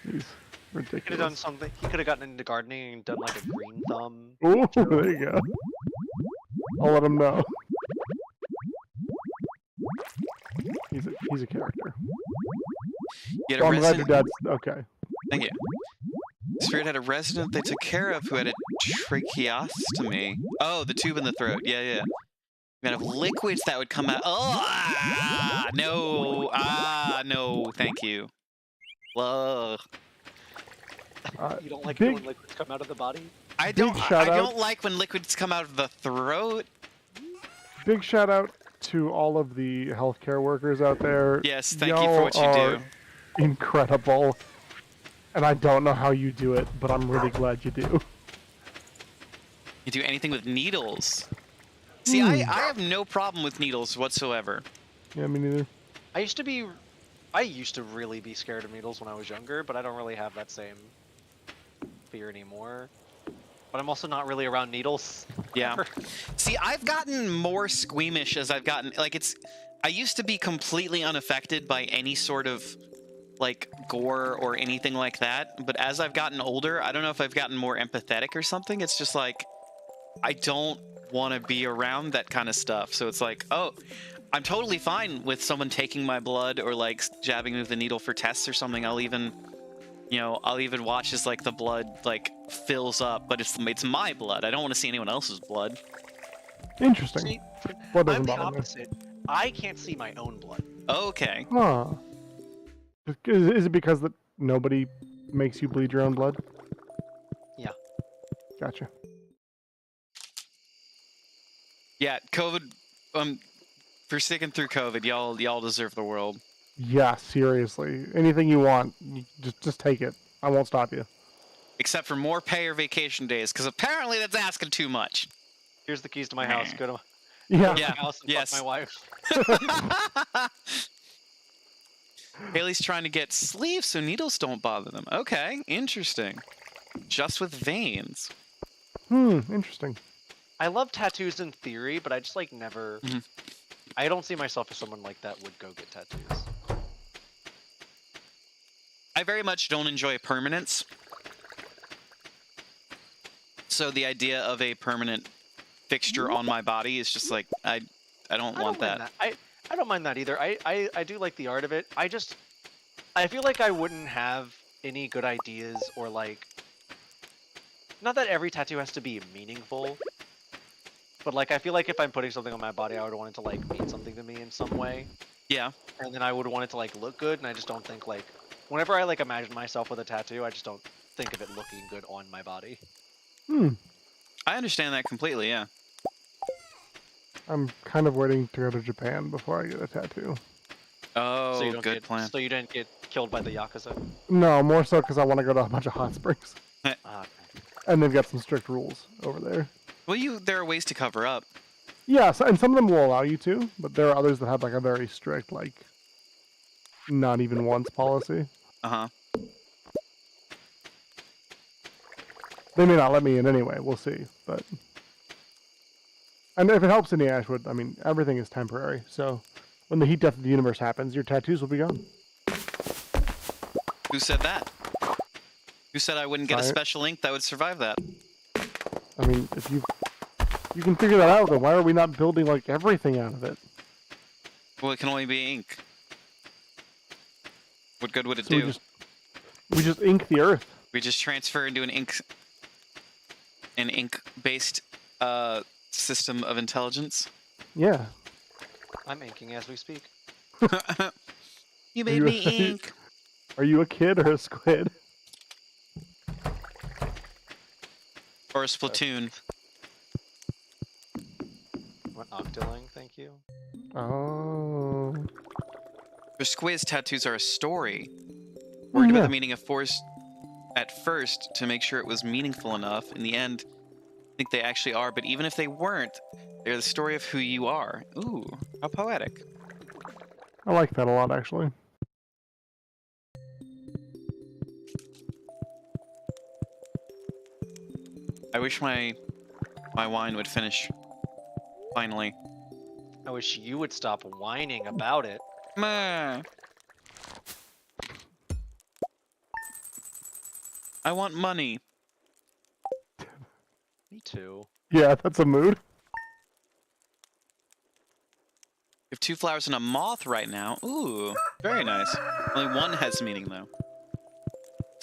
He's He could have done ridiculous. something. He could have gotten into gardening and done like a green thumb. Ooh, there you go. I'll let him know. He's a character. You had Well, a I'm glad your resident. dad's okay. Thank you. Spirit had a resident they took care of who had a tracheostomy. Oh, the tube in the throat. Yeah, yeah. We had liquids that would come out. Oh, no, thank you. Ugh. You don't like big- it when liquids come out of the body? I Big don't. shout I out. don't like when liquids come out of the throat. Big shout out to all of the healthcare workers out there. Yes, thank you for what you Y'all do. are incredible. And I don't know how you do it, but I'm really glad you do. Hmm. You do anything with needles. See, I have no problem with needles whatsoever. Yeah, me neither. I used to really be scared of needles when I was younger, but I don't really have that same fear anymore. But I'm also not really around needles. Yeah. ever. See, I've gotten more squeamish as I've gotten like I used to be completely unaffected by any sort of like gore or anything like that, but as I've gotten older, I don't know if I've gotten more empathetic or something. It's just like I don't want to be around that kind of stuff. So it's like, oh, I'm totally fine with someone taking my blood or like jabbing me with a needle for tests or something. I'll even watch as like the blood like fills up, but it's my blood. I don't want to see anyone else's blood. Interesting. See, What I'm doesn't the bother me? opposite. I can't see my own blood. Okay. Huh. Is it because that nobody makes you bleed your own blood? Yeah. Gotcha. Yeah, COVID. For sticking through COVID, y'all deserve the world. Yeah, seriously. Anything you want, just take it. I won't stop you. Except for more pay or vacation days, because apparently that's asking too much. Here's the keys to my house. Go to Yeah. Yeah. my house and Yes. fuck my wife. Haley's trying to get sleeves so needles don't bother them. Okay, interesting. Just with veins. Interesting. I love tattoos in theory, but I just like never. Mhm. I don't see myself as someone like that would go get tattoos. I very much don't enjoy permanence. So the idea of a permanent fixture on my body is just like I don't want mind that. I don't mind that either. I do like the art of it. I feel like I wouldn't have any good ideas or like. Not that every tattoo has to be meaningful, but like I feel like if I'm putting something on my body, I would want it to like mean something to me in some way, Yeah. and then I would want it to like look good. And I just don't think like whenever I like imagine myself with a tattoo, I just don't think of it looking good on my body. I understand that completely, yeah. I'm kind of waiting to go to Japan before I get a tattoo. Oh, So you don't good get, plan. So you didn't get killed by the yakuza. No, more so because I want to go to a bunch of hot springs. Ah, And they've got some strict rules over there. Well, there are ways to cover up. Yes, and some of them will allow you to, but there are others that have like a very strict, like, not even once policy. Uh-huh. They may not let me in anyway, we'll see, but... And if it helps any Ashwood, I mean, everything is temporary, so when the heat death of the universe happens, your tattoos will be gone. Who said that? Who said I wouldn't get a Science. special ink that would survive that? I mean, if you can figure that out, then why are we not building, like, everything out of it? Well, it can only be ink. What good would it So do? we just ink the earth. We just transfer into an ink-based system of intelligence. Yeah. I'm inking as we speak. You made you- me ink. Are you a kid or a squid? Or a Splatoon. What Octoling, thank you. Oh. For Squiz, tattoos are a story. Worried about yeah. the meaning of force at first to make sure it was meaningful enough. In the end, I think they actually are, but even if they weren't, they're the story of who you are. Ooh, how poetic. I like that a lot, actually. I wish my wine would finish. Finally. I wish you would stop whining about it. Meh. I want money. Me too. Yeah, that's a mood. We have 2 flowers and a moth right now. Ooh, very nice. Only one has meaning though.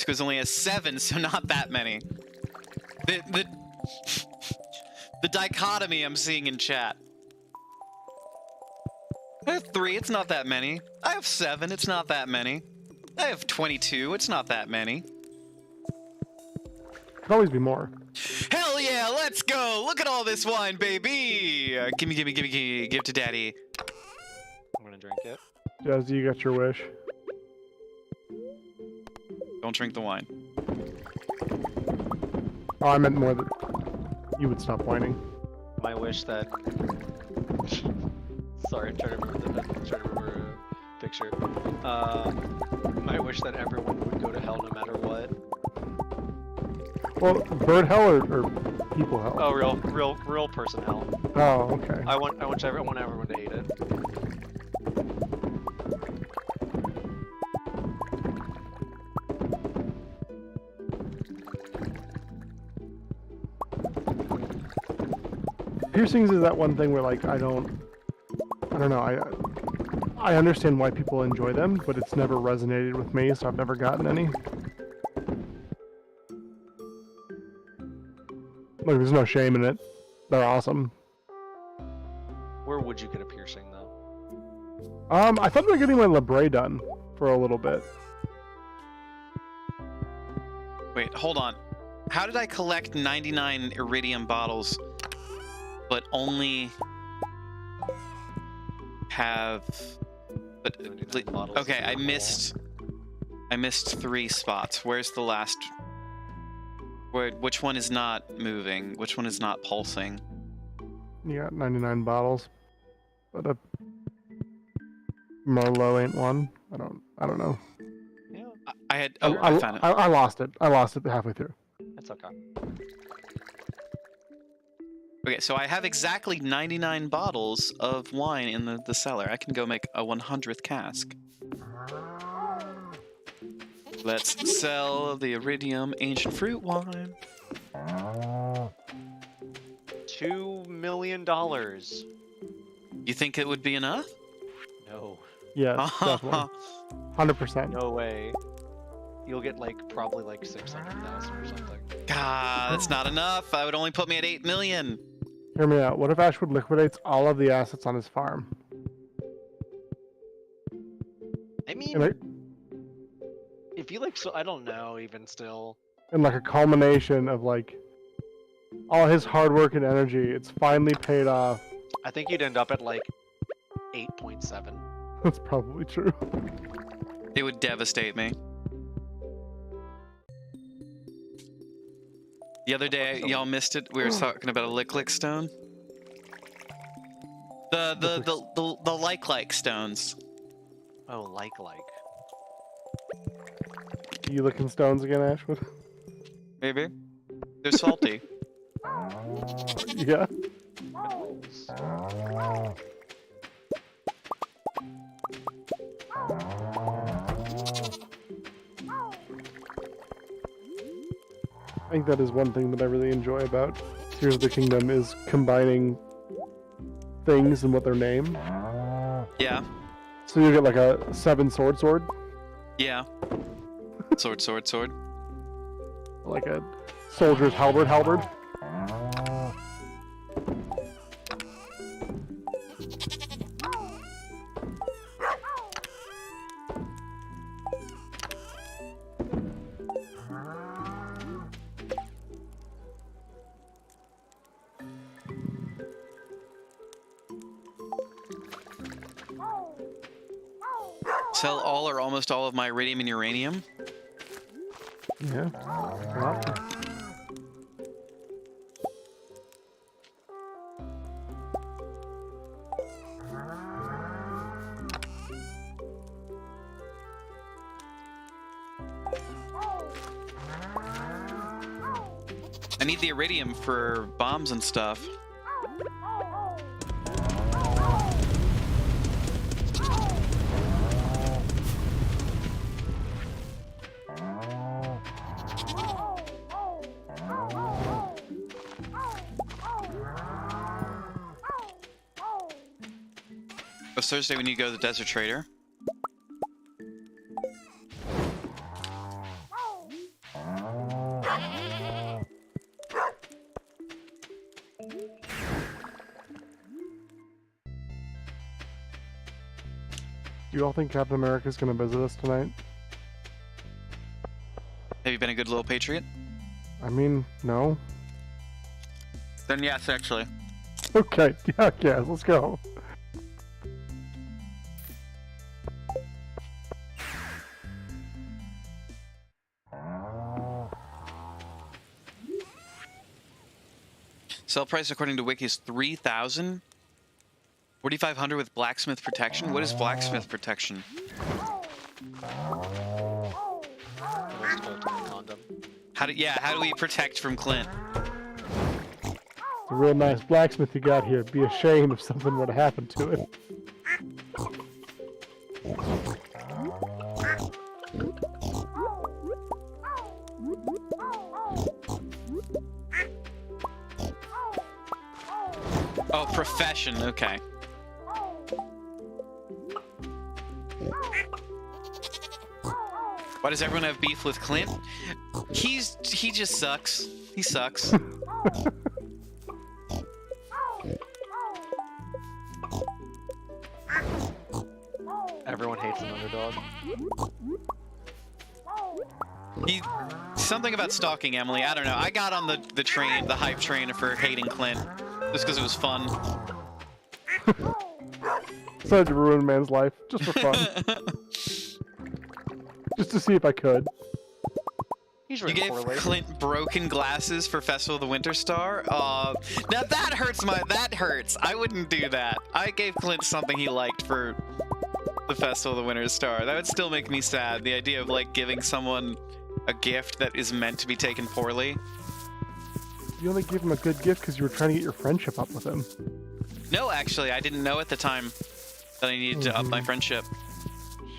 This only has 7, so not that many. The the dichotomy I'm seeing in chat. I have 3, it's not that many. I have 7, it's not that many. I have 22, it's not that many. Could always be more. Hell yeah, let's go! Look at all this wine, baby! Gimme, give it to daddy. I'm gonna drink it. Jazzy, you got your wish. Don't drink the wine. Oh, I meant more that you would stop whining. My wish that. Sorry, I'm trying to remember a picture. My wish that everyone would go to hell no matter what. Well, bird hell or people hell? Oh, real person hell. Oh, okay. I want everyone to hate it. Piercings is that one thing where like I don't know. I understand why people enjoy them, but it's never resonated with me, so I've never gotten any. Like, there's no shame in it. They're awesome. Where would you get a piercing though? I thought we were getting my labrae done for a little bit. Wait, hold on. How did I collect 99 iridium bottles, but only have... But 99 bottles okay, is I not missed 3 spots. Where's the last? Which one is not moving? Which one is not pulsing? You got 99 bottles, but a Merlot ain't one. I don't know. Yeah, I had. Oh, I found it. I lost it. I lost it halfway through. that's okay. Okay, so I have exactly 99 bottles of wine in the cellar. I can go make a 100th cask. Let's sell the iridium ancient fruit wine. $2 million. You think it would be enough? No, Yes, definitely. 100%. no way. You'll get like probably like 600,000 or something. God, that's not enough. I would only put me at 8 million. Hear me out. What if Ashwood liquidates all of the assets on his farm? I mean, And, if you like, so I don't know. Even still, and like a culmination of like all his hard work and energy, it's finally paid off. I think you'd end up at like 8.7. That's probably true. It would devastate me. The other day, y'all missed it. We were talking about a lick stone. The like stones. Oh, like. You licking stones again, Ashwood? Maybe. They're salty. Yeah. I think that is one thing that I really enjoy about Tears of the Kingdom is combining things and what they're named. Yeah. So you get like a 7 sword, Yeah. Sword. like a soldier's halberd. Sell all or almost all of my iridium and uranium. Yeah. Well, I need the iridium for bombs and stuff. It's Thursday when you go to the Desert Trader. Do you all think Captain America's gonna visit us tonight? Have you been a good little patriot? I mean, no. Then yes, actually. Okay, yeah, let's go. Sell price according to Wiki is 3,000. 4,500 with blacksmith protection. What is blacksmith protection? Let's go to the condom. How do we protect from Clint? A real nice blacksmith you got here. Be ashamed if something were to happen to it. Oh, profession. Okay. Why does everyone have beef with Clint? He just sucks. He sucks. Everyone hates an underdog. Something about stalking Emily. I don't know. I got on the train, the hype train for hating Clint, just because it was fun. Decided to ruin a man's life just for fun, just to see if I could. He's You really gave poorly. Clint broken glasses for Festival of the Winter Star? Now that hurts that hurts. I wouldn't do that. I gave Clint something he liked for the Festival of the Winter Star. That would still make me sad. The idea of like giving someone a gift that is meant to be taken poorly. You only gave him a good gift because you were trying to get your friendship up with him. No, actually, I didn't know at the time that I needed to up my friendship.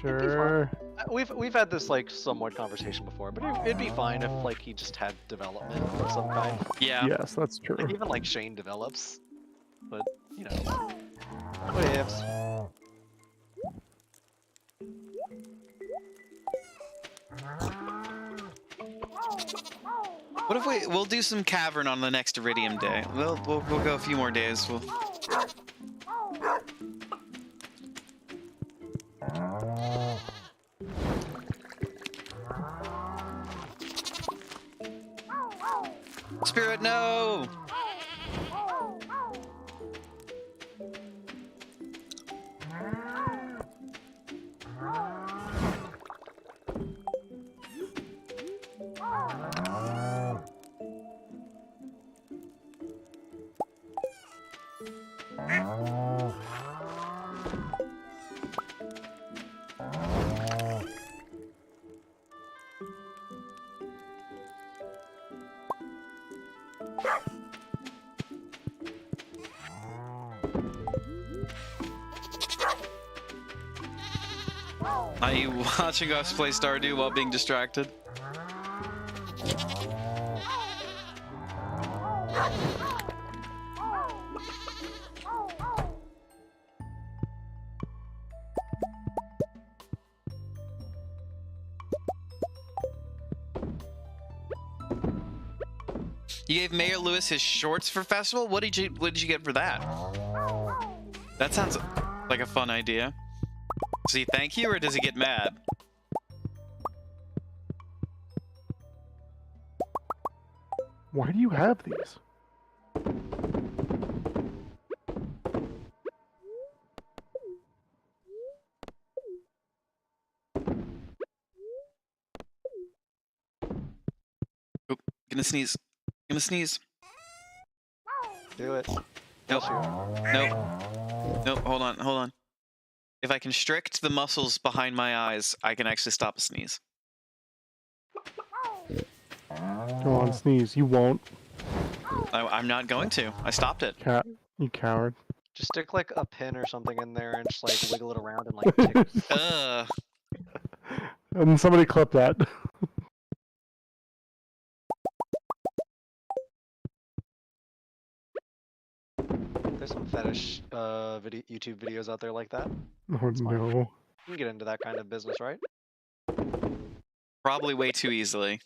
Sure. We've had this like somewhat conversation before, but it'd be fine if like he just had development of some kind. Yeah. Yes, that's true. Like, even like Shane develops, but you know, what ifs. What if we'll do some cavern on the next Iridium day? We'll go a few more days. Spirit, no! Are you watching us play Stardew while being distracted? You gave Mayor Lewis his shorts for festival? What did you get for that? That sounds like a fun idea. Does he thank you or does he get mad? Why do you have these? Oop, gonna sneeze. Gonna sneeze. Do it. Nope. Bless you. Nope. Nope. Hold on. If I constrict the muscles behind my eyes, I can actually stop a sneeze. Go on, sneeze. You won't. I'm not going to. I stopped it. Cat. You coward. Just stick like a pin or something in there and just like wiggle it around and like tick. Ugh. And somebody clip that. There's some fetish YouTube videos out there like that. Oh fine. no. You can get into that kind of business, right? Probably way too easily.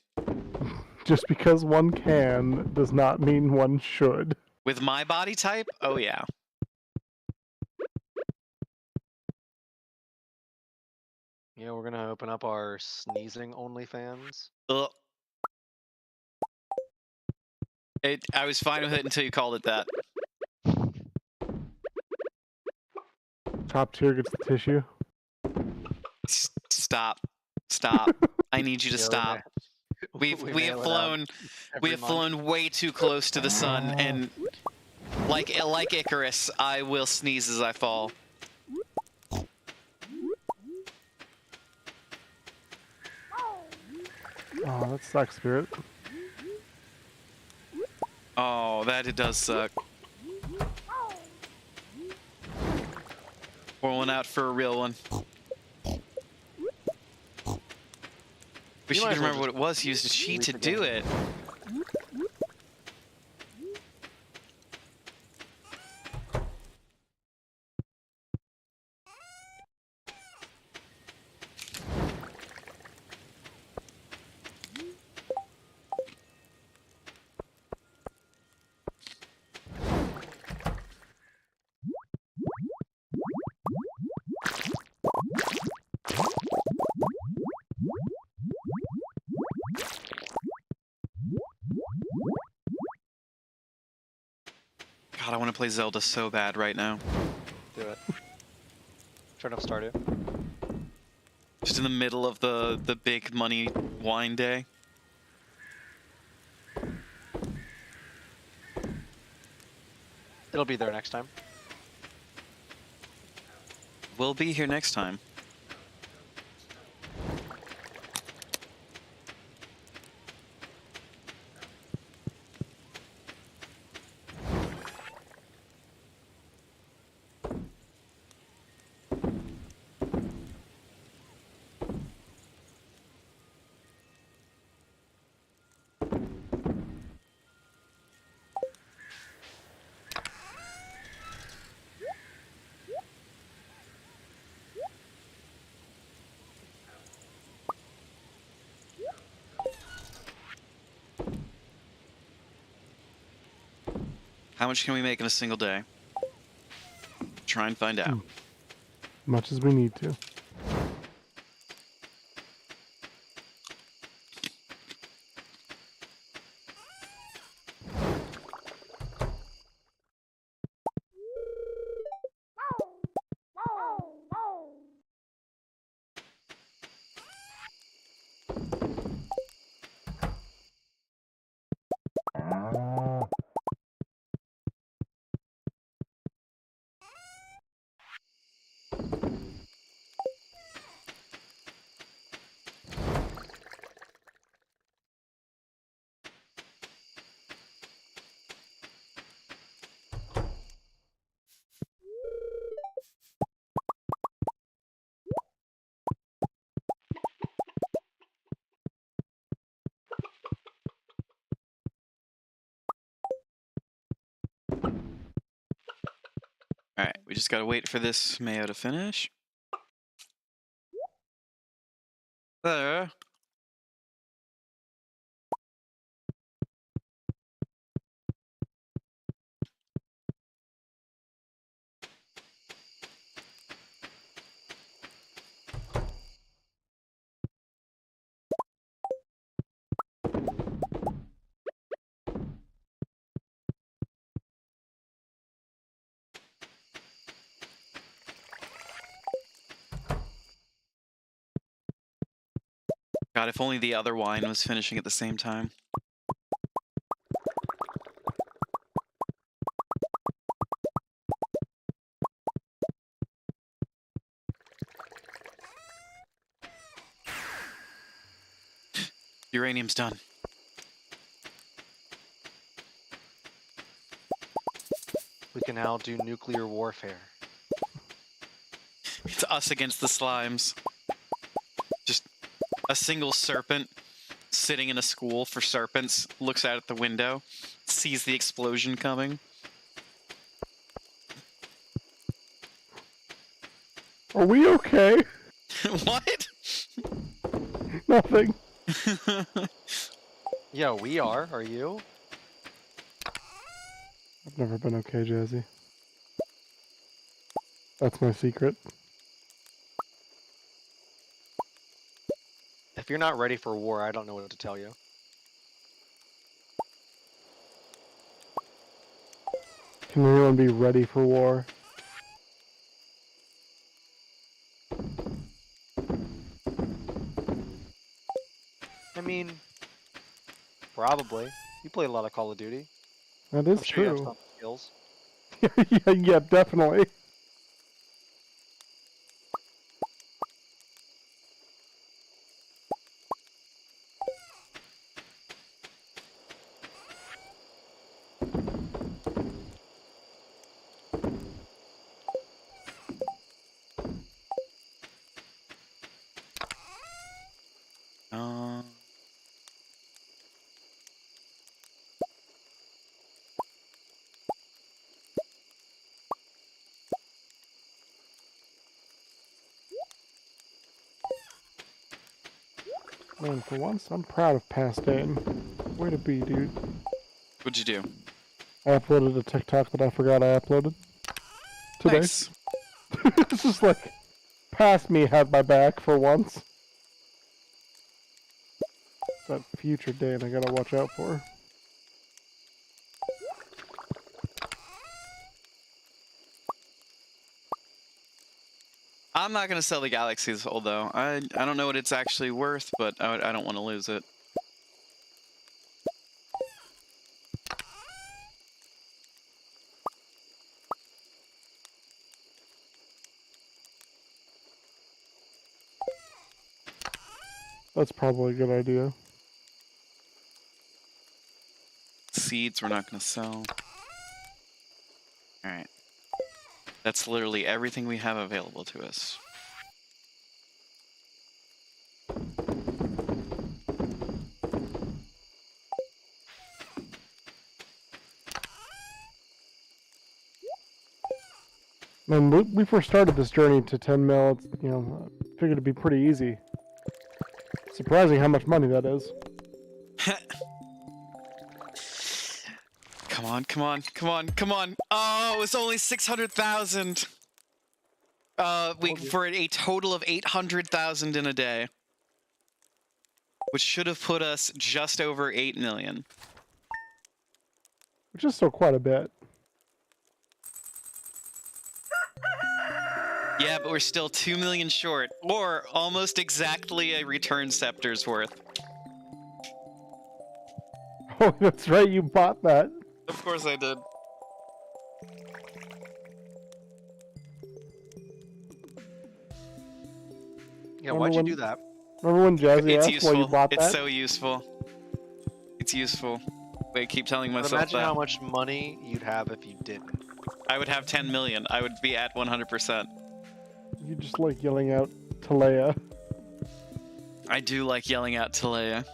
Just because one can does not mean one should. With my body type, oh yeah. Yeah, we're gonna open up our sneezing OnlyFans. Ugh. I was fine with it until you called it that. Top tier gets the tissue. Stop. Stop. I need you to Yeah, stop. We have mail it out flown every we have month. flown way too close to the sun, and like Icarus, I will sneeze as I fall. Oh, that sucks, Spirit. Oh, that it does suck. Pour one out for a real one. Wish you might could as well remember what just it was. He used a cheat to delete the do game. it. God, I want to play Zelda so bad right now. Do it. Turn up Stardew. Just in the middle of the big money wine day. It'll be there next time. We'll be here next time. How much can we make in a single day? Try and find out. Much as we need to. Alright, we just gotta wait for this mayo to finish. There. God, if only the other wine was finishing at the same time. Uranium's done. We can now do nuclear warfare. It's us against the slimes. Just a single serpent sitting in a school for serpents looks out at the window, sees the explosion coming. Are we okay? What? Nothing. Yeah, we are. Are you? I've never been okay, Jazzy. That's my secret. If you're not ready for war, I don't know what to tell you. Can anyone be ready for war? I mean, probably. You play a lot of Call of Duty. That is I'm sure you have true. some skills. Yeah, definitely. Uh, Man, for once, I'm proud of Pastain. Way to be, dude. what'd you do? I uploaded a TikTok that I forgot I uploaded today. Nice. It's just like, past me had my back for once. That future Dane I gotta watch out for. I'm not gonna sell the Galaxy's Soul though. I don't know what it's actually worth, but I don't want to lose it. That's probably a good idea. Seeds we're not gonna sell. All right. That's literally everything we have available to us. Man, we first started this journey to 10 mil, it's, you know, I figured it'd be pretty easy. Surprising how much money that is. Come on, come on, come on, come on. Oh, it's only 600,000. For a total of 800,000 in a day. Which should have put us just over 8 million. Which is still quite a bit. Yeah, but we're still 2 million short, or almost exactly a return scepter's worth. Oh, that's right, you bought that. Of course I did. Yeah, why'd you do that? Remember when Jazzy It's asked why you useful. bought It's that? so useful. It's useful. Wait, keep telling But myself imagine that. how much money you'd have if you didn't. I would have 10 million. I would be at 100%. You just like yelling out Talea. I do like yelling out Talea.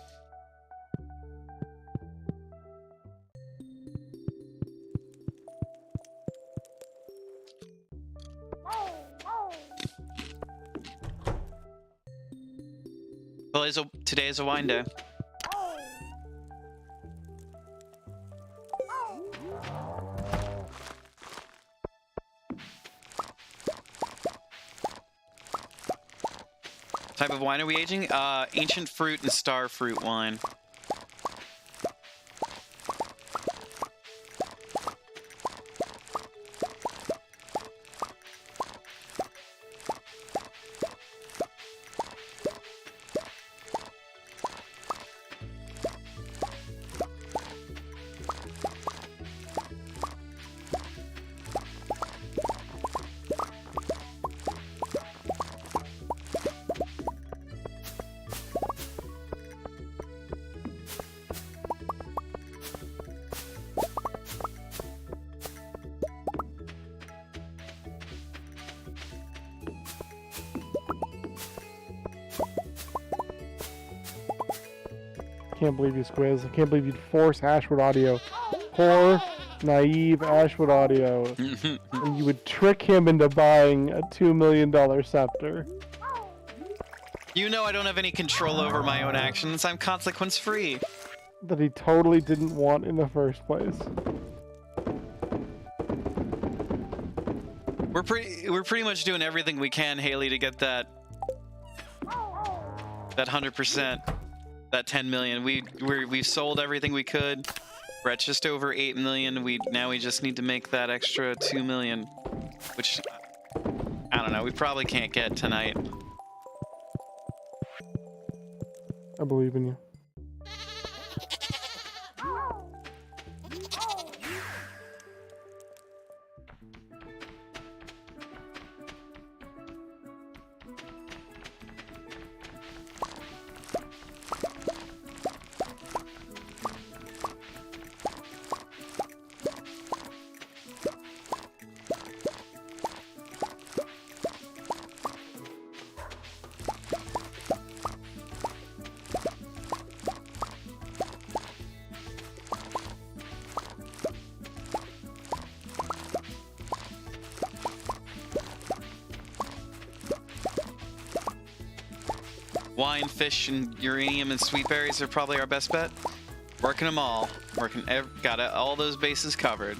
Well, today is a wine day. Type of wine are we aging? Ancient fruit and star fruit wine. Can't believe you, Squiz. I can't believe you'd force Ashwood Audio. Poor naive Ashwood Audio, and you would trick him into buying a $2 million scepter. You know I don't have any control over my own actions. I'm consequence free. That he totally didn't want in the first place. We're pretty much doing everything we can, Haley, to get that 100%, that 10 million. We've sold everything we could. We're at just over 8 million. Now we just need to make that extra 2 million, which I don't know. We probably can't get tonight. I believe in you. Wine, fish, and uranium and sweet berries are probably our best bet. Working them all. Got all those bases covered.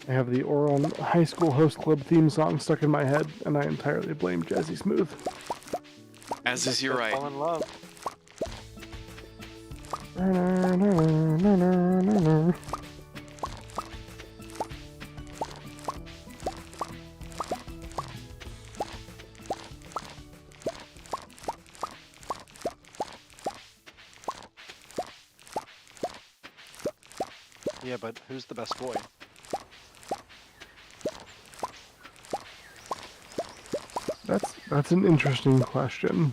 I have the Oron High School Host Club theme song stuck in my head, and I entirely blame Jazzy Smooth. As is your right. Fall in love. Yeah, but who's the best boy? That's an interesting question.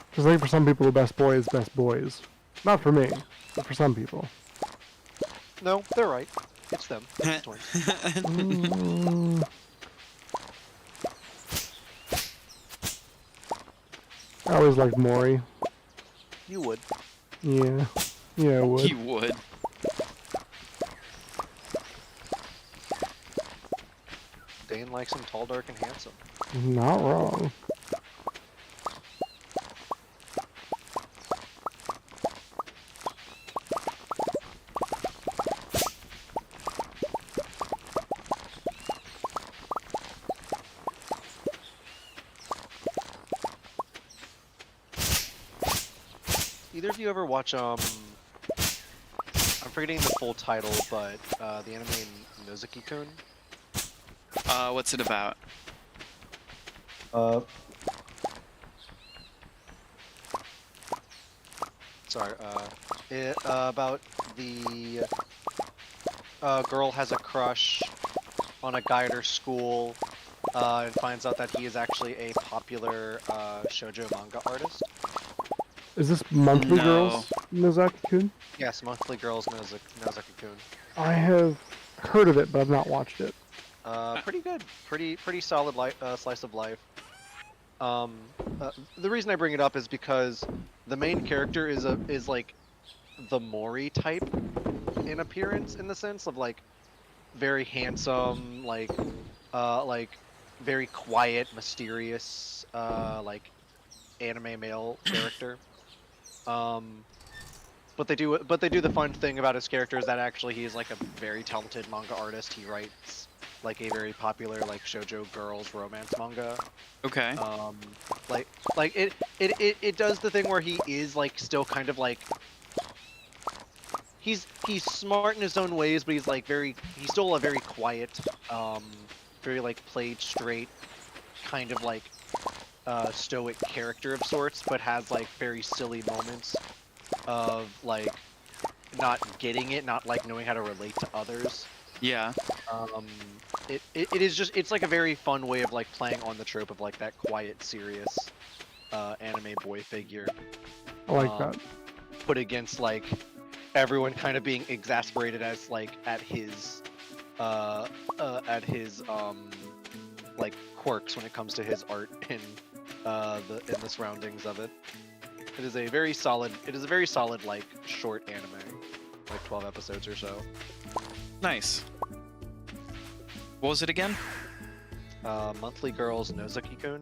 Because I think for some people the best boy is best boys. Not for me, but for some people. No, they're right. It's them. It's twins. Mm. I always liked Maury. You would. Yeah. Yeah, I would. You would. Dane likes him tall, dark, and handsome. Not wrong. Either of you ever watch, I'm forgetting the full title, but, the anime Nozuki-kun? What's it about? Sorry, about the, girl has a crush on a guy at her school, and finds out that he is actually a popular, shoujo manga artist. Is this monthly No. girls, Nozaki-kun? Yes, Monthly Girls Nozaki-kun. I have heard of it, but I've not watched it. Pretty good. Pretty solid slice of life. The reason I bring it up is because the main character is like the Mori type in appearance, in the sense of like very handsome, like very quiet, mysterious, like anime male character. But they do the fun thing about his character is that actually he is like a very talented manga artist. He writes like a very popular like shoujo girls romance manga. Okay. Like it does the thing where he is like still kind of like he's smart in his own ways, but he's still a very quiet, very like played straight, kind of like stoic character of sorts, but has like very silly moments of like not getting it, not like knowing how to relate to others. Yeah. It is just, it's like a very fun way of like playing on the trope of like that quiet, serious anime boy figure. I like that. Put against like everyone kind of being exasperated as like at his like quirks when it comes to his art in the surroundings of it. It is a very solid like short anime, like 12 episodes or so. Nice. What was it again? Monthly Girls Nozaki-kun.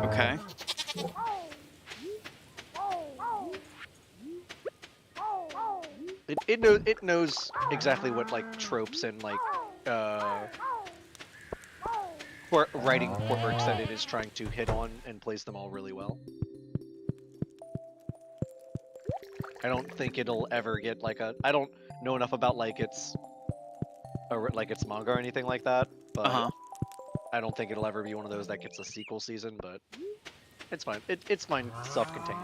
Okay. It knows exactly what like tropes and like writing quirks that it is trying to hit on, and plays them all really well. I don't think it'll ever get like a. I don't know enough about like its manga or anything like that, but I don't think it'll ever be one of those that gets a sequel season. But it's fine. It's fine, self-contained.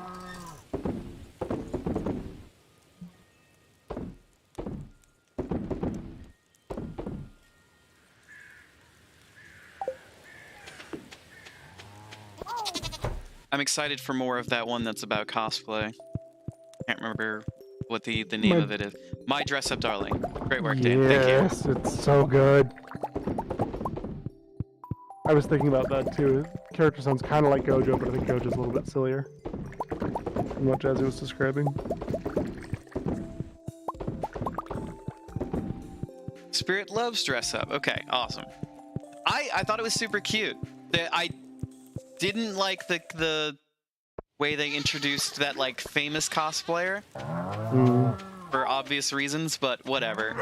I'm excited for more of that one that's about cosplay. Can't remember what the name of it is. My Dress Up Darling. Great work, Dave. Thank you. Yes, it's so good. I was thinking about that too. Character sounds kind of like Gojo, but I think Gojo's a little bit sillier from what Jazzy was describing. Spirit loves Dress Up. Okay, awesome. I thought it was super cute. I didn't like the way they introduced that like famous cosplayer for obvious reasons, but whatever.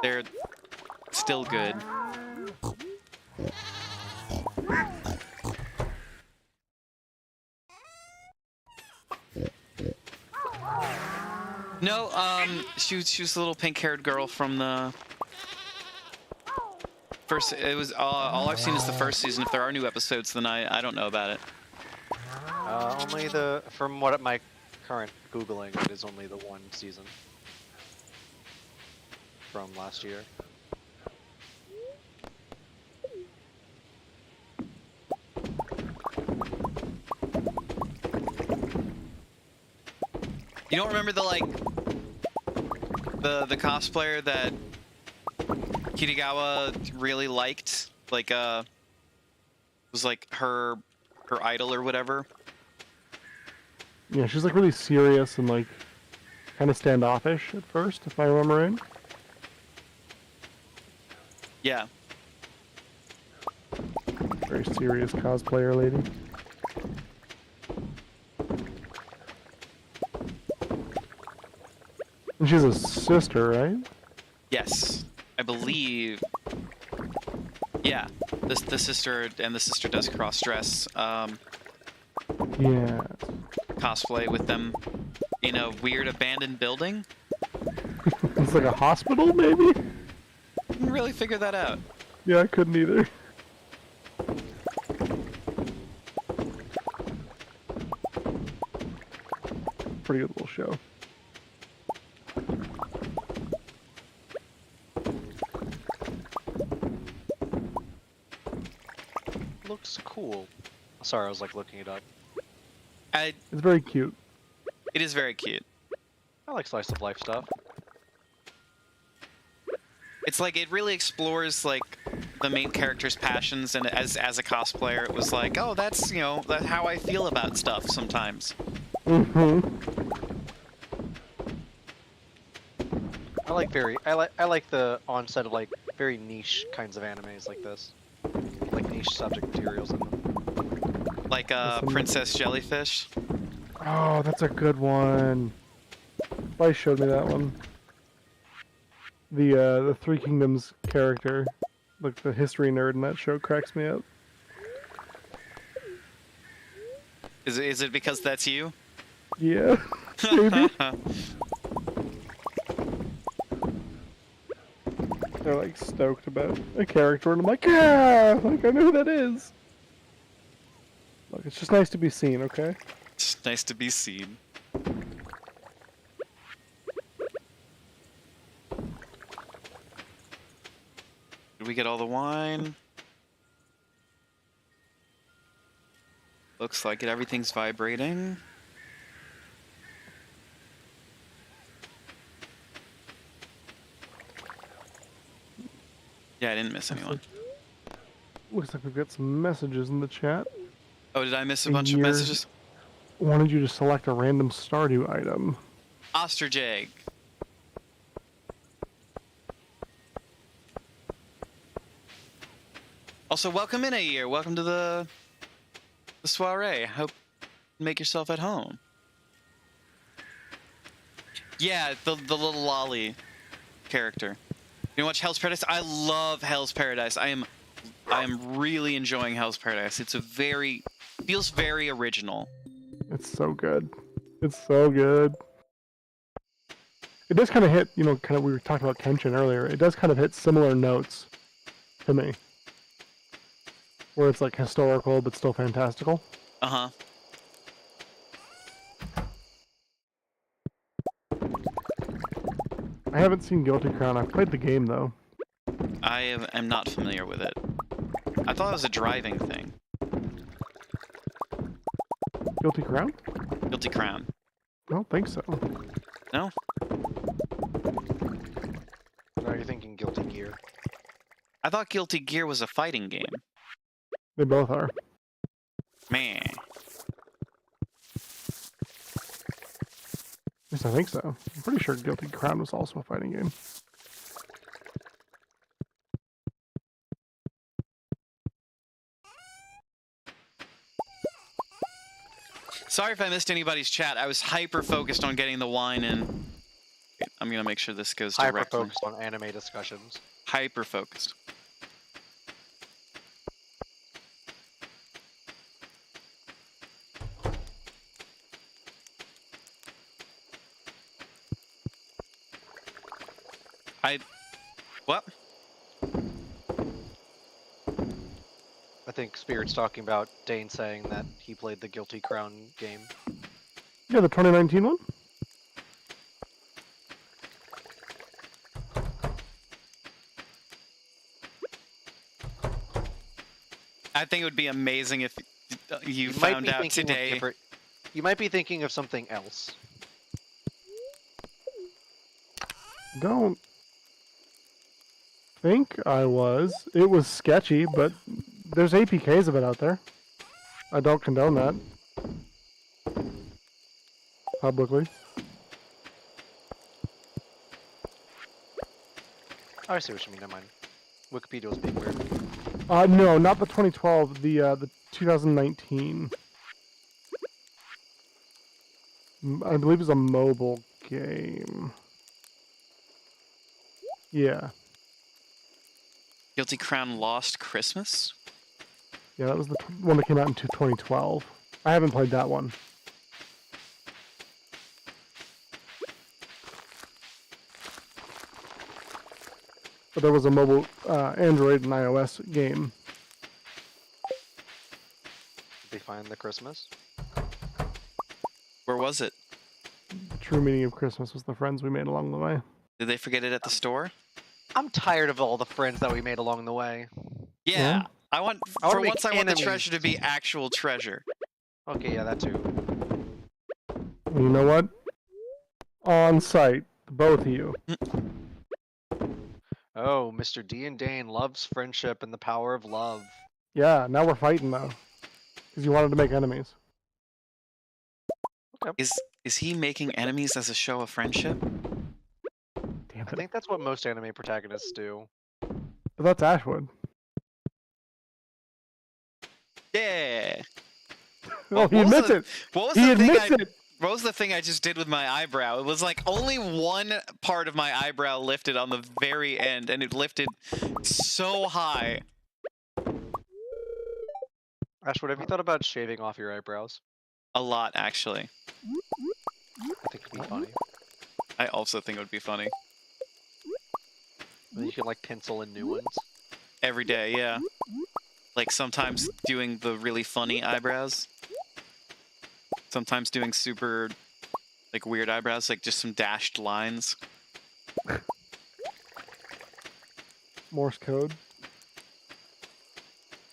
They're still good. No, she was a little pink-haired girl from the first. It was all I've seen is the first season. If there are new episodes, then I don't know about it. Only from my current Googling, it is only the one season from last year. You don't remember the cosplayer that Kirigawa really liked? Like was like her idol or whatever? Yeah, she's like really serious and like kind of standoffish at first, if I remember right. Yeah. Very serious cosplayer lady. And she's a sister, right? Yes, I believe. Yeah, the sister does cross-dress Yeah. cosplay with them in a weird abandoned building. It's like a hospital, maybe? Didn't really figure that out. Yeah, I couldn't either. Pretty good little show. Looks cool. Sorry, I was like looking it up. I, It's very cute. it is very cute. I like slice of life stuff. It's like it really explores like the main character's passions, and as a cosplayer, it was like, oh, that's that's how I feel about stuff sometimes. I like the onset of like very niche kinds of animes like this, like niche subject materials in them. Like Listen. Princess Jellyfish. Oh, that's a good one. Spice showed me that one. The Three Kingdoms character, like the history nerd in that show, cracks me up. Is it because that's you? Yeah, maybe. They're like stoked about a character, and I'm like, yeah, like I know who that is. Look, it's just nice to be seen, okay? It's nice to be seen. Did we get all the wine? Looks like it. Everything's vibrating. Yeah, I didn't miss anyone. Looks like we've got some messages in the chat. Oh, did I miss a A bunch of year- messages? Wanted you to select a random Stardew item. Ostrich egg. Also, welcome in a year. Welcome to the soiree. Hope you make yourself at home. Yeah, the little lolly character. You watch Hell's Paradise? I love Hell's Paradise. I am really enjoying Hell's Paradise. It's feels very original. It's so good. It's so good. It does kind of hit, we were talking about Kenshin earlier. It does kind of hit similar notes to me. Where it's like historical, but still fantastical. Uh-huh. I haven't seen Guilty Crown. I've played the game, though. I am not familiar with it. I thought it was a driving thing. Guilty Crown? Guilty Crown. I don't think so. No? No, you're thinking Guilty Gear. I thought Guilty Gear was a fighting game. They both are. Man. At least I think so. I'm pretty sure Guilty Crown was also a fighting game. Sorry if I missed anybody's chat. I was hyper focused on getting the wine in. I'm gonna make sure this goes Hyper directly. focused on anime discussions. Hyper focused. What? I think Spirit's talking about Dane saying that he played the Guilty Crown game. Yeah, the 2019 one? I think it would be amazing if you might found be out thinking of today. different- You might be thinking of something else. Don't think I was. It was sketchy, but there's APKs of it out there. I don't condone that. Publicly. Oh, I see what you mean. Never mind. Wikipedia was being weird. No, not the 2012, the 2019. I believe it's a mobile game. Yeah. Guilty Crown Lost Christmas? Yeah, that was the one that came out in 2012. I haven't played that one. But there was a mobile Android and iOS game. Did they find the Christmas? Where was it? The true meaning of Christmas was the friends we made along the way. Did they forget it at the store? I'm tired of all the friends that we made along the way. Yeah. Yeah. I want I wanna for make once I want the enemies. treasure to be actual treasure. Okay, yeah, that too. And you know what? On site, both of you. Oh, Mr. D and Dane loves friendship and the power of love. Yeah, now we're fighting though. Because you wanted to make enemies. Is he making enemies as a show of friendship? Damn I it. think that's what most anime protagonists do. But that's Ashwood. Yeah. Oh, he what was admits the- it! What was He the thing admits I? it! What was the thing I just did with my eyebrow? It was like only one part of my eyebrow lifted on the very end, and it lifted so high. Ashwood, have you thought about shaving off your eyebrows? A lot, actually. I think it'd be funny. I also think it would be funny. Then you can like pencil in new ones. Every day, yeah. Like sometimes doing the really funny eyebrows. Sometimes doing super, like, weird eyebrows, like just some dashed lines. Morse code.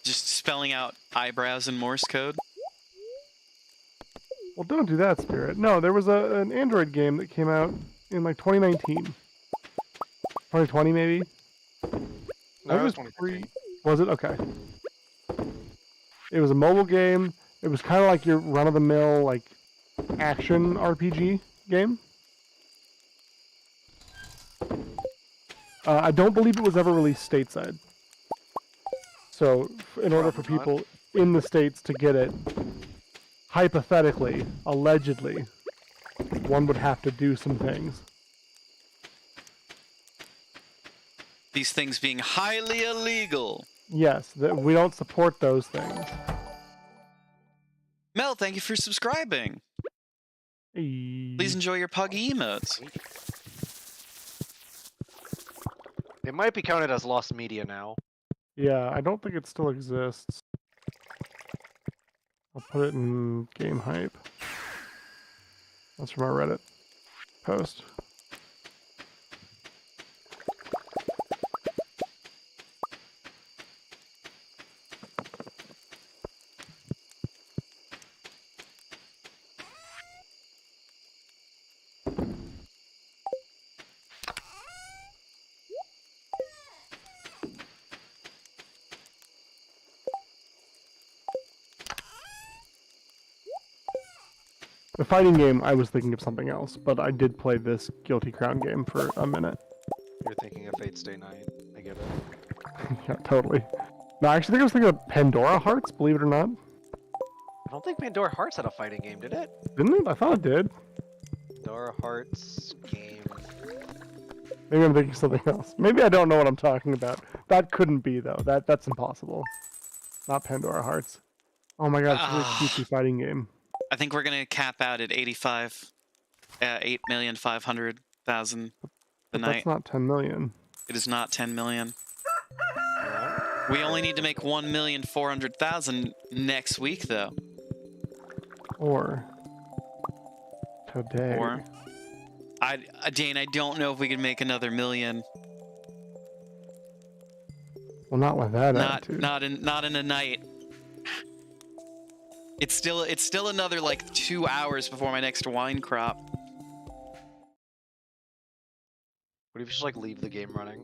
Just spelling out eyebrows in Morse code. Well, don't do that, Spirit. No, there was an Android game that came out in like 2019. 2020 maybe? No, it was free. 2015. Was it? Okay. It was a mobile game. It was kind of like your run-of-the-mill, like, action RPG game. I don't believe it was ever released stateside. So, in order for Probably not. people in the States to get it, hypothetically, allegedly, one would have to do some things. These things being highly illegal. Yes, we don't support those things. Mel, thank you for subscribing. Please enjoy your puggy emotes. It might be counted as lost media now. Yeah, I don't think it still exists. I'll put it in Game Hype. That's from our Reddit post. The fighting game, I was thinking of something else, but I did play this Guilty Crown game for a minute. You're thinking of Fate Stay Night. I get it. Yeah, totally. No, I actually think I was thinking of Pandora Hearts, believe it or not. I don't think Pandora Hearts had a fighting game, did it? Didn't it? I thought it did. Pandora Hearts game. Maybe I'm thinking of something else. Maybe I don't know what I'm talking about. That couldn't be, though. That's impossible. Not Pandora Hearts. Oh my god, it's a really cutesy fighting game. I think we're gonna cap out at 8,500,000 the But night. that's not 10 million. It is not 10 million. Yeah. We only need to make 1,400,000 next week, though. Or today. Or Dane, I don't know if we can make another million. Well, not with that attitude. Not in a night. It's still another like 2 hours before my next wine crop. What if you just like leave the game running?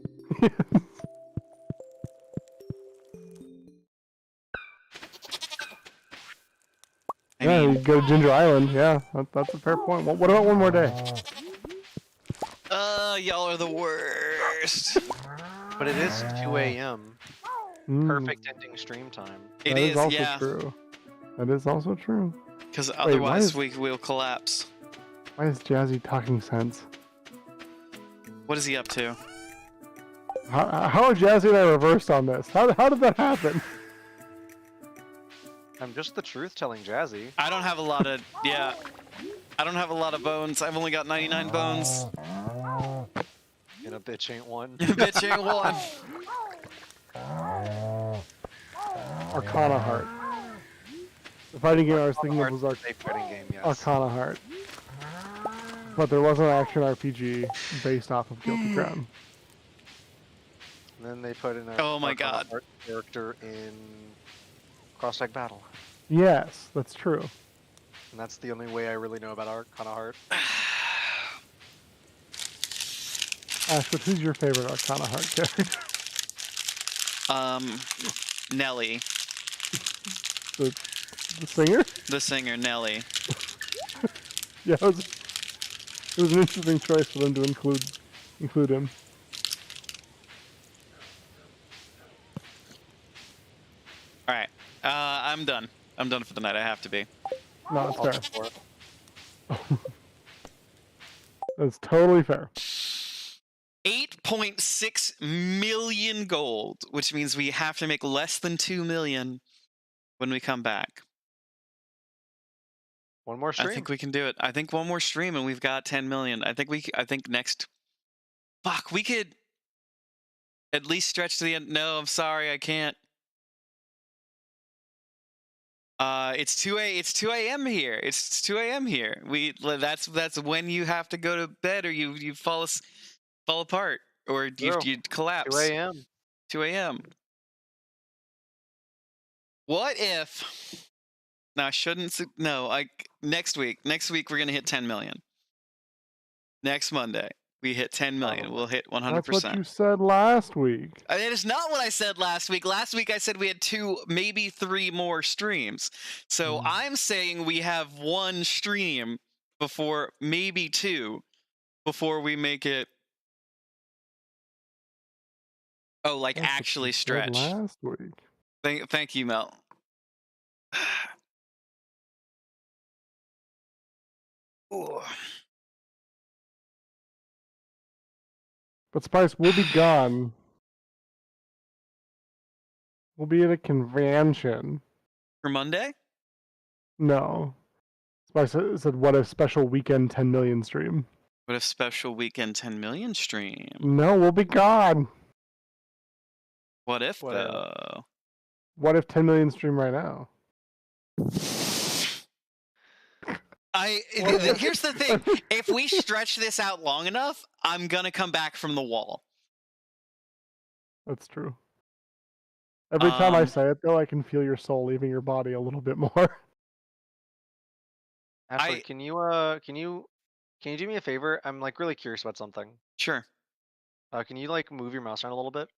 I Yeah, mean, you go to Ginger Island. Yeah, that's a fair point. Well, what about one more day? y'all are the worst. But it is 2 a.m. Mm, Perfect ending stream time. It that is is, also yeah. true. That is also true. Because why otherwise is- we'll collapse. Why is Jazzy talking sense? What is he up to? How are Jazzy and I reversed on this? How did that happen? I'm just the truth telling Jazzy. I don't have a lot of I don't have a lot of bones. I've only got 99 bones. And a bitch ain't one. Bitch ain't one. Arcana Heart. The fighting game I was thinking of was A fighting game, yes. Arcana Heart. But there was an action RPG based off of Guilty Crown. And then they put in a Oh my Arcana God. Heart character in Cross-Tag Battle. Yes, that's true. And that's the only way I really know about Arcana Heart. Ashwood, who's your favorite Arcana Heart character? Nelly, The singer? the singer Nelly. Yeah, it was an interesting choice for them to include him. All right, I'm done. I'm done for the night. I have to be. No, it's I'll fair. support. That's totally fair. 8.6 million gold, which means we have to make less than 2 million when we come back. One more stream. I think we can do it. I think one more stream and we've got 10 million. I think next. Fuck, we could at least stretch to the end. No, I'm sorry, I can't. It's 2 a.m. here. It's 2 a.m. here. That's when you have to go to bed, or you fall apart, or you collapse. 2 a.m. 2 a.m. What if? No, I shouldn't. No, next week we're gonna hit 10 million. Next Monday we hit 10 million. We'll hit 100%. That's what you said last week. It is not what I said last week. Last week I said we had 2, maybe 3 more streams. So I'm saying we have 1 stream before, maybe 2, before we make it. Oh, like That's what actually you said stretch. last week. Thank you, Mel. Ooh. But Spice, we'll be gone. We'll be at a convention. For Monday? No. Spice said, what if special weekend 10 million stream? What if special weekend 10 million stream? No, we'll be gone. What if, What if? though? What if 10 million stream right now? Here's the thing. If we stretch this out long enough, I'm gonna come back from the wall. That's true. Every time I say it, though, I can feel your soul leaving your body a little bit more. Ashford, can you do me a favor? I'm like really curious about something. Sure. Can you like move your mouse around a little bit?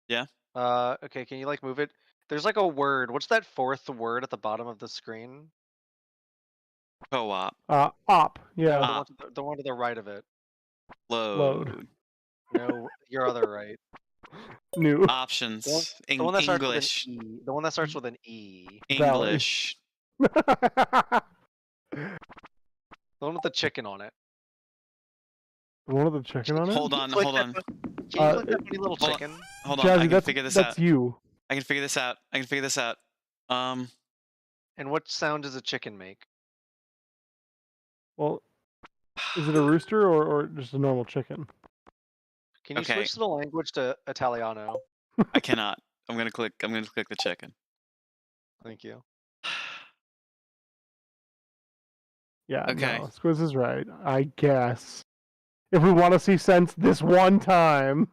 Yeah. Okay, can you like move it? There's like a word. What's that 4th word at the bottom of the screen? Co-op. Op. Yeah. No, the one to the right of it. Load. No, your other right. New. Options. The one that starts English. with an E. The one that starts with an E. English. The one with the chicken on it. One of the chicken on it? Hold on. Can you click that funny little hold on. chicken? Hold on. Jazzy, I can figure this out. That's you. I can figure this out. And what sound does a chicken make? Well, is it a rooster or just a normal chicken? Can you Okay. switch the language to Italiano? I cannot. I'm gonna click the chicken. Thank you. Yeah, Okay. no, Squiz is right. I guess. If we want to see sense this one time.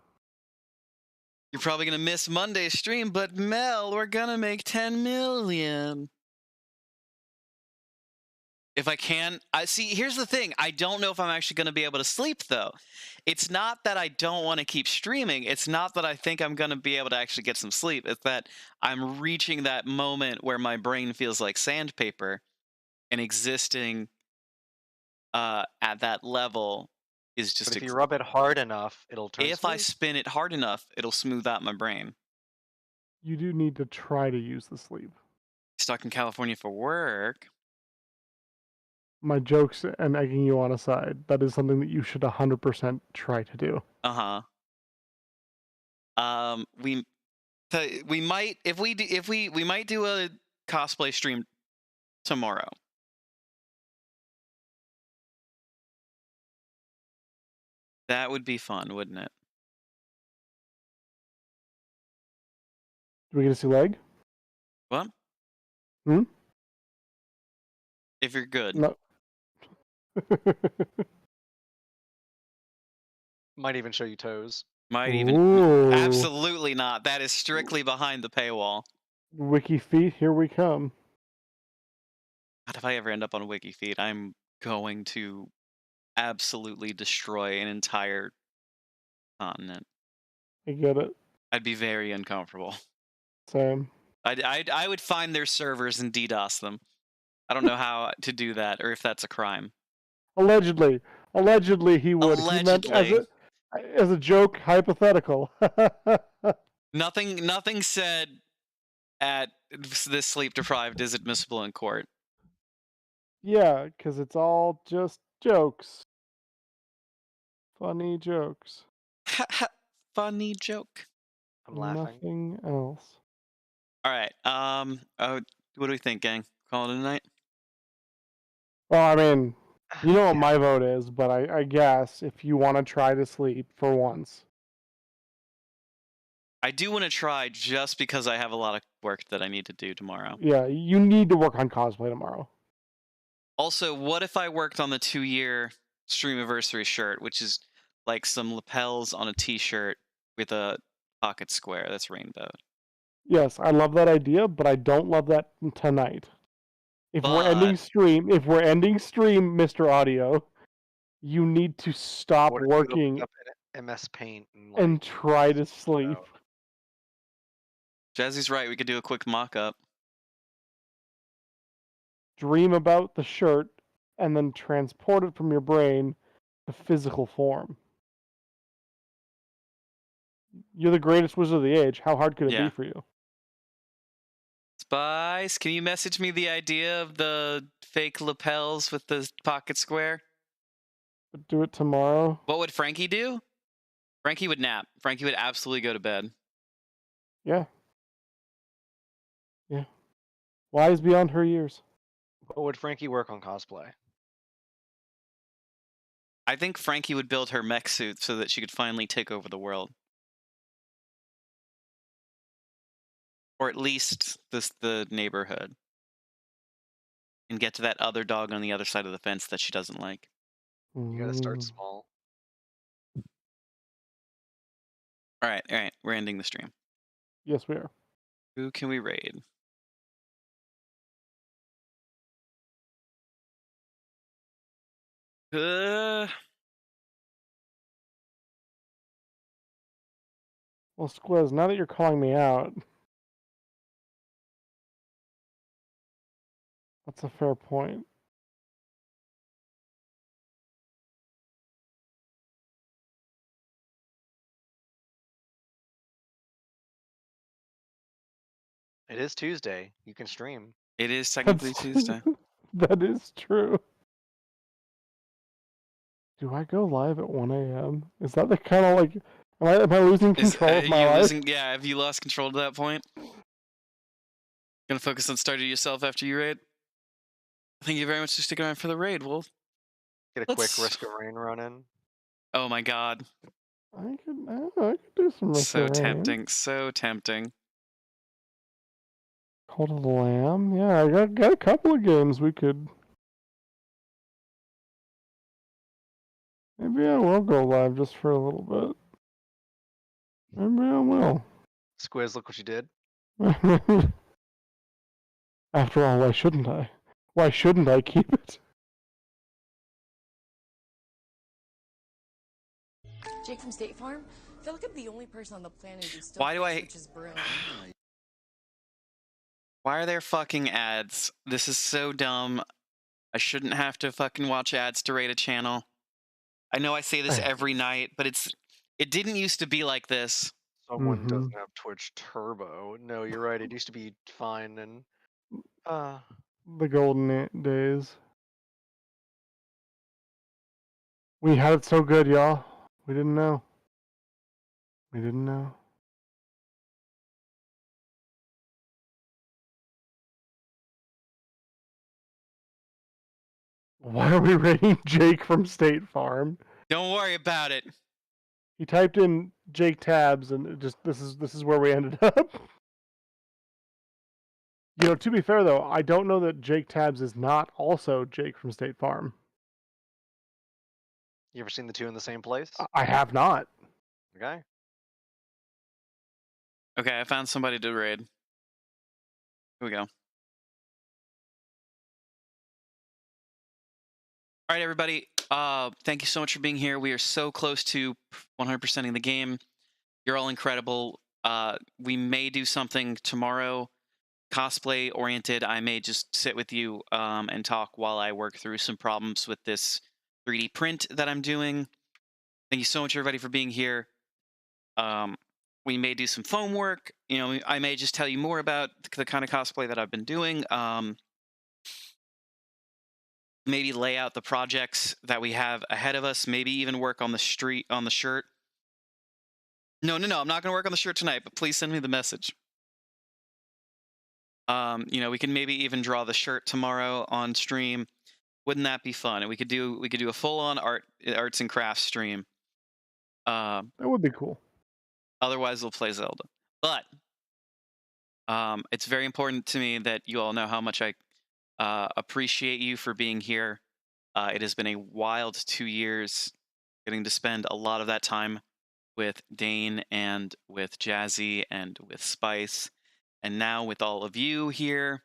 You're probably gonna miss Monday's stream, but Mel, we're gonna make 10 million. If I can, here's the thing. I don't know if I'm actually going to be able to sleep, though. It's not that I don't want to keep streaming. It's not that I think I'm going to be able to actually get some sleep. It's that I'm reaching that moment where my brain feels like sandpaper, and existing at that level is just... But if you rub it hard enough, it'll turn If I spin it hard enough, it'll smooth out my brain. You do need to try to use the sleep. Stuck in California for work. My jokes and egging you on aside, that is something that you should 100% try to do. We might we might do a cosplay stream tomorrow. That would be fun, wouldn't it? Do we get to see leg? What? Hmm? If you're good. No. Might even show you toes. Might even... Ooh. Absolutely not. That is strictly behind the paywall. Wiki feet, here we come. God, if I ever end up on WikiFeed, I'm going to absolutely destroy an entire continent. I get it. I'd be very uncomfortable. Same. I would find their servers and DDoS them. I don't know how to do that or if that's a crime. Allegedly. Allegedly he would. He meant Allegedly. as a joke, hypothetical. Nothing said at this sleep deprived is admissible in court. Yeah, because it's all just jokes. Funny jokes. Funny joke. I'm laughing. Nothing else. All right. What do we think, gang? Call it a night. Well, I mean, you know what my vote is, but I guess if you want to try to sleep for once. I do want to try just because I have a lot of work that I need to do tomorrow. Yeah, you need to work on cosplay tomorrow. Also, what if I worked on the 2-year stream anniversary shirt, which is like some lapels on a t-shirt with a pocket square that's rainbowed? Yes, I love that idea, but I don't love that tonight. If we're ending stream, Mr. Audio, you need to stop What if you opened working up in MS Paint and try to sleep. Jazzy's right. We could do a quick mock-up. Dream about the shirt and then transport it from your brain to physical form. You're the greatest wizard of the age. How hard could it Yeah. be for you? Spice, can you message me the idea of the fake lapels with the pocket square? Do it tomorrow. What would Frankie do? Frankie would nap. Frankie would absolutely go to bed. Yeah. Yeah. Wise beyond her years. But would Frankie work on cosplay? I think Frankie would build her mech suit so that she could finally take over the world. Or at least the neighborhood. And get to that other dog on the other side of the fence that she doesn't like. You gotta start small. Alright, we're ending the stream. Yes, we are. Who can we raid? Well, Squiz, now that you're calling me out, that's a fair point. It is Tuesday. You can stream. It is technically Tuesday. That is true. Do I go live at 1 a.m.? Is that the kind of like... Am I losing control of my life? Yeah, have you lost control to that point? Gonna focus on starting yourself after you raid? Thank you very much for sticking around for the raid, Wolf. Get a quick Risk of Rain run in. Oh my god. I could do some Risk So of Rain. tempting, so tempting. Cult of the Lamb? Yeah, I got a couple of games we could... Maybe I will go live just for a little bit. Maybe I will. Squiz, look what you did. After all, why shouldn't I? Why shouldn't I keep it? Jake from State Farm? I feel like I'm the only person on the planet who still Why do I... which is broom. Why are there fucking ads? This is so dumb. I shouldn't have to fucking watch ads to raid a channel. I know I say this every night, but it didn't used to be like this. Someone doesn't have Twitch Turbo. No, you're right. It used to be fine and The golden days. We had it so good, y'all. We didn't know. We didn't know. Why are we rating Jake from State Farm? Don't worry about it. He typed in Jake Tabs, and it just this is where we ended up. You know, to be fair though, I don't know that Jake Tabs is not also Jake from State Farm. you ever seen the two in the same place? I have not. Okay. Okay, I found somebody to raid. Here we go. All right, everybody. Thank you so much for being here. We are so close to 100%ing the game. You're all incredible. We may do something tomorrow, cosplay oriented. I may just sit with you and talk while I work through some problems with this 3D print that I'm doing. Thank you so much, everybody, for being here. We may do some foam work. You know, I may just tell you more about the kind of cosplay that I've been doing. Maybe lay out the projects that we have ahead of us. Maybe even work on the shirt. No, I'm not going to work on the shirt tonight, but please send me the message. You know, we can maybe even draw the shirt tomorrow on stream. Wouldn't that be fun? And we could do a full-on arts and crafts stream. That would be cool. Otherwise, we'll play Zelda. But it's very important to me that you all know how much I appreciate you for being here. It has been a wild 2 years, getting to spend a lot of that time with Dane and with Jazzy and with Spice, and now with all of you here.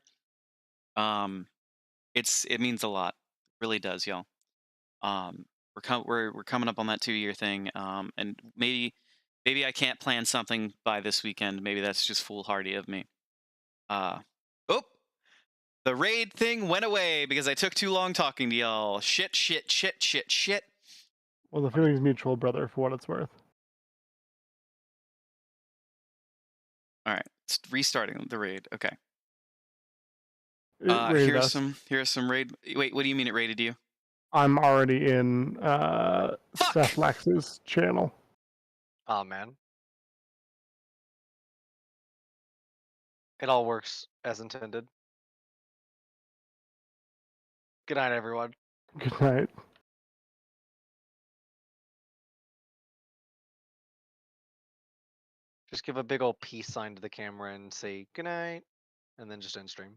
It means a lot. It really does, y'all. We're coming up on that 2-year thing, and maybe I can't plan something by this weekend. Maybe that's just foolhardy of me. Oh, the raid thing went away because I took too long talking to y'all. Shit. Well, the feeling's mutual, brother, for what it's worth. All right, it's restarting the raid. Okay. It rated Here's us. some raid. Wait, what do you mean it raided you? I'm already in Seth Lex's channel. Oh man. It all works as intended. Good night, everyone. Good night. Just give a big old peace sign to the camera and say good night, and then just end stream.